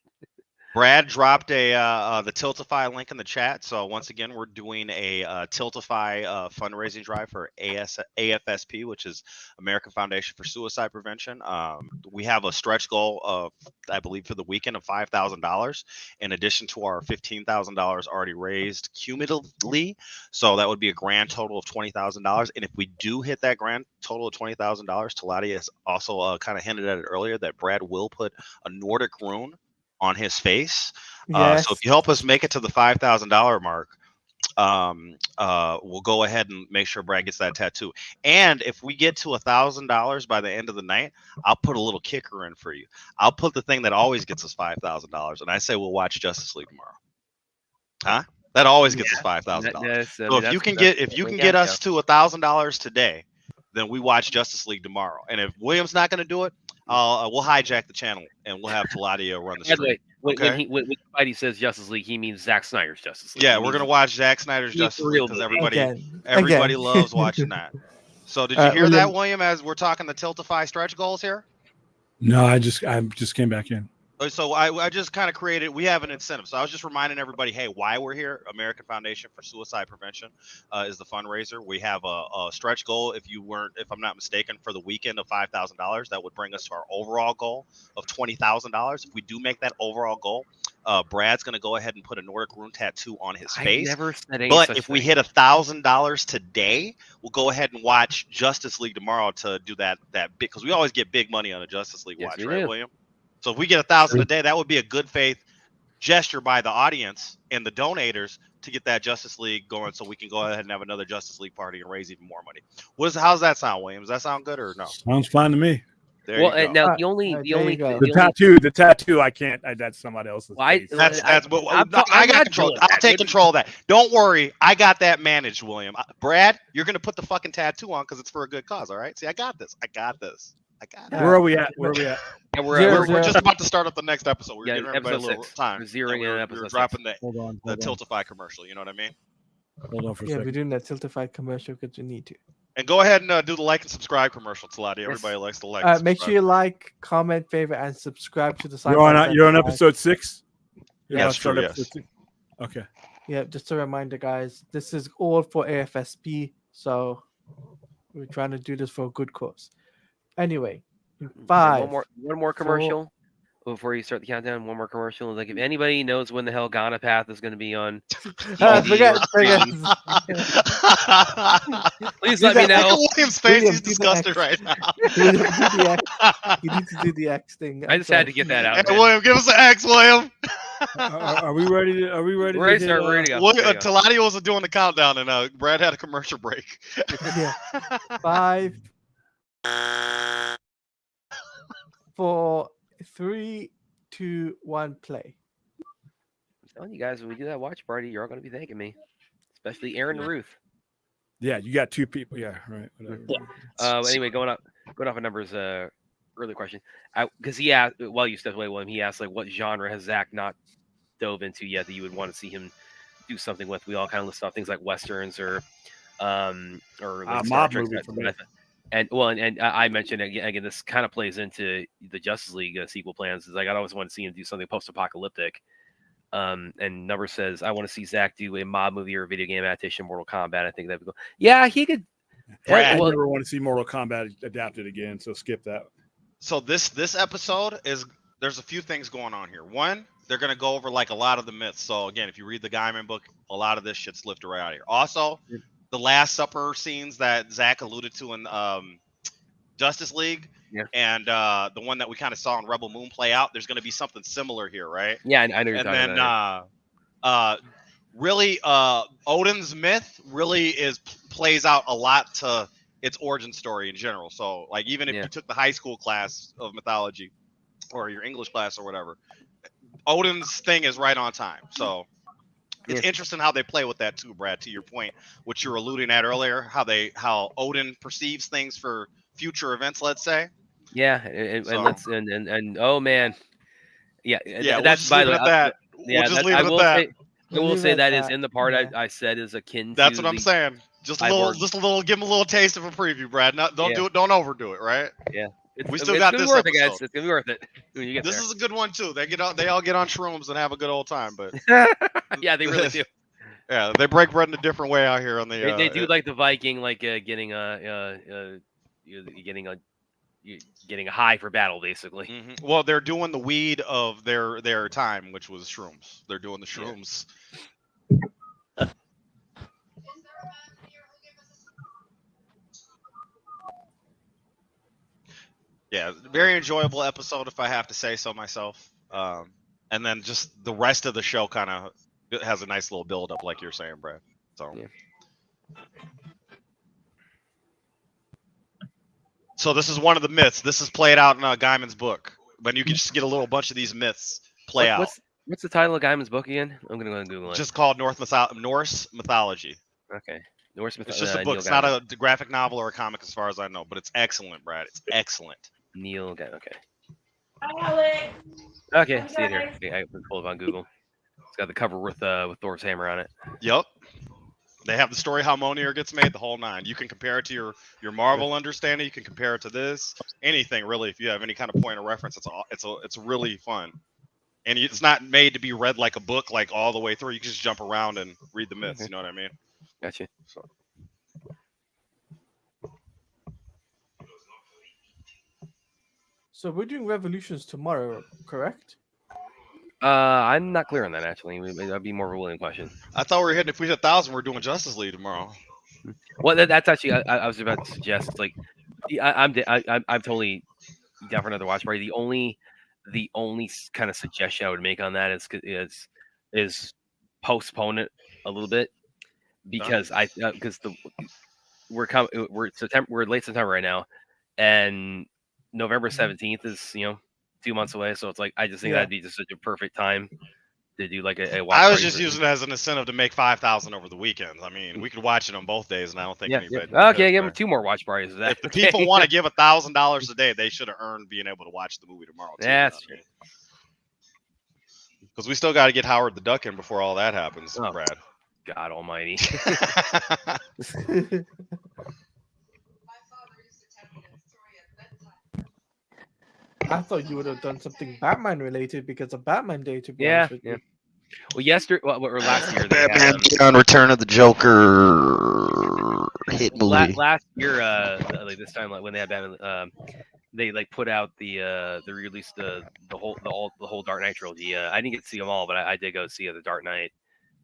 Brad dropped the Tiltify link in the chat. So once again, we're doing a Tiltify fundraising drive for AFSP, which is American Foundation for Suicide Prevention. We have a stretch goal of, I believe, for the weekend of $5,000, in addition to our $15,000 already raised cumulatively. So that would be a grand total of $20,000. And if we do hit that grand total of $20,000, Talati has also kind of hinted at it earlier that Brad will put a Nordic rune on his face. Yes. So if you help us make it to the $5,000 mark, we'll go ahead and make sure Brad gets that tattoo. And if we get to $1,000 by the end of the night, I'll put a little kicker in for you. I'll put the thing that always gets us $5,000, and I say we'll watch Justice League tomorrow. Huh? That always gets us $5,000. So if you can get us to $1,000 today, then we watch Justice League tomorrow. And if William's not going to do it, we'll hijack the channel and we'll have Taladia run the stream. When Spidey says Justice League, he means Zack Snyder's Justice League. Yeah, we're gonna watch Zack Snyder's Justice League because everybody loves watching that. So did you hear that, William? As we're talking the Tiltify stretch goals here. No, I just came back in. So I just kind of created, we have an incentive. So I was just reminding everybody, hey, why we're here. American Foundation for Suicide Prevention is the fundraiser. We have a stretch goal, if I'm not mistaken, for the weekend of $5,000. That would bring us to our overall goal of $20,000. If we do make that overall goal, Brad's going to go ahead and put a Nordic rune tattoo on his face. Never said but if we hit $1,000 today, we'll go ahead and watch Justice League tomorrow to do that big, because we always get big money on a Justice League watch, right, William? So if we get 1,000 a day, that would be a good faith gesture by the audience and the donators to get that Justice League going, so we can go ahead and have another Justice League party and raise even more money. How's that sound, William? Does that sound good or no? Sounds fine to me. There you go. Now the tattoo, I can't. That's somebody else's. I got control. I'll take control of that. Don't worry, I got that managed, William. Brad, you're gonna put the fucking tattoo on because it's for a good cause. All right. See, I got this. Where are we at? Yeah, we're just about to start up the next episode. We're giving everybody a little time. We're dropping the Tiltify commercial. You know what I mean? Hold on for a Yeah, second. we're doing that Tiltify commercial because we need to. And go ahead and do the like and subscribe commercial, Talati. Everybody likes to like. Make sure you like, comment, favorite, and subscribe to the site. You're on episode 6. That's true. Yes. Okay. Yeah, just a reminder, guys. This is all for AFSP, so we're trying to do this for a good cause. Anyway, 5. One more commercial before you start the countdown. One more commercial. Like, if anybody knows when the hell Ghana Path is going to be on, forget. Please let me know. William's face is disgusted right now. You need to do the X thing. I just had to get that out. Hey, William, give us an X, William. Are we ready to? We're ready to go. Talati was doing the countdown, and Brad had a commercial break. Yeah. 5, 4, 3, 2, 1, play. I'm telling you guys, when we do that watch party, you're all going to be thanking me, especially Aaron and Ruth. Yeah, you got 2 people. Yeah, right. Whatever. Anyway, going off of numbers. Earlier question, because he asked while you stepped away, William. He asked, like, what genre has Zach not dove into yet that you would want to see him do something with? We all kind of list off things like westerns or like Star Trek. And I mentioned again, this kind of plays into the Justice League sequel plans. Is like, I always want to see him do something post-apocalyptic. And Number says, I want to see Zach do a mob movie or video game adaptation, Mortal Kombat. I think that'd be cool. Yeah, he could. I never want to see Mortal Kombat adapted again, so skip that. So this episode is, there's a few things going on here. One, they're gonna go over like a lot of the myths. So again, if you read the Gaiman book, a lot of this shit's lifted right out of here. Also, the Last Supper scenes that Zach alluded to in Justice League, and the one that we kind of saw in Rebel Moon play out, there's gonna be something similar here, right? Yeah, I know you're and talking then about really Odin's myth really plays out a lot to its origin story in general. So like even if you took the high school class of mythology or your English class or whatever, Odin's thing is right on time. So it's interesting how they play with that too, Brad, to your point, what you were alluding at earlier, how Odin perceives things for future events, let's say. Yeah, and oh man. Yeah, we'll that's just by leave the it way. at that. Yeah, We'll just leave it at that. I will say that is in the part I said is akin to. That's what I'm saying. Just a little, give them a little taste of a preview, Brad. Don't overdo it, right? Yeah. We still got this episode. Guys. It's gonna be worth it when you get this there. is a good one too. They all get on shrooms and have a good old time, but yeah, they really do. Yeah, they break bread in a different way out here on the. They do like the Viking, like getting a high for battle, basically. Mm-hmm. Well, they're doing the weed of their time, which was shrooms. They're doing the shrooms. Yeah, very enjoyable episode, if I have to say so myself. And then just the rest of the show kind of has a nice little build up, like you're saying, Brad. So. Yeah. So this is one of the myths. This is played out in Gaiman's book, but you can just get a little bunch of these myths play out. What's the title of Gaiman's book again? I'm gonna go and Google it. Just called Norse mythology. Okay, Norse mythology. It's just a book. It's not a graphic novel or a comic, as far as I know, but it's excellent, Brad. It's excellent. Neil Gaiman. Okay. Hi, Alex. Okay, see it here. Okay, I pull it on Google. It's got the cover with Thor's hammer on it. Yep. They have the story how Mjolnir gets made, the whole nine. You can compare it to your Marvel understanding. You can compare it to this. Anything really, if you have any kind of point of reference, it's really fun. And it's not made to be read like a book, like all the way through. You can just jump around and read the myths. You know what I mean? Gotcha. So we're doing Revolutions tomorrow, correct? I'm not clear on that actually. That'd be more of a William question. I thought we were hitting. If we hit 1,000, we're doing Justice League tomorrow. Well, that's actually I was about to suggest. Like, I'm totally down for another watch party. The only kind of suggestion I would make on that is postpone it a little bit because we're late September right now, and November 17th is 2 months away, so it's like I just think that'd be just such a perfect time to do like a watch. I was just using it as an incentive to make 5,000 over the weekends. I mean, we could watch it on both days, and I don't think anybody. Yeah. Okay, give them 2 more watch parties. If the people want to give $1,000 a day, they should have earned being able to watch the movie tomorrow. Too, that's true. Because we still got to get Howard the Duck in before all that happens, Brad. God Almighty. I thought you would have done something Batman related because of Batman Day, to be honest with you. Well, or last year, Batman on Return of the Joker hit movie. Last year, like this time, like when they had Batman, they like put out they released the whole Dark Knight trilogy. I didn't get to see them all, but I did go see the Dark Knight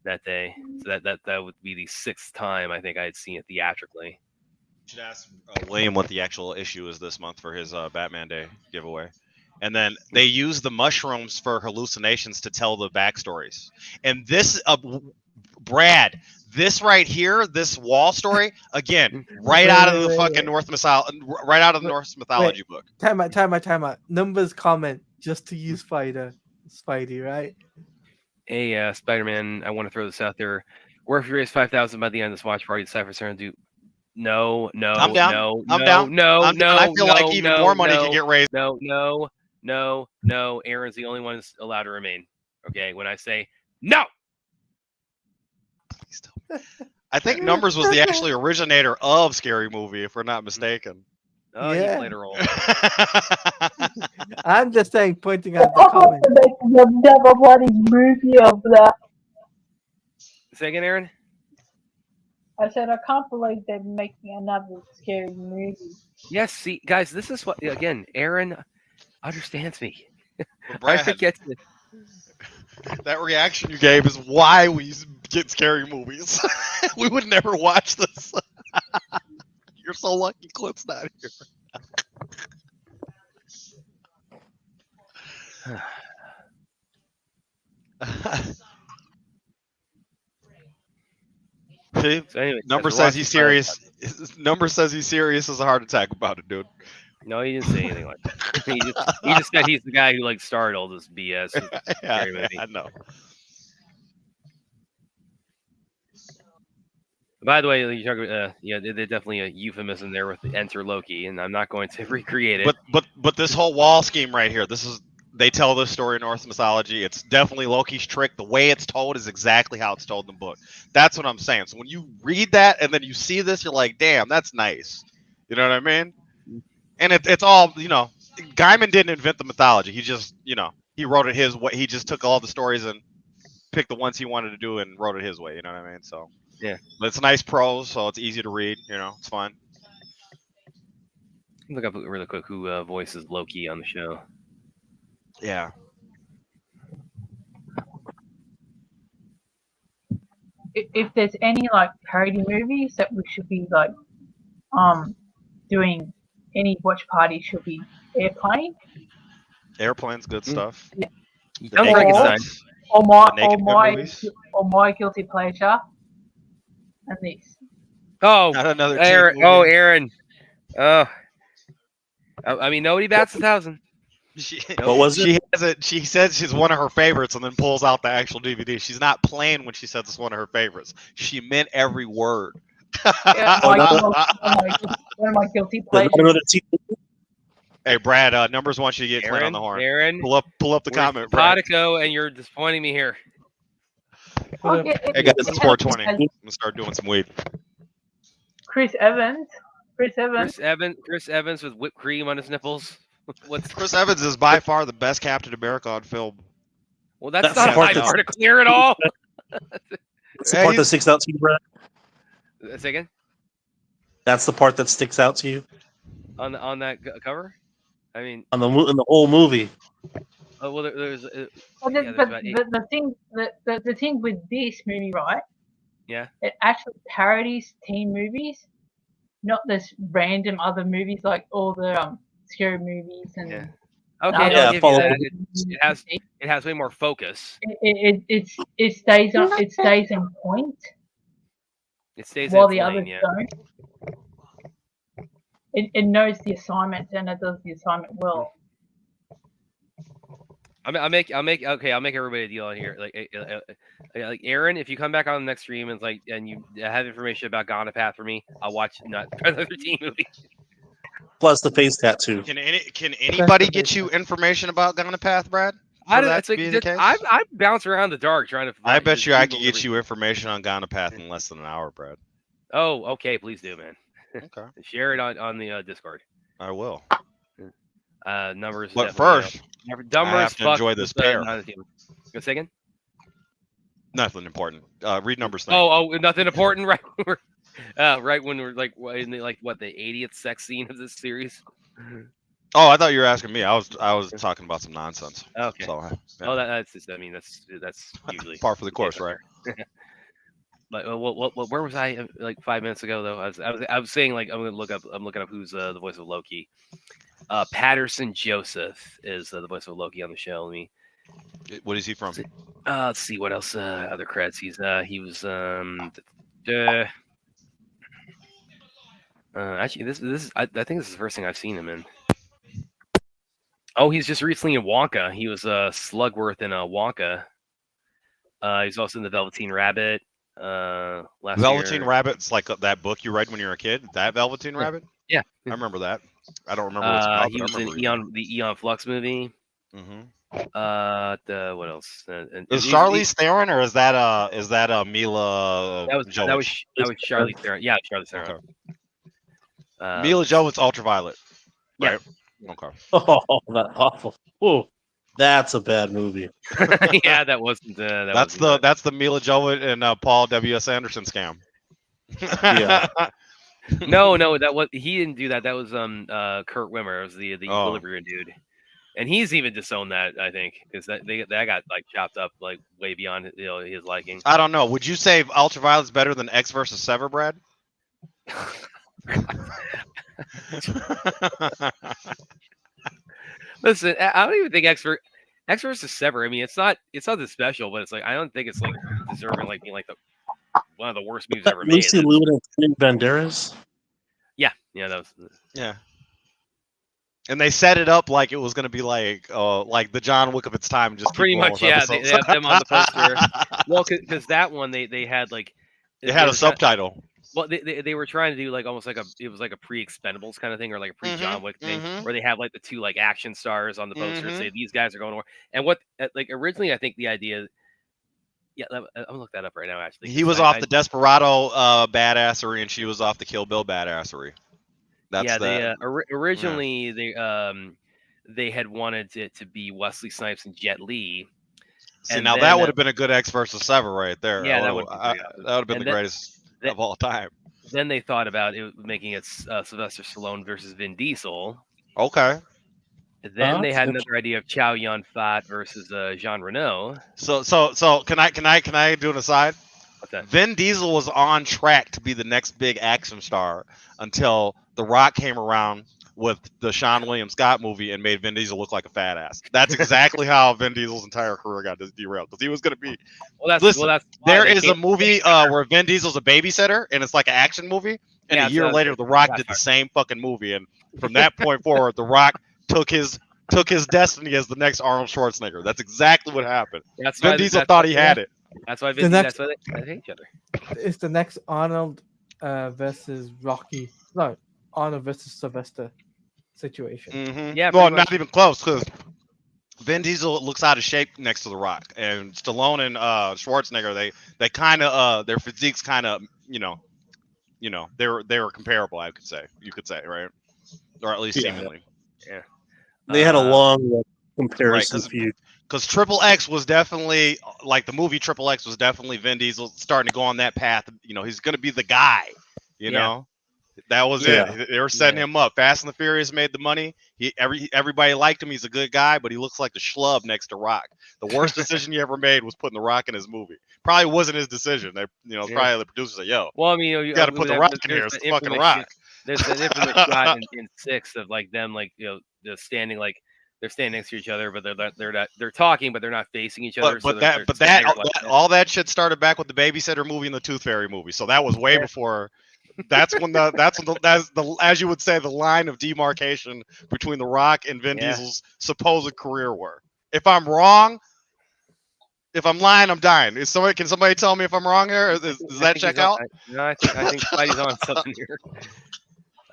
that day. So that would be the 6th time I think I had seen it theatrically. Should ask William what the actual issue is this month for his Batman Day giveaway. And then they use the mushrooms for hallucinations to tell the backstories. And this, Brad, this right here, this wall story, again, out of the fucking Norse mythology book. Time out. Numbers comment just to use Spidey, right? Hey, Spider-Man, I want to throw this out there. Where if you raise 5,000 by the end of this watch party, Cypher Sarah do. No. I'm down. No. I feel like even more money can get raised. No. Aaron's the only one who's allowed to remain. Okay, when I say no. I think Numbers was the actually originator of Scary Movie, if we're not mistaken. Oh, yeah. He played a role. I'm just saying, pointing out the comment. Another bloody movie of that. Say again, Aaron? I said, I can't believe they're making another scary movie. Yes, see, guys, this is what, again, Aaron understands me. Brad, That reaction you gave is why we get scary movies. We would never watch this. You're so lucky Clint's not here. See, So anyway, number guys, says watch he's the Final serious. Number says he's serious as a heart attack about it, dude. No, he didn't say anything like that. he just said he's the guy who like started all this BS. Yeah, I know. By the way, you're talking, yeah, there's definitely a euphemism there with the enter Loki, and I'm not going to recreate it. But this whole wall scheme right here, they tell this story in Norse mythology. It's definitely Loki's trick. The way it's told is exactly how it's told in the book. That's what I'm saying. So when you read that and then you see this, you're like, damn, that's nice. You know what I mean? And it's all, you know, Gaiman didn't invent the mythology. He just, you know, he wrote it his way. He just took all the stories and picked the ones he wanted to do and wrote it his way. You know what I mean? So yeah, but it's nice prose, so it's easy to read. You know, it's fun. Look up really quick who voices Loki on the show. Yeah. If there's any like parody movies that we should be like doing, any watch party should be Airplane. Airplane's good stuff. Yeah. Sounds like it's nice. Or my movies. guilty pleasure. And this. Oh, Not another Aaron. teen movie. Oh, Aaron. Oh, I mean, nobody bats 1,000. What was it? She has it. She says it's one of her favorites, and then pulls out the actual DVD. She's not playing when she says it's one of her favorites. She meant every word. Yeah, one of my guilty pleasures. Hey, Brad. Numbers wants you to get Clint on the horn. Aaron, pull up the comment, Brad. Potico, and you're disappointing me here. Okay, Hey guys, it's 420. I'm gonna start doing some weed. Chris Evans. Chris Evans with whipped cream on his nipples. What's Chris Evans is by far the best Captain America on film. Well, that's not my part to clear at all. That's the part that sticks out to you, Brad. Say again? That's the part that sticks out to you On that cover. I mean, in the whole movie. Oh well, there's. But the thing with this movie, right? Yeah. It actually parodies teen movies, not this random other movies like all the scary movies and. Yeah. Okay. I'll give you that. It has way more focus. It stays on point. It stays while in the lane, others yeah. don't. It knows the assignment and it does the assignment well. I'll make everybody a deal on here. Like Aaron, if you come back on the next stream and you have information about Gonapath for me, I'll watch another teen movie. Plus the face tattoo. Can anybody get you information about Gonapath, Brad? I bounce around the dark trying to. I bet you I can get you information on Gonapath in less than an hour, Brad. Oh, okay. Please do, man. Okay. Share it on the Discord. I will. Numbers. But first, dumber I as have to fuck enjoy this with, pair. Go say again? Nothing important. Read numbers. Oh, nothing important, right? Right when we're in the 80th sex scene of this series. Oh, I thought you were asking me. I was talking about some nonsense. Okay. So, yeah. Oh, that's usually par for the course, right? But where was I 5 minutes ago though? I was saying I'm looking up who's the voice of Loki. Patterson Joseph is the voice of Loki on the show. What is he from? Let's see what else other credits he was actually this is I think this is the first thing I've seen him in. Oh, he's just recently in Wonka. He was Slugworth in Wonka. He's also in the Velveteen Rabbit. Velveteen Rabbit's like that book you read when you were a kid. That Velveteen Rabbit. Yeah, I remember that. I don't remember what it's about. He was in the Eon Flux movie. Mm-hmm. What else? Is Charlize Theron or is that Mila? That was Charlize Theron. Yeah, Charlize Theron. Okay. Mila Jovovich's Ultraviolet. Right. Yeah. Okay. Oh, that's awful. Oh, that's a bad movie. Yeah, that wasn't. That's the Mila Jovovich and Paul W.S. Anderson scam. Yeah. No, he didn't do that. That was Kurt Wimmer. It was the Equilibrium dude. And he's even disowned that, I think, because that got like chopped up like way beyond his liking. I don't know. Would you say Ultraviolet's better than X versus Sever, Brad? Listen, I don't even think X versus Sever. I mean, it's not that special, but it's like I don't think it's like deserving like being like one of the worst movies ever made. Lucy Liu and Banderas. Yeah, that was. Yeah. And they set it up like it was going to be like the John Wick of its time. Just pretty much, yeah. They have them on the poster. Well, because that one they had like they had a subtitle. Well, they were trying to do like almost like it was like a pre-Expendables kind of thing, or like a pre-John Wick thing, where they have like the two like action stars on the poster say these guys are going to war. And what like originally I think the idea. Yeah, I'm gonna look that up right now. Actually, he was off the Desperado badassery, and she was off the Kill Bill badassery. They originally they had wanted it to be Wesley Snipes and Jet Li. See, now that would have been a good X versus Sever right there. Yeah, that would have been the greatest of all time. Then they thought about making it Sylvester Stallone versus Vin Diesel. Okay. Then they had another idea of Chow Yun-Fat versus Jean Reno. So can I do an aside? What's that? Vin Diesel was on track to be the next big action star until The Rock came around with the Sean William Scott movie and made Vin Diesel look like a fat ass. That's exactly how Vin Diesel's entire career got derailed, because he was going to be. There is a movie where Vin Diesel's a babysitter, and it's like an action movie. And a year later, The Rock did the same fucking movie, and from that point forward, The Rock took his destiny as the next Arnold Schwarzenegger. That's exactly what happened. Vin Diesel thought he had it. That's why that's why they hate each other. It's the next Arnold versus Rocky. No, Arnold versus Sylvester situation. Yeah, well, not even close, because Vin Diesel looks out of shape next to The Rock, and Stallone and Schwarzenegger, they kind of their physiques kind of they were comparable. You could say, right, or at least seemingly. Yeah. They had a long comparison feud. Because Triple X was definitely, like the movie Triple X was definitely Vin Diesel starting to go on that path. He's going to be the guy, you know? That was it. They were setting him up. Fast and the Furious made the money. Everybody liked him. He's a good guy, but he looks like the schlub next to Rock. The worst decision he ever made was putting The Rock in his movie. Probably wasn't his decision. Probably the producers said, yo, well, I mean, you got to put The Rock in here. It's the fucking Rock. There's an infamous shot in 6 of like them, like, just standing like, they're standing next to each other, but they're talking, but they're not facing each other. All that shit started back with the Babysitter movie and the Tooth Fairy movie. So that was way before. That's when as you would say, the line of demarcation between The Rock and Vin Diesel's supposed career were. If I'm wrong, if I'm lying, I'm dying. Can somebody tell me if I'm wrong here? Does that check out? No, I think Spidey's on something here.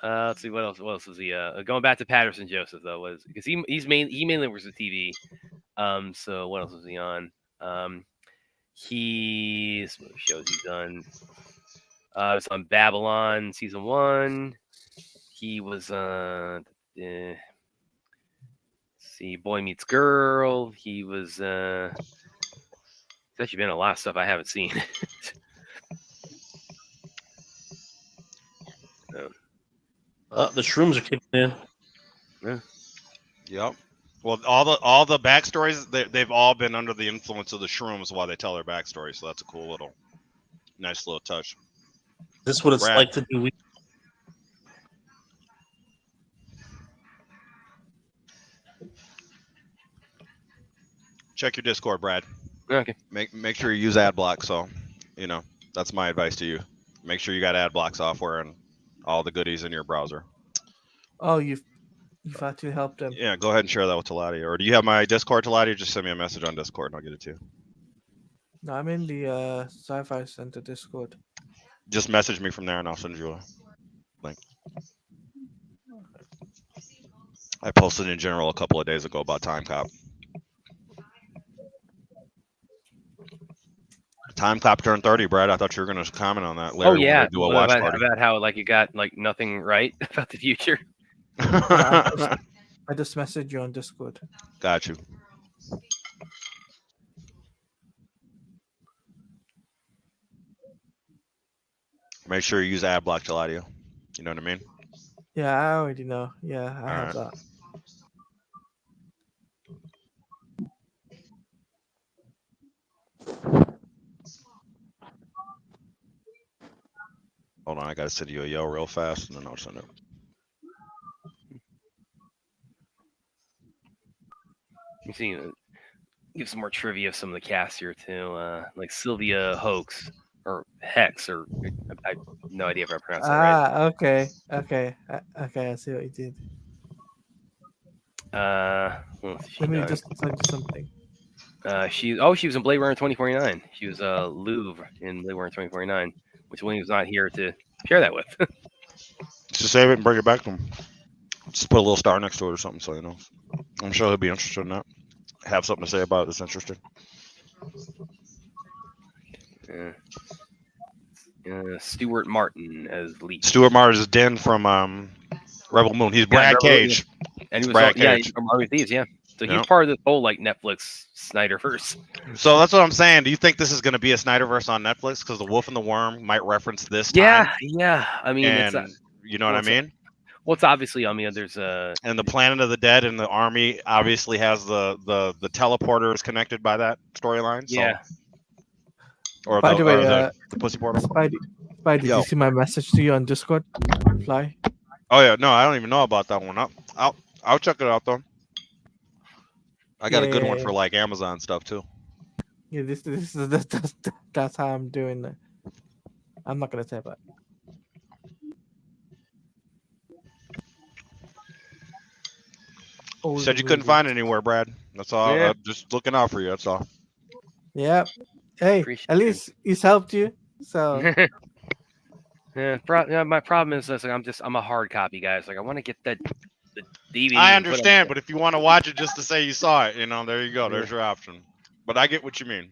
Let's see what else was he going back to Patterson Joseph though, was because he mainly works with TV. So what else was he on? What shows he's done. Was on Babylon season 1. He was see Boy Meets Girl. He was he's actually been in a lot of stuff I haven't seen. The shrooms are kicking in. Yeah. Yep. Well, all the backstories, they've all been under the influence of the shrooms while they tell their backstory. So that's a cool nice little touch. This is what it's like to do. Check your Discord, Brad. Okay. Make sure you use ad block. So, that's my advice to you. Make sure you got ad block software and all the goodies in your browser. Oh, you've had to help them. Yeah, go ahead and share that with Talati. Or do you have my Discord, Talati? Just send me a message on Discord and I'll get it to you. No, I'm in the Sci-Fi Center Discord. Just message me from there and I'll send you a link. I posted in general a couple of days ago about Time Cop. Time Cop turned 30, Brad. I thought you were going to comment on that later. Do a watch party. About how you got nothing right about the future. I just messaged you on Discord. Got you. Make sure you use ad block till audio. You know what I mean? Yeah, I already know. Yeah, I have that. Hold on, I gotta send you a yo real fast, and then I'll send it. You see, give some more trivia of some of the cast here too, like Sylvia Hoeks or Hex, or I have no idea if I pronounced that right. Okay. I see what you did. Let me just tell you something. She was in Blade Runner 2049. She was Louvre in Blade Runner 2049, which William's not here to share that with. Just save it and bring it back to him. Just put a little star next to it or something, so you know. I'm sure he'll be interested in that. Have something to say about it that's interesting. Stuart Martin as Lee. Stuart Martin is Den from Rebel Moon. He's Brad Cage. And he was Brad Cage. he's from Army Thieves, yeah. So Yeah. he's part of this whole like Netflix Snyderverse. So that's what I'm saying. Do you think this is going to be a Snyderverse on Netflix? Because The Wolf and the Worm might reference this time. Yeah. I mean, and it's you know what I mean? Well, it's obviously. I mean, there's a and the Planet of the Dead and the Army obviously has the teleporters connected by that storyline. So. Yeah. Or By the way, the pussy portal. Spidey, did you see my message to you on Discord? Fly. Oh yeah, no, I don't even know about that one. I'll check it out though. I got a good one for like Amazon stuff too. Yeah, that's how I'm doing it. I'm not gonna say that. You said you couldn't find it anywhere, Brad. That's all. Yeah. I'm just looking out for you. That's all. Yeah. Hey, at least it's helped you. So. Yeah, my problem is I'm a hard copy guy. It's like I want to get the DVD. I understand, but if you want to watch it just to say you saw it, there you go. There's your option. But I get what you mean.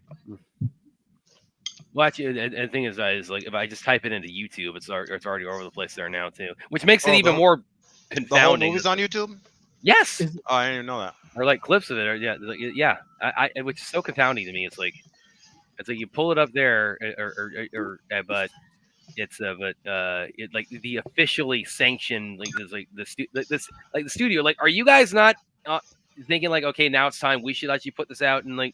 Well, actually, and the thing is like if I just type it into YouTube, it's already over the place there now too, which makes it even more confounding. The whole movie's on YouTube? Yes. Oh, I didn't even know that. Or like clips of it. Or, yeah. Which is so confounding to me. It's like you pull it up there, but it's it like the officially sanctioned like the studio. Like, are you guys not thinking like, okay, now it's time we should actually put this out and like?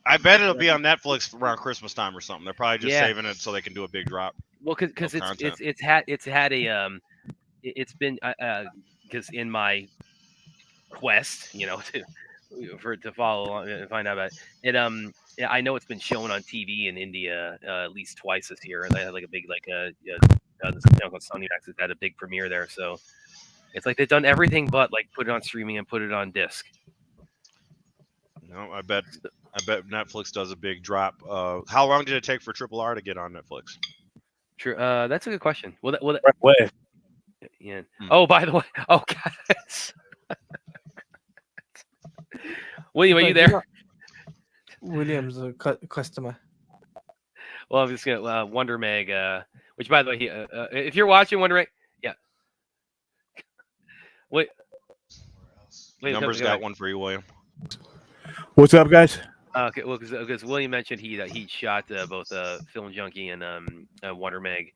I bet it'll be on Netflix around Christmas time or something. They're probably just saving it so they can do a big drop. Well, because it's been because in my quest, to follow along and find out about it. I know it's been shown on TV in India at least twice this year, and they had like a big this channel called Sony Max has had a big premiere there. So it's like they've done everything but like put it on streaming and put it on disc. No, I bet Netflix does a big drop. How long did it take for Triple R to get on Netflix? True. That's a good question. Right way. Yeah. Oh, by the way. Oh, guys. William, are you there? William's a customer. Well, I'm just gonna Wonder Meg, which by the way, if you're watching Wonder Meg, yeah. Wait. Numbers got one for you, William. What's up, guys? Okay, well, because William mentioned he shot both Film Junkie and Wonder Meg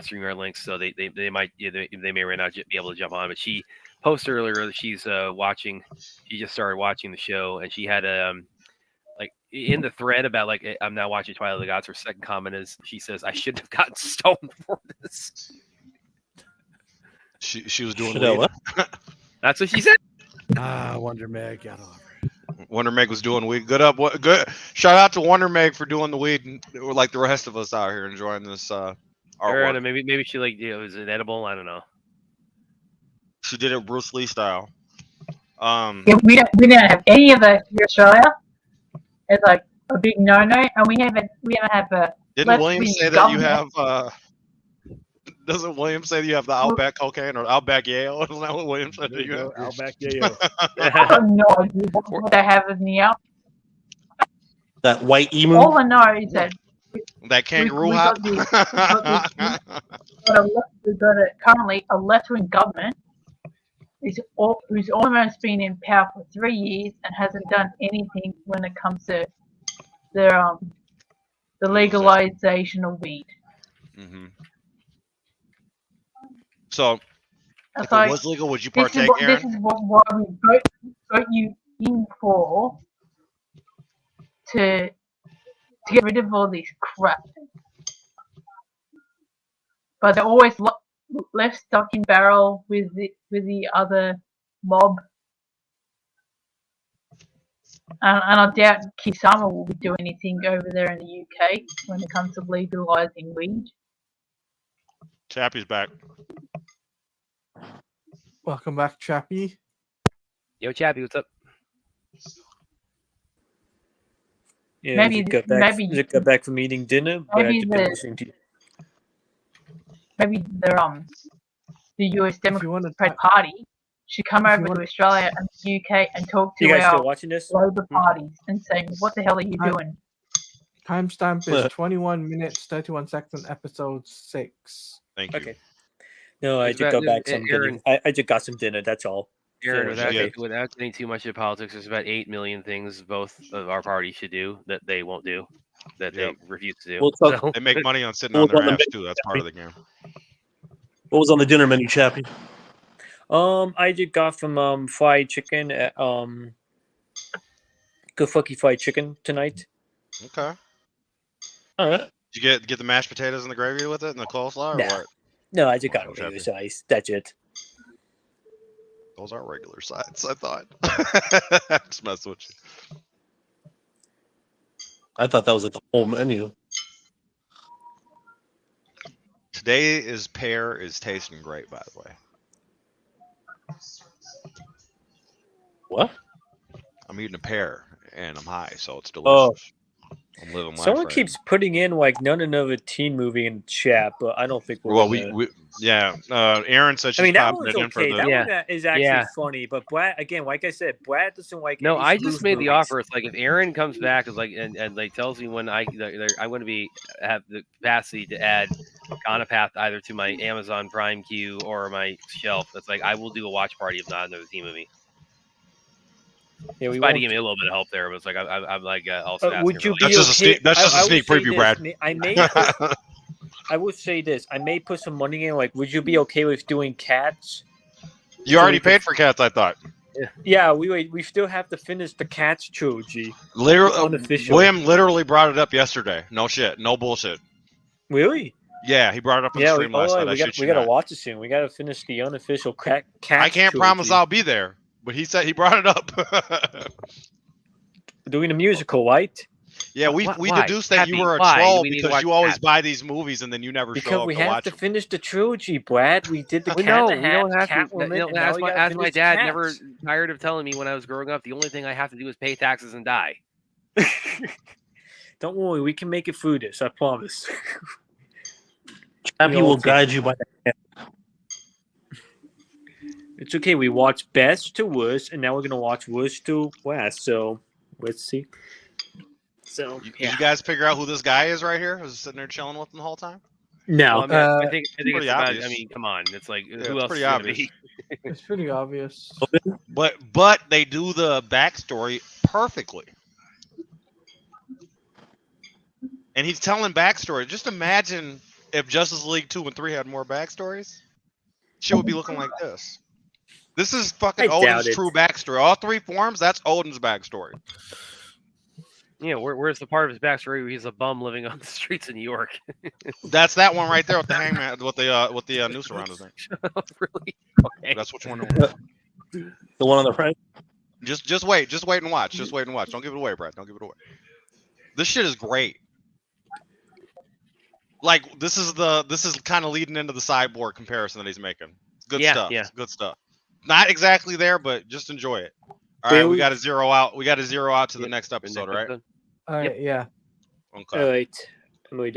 streamer links, so they might they may or may not be able to jump on. But she posted earlier that she's watching. She just started watching the show, and she had like in the thread about like I'm now watching Twilight of the Gods. Her second comment is she says I shouldn't have gotten stoned for this. She was doing weed. That's what she said. Wonder Meg got off. Wonder Meg was doing weed. Good. Shout out to Wonder Meg for doing the weed, like the rest of us out here enjoying this artwork. Or maybe she was it edible? I don't know. She did it Bruce Lee style. Yeah, we don't have any of that in Australia. It's like a big no-no, and we haven't had a. Didn't William say that you have? Doesn't William say that you have the Outback cocaine or Outback Yale? Isn't that what William said that you have? Outback Yale. I have no idea what they have in the out. That white emu. All I know is that that kangaroo hop. We've got currently a left-wing government who's almost been in power for 3 years and hasn't done anything when it comes to the legalization of weed. Mm-hmm. So, if So it was legal, would you partake, Aaron? This is why we vote you in for to get rid of all this crap. but they're always left stuck in barrel with the other mob. And I doubt Kisama will be doing anything over there in the UK when it comes to legalizing weed. Chappie's back. Welcome back, Chappie. Yo, Chappie, what's up? Yeah, Maybe- just maybe- got back from eating dinner, but maybe I've been the- listening to you. Maybe the US Democratic Party should come if you over to wanna- Australia and the UK and talk to You guys still our watching this? Labour parties and say, what the hell are you doing? Timestamp is 21 minutes, 31 seconds, episode 6. Thank you. Okay. No, I It's just about- got back some Aaron- dinner. I just got some dinner. That's all. Aaron, So, without getting too much into politics, there's about 8 million things both of our parties should do that they won't do, that they refuse to do. Well, So- They make money on sitting Well, on their on the apps menu, too. That's part of the game. What was on the dinner menu, Chappie? I just got from fried chicken at Kentucky Fried Chicken tonight. Okay. All right. Did you get the mashed potatoes and the gravy with it and the coleslaw or Nah. what? No, I just got Oh, a regular Chappie. size. That's it. Those are regular sides, I thought. Just mess with you. I thought that was like the whole menu. Today's pear is tasting great, by the way. What? I'm eating a pear and I'm high, so it's Oh. delicious. I'm living life. Someone right keeps putting in like none another teen movie in chat, but I don't think we're Well, gonna... we yeah. Aaron said she's I mean, that popping one's it in for okay. the. That Yeah. one is actually Yeah. funny, but Brad, again, like I said, Brad doesn't like. No, any I just spoof made the movies. offer. It's like if Aaron comes back is like and like tells me when I'm going to be have the capacity to add on a path either to my Amazon Prime queue or my shelf. It's like I will do a watch party if not another teen movie. Yeah, we Spidey won't- gave me a little bit of help there, but it's like I'm like also asking would you for, be like, That's just a okay? sneak- that's just a I will sneak say preview, this, Brad. I may. I would say this. I may put some money in. Like, would you be okay with doing Cats? You already paid for Cats, I thought. Yeah, we still have to finish the Cats trilogy. Literally, Unofficial. William literally brought it up yesterday. No shit, no bullshit. Really? Yeah, he brought it up on Yeah, stream last night. I we shit you gotta not. watch it soon. We gotta finish the unofficial Cats. I can't promise I'll be there, but he said he brought it up. doing a musical, right? Yeah, we Why? deduced that you Happy, were a why do troll we need to because watch you always Cats? buy these movies and then you never show Because up we to have watch to them. finish the trilogy, Brad. We did the Well, Cat no, in we the Hat, don't have to. Catwoman, No, and now as we my, gotta as my finish dad Cats. never tired of telling me when I was growing up, the only thing I have to do is pay taxes and die. Don't worry, we can make it through this. I promise. Chappie We all will take- guide you by the hand. It's okay. We watched best to worst, and now we're gonna watch worst to best. So let's see. So Did you guys figure out who this guy is right here? Who's sitting there chilling with them the whole time? No. Well, I, mean, I think pretty it's about. obvious. I mean, come on, it's like Yeah, who it's else pretty is gonna obvious. be? It's pretty obvious. But they do the backstory perfectly. And he's telling backstory. Just imagine if Justice League 2 and 3 had more backstories. Shit would be looking like this. This is fucking I doubt Odin's it. true backstory. All three forms, that's Odin's backstory. Yeah, where's the part of his backstory where he's a bum living on the streets of New York? That's that one right there with the hangman, with the noose around his neck. Really? Okay. That's which one. The one on the right. Just wait and watch. Just wait and watch. Don't give it away, Brad. Don't give it away. This shit is great. Like this is kind of leading into the Cyborg comparison that he's making. Good Yeah, stuff. yeah. Good stuff. Not exactly there, but just enjoy it. All right, we got to zero out. We got to zero out to the next episode, right? All right, yeah. Okay. All right.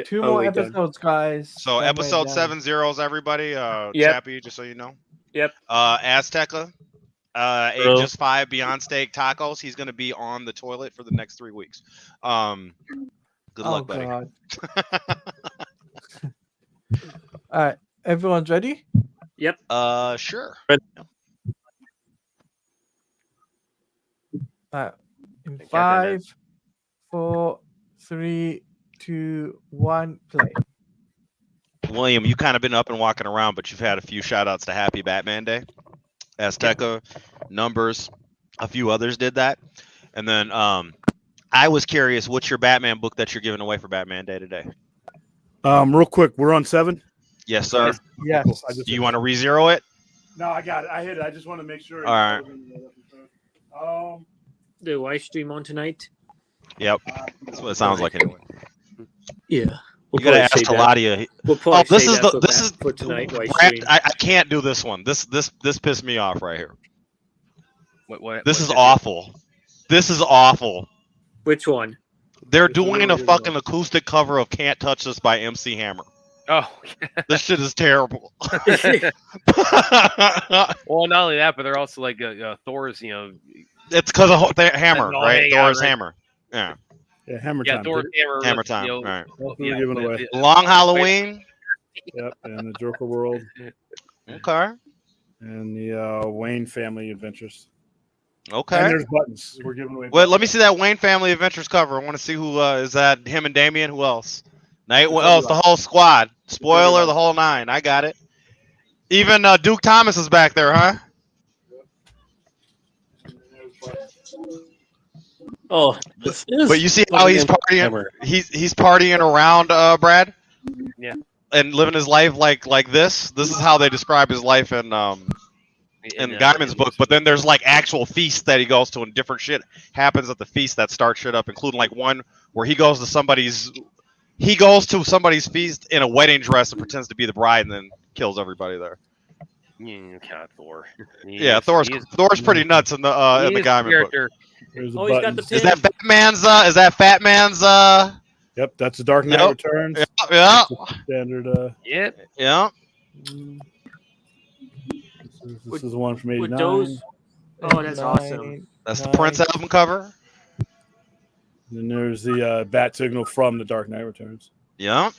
Two more episodes, guys. So Then we're episode done. 7 zeros, everybody. Yep. Chappie, just so you know. Yep. Azteca. Bro. Aegis 5 Beyond Steak Tacos. He's gonna be on the toilet for the next 3 weeks. Good luck, buddy. God. All right, everyone's ready? Yep. Sure. All right. In countdown 5, 4, 3, 2, 1, play. William, you kind of been up and walking around, but you've had a few shout outs to Happy Batman Day. Azteca, Numbers, a few others did that. And then I was curious, what's your Batman book that you're giving away for Batman Day today? Real quick, we're on 7. Yes, sir. Yes. Do you want to re-zero it? No, I got it. I hit it. I just want to make sure. All right. The live stream on tonight. Yep. That's what it sounds like anyway. Yeah. You gotta ask Taladia. We'll Oh, probably this is the this is for tonight. Live Brad, stream. I can't do this one. This pissed me off right here. This is what awful. This is awful. Which one? They're doing a fucking acoustic cover of "Can't Touch This" by MC Hammer. Oh, this shit is terrible. Well, not only that, but they're also like Thor's. You know, it's because of Hammer, right? Thor's right? Hammer. Yeah. Yeah, Hammer Yeah, time. Thor's Hammer. Hammer time. You know, Right. That's what we're giving away. Long Halloween. Yep, and the Joker World. Okay. And the Wayne Family Adventures. Okay. And there's buttons. We're giving away. Wait, let me see that Wayne Family Adventures cover. I want to see who is that. Him and Damien. Who else? Night. Oh, it's the whole squad. Spoiler: the whole nine. I got it. Even Duke Thomas is back there, huh? Oh, this is. But you see how he's partying. He's partying around, Brad. Yeah. And living his life like this. This is how they describe his life in Gaiman's book. But then there's like actual feasts that he goes to, and different shit happens at the feast that start shit up, including like one where he goes to somebody's feast in a wedding dress and pretends to be the bride, and then kills everybody there. God, Thor. Yeah, Thor's pretty nuts in the Gaiman book. There's the Oh, he's got the buttons. pin. Is that Fat Man's? Yep, that's the Dark Knight Yep. Returns. Yeah. Standard. Yep. Yeah. This is the one from With '89. those. Oh, that's awesome. That's the Prince album cover. Then there's the bat signal from the Dark Knight Returns. Yeah.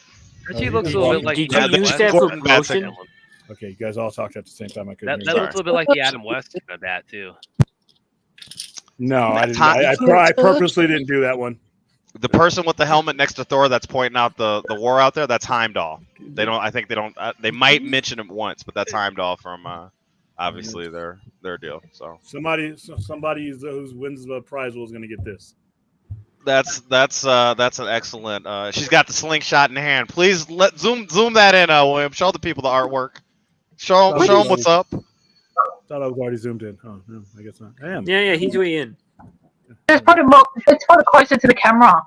Actually, looks a little bit like Did the you Adam use West. that for Bat promotion? signal. Okay, you guys all talked at the same time. I couldn't. That hear you. looks a little bit like the Adam West bat too. No, I That didn't. time- I purposely didn't do that one. The person with the helmet next to Thor that's pointing out the war out there, that's Heimdall. They don't. I think they don't. They might mention him once, but that's Heimdall from obviously their deal. So Somebody who wins the prize is going to get this. that's an excellent. She's got the slingshot in hand. Please zoom that in, William. Show the people the artwork. Show them what's up. Thought I was already zoomed in. Oh no, I guess not. I am. Yeah, he's way in. It's probably closer to the camera.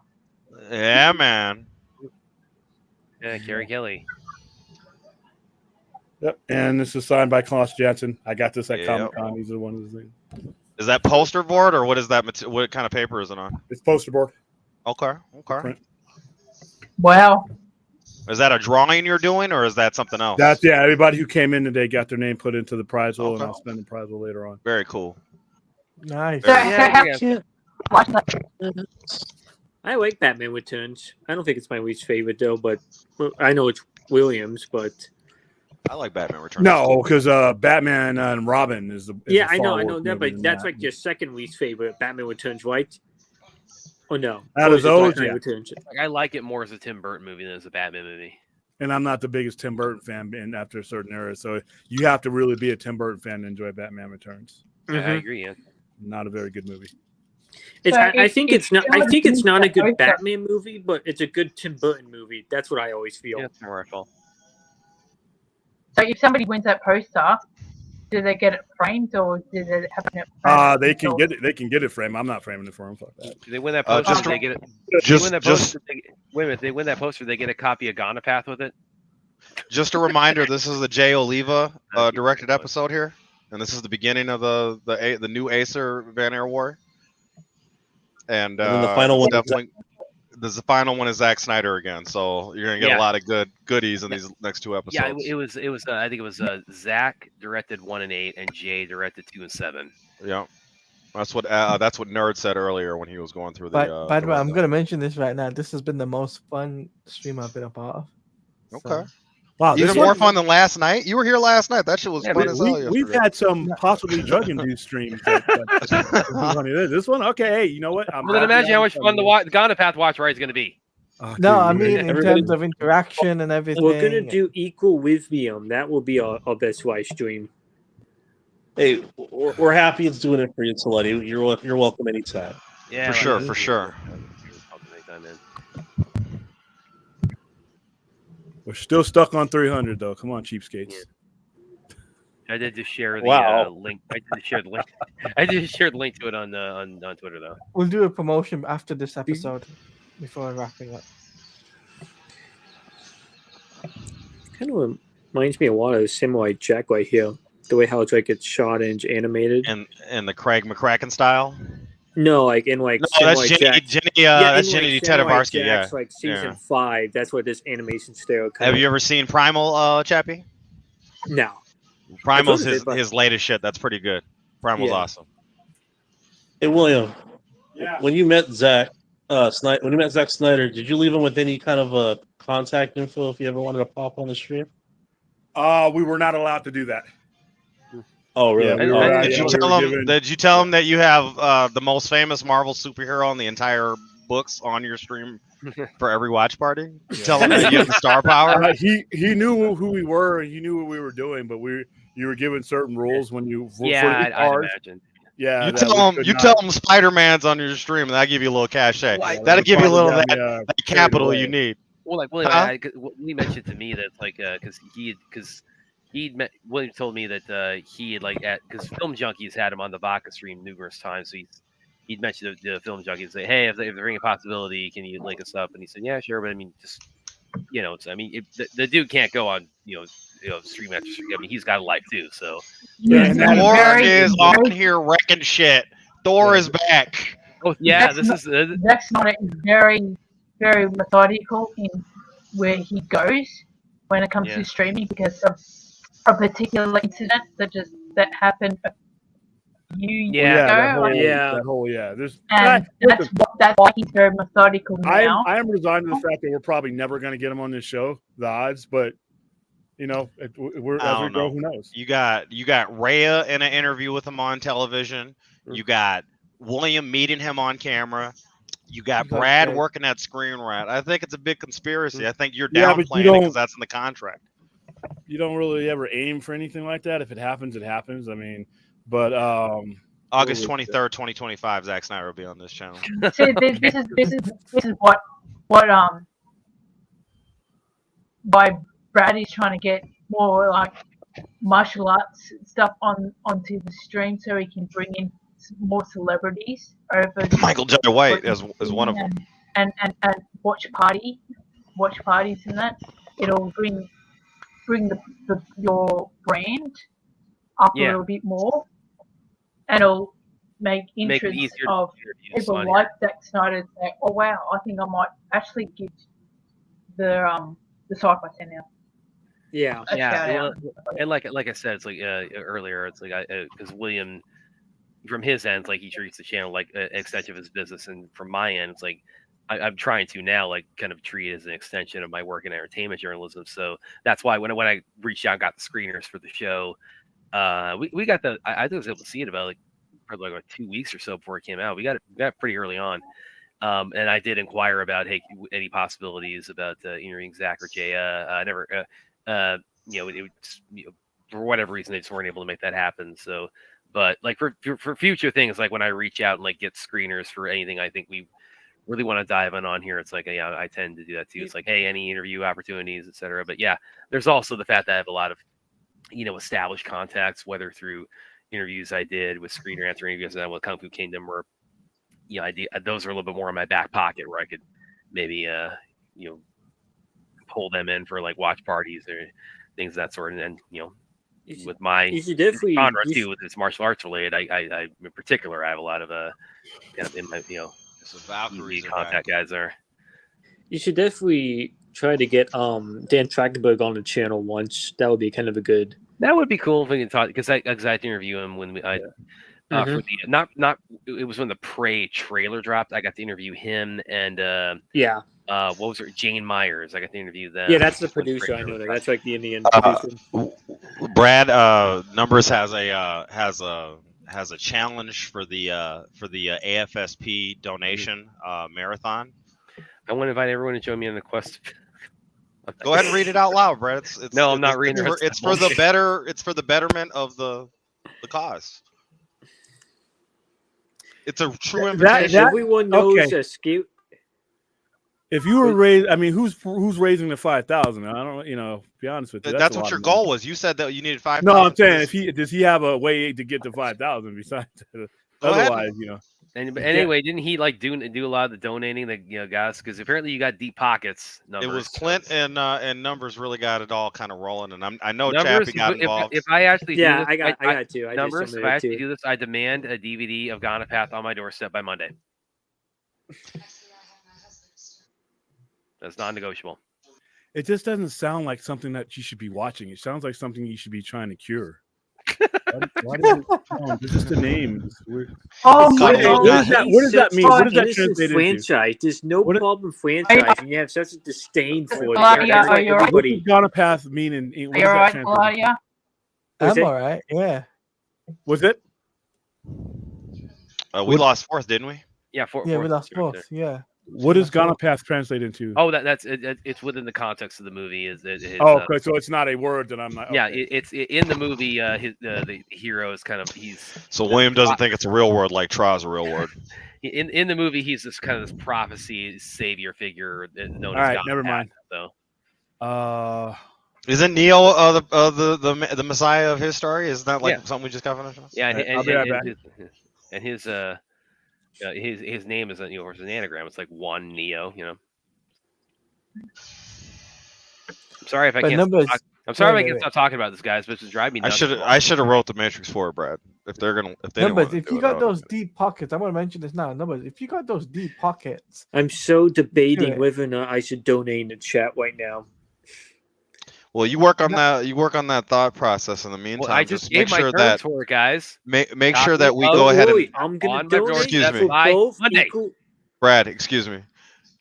Yeah, man. Yeah, Carrie Kelly. Yep, and this is signed by Klaus Janson. I got this at Yep. Comic-Con. These are one of the things. Is that poster board or what is that? What kind of paper is it on? It's poster board. Okay. Print. Wow. Is that a drawing you're doing, or is that something else? That's everybody who came in today got their name put into the prize hole, and Okay. I'll spend the prize hole later on. Very cool. Nice. I like Batman Returns. I don't think it's my least favorite though, but I know it's Williams, but I like Batman Returns. No, because Batman and Robin is the yeah, I I know that, but that's like your second least favorite, Batman Returns, right? Or no? Out Or of is it Dark those, Knight yeah. Returns? Like, I like it more as a Tim Burton movie than as a Batman movie. And I'm not the biggest Tim Burton fan after a certain era, so you have to really be a Tim Burton fan to enjoy Batman Returns. I agree. Yeah. Not a very good movie. It's, So I think it's not. I think it's not a good Okay. Batman movie, but it's a good Tim Burton movie. That's what I always feel. Yeah, that's more I feel. So if somebody wins that poster, do they get it framed or do they have it framed? They can get it. They can get it framed. I'm not framing it for them. Fuck that. Do they win that Uh, poster? just- they get it. just- They win that just- poster, wait a minute. They win that poster. They get a copy of Gonapath with it. Just a reminder, this is the Jay Oliva directed episode here, and this is the beginning of the new Acer Van Air War. And then the final one is definitely, the final one is Zack Snyder again. So you're gonna get Yeah. a lot of goodies in these next two episodes. Yeah, it was. I think it was Zach directed 1 and 8, and Jay directed 2 and 7. Yeah, that's what Nerd said earlier when he was going through the. By the way, I'm gonna mention this right now. This has been the most fun stream I've been a part of. Okay. Wow, Even this more one- fun than last night. You were here last night. That shit was fun as hell. We've yesterday. had some possibly drug-induced streams. This one, okay. Hey, you know what? I'm Well, then happy imagine how I'm much fun the Gonapath watch ride is going to be. Oh, No, dude, I mean in everybody- terms of interaction and everything. We're gonna do Equal Lithium. That will be our best live stream. Hey, we're happy it's doing it for you, Taleti. You're welcome anytime. Yeah, For sure, for sure. We're still stuck on 300 though. Come on, cheapskates. I did just share the Wow. link. I did share the link. I did share the link to it on Twitter though. We'll do a promotion after this episode before wrapping up. Kind of reminds me of one of the Samurai Jack right here. The way how it's like it's shot and animated. And the Craig McCracken style. No, like in like No, Samurai that's Jenny. Jack. Jenny. Yeah, That's in, Jenny like, Samurai Tedavarsky. Yeah. Jack's, like season Yeah. 5. That's what this animation style. Have you ever seen Primal, Chappie? No. Primal's I thought it did, his latest shit. That's pretty good. Primal's Yeah. awesome. Hey William, when you met Zack Snyder, did you leave him with any kind of contact info if you ever wanted to pop on the stream? We were not allowed to do that. Oh, really? Did you tell him that you have the most famous Marvel superhero in the entire books on your stream for every watch party? You tell him that you have the star power. He knew who we were and he knew what we were doing, but you were given certain rules when you I'd imagine. Yeah, you tell him Spider-Man's on your stream, and that'll give you a little cachet. That'll give you a little that capital you need. Well, like William, Huh? William mentioned to me that like William told me that he had because Film Junkies had him on the Vodka stream numerous times. So he'd mentioned the Film Junkies say, hey, if there's any possibility, can you link us up? And he said, yeah, sure, but I mean, just the dude can't go on stream after stream. I mean, he's got a life too. So Thor is on here wrecking shit. Thor is back. Oh yeah, Zack Snyder is very, very methodical in where he goes when it comes to streaming because of a particular incident that happened a few years ago. That's why he's very methodical now. I am resigned to the fact that we're probably never going to get him on this show, the odds, but who knows? You got Rhea in an interview with him on television. You got William meeting him on camera. You got Brad working at Screenwrite. I think it's a big conspiracy. I think you're downplaying it because that's in the contract. You don't really ever aim for anything like that. If it happens, it happens. I mean, but August 23rd, 2025, Zack Snyder will be on this channel. See, this is what why Brad is trying to get more like martial arts stuff onto the stream so he can bring in more celebrities over. Michael J. White is one of them. And watch parties and that. It'll bring your brand up a little bit more, and it'll make interest of people like Zack Snyder say, "Oh wow, I think I might actually give the Sci-Fi 10 now." Yeah. And like I said, it's like earlier, it's like because William, from his end, like he treats the channel like an extension of his business, and from my end, it's like I'm trying to now like kind of treat it as an extension of my work in entertainment journalism. So that's why when I reached out and got the screeners for the show, we got I was able to see it about probably like 2 weeks or so before it came out. We got it pretty early on. And I did inquire about any possibilities about interviewing Zach or Jay. I never, for whatever reason, they just weren't able to make that happen. So, but like for future things, like when I reach out and like get screeners for anything, I think we really want to dive in on here. It's like, I tend to do that too. It's like, hey, any interview opportunities, etc. But yeah, there's also the fact that I have a lot of, established contacts, whether through interviews I did with Screener Answer interviews I did with Kung Fu Kingdom, or those are a little bit more in my back pocket where I could maybe pull them in for like watch parties or things of that sort. And then with my genre too, with it's martial arts related, I in particular I have a lot of kind of in my easy contact guys there. You should definitely try to get Dan Trachtenberg on the channel once. That would be kind of a good. That would be cool if we can talk because I had to interview him when for the it was when the Prey trailer dropped. I got to interview him and what was it, Jane Myers. I got to interview them. Yeah, that's the producer. I know that. That's like the Indian producer. Brad Numbers has a challenge for the AFSP donation marathon. I want to invite everyone to join me on the quest. Go ahead and read it out loud, Brad. I'm not reading it. It's for the better. It's for the betterment of the cause. It's a true invitation. Everyone knows Escape. If you were raised, I mean, who's raising the 5,000? I don't, to be honest with you, That's what your goal was. You said that you needed 5,000. No, I'm saying does he have a way to get to 5,000 besides? Otherwise, Anyway, didn't he like do a lot of the donating, guys? Because apparently you got deep pockets. Numbers. It was Clint and Numbers really got it all kind of rolling, and I know Numbers, Chappie got involved. If I actually do this, I got two. Numbers. If I actually do this, I demand a DVD of Gonapath on my doorstep by Monday. That's non-negotiable. It just doesn't sound like something that you should be watching. It sounds like something you should be trying to cure. Why does it? It's just a name. Oh my God! What does that mean? What does that translate franchise? There's no problem franchise, and you have such a disdain for it. Are you all right? What does Gonapath mean? What Are you does all that right, translate? Claudia? I'm all right. Yeah. Was it? We lost fourth, didn't we? Yeah, we lost fourth. Yeah. What does Gonapath translate into? Oh, that's it's within the context of the movie. Okay, so it's not a word that I'm not. Yeah, Okay. it's in the movie. The hero is kind of So William doesn't think it's a real word, like Tra is a real word. In the movie, he's this kind of this prophecy savior figure known All as right, Gonapath, never mind. So. Isn't Neo the Messiah of his story? Isn't that like something we just got finished? Yeah, I'll be right back. And his name is it's an anagram. It's like one Neo. I'm sorry if I can't. I'm sorry if I can't stop talking about this, guys, but it's driving me nuts. I should have wrote the Matrix 4, Brad. If they Numbers, if you got those deep pockets, I'm gonna mention this now. Numbers, if you got those deep pockets, I'm so debating whether or not I should donate in the chat right now. Well, you work on that. You work on that thought process in the meantime. Well, I just gave my terms for it, guys. Make sure that we go ahead and. I'm gonna donate. Excuse me, Monday. Brad. Excuse me.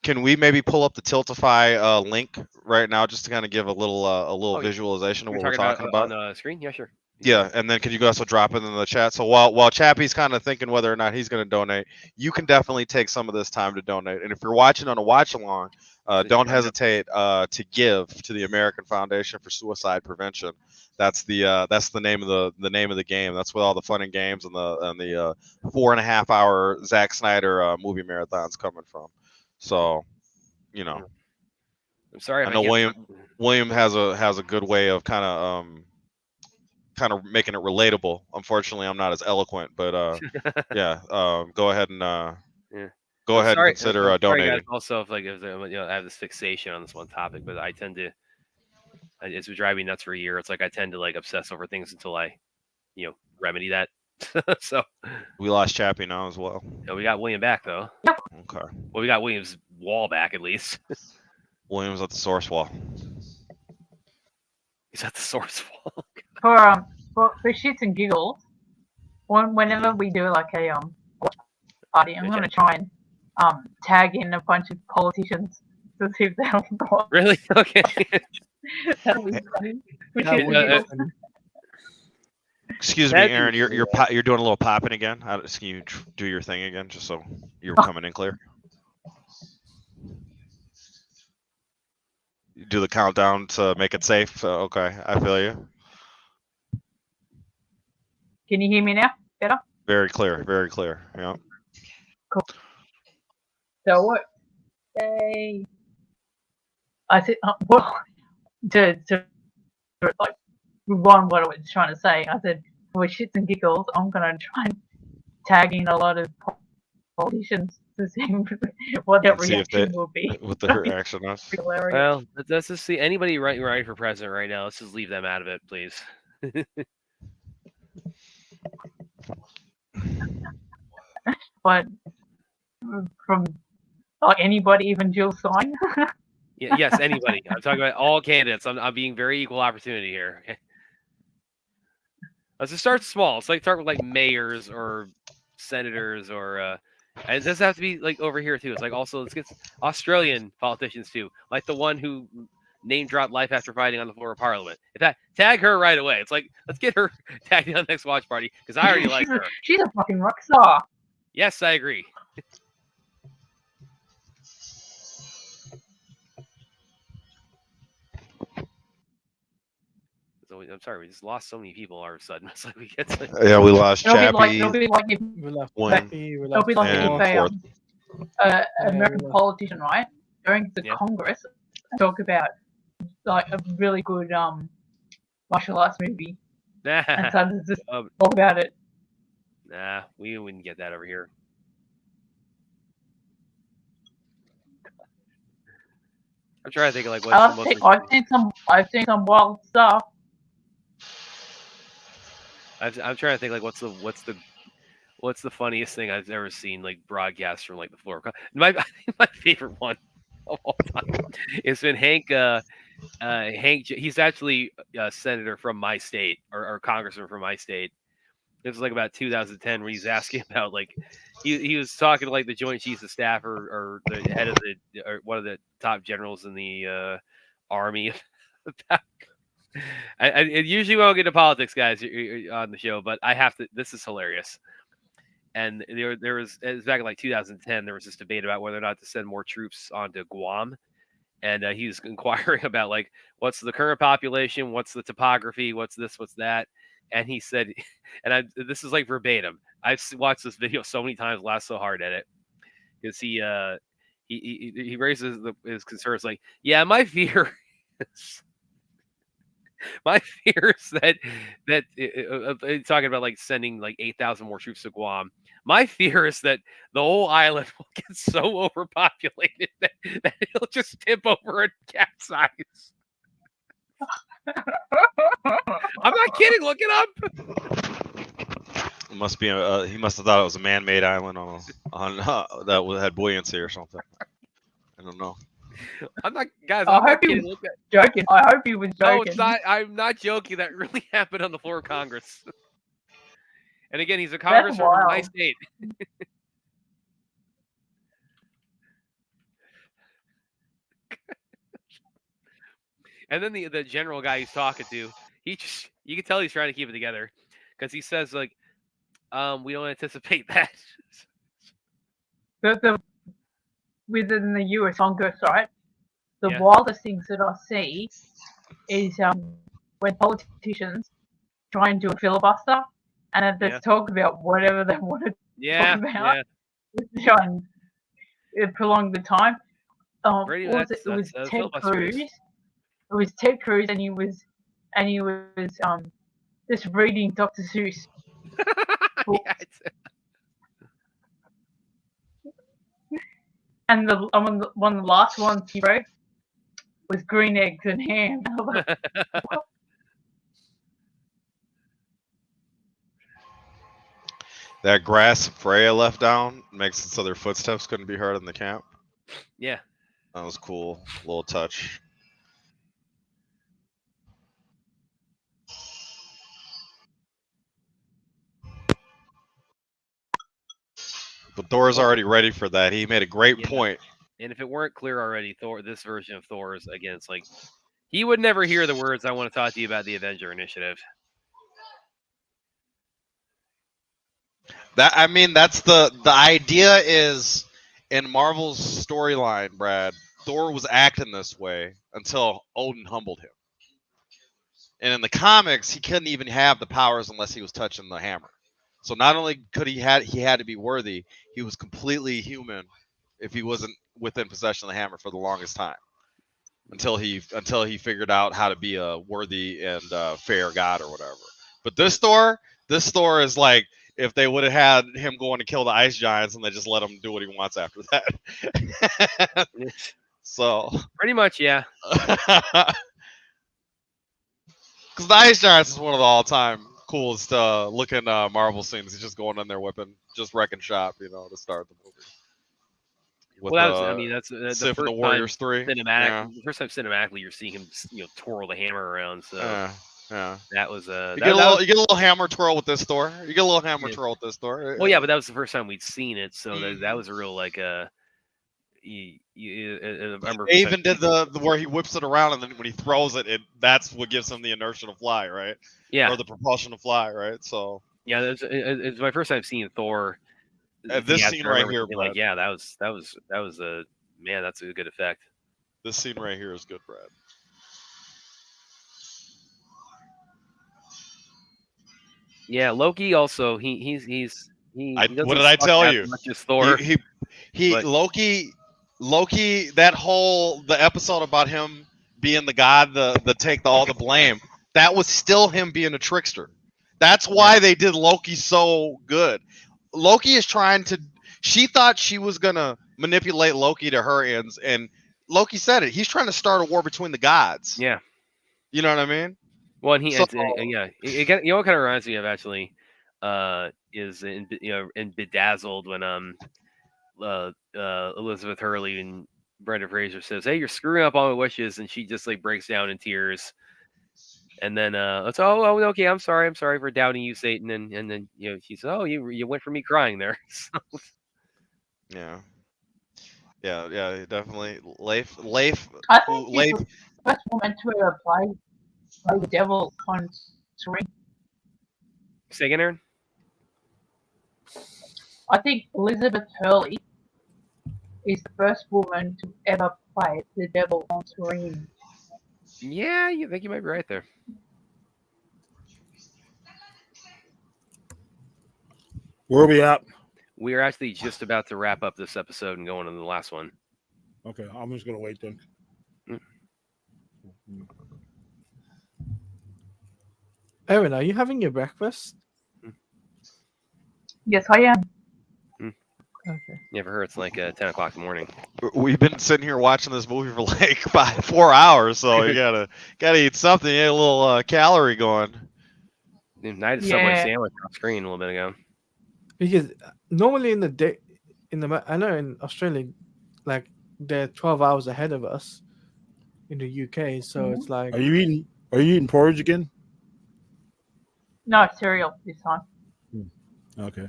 Can we maybe pull up the Tiltify link right now, just to kind of give a little visualization of what we're talking about on the screen? Yeah, sure. Yeah, and then can you also drop it in the chat? So while Chappie's kind of thinking whether or not he's going to donate, you can definitely take some of this time to donate. And if you're watching on a watch along, don't hesitate to give to the American Foundation for Suicide Prevention. That's the name of the game. That's where all the fun and games and the 4.5 hour Zack Snyder movie marathons coming from. So, I'm sorry. I know William has a good way of kind of making it relatable. Unfortunately, I'm not as eloquent, but yeah. Go ahead and go ahead and consider donating. Guys, also, if I have this fixation on this one topic, but I tend to, it's been driving me nuts for a year. It's like I tend to obsess over things until I, remedy that. So we lost Chappie now as well. Yeah, we got William back though. Okay. Well, we got William's wall back at least. William's at the source wall. He's at the source wall. For shits and giggles, whenever we do like a party, I'm gonna try and tag in a bunch of politicians to see if they'll go. Really? Okay. That'll be funny. Excuse me, Aaron. You're doing a little popping again. Can you do your thing again, just so you're coming in clear? You do the countdown to make it safe. Okay, I feel you. Can you hear me now? Better? Very clear. Very clear. Yeah. Cool. So what? I said, well, to like rewind what I was trying to say. I said, for shits and giggles, I'm gonna try and tag in a lot of politicians to see what that reaction will be. What the reaction is. Well, let's just see anybody running for president right now. Let's just leave them out of it, please. But from anybody, even Jill Stein. Yes, anybody. I'm talking about all candidates. I'm being very equal opportunity here. Let's just start small. Let's start with like mayors or senators or and it doesn't have to be like over here too. It's like also let's get Australian politicians too, like the one who name dropped life after fighting on the floor of Parliament. In fact, tag her right away. It's like let's get her tagged on the next watch party because I already like her. She's a fucking rock star. Yes, I agree. So I'm sorry, we just lost so many people all of a sudden. It's like we get to... Yeah, we lost Chappie. It'll be like if Win, American politician, right, going to Congress and talk about like a really good martial arts movie, and so just talk about it. Nah, we wouldn't get that over here. I'm trying to think of like what's the most. I've seen some wild stuff. I'm trying to think like what's the funniest thing I've ever seen like broadcast from like the floor. My favorite one of all time has been Hank. Hank, he's actually a senator from my state or congressman from my state. This was like about 2010 when he's asking about like he was talking to like the Joint Chiefs of Staff or the head of the or one of the top generals in the army. I usually won't get into politics, guys, on the show, but I have to. This is hilarious. And there was it was back in like 2010. There was this debate about whether or not to send more troops onto Guam, and he was inquiring about like what's the current population, what's the topography, what's this, what's that. And he said, and this is like verbatim. I've watched this video so many times, laughed so hard at it, because he raises his concerns like, yeah, my fear is that talking about like sending like 8,000 more troops to Guam. My fear is that the whole island will get so overpopulated that it'll just tip over and capsize. I'm not kidding. Look it up. It must be he must have thought it was a man-made island on that had buoyancy or something. I don't know. I'm not, guys. I hope he was joking. I hope he was joking. No, it's not. I'm not joking. That really happened on the floor of Congress. And again, he's a congressman from my state. And then the general guy he's talking to, you can tell he's trying to keep it together, because he says like, we don't anticipate that. Within the U.S. Congress, right? The wildest things that I see is when politicians try and do a filibuster, and they talk about whatever they want to talk about, try and prolong the time. It was Ted Cruz. It was Ted Cruz, and he was just reading Dr. Seuss. And one of the last ones he wrote was green eggs and ham. That grass Freya left down makes it so their footsteps couldn't be heard in the camp. Yeah. That was cool. Little touch. But Thor's already ready for that. He made a great point. And if it weren't clear already, this version of Thor is, again, it's like, he would never hear the words, I want to talk to you about the Avenger Initiative. That's the idea is in Marvel's storyline, Brad, Thor was acting this way until Odin humbled him. And in the comics, he couldn't even have the powers unless he was touching the hammer. So not only could he had to be worthy, he was completely human if he wasn't within possession of the hammer for the longest time. Until he figured out how to be a worthy and fair god or whatever. But this Thor is like if they would have had him going to kill the ice giants and they just let him do what he wants after that. So pretty much, yeah. Because the ice giants is one of the all-time coolest looking Marvel scenes. He's just going in there whipping, just wrecking shop, to start the movie. With, that's the Sif first and the Warriors 3. The first time cinematically you're seeing him, twirl the hammer around. So that was you get a little hammer twirl with this Thor. You get a little hammer twirl with this Thor. Well, yeah, but that was the first time we'd seen it, so that was a real like I remember they even did the where he whips it around and then when he throws it, that's what gives him the inertia to fly, right? Yeah, or the propulsion to fly, right? So yeah, it's my first time seeing Thor. This scene right here, like, yeah, that was a man. That's a good effect. This scene right here is good, Brad. Yeah, Loki also he what did I tell you? Much as Thor, Loki Loki, the episode about him being the god, the take all the blame, that was still him being a trickster. That's why they did Loki so good. Loki is trying to. She thought she was gonna manipulate Loki to her ends, and Loki said it. He's trying to start a war between the gods. Yeah. You know what I mean? Well, and So- it kind of reminds me of actually, is in Bedazzled when Elizabeth Hurley and Brenda Fraser says, "Hey, you're screwing up all my wishes," and she just like breaks down in tears. And then it's okay, I'm sorry for doubting you, Satan. And then she says, "Oh, you went for me crying there." So, Yeah, definitely. Leif, I think she's the first woman to play the devil on screen. say again, Aaron. I think Elizabeth Hurley is the first woman to ever play the devil on screen. Yeah, you think you might be right there. Where are we at? We are actually just about to wrap up this episode and go on to the last one. Okay, I'm just gonna wait then. Aaron, are you having your breakfast? Yes, I am. Okay. You ever heard it's like 10 o'clock in the morning? We've been sitting here watching this movie for like 4 hours, so you gotta eat something. You get a little calorie going. Dude, I had a Subway sandwich on screen a little bit ago. Because normally in the day, I know in Australia, like they're 12 hours ahead of us in the UK. So it's like. Are you eating porridge again? No, cereal this time. Okay.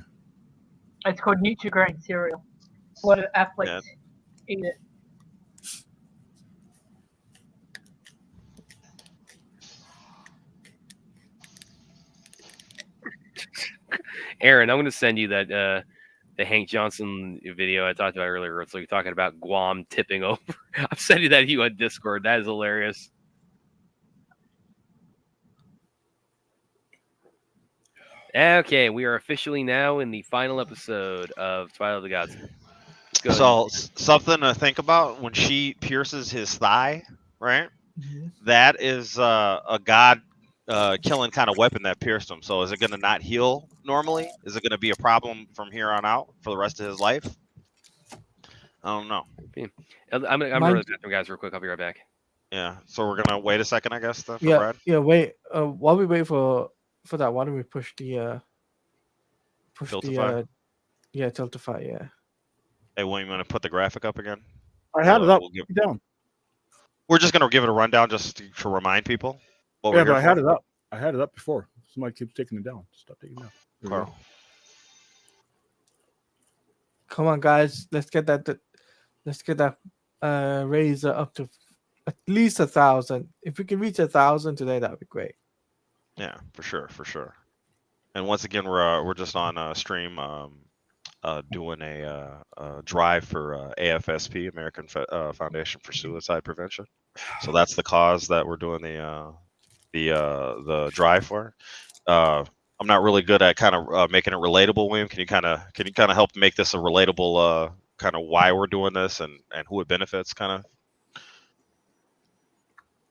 It's called Nutri-Grain cereal. A lot of athletes eat it. Aaron, I'm going to send you that the Hank Johnson video I talked about earlier. It's like talking about Guam tipping over. I'm sending that to you on Discord. That is hilarious. Okay, we are officially now in the final episode of Twilight of the Gods. Go So something to think about when she pierces his thigh, right? That is a god killing kind of weapon that pierced him. So is it going to not heal normally? Is it going to be a problem from here on out for the rest of his life? I don't know. I'm going to run to the bathroom, guys, real quick. I'll be right back. Yeah. So we're going to wait a second, I guess, then, for Yeah, Brad? yeah. Wait. While we wait for that, why don't we push the Tiltify? Tiltify, yeah. Hey, William, you want to put the graphic up again? I had it up. We'll give- down. We're just going to give it a rundown just to remind people. What Yeah, we're but here I had for. it up. I had it up before. Somebody keeps taking it down. Stop taking it down. There we Carl. go. Come on, guys. Let's get that Razor up to at least 1,000. If we can reach 1,000 today, that would be great. Yeah, for sure. And once again, we're just on stream doing a drive for AFSP, American Foundation for Suicide Prevention. So that's the cause that we're doing the drive for. I'm not really good at kind of making it relatable, William. Can you kind of help make this a relatable kind of why we're doing this and who it benefits, kind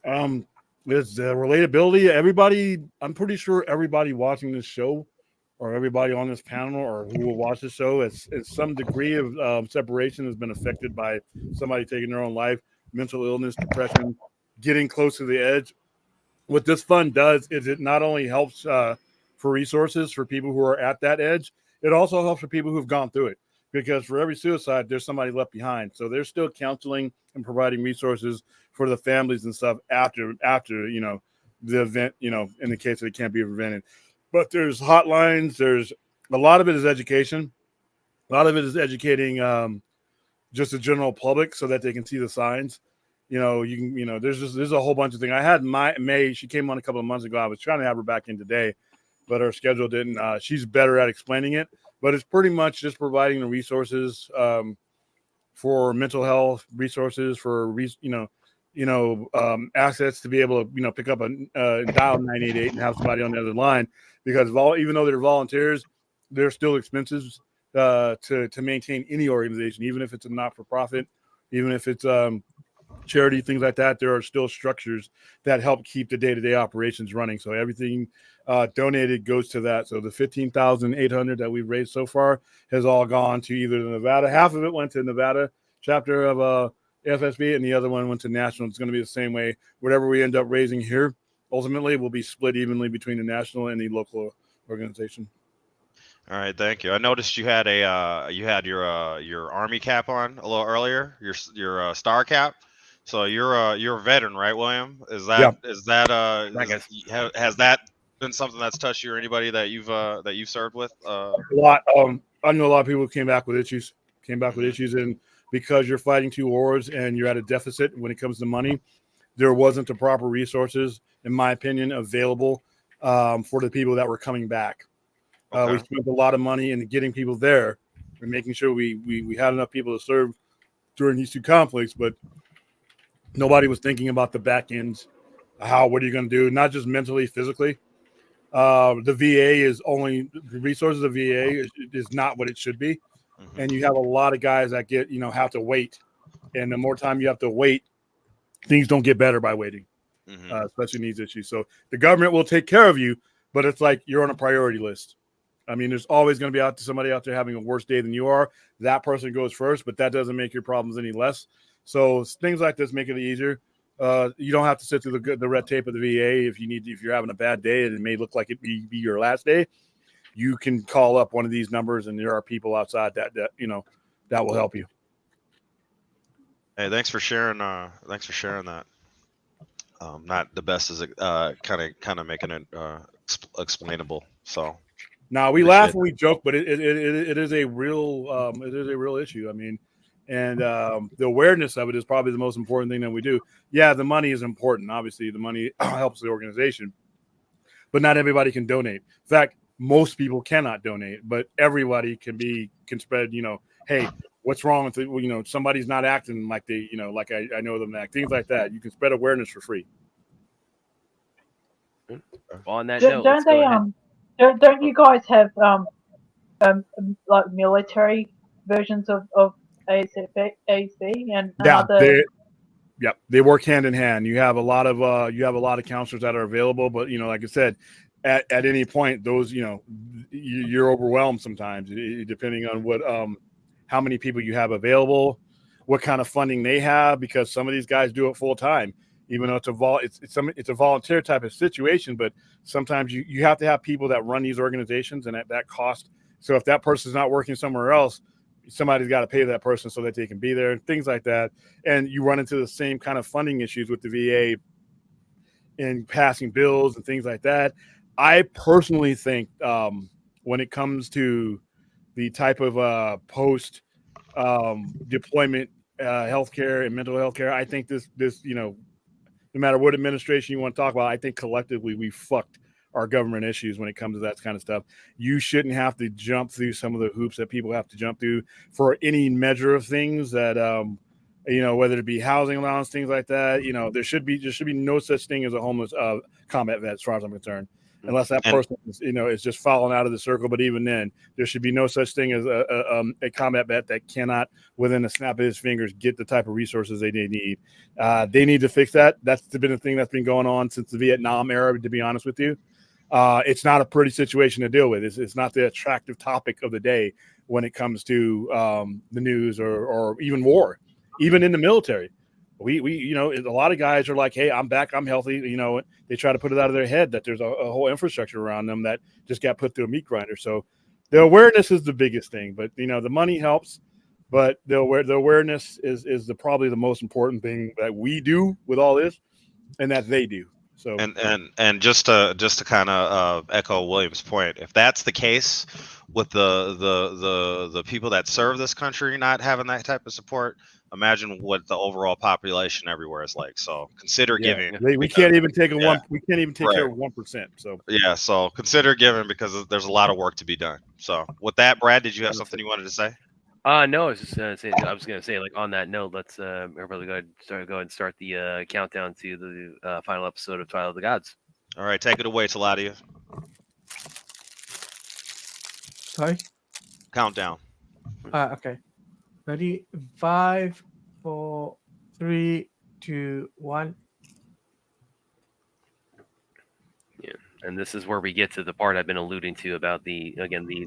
of? It's relatability. Everybody, I'm pretty sure everybody watching this show or everybody on this panel or who will watch the show, it's some degree of separation has been affected by somebody taking their own life, mental illness, depression, getting close to the edge. What this fund does is it not only helps for resources for people who are at that edge, it also helps for people who've gone through it. Because for every suicide, there's somebody left behind. So there's still counseling and providing resources for the families and stuff after the event, in the case that it can't be prevented. But there's hotlines. There's a lot of it is education. A lot of it is educating just the general public so that they can see the signs. There's a whole bunch of things. I had May. She came on a couple of months ago. I was trying to have her back in today, but her schedule didn't. She's better at explaining it. But it's pretty much just providing the resources for mental health, resources for assets to be able to pick up a dial 988 and have somebody on the other line, because even though they're volunteers, there's still expenses to maintain any organization, even if it's a not-for-profit even if it's charity, things like that. There are still structures that help keep the day-to-day operations running. So everything donated goes to that. So the 15,800 that we've raised so far has all gone to either the Nevada. Half of it went to Nevada chapter of AFSP, and the other one went to national. It's going to be the same way. Whatever we end up raising here, ultimately, will be split evenly between the national and the local organization. All right, thank you. I noticed you had your Army cap on a little earlier, your star cap. So you're a veteran, right, William? Has that been something that's touched you or anybody that you've served with? A lot. I know a lot of people came back with issues. And because you're fighting two wars and you're at a deficit when it comes to money, there wasn't the proper resources, in my opinion, available for the people that were coming back. Okay. We spent a lot of money in getting people there and making sure we had enough people to serve during these two conflicts, but nobody was thinking about the back ends. What are you going to do? Not just mentally, physically. The VA is only the resources of VA is not what it should be. And you have a lot of guys that have to wait. And the more time you have to wait, things don't get better by waiting, especially in these issues. So the government will take care of you, but it's like you're on a priority list. I mean, there's always going to be somebody out there having a worse day than you are. That person goes first, but that doesn't make your problems any less. So things like this make it easier. You don't have to sit through the red tape of the VA if you're having a bad day and it may look like it be your last day. You can call up one of these numbers, and there are people outside that will help you. Hey, thanks for sharing that. Not the best is kind of making it explainable. So now we laugh and we joke, but it is a real issue. I mean, and the awareness of it is probably the most important thing that we do. Yeah, the money is important. Obviously, the money helps the organization, but not everybody can donate. In fact, most people cannot donate, but everybody can spread. Hey, what's wrong with it? Somebody's not acting like they, like I know them act. Things like that. You can spread awareness for free. Well, on that note, don't you guys have like military versions of AFSP and other? They work hand in hand. You have a lot of counselors that are available, but like I said, at any point, those you're overwhelmed sometimes, depending on what how many people you have available, what kind of funding they have, because some of these guys do it full time. Even though it's a volunteer type of situation, but sometimes you have to have people that run these organizations, and at that cost. So if that person's not working somewhere else, somebody's got to pay that person so that they can be there, and things like that. And you run into the same kind of funding issues with the VA in passing bills and things like that. I personally think when it comes to the type of post deployment healthcare and mental health care, I think this no matter what administration you want to talk about, I think collectively we fucked our government issues when it comes to that kind of stuff. You shouldn't have to jump through some of the hoops that people have to jump through for any measure of things that, whether it be housing allowance, things like that. There should be no such thing as a homeless combat vet, as far as I'm concerned, unless that person is just falling out of the circle. But even then, there should be no such thing as a combat vet that cannot, within a snap of his fingers, get the type of resources they need. They need to fix that. That's been a thing that's been going on since the Vietnam era, to be honest with you. It's not a pretty situation to deal with. It's not the attractive topic of the day when it comes to the news or even war, even in the military. We a lot of guys are like, hey, I'm back, I'm healthy. They try to put it out of their head that there's a whole infrastructure around them that just got put through a meat grinder. So the awareness is the biggest thing, but the money helps, but the awareness is probably the most important thing that we do with all this, and that they do. So and just to kind of echo William's point, if that's the case with the people that serve this country not having that type of support, imagine what the overall population everywhere is like. So consider giving. We can't even take we can't even take care of 1%. So so consider giving, because there's a lot of work to be done. So with that, Brad, did you have something you wanted to say? No, I was just gonna say, like, on that note, let's everybody go ahead and start the countdown to the final episode of Twilight of the Gods. All right, take it away, Taladia. Sorry? Countdown. Okay. Ready? 5, 4, 3, 2, 1. Yeah, and this is where we get to the part I've been alluding to about the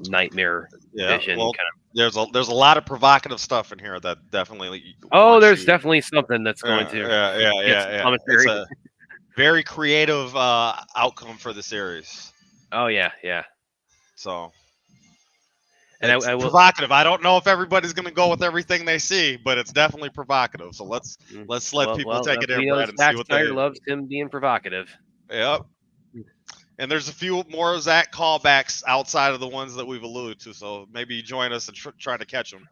nightmare vision. Well, kind of. there's a lot of provocative stuff in here that definitely. Oh, there's definitely something that's going to. Yeah. It's a very creative outcome for the series. Oh yeah. So. And it's I will, provocative. I don't know if everybody's going to go with everything they see, but it's definitely provocative. So let's let people take it in, Brad, and see what Zack loves him being provocative. Yep. And there's a few more Zack callbacks outside of the ones that we've alluded to. So maybe you join us and try to catch them.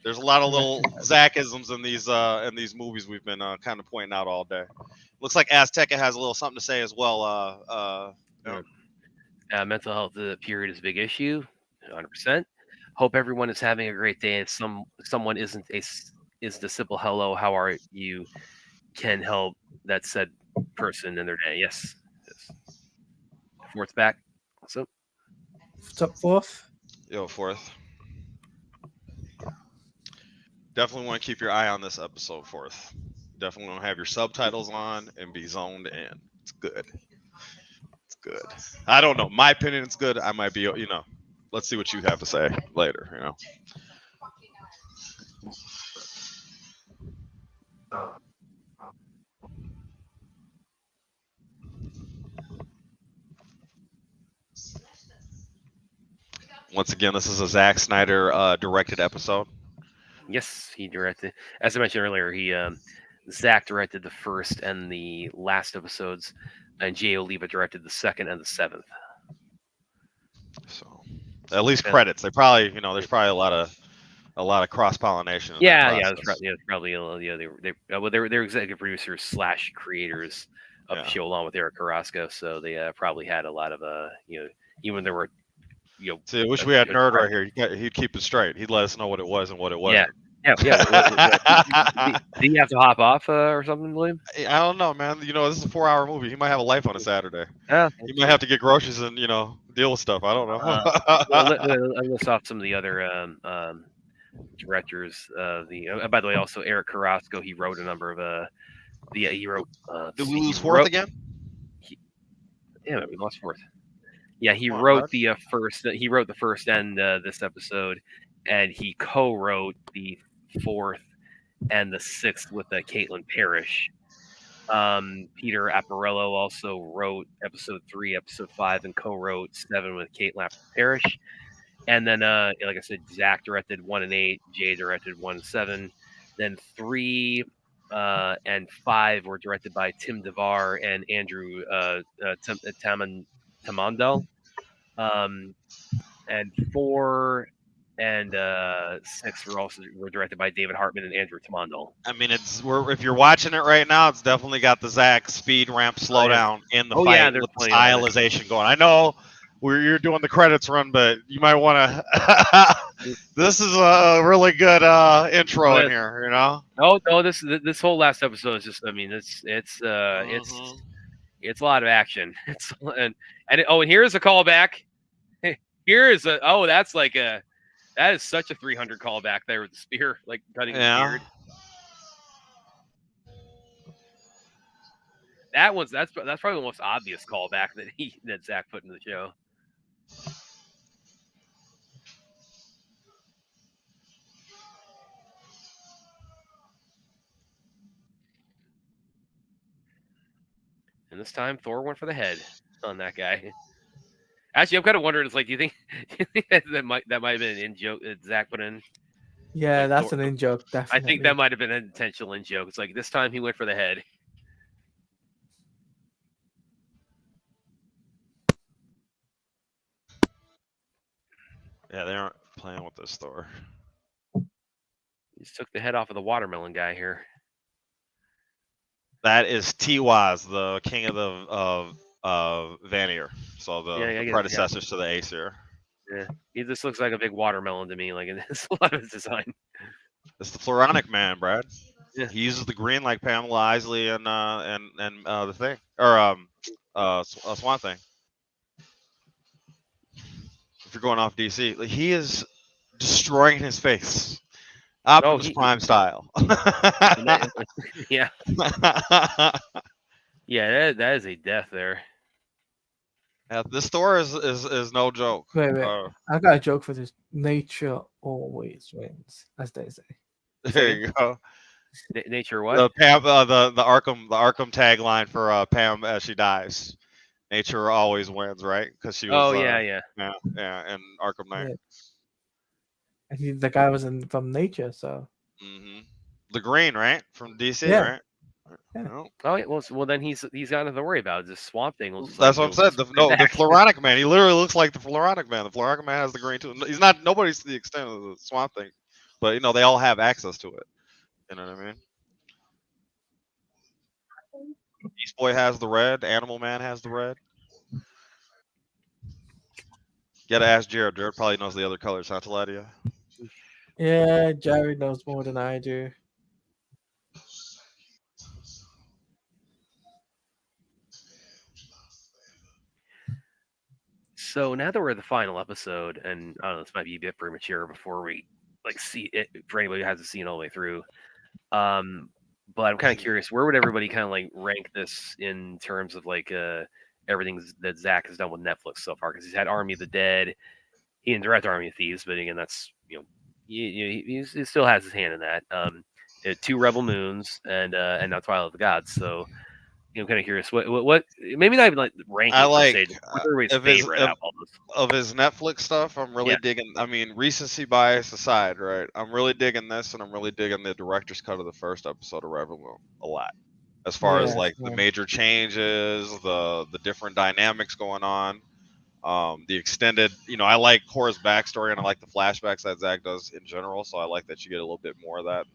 There's a lot of little Zackisms in these movies we've been kind of pointing out all day. Looks like Azteca has a little something to say as well. Mental health period is a big issue, 100%. Hope everyone is having a great day. If someone isn't a simple hello, how are you, can help that said person in their day. Yes. Fourth back. What's up? Top fourth. Yo, fourth. Definitely want to keep your eye on this episode, fourth. Definitely want to have your subtitles on and be zoned in. It's good. It's good. I don't know. My opinion, it's good. I might be, let's see what you have to say later, Once again, this is a Zack Snyder directed episode. Yes, he directed. As I mentioned earlier, Zack directed the first and the last episodes, and Jay Oliva directed the second and the seventh. So, at least credits. They probably, there's probably a lot of cross pollination. Yeah, there's probably they're executive producers / creators of the show along with Eric Carrasco, so they probably had a lot of even there were. See, I wish we had Nerd right here. He'd keep it straight. He'd let us know what it was and what it wasn't. Yeah. Do you have to hop off or something, William? I don't know, man. This is a 4-hour movie. He might have a life on a Saturday. Yeah. He might have to get groceries and deal with stuff. I don't know. I'll list off some of the other directors. By the way, also Eric Carrasco. He wrote a number of he wrote. Did we lose fourth again? Yeah, we lost fourth. Yeah, he wrote the first. He wrote the first and this episode, and he co-wrote the fourth and the sixth with Caitlin Parrish. Peter Apparello also wrote episode 3, episode 5, and co-wrote 7 with Caitlin Parrish. And then, like I said, Zack directed 1 and 8. Jay directed 1 and 7. Then 3 and 5 were directed by Tim DeVar and Andrew Tamandel. And 4 and 6 were directed by David Hartman and Andrew Tamandel. I mean, if you're watching it right now, it's definitely got the Zack speed ramp slowdown in the fight with the stylization going. I know you're doing the credits run, but you might want to. This is a really good intro in here, No, this whole last episode is just. I mean, it's a lot of action. And here's a callback. That is such a 300 callback there with the spear, like cutting the beard. That's probably the most obvious callback that Zack put in the show. And this time Thor went for the head on that guy. Actually, I'm kind of wondering. It's like, do you think that might have been an in joke that Zack put in? Yeah, that's an in joke. Definitely. I think that might have been an intentional in joke. It's like this time he went for the head. Yeah, they aren't playing with this Thor. He just took the head off of the watermelon guy here. That is T-Waz, the king of Vanir. So the predecessors to the Aesir. Yeah, he just looks like a big watermelon to me. Like in a lot of his design. It's the Floronic man, Brad. Yeah, he uses the green like Pamela Isley and the thing or Swan Thing. If you're going off DC, he is destroying his face. Optimus Prime style. Yeah. Yeah, that is a death there. Yeah, this store is no joke. Wait. I got a joke for this. Nature always wins, as they say. There you go. Nature what? The Pam, the Arkham tagline for Pam as she dies. Nature always wins, right? Because she was. Yeah, and Arkham Knight. Yeah. And the guy was from Nature, so. The Green, right, from DC, Yeah. right? Yeah. Oh, yeah, well then he's got nothing to worry about. This swamp thing will just. That's what I'm saying. The Floronic Man. He literally looks like the Floronic Man. The Floronic Man has the green too. He's not. Nobody's to the extent of the Swamp Thing, but they all have access to it. You know what I mean? Beast Boy has the red. Animal Man has the red. You gotta ask Jared. Jared probably knows the other colors. Not to lie to you. Yeah, Jared knows more than I do. So now that we're at the final episode, and I don't know, this might be a bit premature before we see it for anybody who hasn't seen it all the way through. But I'm kind of curious, where would everybody kind of rank this in terms of everything that Zack has done with Netflix so far? Because he's had Army of the Dead, he didn't direct Army of Thieves, but again, that's he still has his hand in that. 2 Rebel Moons and now Twilight of the Gods. So. I'm kind of curious. What? Maybe not even ranking. I like of his Netflix stuff. I'm really digging. I mean, recency bias aside, right? I'm really digging this, and I'm really digging the director's cut of the first episode of Rebel Moon a lot. As far as the major changes, the different dynamics going on, the extended. I like Korra's backstory, and I like the flashbacks that Zack does in general. So I like that you get a little bit more of that.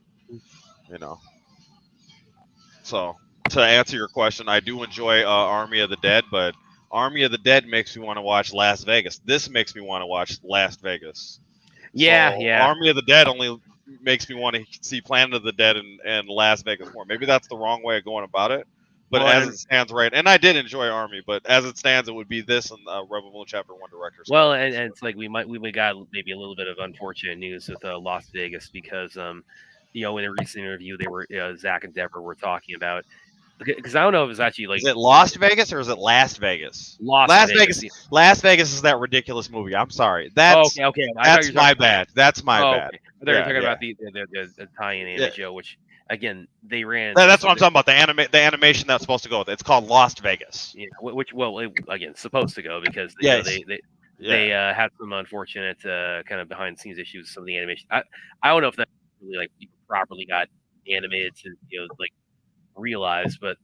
So. To answer your question, I do enjoy Army of the Dead, but Army of the Dead makes me want to watch Las Vegas. This makes me want to watch Las Vegas. Yeah. Army of the Dead only makes me want to see Planet of the Dead and Las Vegas more. Maybe that's the wrong way of going about it, but as it stands, right. And I did enjoy Army, but as it stands, it would be this and Rebel Moon Chapter 1 director's. Well, and it's we got maybe a little bit of unfortunate news with Las Vegas because in a recent interview they were Zack and Deborah were talking about. Because I don't know if it's actually is it Lost Vegas or is it Last Vegas? Las Vegas. Las Vegas is that ridiculous movie. I'm sorry. That's okay. That's my bad. That's my bad. Okay. They're talking about the Italian anime show, which again they ran. That's what I'm talking about. The animation that's supposed to go with it. It's called Lost Vegas. Yeah, again supposed to go because they had some unfortunate kind of behind the scenes issues with some of the animation. I don't know if that really properly got animated to realized, but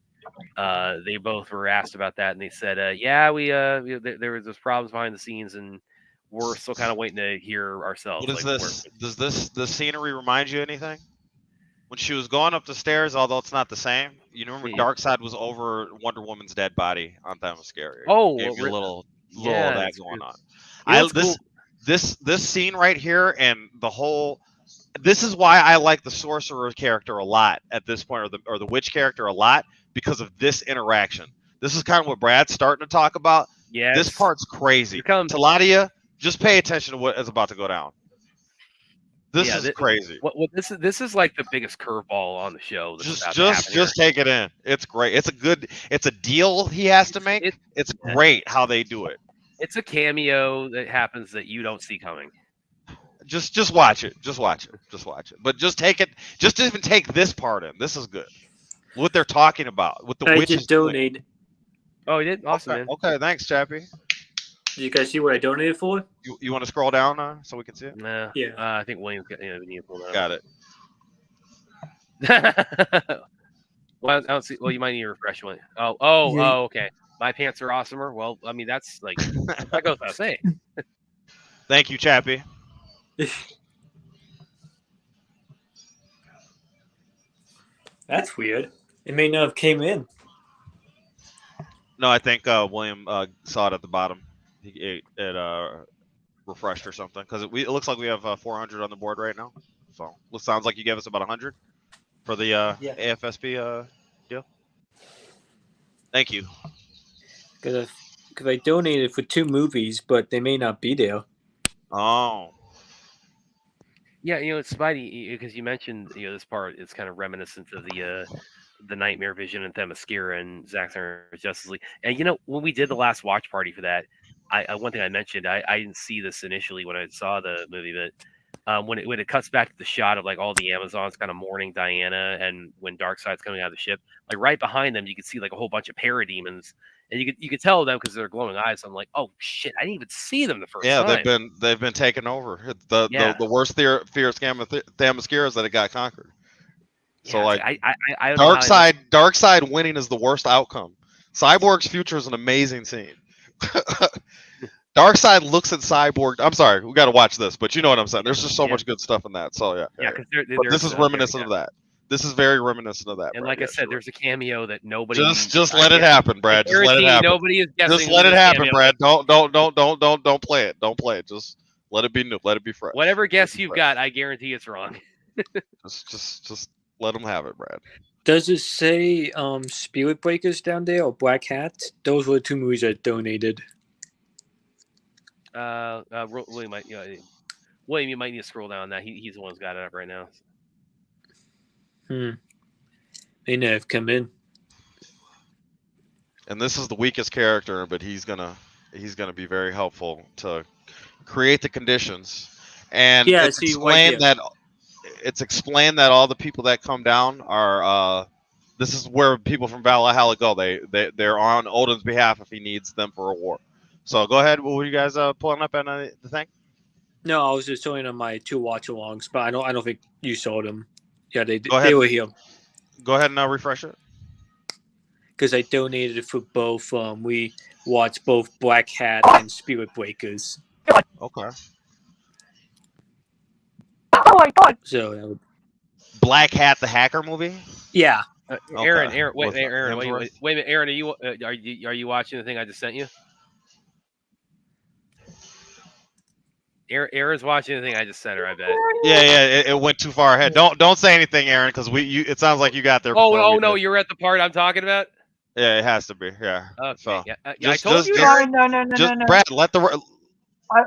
they both were asked about that, and they said, there was those problems behind the scenes, and we're still kind of waiting to hear ourselves. What is this? Does this scenery remind you anything? When she was going up the stairs, although it's not the same, you remember Darkseid was over Wonder Woman's dead body on Themyscira. Oh, gave you a little of that going on. This scene right here and the whole. This is why I like the sorcerer character a lot at this point, or the witch character a lot, because of this interaction. This is kind of what Brad's starting to talk about. Yeah, this part's crazy. Taladia, just pay attention to what is about to go down. This is crazy. This is the biggest curveball on the show. Just take it in. It's great. It's a deal he has to make. It's great how they do it. It's a cameo that happens that you don't see coming. Just watch it. Just watch it. But just take it. Just even take this part in. This is good. What they're talking about. What the witches donated. Oh, you did? Awesome, man. Okay, thanks, Chappie. Did you guys see what I donated for? You want to scroll down so we can see it? Nah. Yeah. I think William need to pull that. Got it. Well, I don't see. Well, you might need to refresh one. Oh, okay. My pants are awesomer. Well, I mean that's that goes without saying. Thank you, Chappie. That's weird. It may not have came in. No, I think William saw it at the bottom. It refreshed or something because it looks like we have 400 on the board right now. So it sounds like you gave us about 100 for the AFSP deal. Thank you. Because I donated for 2 movies, but they may not be there. Oh. Yeah, it's Spidey because you mentioned this part. It's kind of reminiscent of the Nightmare Vision and Themyscira and Zack Snyders Justice League. And when we did the last watch party for that, one thing I mentioned, I didn't see this initially when I saw the movie, but when it cuts back to the shot of like all the Amazons kind of mourning Diana, and when Darkseid's coming out of the ship, like right behind them, you can see like a whole bunch of parademons, and you could tell them because they're glowing eyes. So I'm like, oh shit, I didn't even see them the first Yeah, time. they've been taken over. The worst fear scam of Themyscira is that it got conquered. So like, I don't know how Darkseid winning is the worst outcome. Cyborg's future is an amazing scene. Darkseid looks at Cyborg. I'm sorry, we got to watch this, but you know what I'm saying. There's just so much good stuff in that. So yeah. Because this is reminiscent of that. This is very reminiscent of that. And Brad. like I said, there's a cameo that nobody. Just let it happen, Brad. Just let it happen. Nobody is guessing. Just let it happen, Brad. Don't play it. Don't play it. Just let it be new. Let it be fresh. Whatever guess you've got, I guarantee it's wrong. just let them have it, Brad. Does it say Spirit Breakers down there or Black Hat? Those were the 2 movies I donated. William might, William, you might need to scroll down on that. He's the one who's got it up right now. They never have come in. And this is the weakest character, but he's gonna be very helpful to create the conditions. And it's explained that all the people that come down are this is where people from Valhalla go. They're on Odin's behalf if he needs them for a war. So go ahead. What were you guys pulling up on the thing? No, I was just showing them my 2 watch-alongs, but I don't think you saw them. Yeah, they were here. Go ahead and refresh it. Because I donated it for both. We watched both Black Hat and Spirit Breakers. Okay. Oh my god! So Black Hat, the hacker movie. Yeah. Aaron, wait a minute, Aaron, are you watching the thing I just sent you? Aaron's watching the thing I just sent her. I bet. Yeah, it went too far ahead. Don't say anything, Aaron, because it sounds like you got there. Oh no, you're at the part I'm talking about. Yeah, it has to be. Yeah. Okay. So, I told you. No. Brad, let the. I'm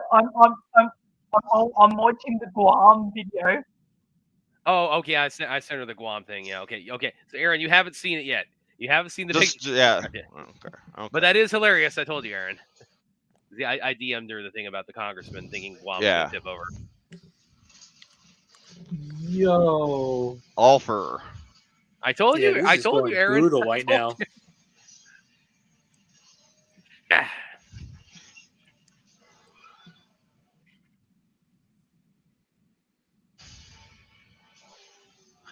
watching the Guam video. Oh, okay. I sent her the Guam thing. Yeah. Okay. So Aaron, you haven't seen it yet. You haven't seen the picture. Yeah. Okay. But that is hilarious. I told you, Aaron. I DM'd her the thing about the congressman thinking Guam was going to tip over. Yo. Offer. I told you. I told you, Aaron. Brutal right now.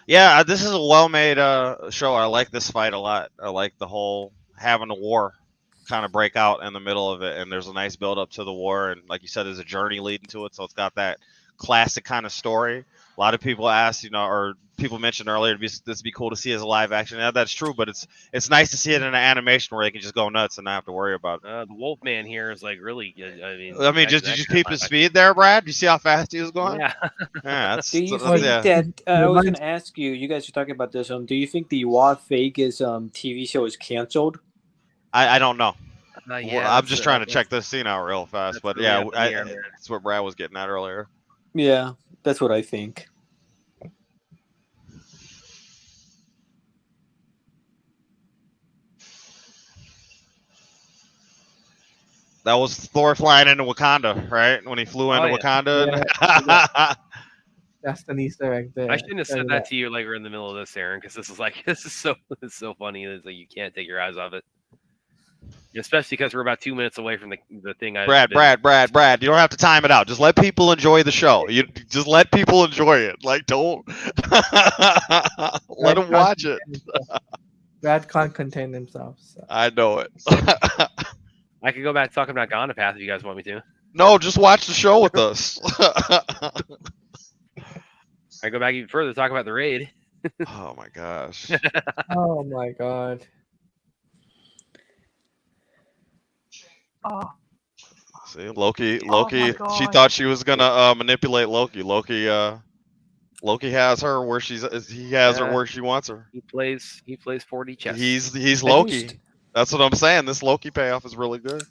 Yeah, this is a well-made show. I like this fight a lot. I like the whole having a war kind of break out in the middle of it, and there's a nice build up to the war, and like you said, there's a journey leading to it, so it's got that classic kind of story. A lot of people asked, or people mentioned earlier, this would be cool to see as a live action. Yeah, that's true, but it's nice to see it in an animation where they can just go nuts and not have to worry about it. The Wolfman here is like really good. I mean, did you keep his speed there, Brad? You see how fast he was going? Yeah. That's, do you think that I was going to ask you? You guys are talking about this. Do you think the Las Vegas TV show is canceled? I don't know. Yeah, I'm just trying to check this scene out real fast, but yeah, that's what Brad was getting at earlier. Yeah, that's what I think. That was Thor flying into Wakanda, right? When he flew into Wakanda. Yeah. That's the Easter egg there. I shouldn't have said that to you like we're in the middle of this, Aaron, because this is so funny. It's like you can't take your eyes off it. Especially because we're about 2 minutes away from the thing. Brad, you don't have to time it out. Just let people enjoy the show. You just let people enjoy it. Like, don't let them watch it. Brad can't contain himself. So. I know it. I could go back talking about Gondapath if you guys want me to. No, just watch the show with us. I go back even further, talk about the raid. Oh my gosh. Oh my god. Oh. See, Loki. Oh she thought she was gonna manipulate Loki. Loki has her where he has her where she wants her. He plays 4D chess. He's Loki. That's what I'm saying. This Loki payoff is really good.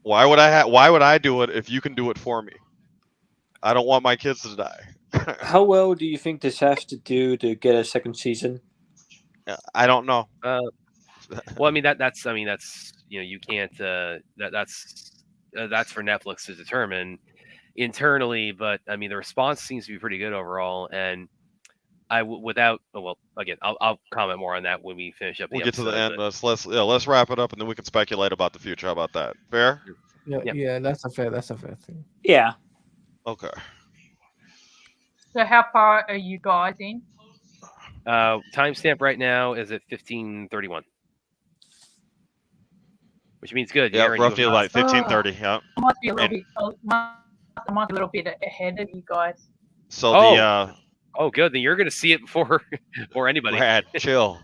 Why would I do it if you can do it for me? I don't want my kids to die. How well do you think this has to do to get a second season? I don't know. Well, I mean that's you can't that's for Netflix to determine internally, but I mean the response seems to be pretty good overall, and again I'll comment more on that when we finish up. We'll get to the end. Let's wrap it up, and then we can speculate about the future. How about that? Fair? Yeah, that's a fair thing. Yeah. Okay. So how far are you guys in? Timestamp right now is at 15:31, which means good. Yeah, roughly like 15:30. Yeah. I must be a little bit. I must be a little bit ahead of you guys. So oh, good. Then you're going to see it before anybody. Brad, chill.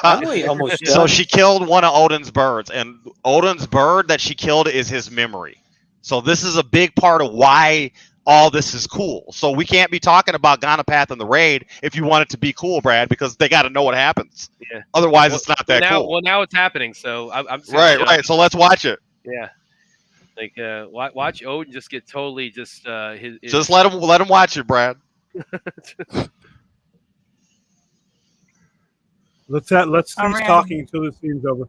I'm almost done. So she killed one of Odin's birds, and Odin's bird that she killed is his memory. So this is a big part of why all this is cool. So we can't be talking about Ganapath and the raid if you want it to be cool, Brad, because they got to know what happens. Yeah. Otherwise, it's not that cool. Well, now it's happening. So I'm right. So let's watch it. Yeah. Like watch Odin just get totally just his. Just let him watch it, Brad. Let's cease talking until this scene's over.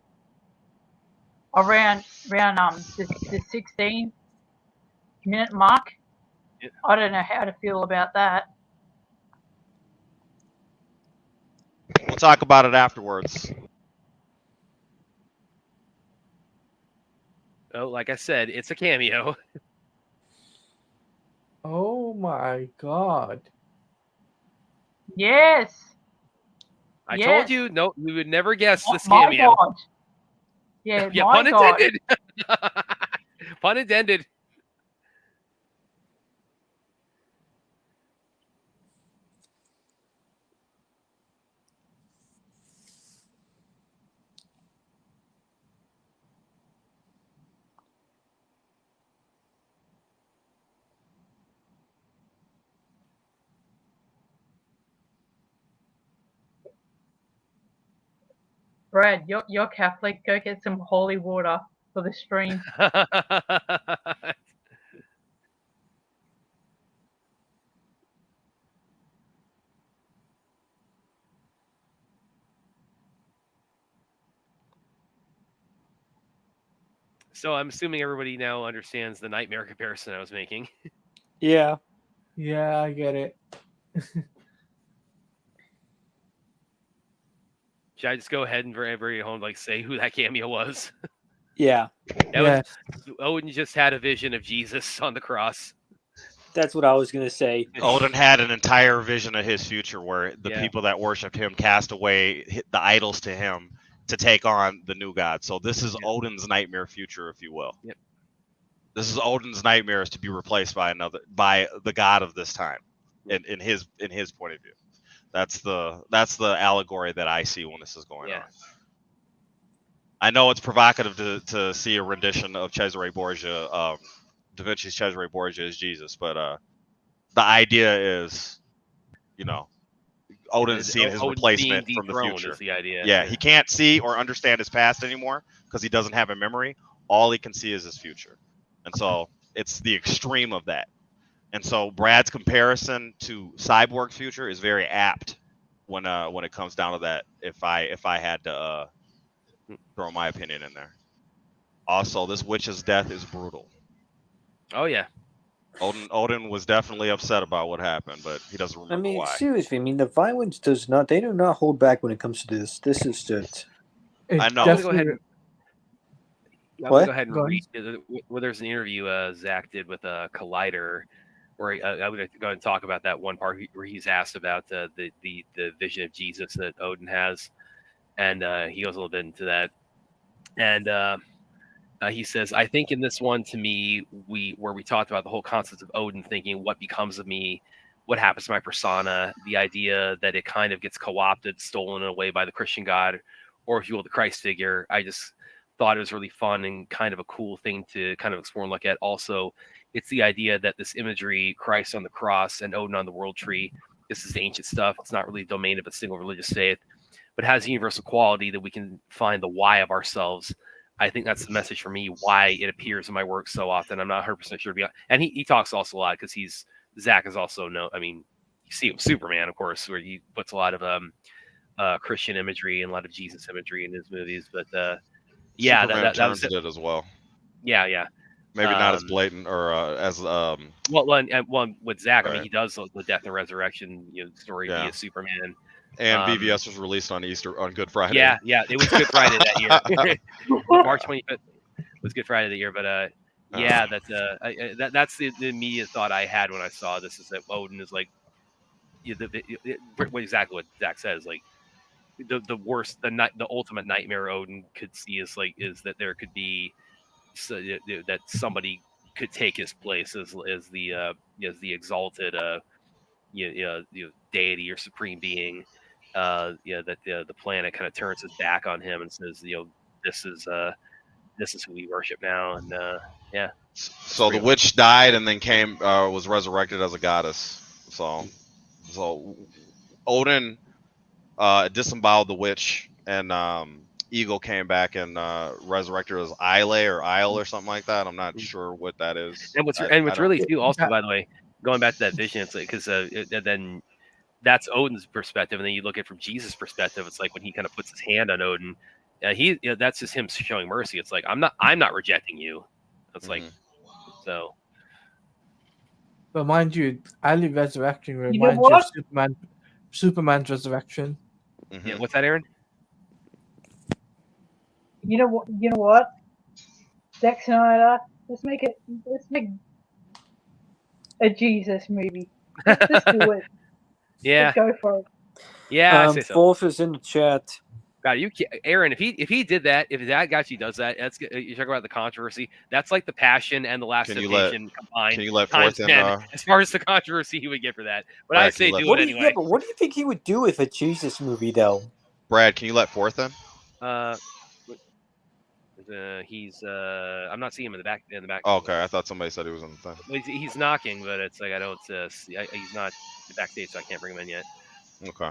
Around the 16-minute mark. Yeah. I don't know how to feel about that. We'll talk about it afterwards. Oh, like I said, it's a cameo. Oh my god. Yes. I told you, no, you would never guess this My cameo. God. Yeah, Yeah, my pun God. intended. Pun intended. Brad, you're Catholic. Go get some holy water for the stream. So I'm assuming everybody now understands the nightmare comparison I was making. Yeah. Yeah, I get it. Should I just go ahead and for everybody at home say who that cameo was? Yeah. Odin just had a vision of Jesus on the cross. That's what I was going to say. Odin had an entire vision of his future where the people that worshipped him cast away the idols to him to take on the new god. So this is Odin's nightmare future, if you will. Yep. This is Odin's nightmares to be replaced by the god of this time, in his point of view. That's the allegory that I see when this is going on. I know it's provocative to see a rendition of Cesare Borgia, Da Vinci's Cesare Borgia as Jesus, but the idea is, Odin is seeing his replacement from the future. Is the idea. Yeah, he can't see or understand his past anymore because he doesn't have a memory. All he can see is his future, and so it's the extreme of that. And so Brad's comparison to Cyborg's future is very apt when it comes down to that. If I had to throw my opinion in there. Also, this witch's death is brutal. Oh yeah. Odin was definitely upset about what happened, but he doesn't remember why. Seriously, the violence they do not hold back when it comes to this. This is just. I know. I'm gonna What? go ahead and read. Well, there's an interview Zach did with Collider, where I'm going to go ahead and talk about that one part where he's asked about the vision of Jesus that Odin has, and he goes a little bit into that, and he says, I think in this one, to me, where we talked about the whole concept of Odin thinking, what becomes of me, what happens to my persona, the idea that it kind of gets co-opted, stolen away by the Christian God, or if you will, the Christ figure. I just thought it was really fun and kind of a cool thing to kind of explore and look at. Also, it's the idea that this imagery, Christ on the cross and Odin on the world tree, this is ancient stuff. It's not really the domain of a single religious faith, but has a universal quality that we can find the why of ourselves. I think that's the message for me. Why it appears in my work so often. I'm not 100% sure. And he talks also a lot because Zach is also I mean, you see him Superman, of course, where he puts a lot of Christian imagery and a lot of Jesus imagery in his movies. But yeah, Superman that Returns was it. did as well. Yeah. Maybe not as blatant or as well with Zach. I mean, he does the death and resurrection story via Superman. And BVS was released on Good Friday. Yeah, it was Good Friday that year. March 25th was Good Friday that year. But yeah, that's the immediate thought I had when I saw this, is that Odin is like exactly what Zach says. Like the worst, the ultimate nightmare Odin could see is that there could be that somebody could take his place as the exalted deity or supreme being. That the planet kind of turns its back on him and says, this is who we worship now. And yeah. So the witch died and then was resurrected as a goddess. So Odin disemboweled the witch, and Eagle came back and resurrected her as Isle or something like that. I'm not sure what that is. And what's really too, also, by the way, going back to that vision, it's like, because then that's Odin's perspective, and then you look at it from Jesus' perspective. It's like when he kind of puts his hand on Odin, that's just him showing mercy. It's like, I'm not rejecting you. It's like, so. But mind you, Ali resurrection reminds you of Superman's resurrection. Yeah, what's that, Aaron? You know what? Zack Snyder, let's make a Jesus movie. Let's do it. Yeah. Let's go for it. Yeah, I say so. Fourth is in the chat. God, Aaron, if he did that, if Zach actually does that, you talk about the controversy. That's like the Passion and the Last Temptation combined. Can you let Fourth in? As far as the controversy he would get for that, but I say do it anyway. Yeah, but what do you think he would do with a Jesus movie, though? Brad, can you let Fourth in? He's I'm not seeing him in the back. Oh, okay, I thought somebody said he was on the thing. Well, he's knocking, but it's like I don't. He's not backstage, so I can't bring him in yet. Okay.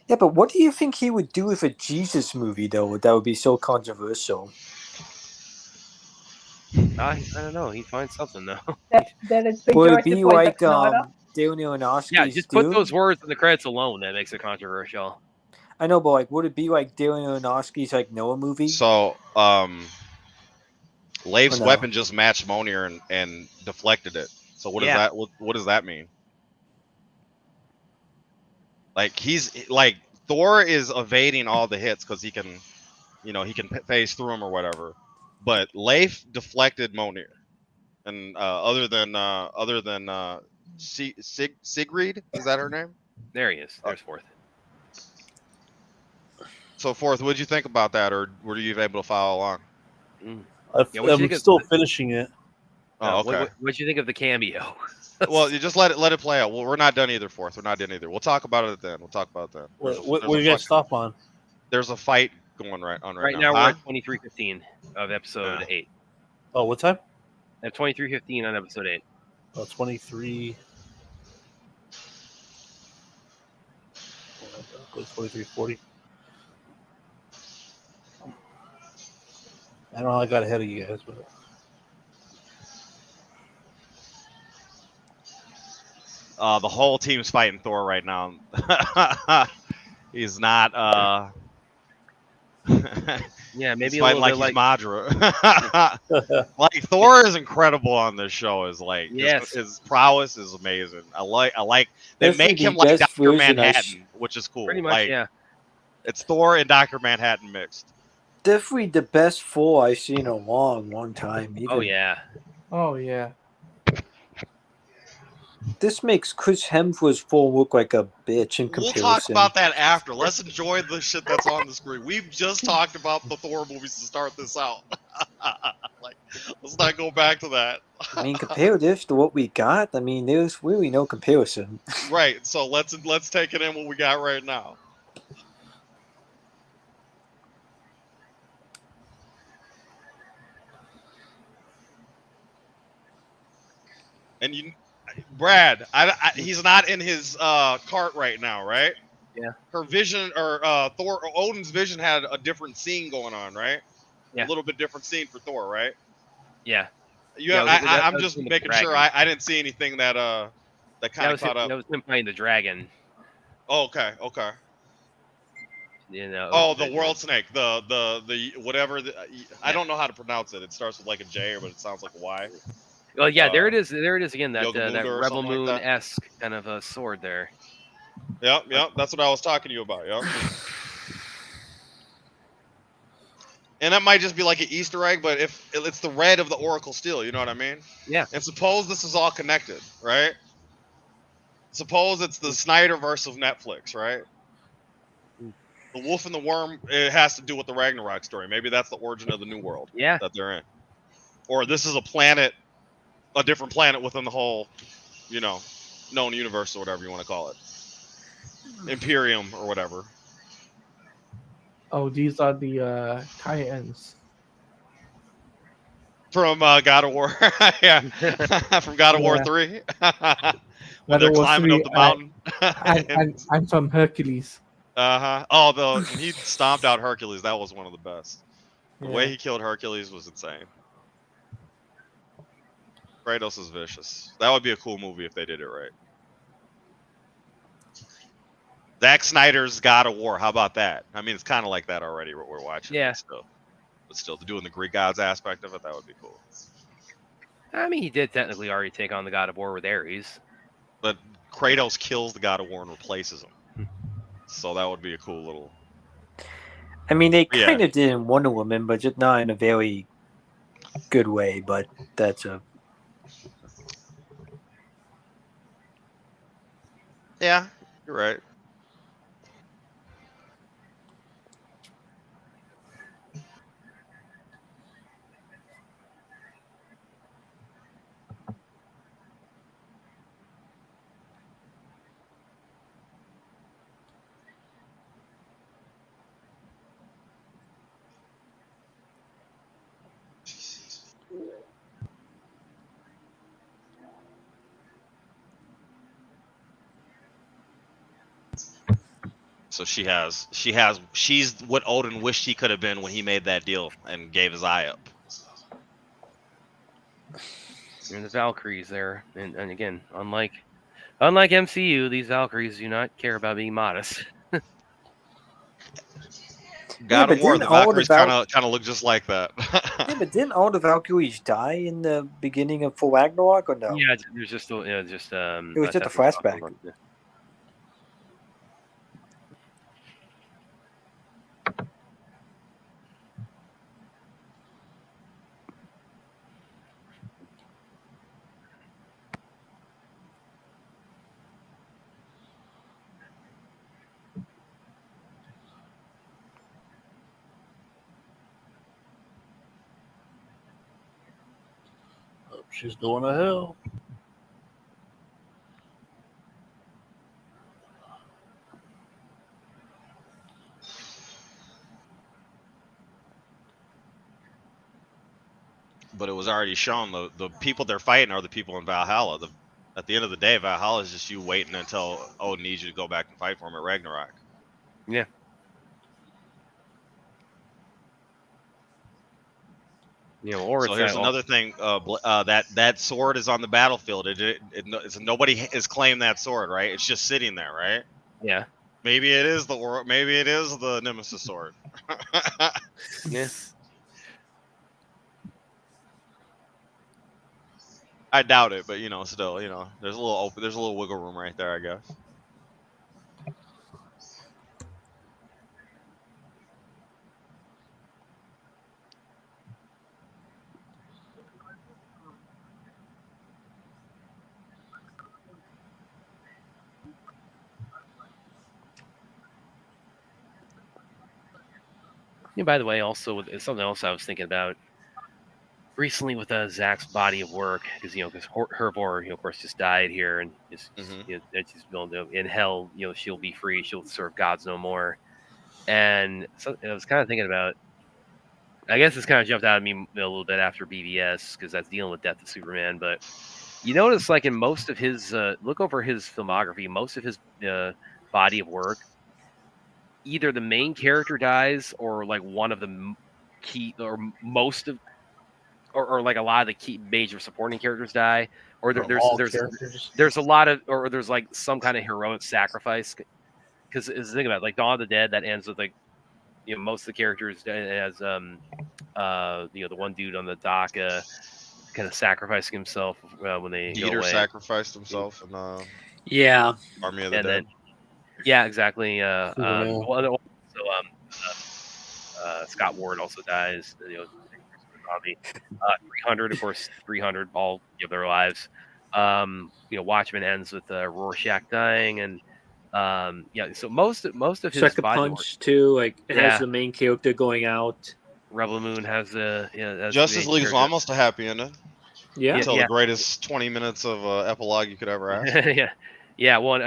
Yeah, but what do you think he would do with a Jesus movie, though? That would be so controversial. I don't know. He'd find something though. That is would it be like Daniel Aronofsky's Yeah, just put those words in the credits alone. That makes it controversial. I know, but like, would it be like Daniel Aronofsky's like Noah movie? So, Leif's weapon just matched Mjolnir and deflected it. So what does that? What does that mean? Like Thor is evading all the hits because he can phase through them or whatever. But Leif deflected Mjolnir, and other than Sigrid, is that her name? There he is. There's Fourth. So Fourth, what did you think about that, or were you able to follow along? I'm still finishing it. Oh, okay. What did you think of the cameo? Well, you just let it play out. Well, we're not done either, Fourth. We're not done either. We'll talk about it then. What do you guys stop on? There's a fight going right now. Right now we're at 23:15 of episode 8. Oh, what time? At 23:15 on episode 8. Oh, 23. 23:40. I don't know how I got ahead of you guys, but the whole team's fighting Thor right now. He's not. Yeah, maybe he's fighting like he's Madra. Like Thor is incredible on this show. Is like his prowess is amazing. I like they make him like Dr. Manhattan, which is cool. Pretty much, like, yeah. It's Thor and Dr. Manhattan mixed. Definitely the best Thor I've seen in a long time. Oh yeah. Oh yeah. This makes Chris Hemsworth's Thor look like a bitch in comparison. We'll talk about that after. Let's enjoy the shit that's on the screen. We've just talked about the Thor movies to start this out. Like, let's not go back to that. I mean, compare this to what we got. I mean, there's really no comparison. Right. So let's take it in what we got right now. And Brad, he's not in his cart right now, right? Yeah. Her vision, or Odin's vision, had a different scene going on, right? Yeah. A little bit different scene for Thor, right? Yeah. Yeah, I'm just making sure I didn't see anything that kind of caught up. That was him playing the dragon. Oh, okay. You know. Oh, the world snake, the whatever. I don't know how to pronounce it. It starts with like a J, but it sounds like a Y. Well, yeah, there it is. There it is again. That Yogamunda or Rebel something like that. Moon-esque kind of a sword there. Yep. That's what I was talking to you about. Yep. And that might just be like an Easter egg, but if it's the red of the Oracle Steel, you know what I mean? Yeah. And suppose this is all connected, right? Suppose it's the Snyderverse of Netflix, right? The Wolf and the Worm, it has to do with the Ragnarok story. Maybe that's the origin of the new world that they're in. Or this is a planet, a different planet within the whole, known universe or whatever you want to call it. Imperium or whatever. Oh, these are the Titans. From God of War. Yeah. From God of War 3. When they're climbing up the mountain. I'm from Hercules. Oh, when he stomped out Hercules, that was one of the best. The way he killed Hercules was insane. Kratos is vicious. That would be a cool movie if they did it right. Zack Snyders' God of War. How about that? I mean, it's kind of like that already. What we're watching. Yeah. But still, doing the Greek gods aspect of it, that would be cool. I mean, he did technically already take on the God of War with Ares. But Kratos kills the God of War and replaces him. So that would be a cool little. I mean, they kind of did in Wonder Woman, but just not in a very good way. But that's a. Yeah, you're right. So she's what Odin wished he could have been when he made that deal and gave his eye up. And the Valkyries there, and again, unlike MCU, these Valkyries do not care about being modest. God of War, the Valkyries kind of look just like that. Yeah, but didn't all the Valkyries die in the beginning of Full Ragnarok, or no? Yeah, there's just it was just a flashback. She's doing a hill. But it was already shown the people they're fighting are the people in Valhalla. At the end of the day, Valhalla is just you waiting until Odin needs you to go back and fight for him at Ragnarok. Yeah. Or so here's another thing. That sword is on the battlefield. Nobody has claimed that sword, right? It's just sitting there, right? Yeah. Maybe it is the Nemesis sword. Yeah. I doubt it, but still, there's a little wiggle room right there, I guess. Yeah, by the way, also something else I was thinking about recently with Zack's body of work, because Hervor, of course, just died here, and she's in hell. She'll be free. She'll serve gods no more. And so I was kind of thinking about. I guess this kind of jumped out at me a little bit after BVS because that's dealing with Death of Superman. But you notice, like in most of his look over his filmography, most of his body of work, either the main character dies or like one of the key or most of, or like a lot of the key major supporting characters die, or there's a lot of, or there's like some kind of heroic sacrifice. Because think about it, like Dawn of the Dead, that ends with like, you know, most of the characters as you know, the one dude on the dock kind of sacrificing himself when they go Dieter away. sacrificed himself in Yeah. Army of the And Dead. then, yeah, exactly. Superman. Scott Ward also dies. You know, 300, of course, 300 all give their lives. You know, Watchmen ends with Rorschach dying, and yeah. So most of his Sucker body Punch too, like it has Yeah. the main character going out. Rebel Moon has a Justice League is almost a happy ending. Yeah. Until Yeah. the greatest 20 minutes of epilogue you could ever ask. yeah. Yeah, well,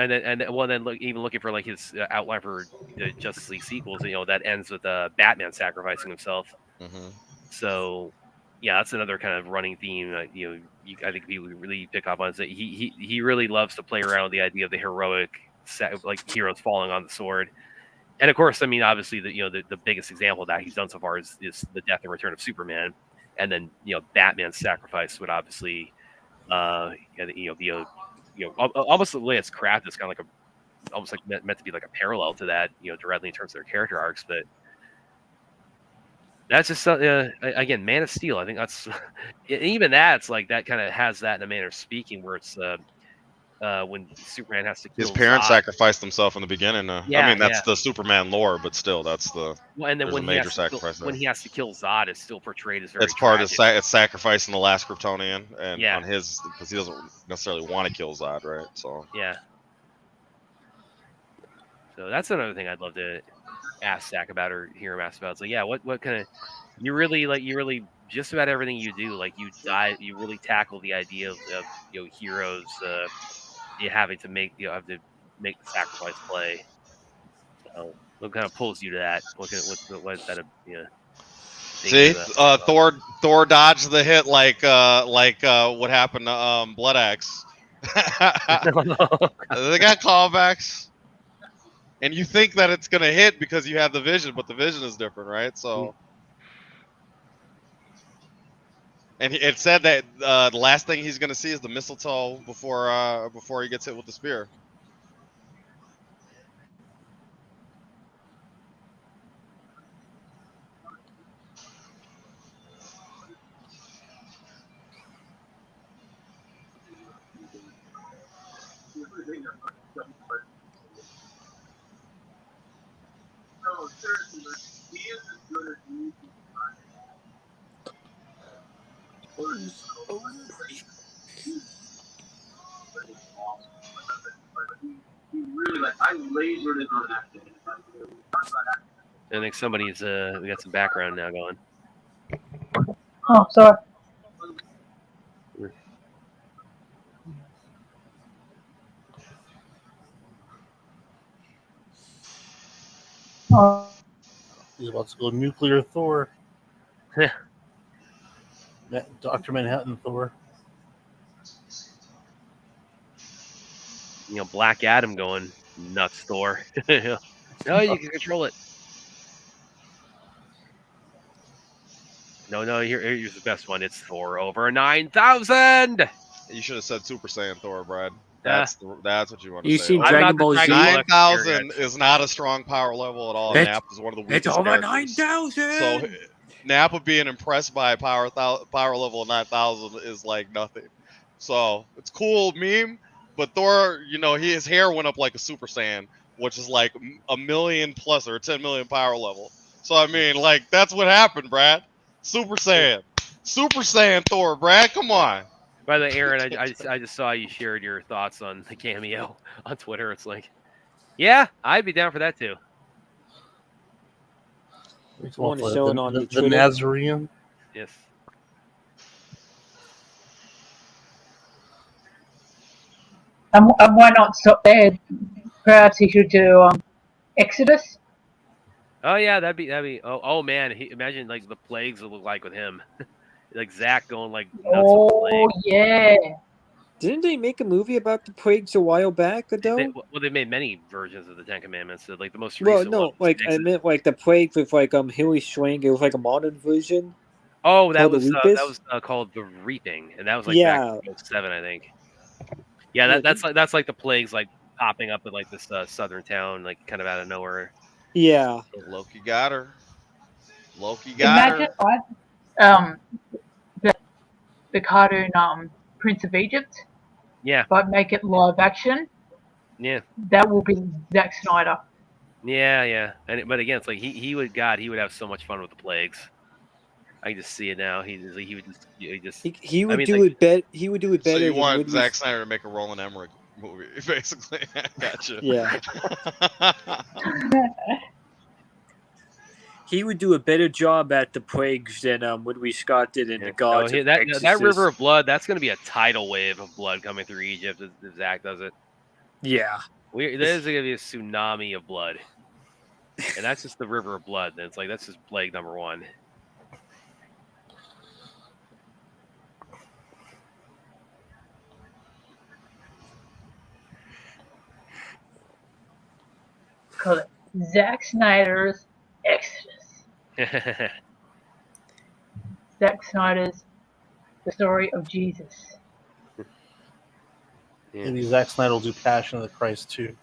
then even looking for like his outline for the Justice League sequels, you know, that ends with Batman sacrificing himself. Mm-hmm. So, yeah, that's another kind of running theme. You know, I think people really pick up on is that he really loves to play around with the idea of the heroic, like heroes falling on the sword. And of course, I mean, obviously, the biggest example of that he's done so far is the death and return of Superman, and then Batman's sacrifice would obviously, be almost the way it's crafted is kind of like almost like meant to be like a parallel to that, directly in terms of their character arcs. But that's just again, Man of Steel. I think that's even that's like that kind of has that in a manner of speaking, where it's when Superman has to kill his parents Zod. sacrificed themselves in the beginning. Yeah, I mean, that's yeah. the Superman lore, but still, that's the Well, and then there's when a he major has sacrifice when there. he has to kill Zod, it's still portrayed as very. It's part of tragic. it's sacrificing the last Kryptonian, and Yeah. on his because he doesn't necessarily want to kill Zod, right? So Yeah. So that's another thing I'd love to ask Zach about or hear him ask about. It's like, yeah, what kind of you really just about everything you do, like you really tackle the idea of heroes having to have to make the sacrifice play. So what kind of pulls you to that? What that see, Thor dodged the hit like what happened to Blood Axe. They got callbacks. And you think that it's gonna hit because you have the vision, but the vision is different, right? So, and it said that the last thing he's gonna see is the mistletoe before he gets hit with the spear. I think somebody's we got some background now going. Oh, sorry. Oh. He's about to go nuclear Thor. Dr. Manhattan Thor. Black Adam going nuts, Thor. No, you can control it. No, here's the best one. It's Thor over 9,000. You should have said Super Saiyan Thor, Brad. That's what you want to You say. seen Dragon Ball Z? 9,000 is not a strong power level at all. It's- Nap is one of the weakest. It's over characters. 9,000. So Nappa being impressed by power level of 9,000 is like nothing. So it's cool meme, but Thor, his hair went up like a Super Saiyan, which is like a million plus or 10 million power level. So I mean, like that's what happened, Brad. Super Saiyan Thor, Brad. Come on. By the way, Aaron, I just saw you shared your thoughts on the cameo on Twitter. It's like, yeah, I'd be down for that too. Which one is showing on your the Twitter? Nazarene? Yes. And why not stop there? Perhaps he should do Exodus. Oh yeah, that'd be. Oh man, imagine like the plagues would look like with him, like Zach going like nuts. Oh yeah. Didn't they make a movie about the plagues a while back, though? They made many versions of the Ten Commandments. So, like the most Well, recent no, one. like I meant like the plague with like Hilly Swank. It was like a modern version. Oh, that called was The Reapers? called The Reaping, and that was like Yeah. back in 07, I think. Yeah, that's like the plagues like popping up in like this southern town, like kind of out of nowhere. Yeah. Loki got her. Loki got Imagine her. the cartoon Prince of Egypt, Yeah. but make it live action. Yeah. That will be Zack Snyder. Yeah. But again, it's like he would have so much fun with the plagues. I can just see it now. He would do it better. He would do it better. So you than want Ridley- Zack Snyder to make a Roland Emmerich movie, basically? Gotcha. Yeah. He would do a better job at the plagues than Ridley Scott did in the Gods. of that Exorcist. river of blood, that's going to be a tidal wave of blood coming through Egypt if Zach does it. Yeah. There's going to be a tsunami of blood. And that's just the river of blood. It's like, that's just plague number one. Call it Zack Snyder's Exodus. Zack Snyder's The Story of Jesus. Maybe Zack Snyder will do Passion of the Christ too.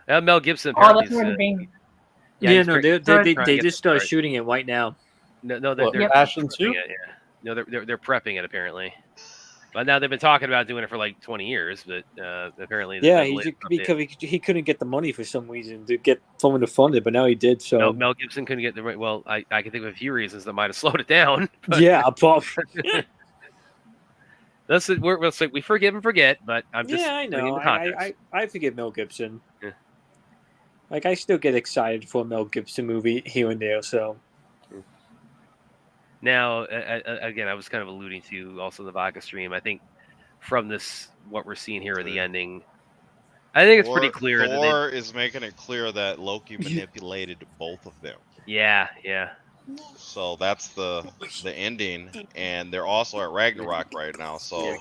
Mel Gibson. Oh, that's already being. Yeah, no, they just started shooting it right now. No, they're Passion prepping too. it, yeah. No, they're prepping it apparently. But now they've been talking about doing it for like 20 years, but apparently. Yeah, because he couldn't get the money for some reason to get someone to fund it, but now he did. So no, Mel Gibson couldn't get the right. Well, I can think of a few reasons that might have slowed it down. But yeah, we forgive and forget, but I'm just I know. I forget Mel Gibson. Yeah. Like I still get excited for a Mel Gibson movie here and there. So now, again, I was kind of alluding to also the vodka stream. I think from this, what we're seeing here in the ending, I think it's pretty clear that Thor is making it clear that Loki manipulated both of them. Yeah. So that's the ending, and they're also at Ragnarok right now. So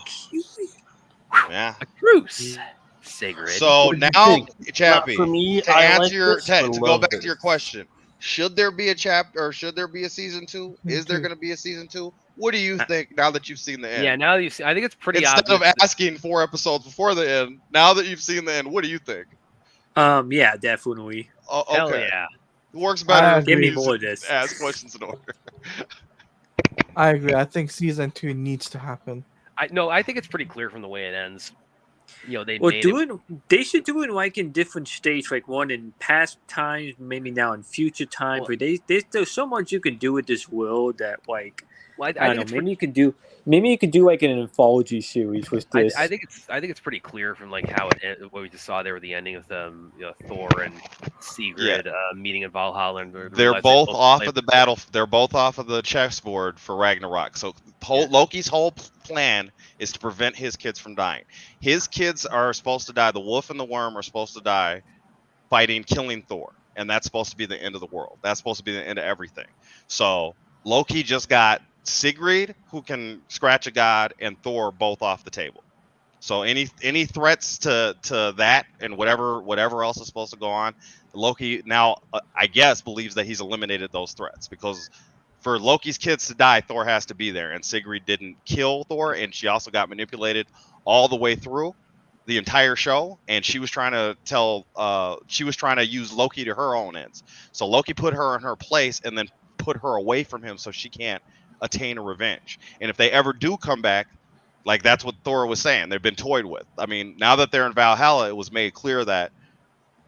yeah, a truce. Sigrid. So now, Chappie, for me, to I answer like your this, to but go love back this. to your question, should there be a chapter or should there be a season 2? Is there going to be a season 2? What do you think now that you've seen the end? Yeah, now that you see, I think it's pretty Instead obvious. of asking 4 episodes before the end, now that you've seen the end, what do you think? yeah, definitely. Oh, okay. Hell yeah. It works better. Give me if you more of this. Ask questions in order. I agree. I think season 2 needs to happen. I think it's pretty clear from the way it ends. They should do it like in different states, like one in past times, maybe now in future times. But there's so much you can do with this world that like I don't know. Maybe you could do like an anthology series with this. I think it's pretty clear from like how what we just saw there with the ending of Thor and Sigrid meeting in Valhalla. And They're both off of the battle. They're both off of the chessboard for Ragnarok. So Loki's whole plan is to prevent his kids from dying. His kids are supposed to die. The wolf and the worm are supposed to die killing Thor. And that's supposed to be the end of the world. That's supposed to be the end of everything. So Loki just got Sigrid, who can scratch a god, and Thor both off the table. So any threats to that and whatever else is supposed to go on, Loki now I guess believes that he's eliminated those threats, because for Loki's kids to die, Thor has to be there, and Sigrid didn't kill Thor, and she also got manipulated all the way through the entire show, and she was trying to use Loki to her own ends. So Loki put her in her place and then put her away from him so she can't attain a revenge. And if they ever do come back, like that's what Thor was saying, they've been toyed with. I mean, now that they're in Valhalla, it was made clear that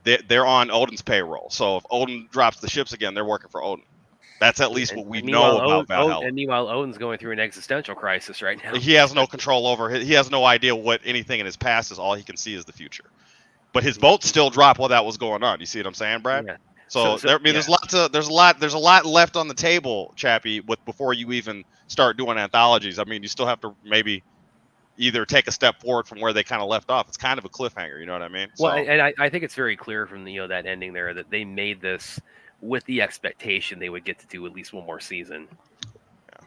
they're on Odin's payroll. So if Odin drops the ships again, they're working for Odin. That's at least what we know about Valhalla. And meanwhile, Odin's going through an existential crisis right now. He has no control over it. He has no idea what anything in his past is. All he can see is the future. But his boat still dropped while that was going on. You see what I'm saying, Brad? Yeah. So there's a lot left on the table, Chappie, before you even start doing anthologies. I mean, you still have to maybe either take a step forward from where they kind of left off. It's kind of a cliffhanger, you know what I mean? Well, and I think it's very clear from that ending there that they made this with the expectation they would get to do at least one more season. Yeah.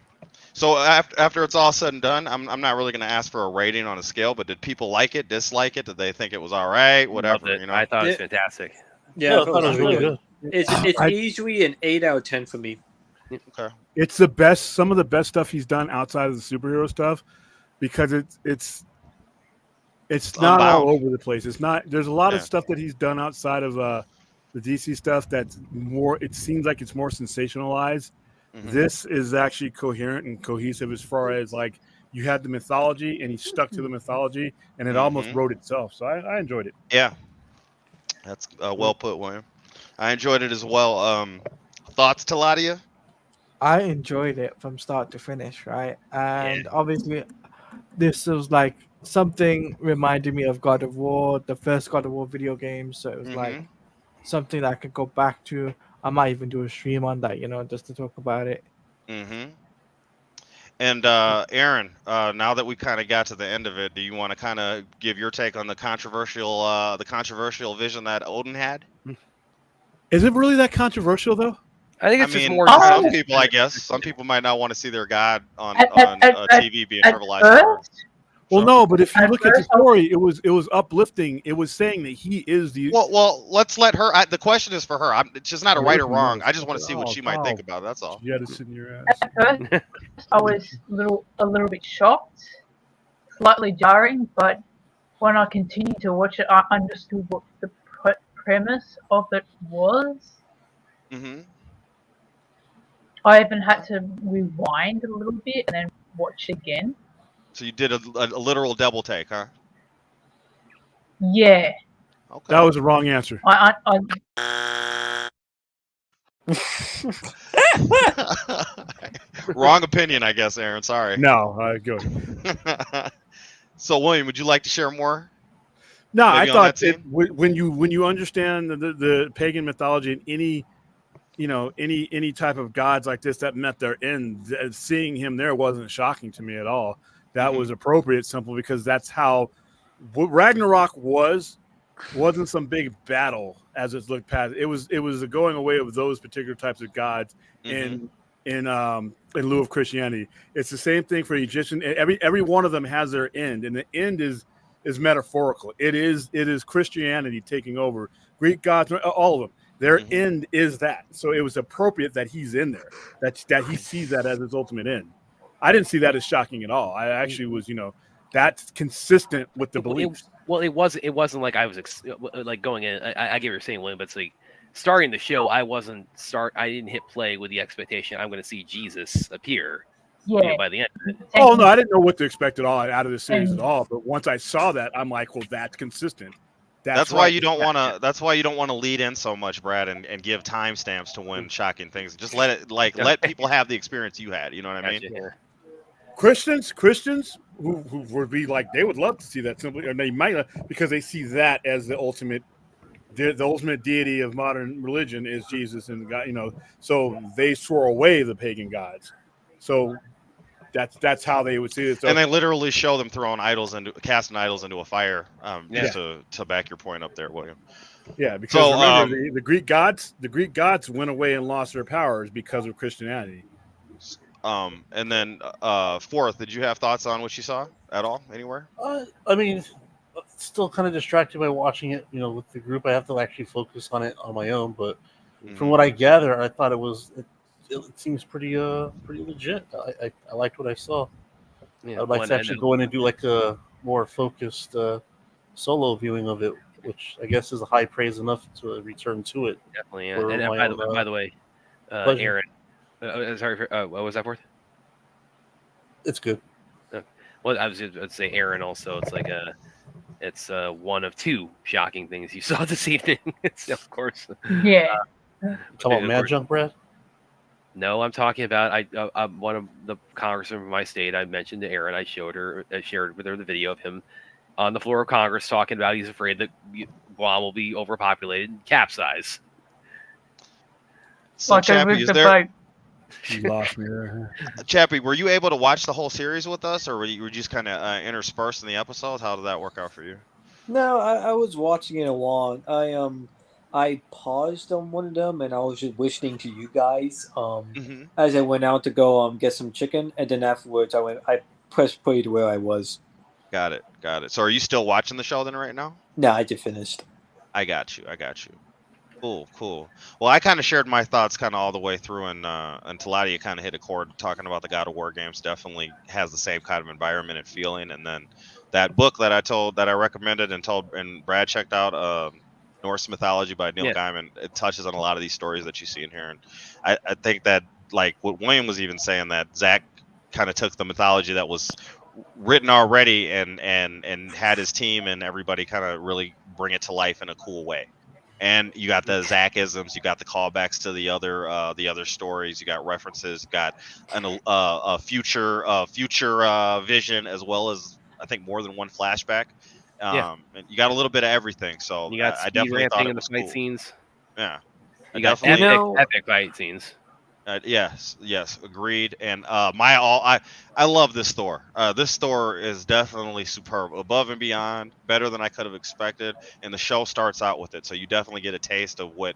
So after it's all said and done, I'm not really going to ask for a rating on a scale, but did people like it, dislike it? Did they think it was all right? Whatever, Loved it. you know. I thought it was fantastic. Yeah, I thought it was really good. It's easily an 8 out of 10 for me. Okay. It's the best, some of the best stuff he's done outside of the superhero stuff, because it's not all over the place. It's not. There's a lot of stuff that he's done outside of the DC stuff that's more. It seems like it's more sensationalized. This is actually coherent and cohesive as far as like you had the mythology and he stuck to the mythology and it almost wrote itself. So I enjoyed it. Yeah, that's well put, William. I enjoyed it as well. Thoughts, Taladia? I enjoyed it from start to finish, right? And obviously, this was like something reminded me of God of War, the first God of War video game. So it was like something that I could go back to. I might even do a stream on that, just to talk about it. And Aaron, now that we kind of got to the end of it, do you want to kind of give your take on the controversial vision that Odin had? Is it really that controversial though? I think it's just more. Some people, I guess, some people might not want to see their god on TV being trivialized. Well, no, but if you look at the story, it was uplifting. It was saying that he is the. Well, let's let her. The question is for her. It's just not a right or wrong. I just want to see what she might think about it. That's all. You had to sit in your ass. At first, I was a little bit shocked, slightly jarring, but when I continued to watch it, I understood what the premise of it was. I even had to rewind a little bit and then watch again. So you did a literal double take, huh? Yeah. Okay. That was the wrong answer. Wrong opinion, I guess, Aaron. Sorry. No, go. So, William, would you like to share more? No, I thought when you understand the pagan mythology and any type of gods like this that met their end, seeing him there wasn't shocking to me at all. That was appropriate, simple, because that's how what Ragnarok wasn't some big battle as it's looked past. It was a going away of those particular types of gods in lieu of Christianity. It's the same thing for Egyptian. Every one of them has their end, and the end is metaphorical. It is Christianity taking over. Greek gods, all of them. Their end is that. So it was appropriate that he's in there. That he sees that as his ultimate end. I didn't see that as shocking at all. I actually was, that's consistent with the beliefs. It wasn't like I was like going in. I get what you're saying, William, but it's like starting the show. I didn't hit play with the expectation I'm going to see Jesus appear. Yeah. By the end of it. Oh no, I didn't know what to expect at all out of the series at all. But once I saw that, I'm like, well, that's consistent. That's why you don't want to. That's why you don't want to lead in so much, Brad, and give timestamps to when shocking things. Just let it let people have the experience you had. You know what I mean? Christians who would be like, they would love to see that simply, or they might, because they see that as the ultimate deity of modern religion is Jesus and God. So they swore away the pagan gods. So that's how they would see it. So, and they literally show them throwing casting idols into a fire. Just to back your point up there, William. Yeah, because remember the Greek gods went away and lost their powers because of Christianity. And then fourth, did you have thoughts on what you saw at all anywhere? I mean, still kind of distracted by watching it. With the group, I have to actually focus on it on my own. But from what I gather, I thought it seems pretty legit. I liked what I saw. Yeah, I'd like to actually go in and do like a more focused solo viewing of it, which I guess is a high praise enough to return to it. Definitely, yeah. And by the way, Aaron. Sorry, what was that worth? It's good. Well, I was going to say Aaron also. It's like it's one of two shocking things you saw this evening. Of course. Yeah. Talk about Mad Junk, Brad? No, I'm talking about one of the congressmen from my state. I mentioned to Aaron. I shared with her the video of him on the floor of Congress talking about he's afraid that Guam will be overpopulated and capsize. So, Chappie, is there? You lost me there. Chappie, were you able to watch the whole series with us, or were you just kind of interspersed in the episodes? How did that work out for you? No, I was watching it along. I paused on one of them, and I was just listening to you guys Mm-hmm. as I went out to go get some chicken, and then afterwards I pressed play to where I was. Got it. So are you still watching the show then right now? No, I just finished. I got you. Cool. Well, I kind of shared my thoughts kind of all the way through, and Talati kind of hit a chord talking about the God of War games. Definitely has the same kind of environment and feeling. And then that book that I recommended and Brad checked out, Norse Mythology by Neil Gaiman. It touches on a lot of these stories that you see in here, and I think that, like what William was even saying, that Zack kind of took the mythology that was written already and had his team and everybody kind of really bring it to life in a cool way. And you got the Zack-isms, you got the callbacks to the other stories, you got references, you got a future vision, as well as I think more than one flashback. And you got a little bit of everything. So you got I definitely thought it in the was fight cool. scenes. Yeah, you got epic fight scenes. Yes, agreed. And I love this Thor. This Thor is definitely superb, above and beyond, better than I could have expected. And the show starts out with it, so you definitely get a taste of what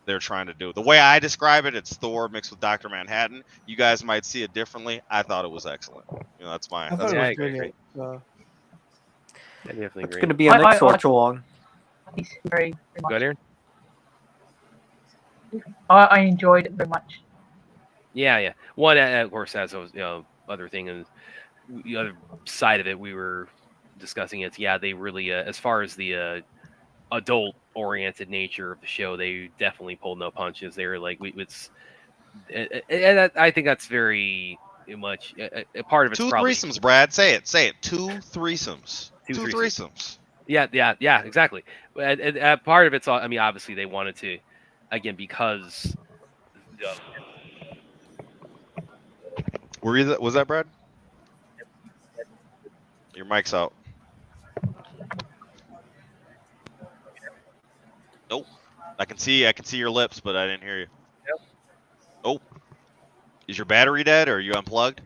they're trying to do. The way I describe it, it's Thor mixed with Dr. Manhattan. You guys might see it differently. I thought it was excellent. That's my. I thought it was brilliant. I definitely It's agree. going to be a next watch along. He's very much. Go ahead, Aaron. I enjoyed it very much. Yeah. One, of course, as other thing, and the other side of it, we were discussing it. Yeah, they really, as far as the adult-oriented nature of the show, they definitely pulled no punches. They were like, and I think that's very much a part of it's Two probably threesomes, Brad. Say it. 2 threesomes. Two threesomes. Yeah, exactly. And part of it's, I mean, obviously they wanted to, again, because. Was that Brad? Your mic's out. Nope. I can see your lips, but I didn't hear you. Yep. Oh. Is your battery dead, or are you unplugged?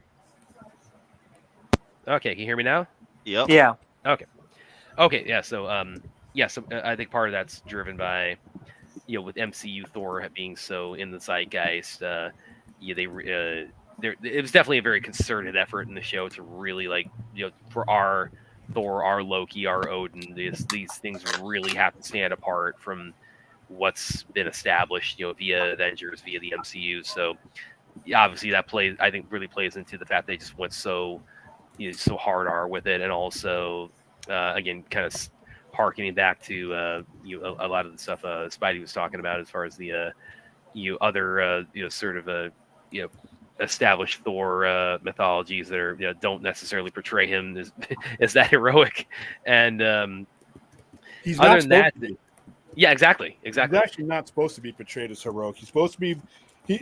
Okay, can you hear me now? Yep. Yeah. Okay. Yeah. So So I think part of that's driven by, with MCU Thor being so in the zeitgeist. It was definitely a very concerted effort in the show to really for our Thor, our Loki, our Odin, these things really have to stand apart from what's been established, via Avengers, via the MCU. So obviously that really plays into the fact they just went so hard R with it, and also again kind of harkening back to a lot of the stuff Spidey was talking about as far as the other sort of established Thor mythologies that are don't necessarily portray him as that heroic, and he's other not than that, supposed to be. yeah, exactly. He's actually not supposed to be portrayed as heroic. He's supposed to be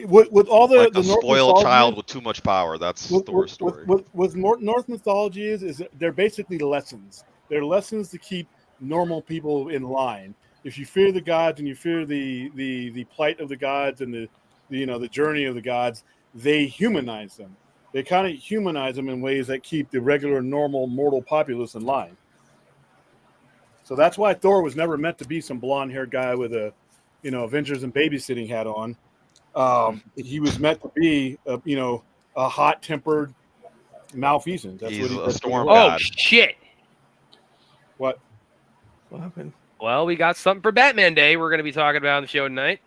with all the like the a Norse spoiled mythology- child with too much power. That's Thor's story. With Norse mythology is they're basically lessons. They're lessons to keep normal people in line. If you fear the gods and you fear the plight of the gods and the journey of the gods, they humanize them. They kind of humanize them in ways that keep the regular, normal, mortal populace in line. So that's why Thor was never meant to be some blonde-haired guy with a, Avengers and babysitting hat on. He was meant to be, a hot-tempered malfeasant. That's He's what a storm Oh god. shit! What? What happened? Well, we got something for Batman Day. We're going to be talking about on the show tonight.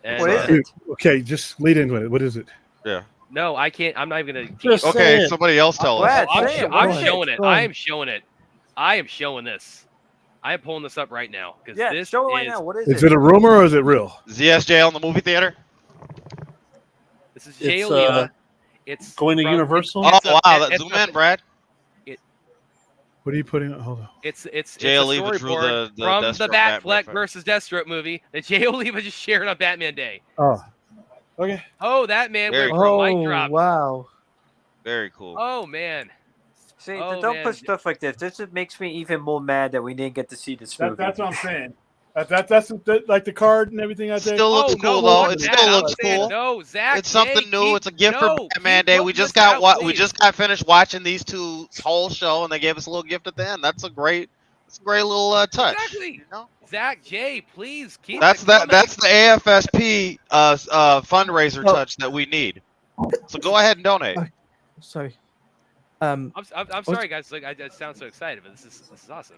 And, What is it? Okay, just lead into it. What is it? Yeah. No, I can't. I'm not even going to. Just Okay, say it. somebody else tell Brad, us. say it. I'm What is showing it. Go on. I am showing it. I am showing this. I am pulling this up right now because Yeah, this show it right is now. What is Is it a rumor or is it real? ZSJ on the movie theater. this is It's, Jay Oliva. It's going to from- Universal? Oh it's a- wow, it's zoom a- in, Brad. What are you putting? Hold on. It's Jay a Oliva drew storyboard the from Deathstroke the Batman Batfleck versus Deathstroke movie that Jay Oliva just shared on Batman Day. Oh, okay. Oh, that man Very went for a mic Oh drop. wow! Very cool. Oh man. See, Oh, don't man. put stuff like this. This just makes me even more mad that we didn't get to see this movie. That's what I'm saying. That's like the card and everything out there. Still looks cool though. It still looks cool. No, Zach. It's something Jay, new. It's a gift for Batman Day. We just got finished watching these two whole show, and they gave us a little gift at the end. That's It's a great little touch. Exactly. You know? Zach, Jay, please keep. That's it the coming. AFSP fundraiser touch that we need. So go ahead and donate. Sorry. I'm sorry, guys. Like I sound so excited, but this is awesome.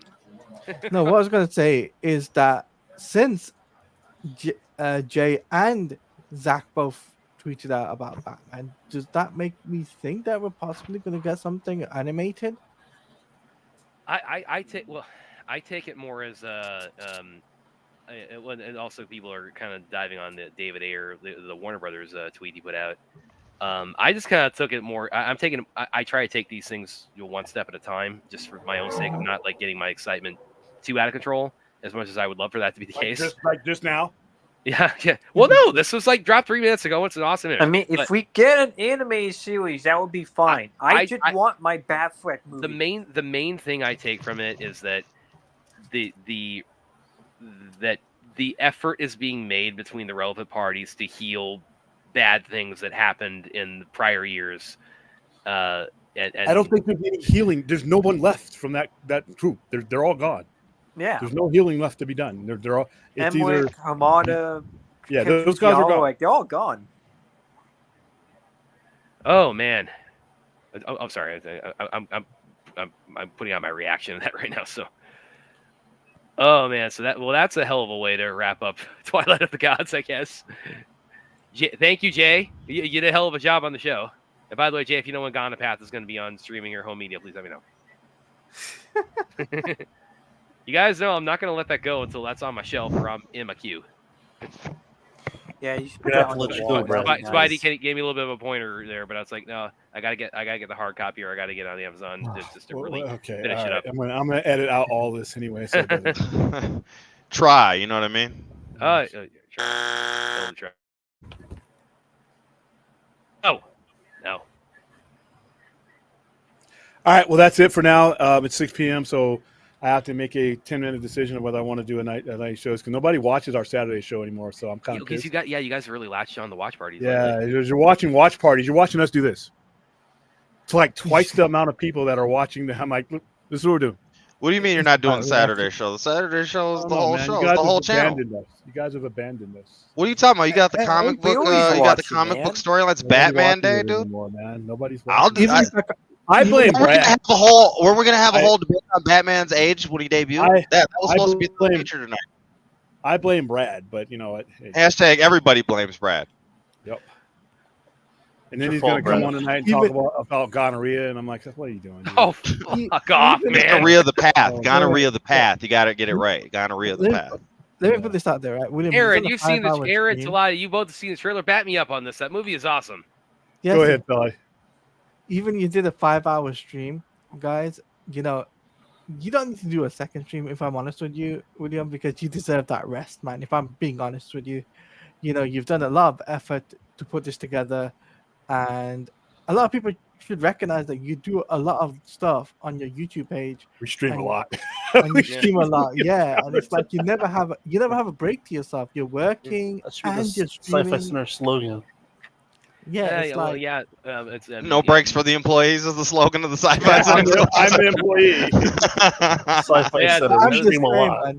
No, what I was gonna say is that since Jay and Zach both tweeted out about Batman, does that make me think that we're possibly gonna get something animated? I take it more as and also people are kind of diving on the David Ayer, the Warner Brothers tweet he put out. I just kind of took it more. I try to take these things one step at a time, just for my own sake of not like getting my excitement too out of control. As much as I would love for that to be the case. Like just now. Yeah. Well, no, this was like dropped 3 minutes ago. It's an awesome image. I mean, if we get an animated series, that would be fine. I just want my Batfleck movie. The main thing I take from it is that the effort is being made between the relevant parties to heal bad things that happened in prior years. I don't think there's any healing. There's no one left from that group. They're all gone. Yeah. There's no healing left to be done. They're all. It's Emmerich, either Hamada. Yeah, those guys are gone. Like they're all gone. Oh man. I'm sorry. I'm putting out my reaction to that right now. So. Oh man, so that's a hell of a way to wrap up Twilight of the Gods, I guess. Thank you, Jay. You did a hell of a job on the show. And by the way, Jay, if you know when Gone Path is going to be on streaming or home media, please let me know. You guys know I'm not going to let that go until that's on my shelf or I'm in my queue. Yeah, you should Spidey gave me a little bit of a pointer there, but I was like, no, I gotta get the hard copy, or I gotta get it on the Amazon just to really finish it up. I'm gonna edit out all this anyway. So Try, you know what I mean? Try. Oh, no. All right, well that's it for now. It's 6 p.m. so I have to make a 10-minute decision of whether I want to do a night shows because nobody watches our Saturday show anymore. So I'm kind of pissed. You guys really latched on the watch parties. Yeah, you're watching watch parties. You're watching us do this. It's like twice the amount of people that are watching. I'm like, look, this is what we're doing. What do you mean you're not doing the Saturday show? The Saturday show is the whole show. It's the whole channel. You guys have abandoned us. What are you talking about? You got the comic book. You got the comic book storylines. Batman Day, dude. Anymore, man. Nobody's. I blame Brad. We're gonna have a whole debate on Batman's age when he debuted. That was supposed to be the feature tonight. I blame Brad, but you know what? Hashtag everybody blames Brad. Yep. And then he's gonna come on tonight and talk about gonorrhea, and I'm like, what are you doing? Oh, fuck off, man! Gonorrhea the path. Gonorrhea the path. You gotta get it right. Gonorrhea the path. Let me put this out there, right? William, Aaron, you've seen this. Aaron, Talati, you both have seen the trailer. Back me up on this. That movie is awesome. Yes, go ahead, Billy. Even you did a 5-hour stream, guys, you know, you don't need to do a second stream, if I'm honest with you, William, because you deserve that rest, man. If I'm being honest with you, you know, you've done a lot of effort to put this together, and a lot of people should recognize that you do a lot of stuff on your YouTube page. We stream a lot. And you stream a lot, yeah. And it's like you never have a break to yourself. You're working and you're streaming. Sci-Fi Center slogan. Yeah, it's like, it's no breaks for the employees is the slogan of the Sci-Fi Center. I'm an employee. Sci-Fi Center. Stream a lot.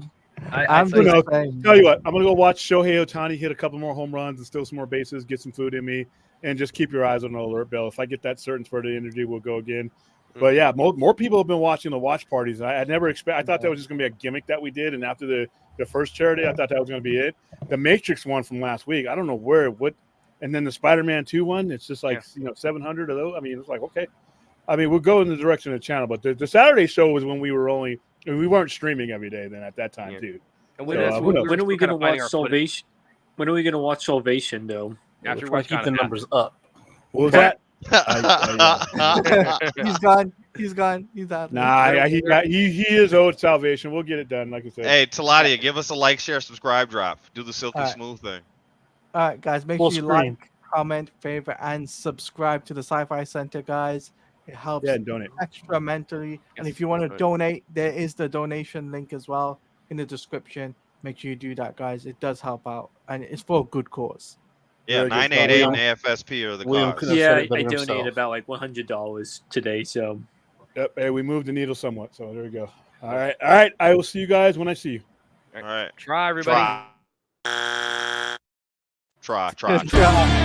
I'm just saying. Tell you what, I'm gonna go watch Shohei Ohtani hit a couple more home runs and steal some more bases, get some food in me, and just keep your eyes on the alert bell. If I get that certain for the interview, we'll go again. But yeah, more people have been watching the watch parties. I never expect. I thought that was just gonna be a gimmick that we did, and after the first charity, I thought that was gonna be it. The Matrix one from last week, I don't know what. And then the Spider-Man 2 one, it's just like 700 of those. I mean, it's like okay. I mean, we'll go in the direction of the channel, but the Saturday show was when we weren't streaming every day then at that time too. And when are we going to watch Salvation? When are we going to watch Salvation though? After we keep the numbers up. What was that? He's gone. He's out. Nah, he is owed salvation. We'll get it done, like I said. Hey, Taladia, give us a like, share, subscribe, drop. Do the silky smooth thing. All right, guys, make sure you like, comment, favorite, and subscribe to the Sci-Fi Center, guys. It helps donate extra mentally. And if you want to donate, there is the donation link as well in the description. Make sure you do that, guys. It does help out, and it's for a good cause. Yeah, 988 and AFSP are the cause. Yeah, I donated about like $100 today. So. Yep. Hey, we moved the needle somewhat, so there we go. All right. All right. I will see you guys when I see you. All right. Try, everybody. Try. Try.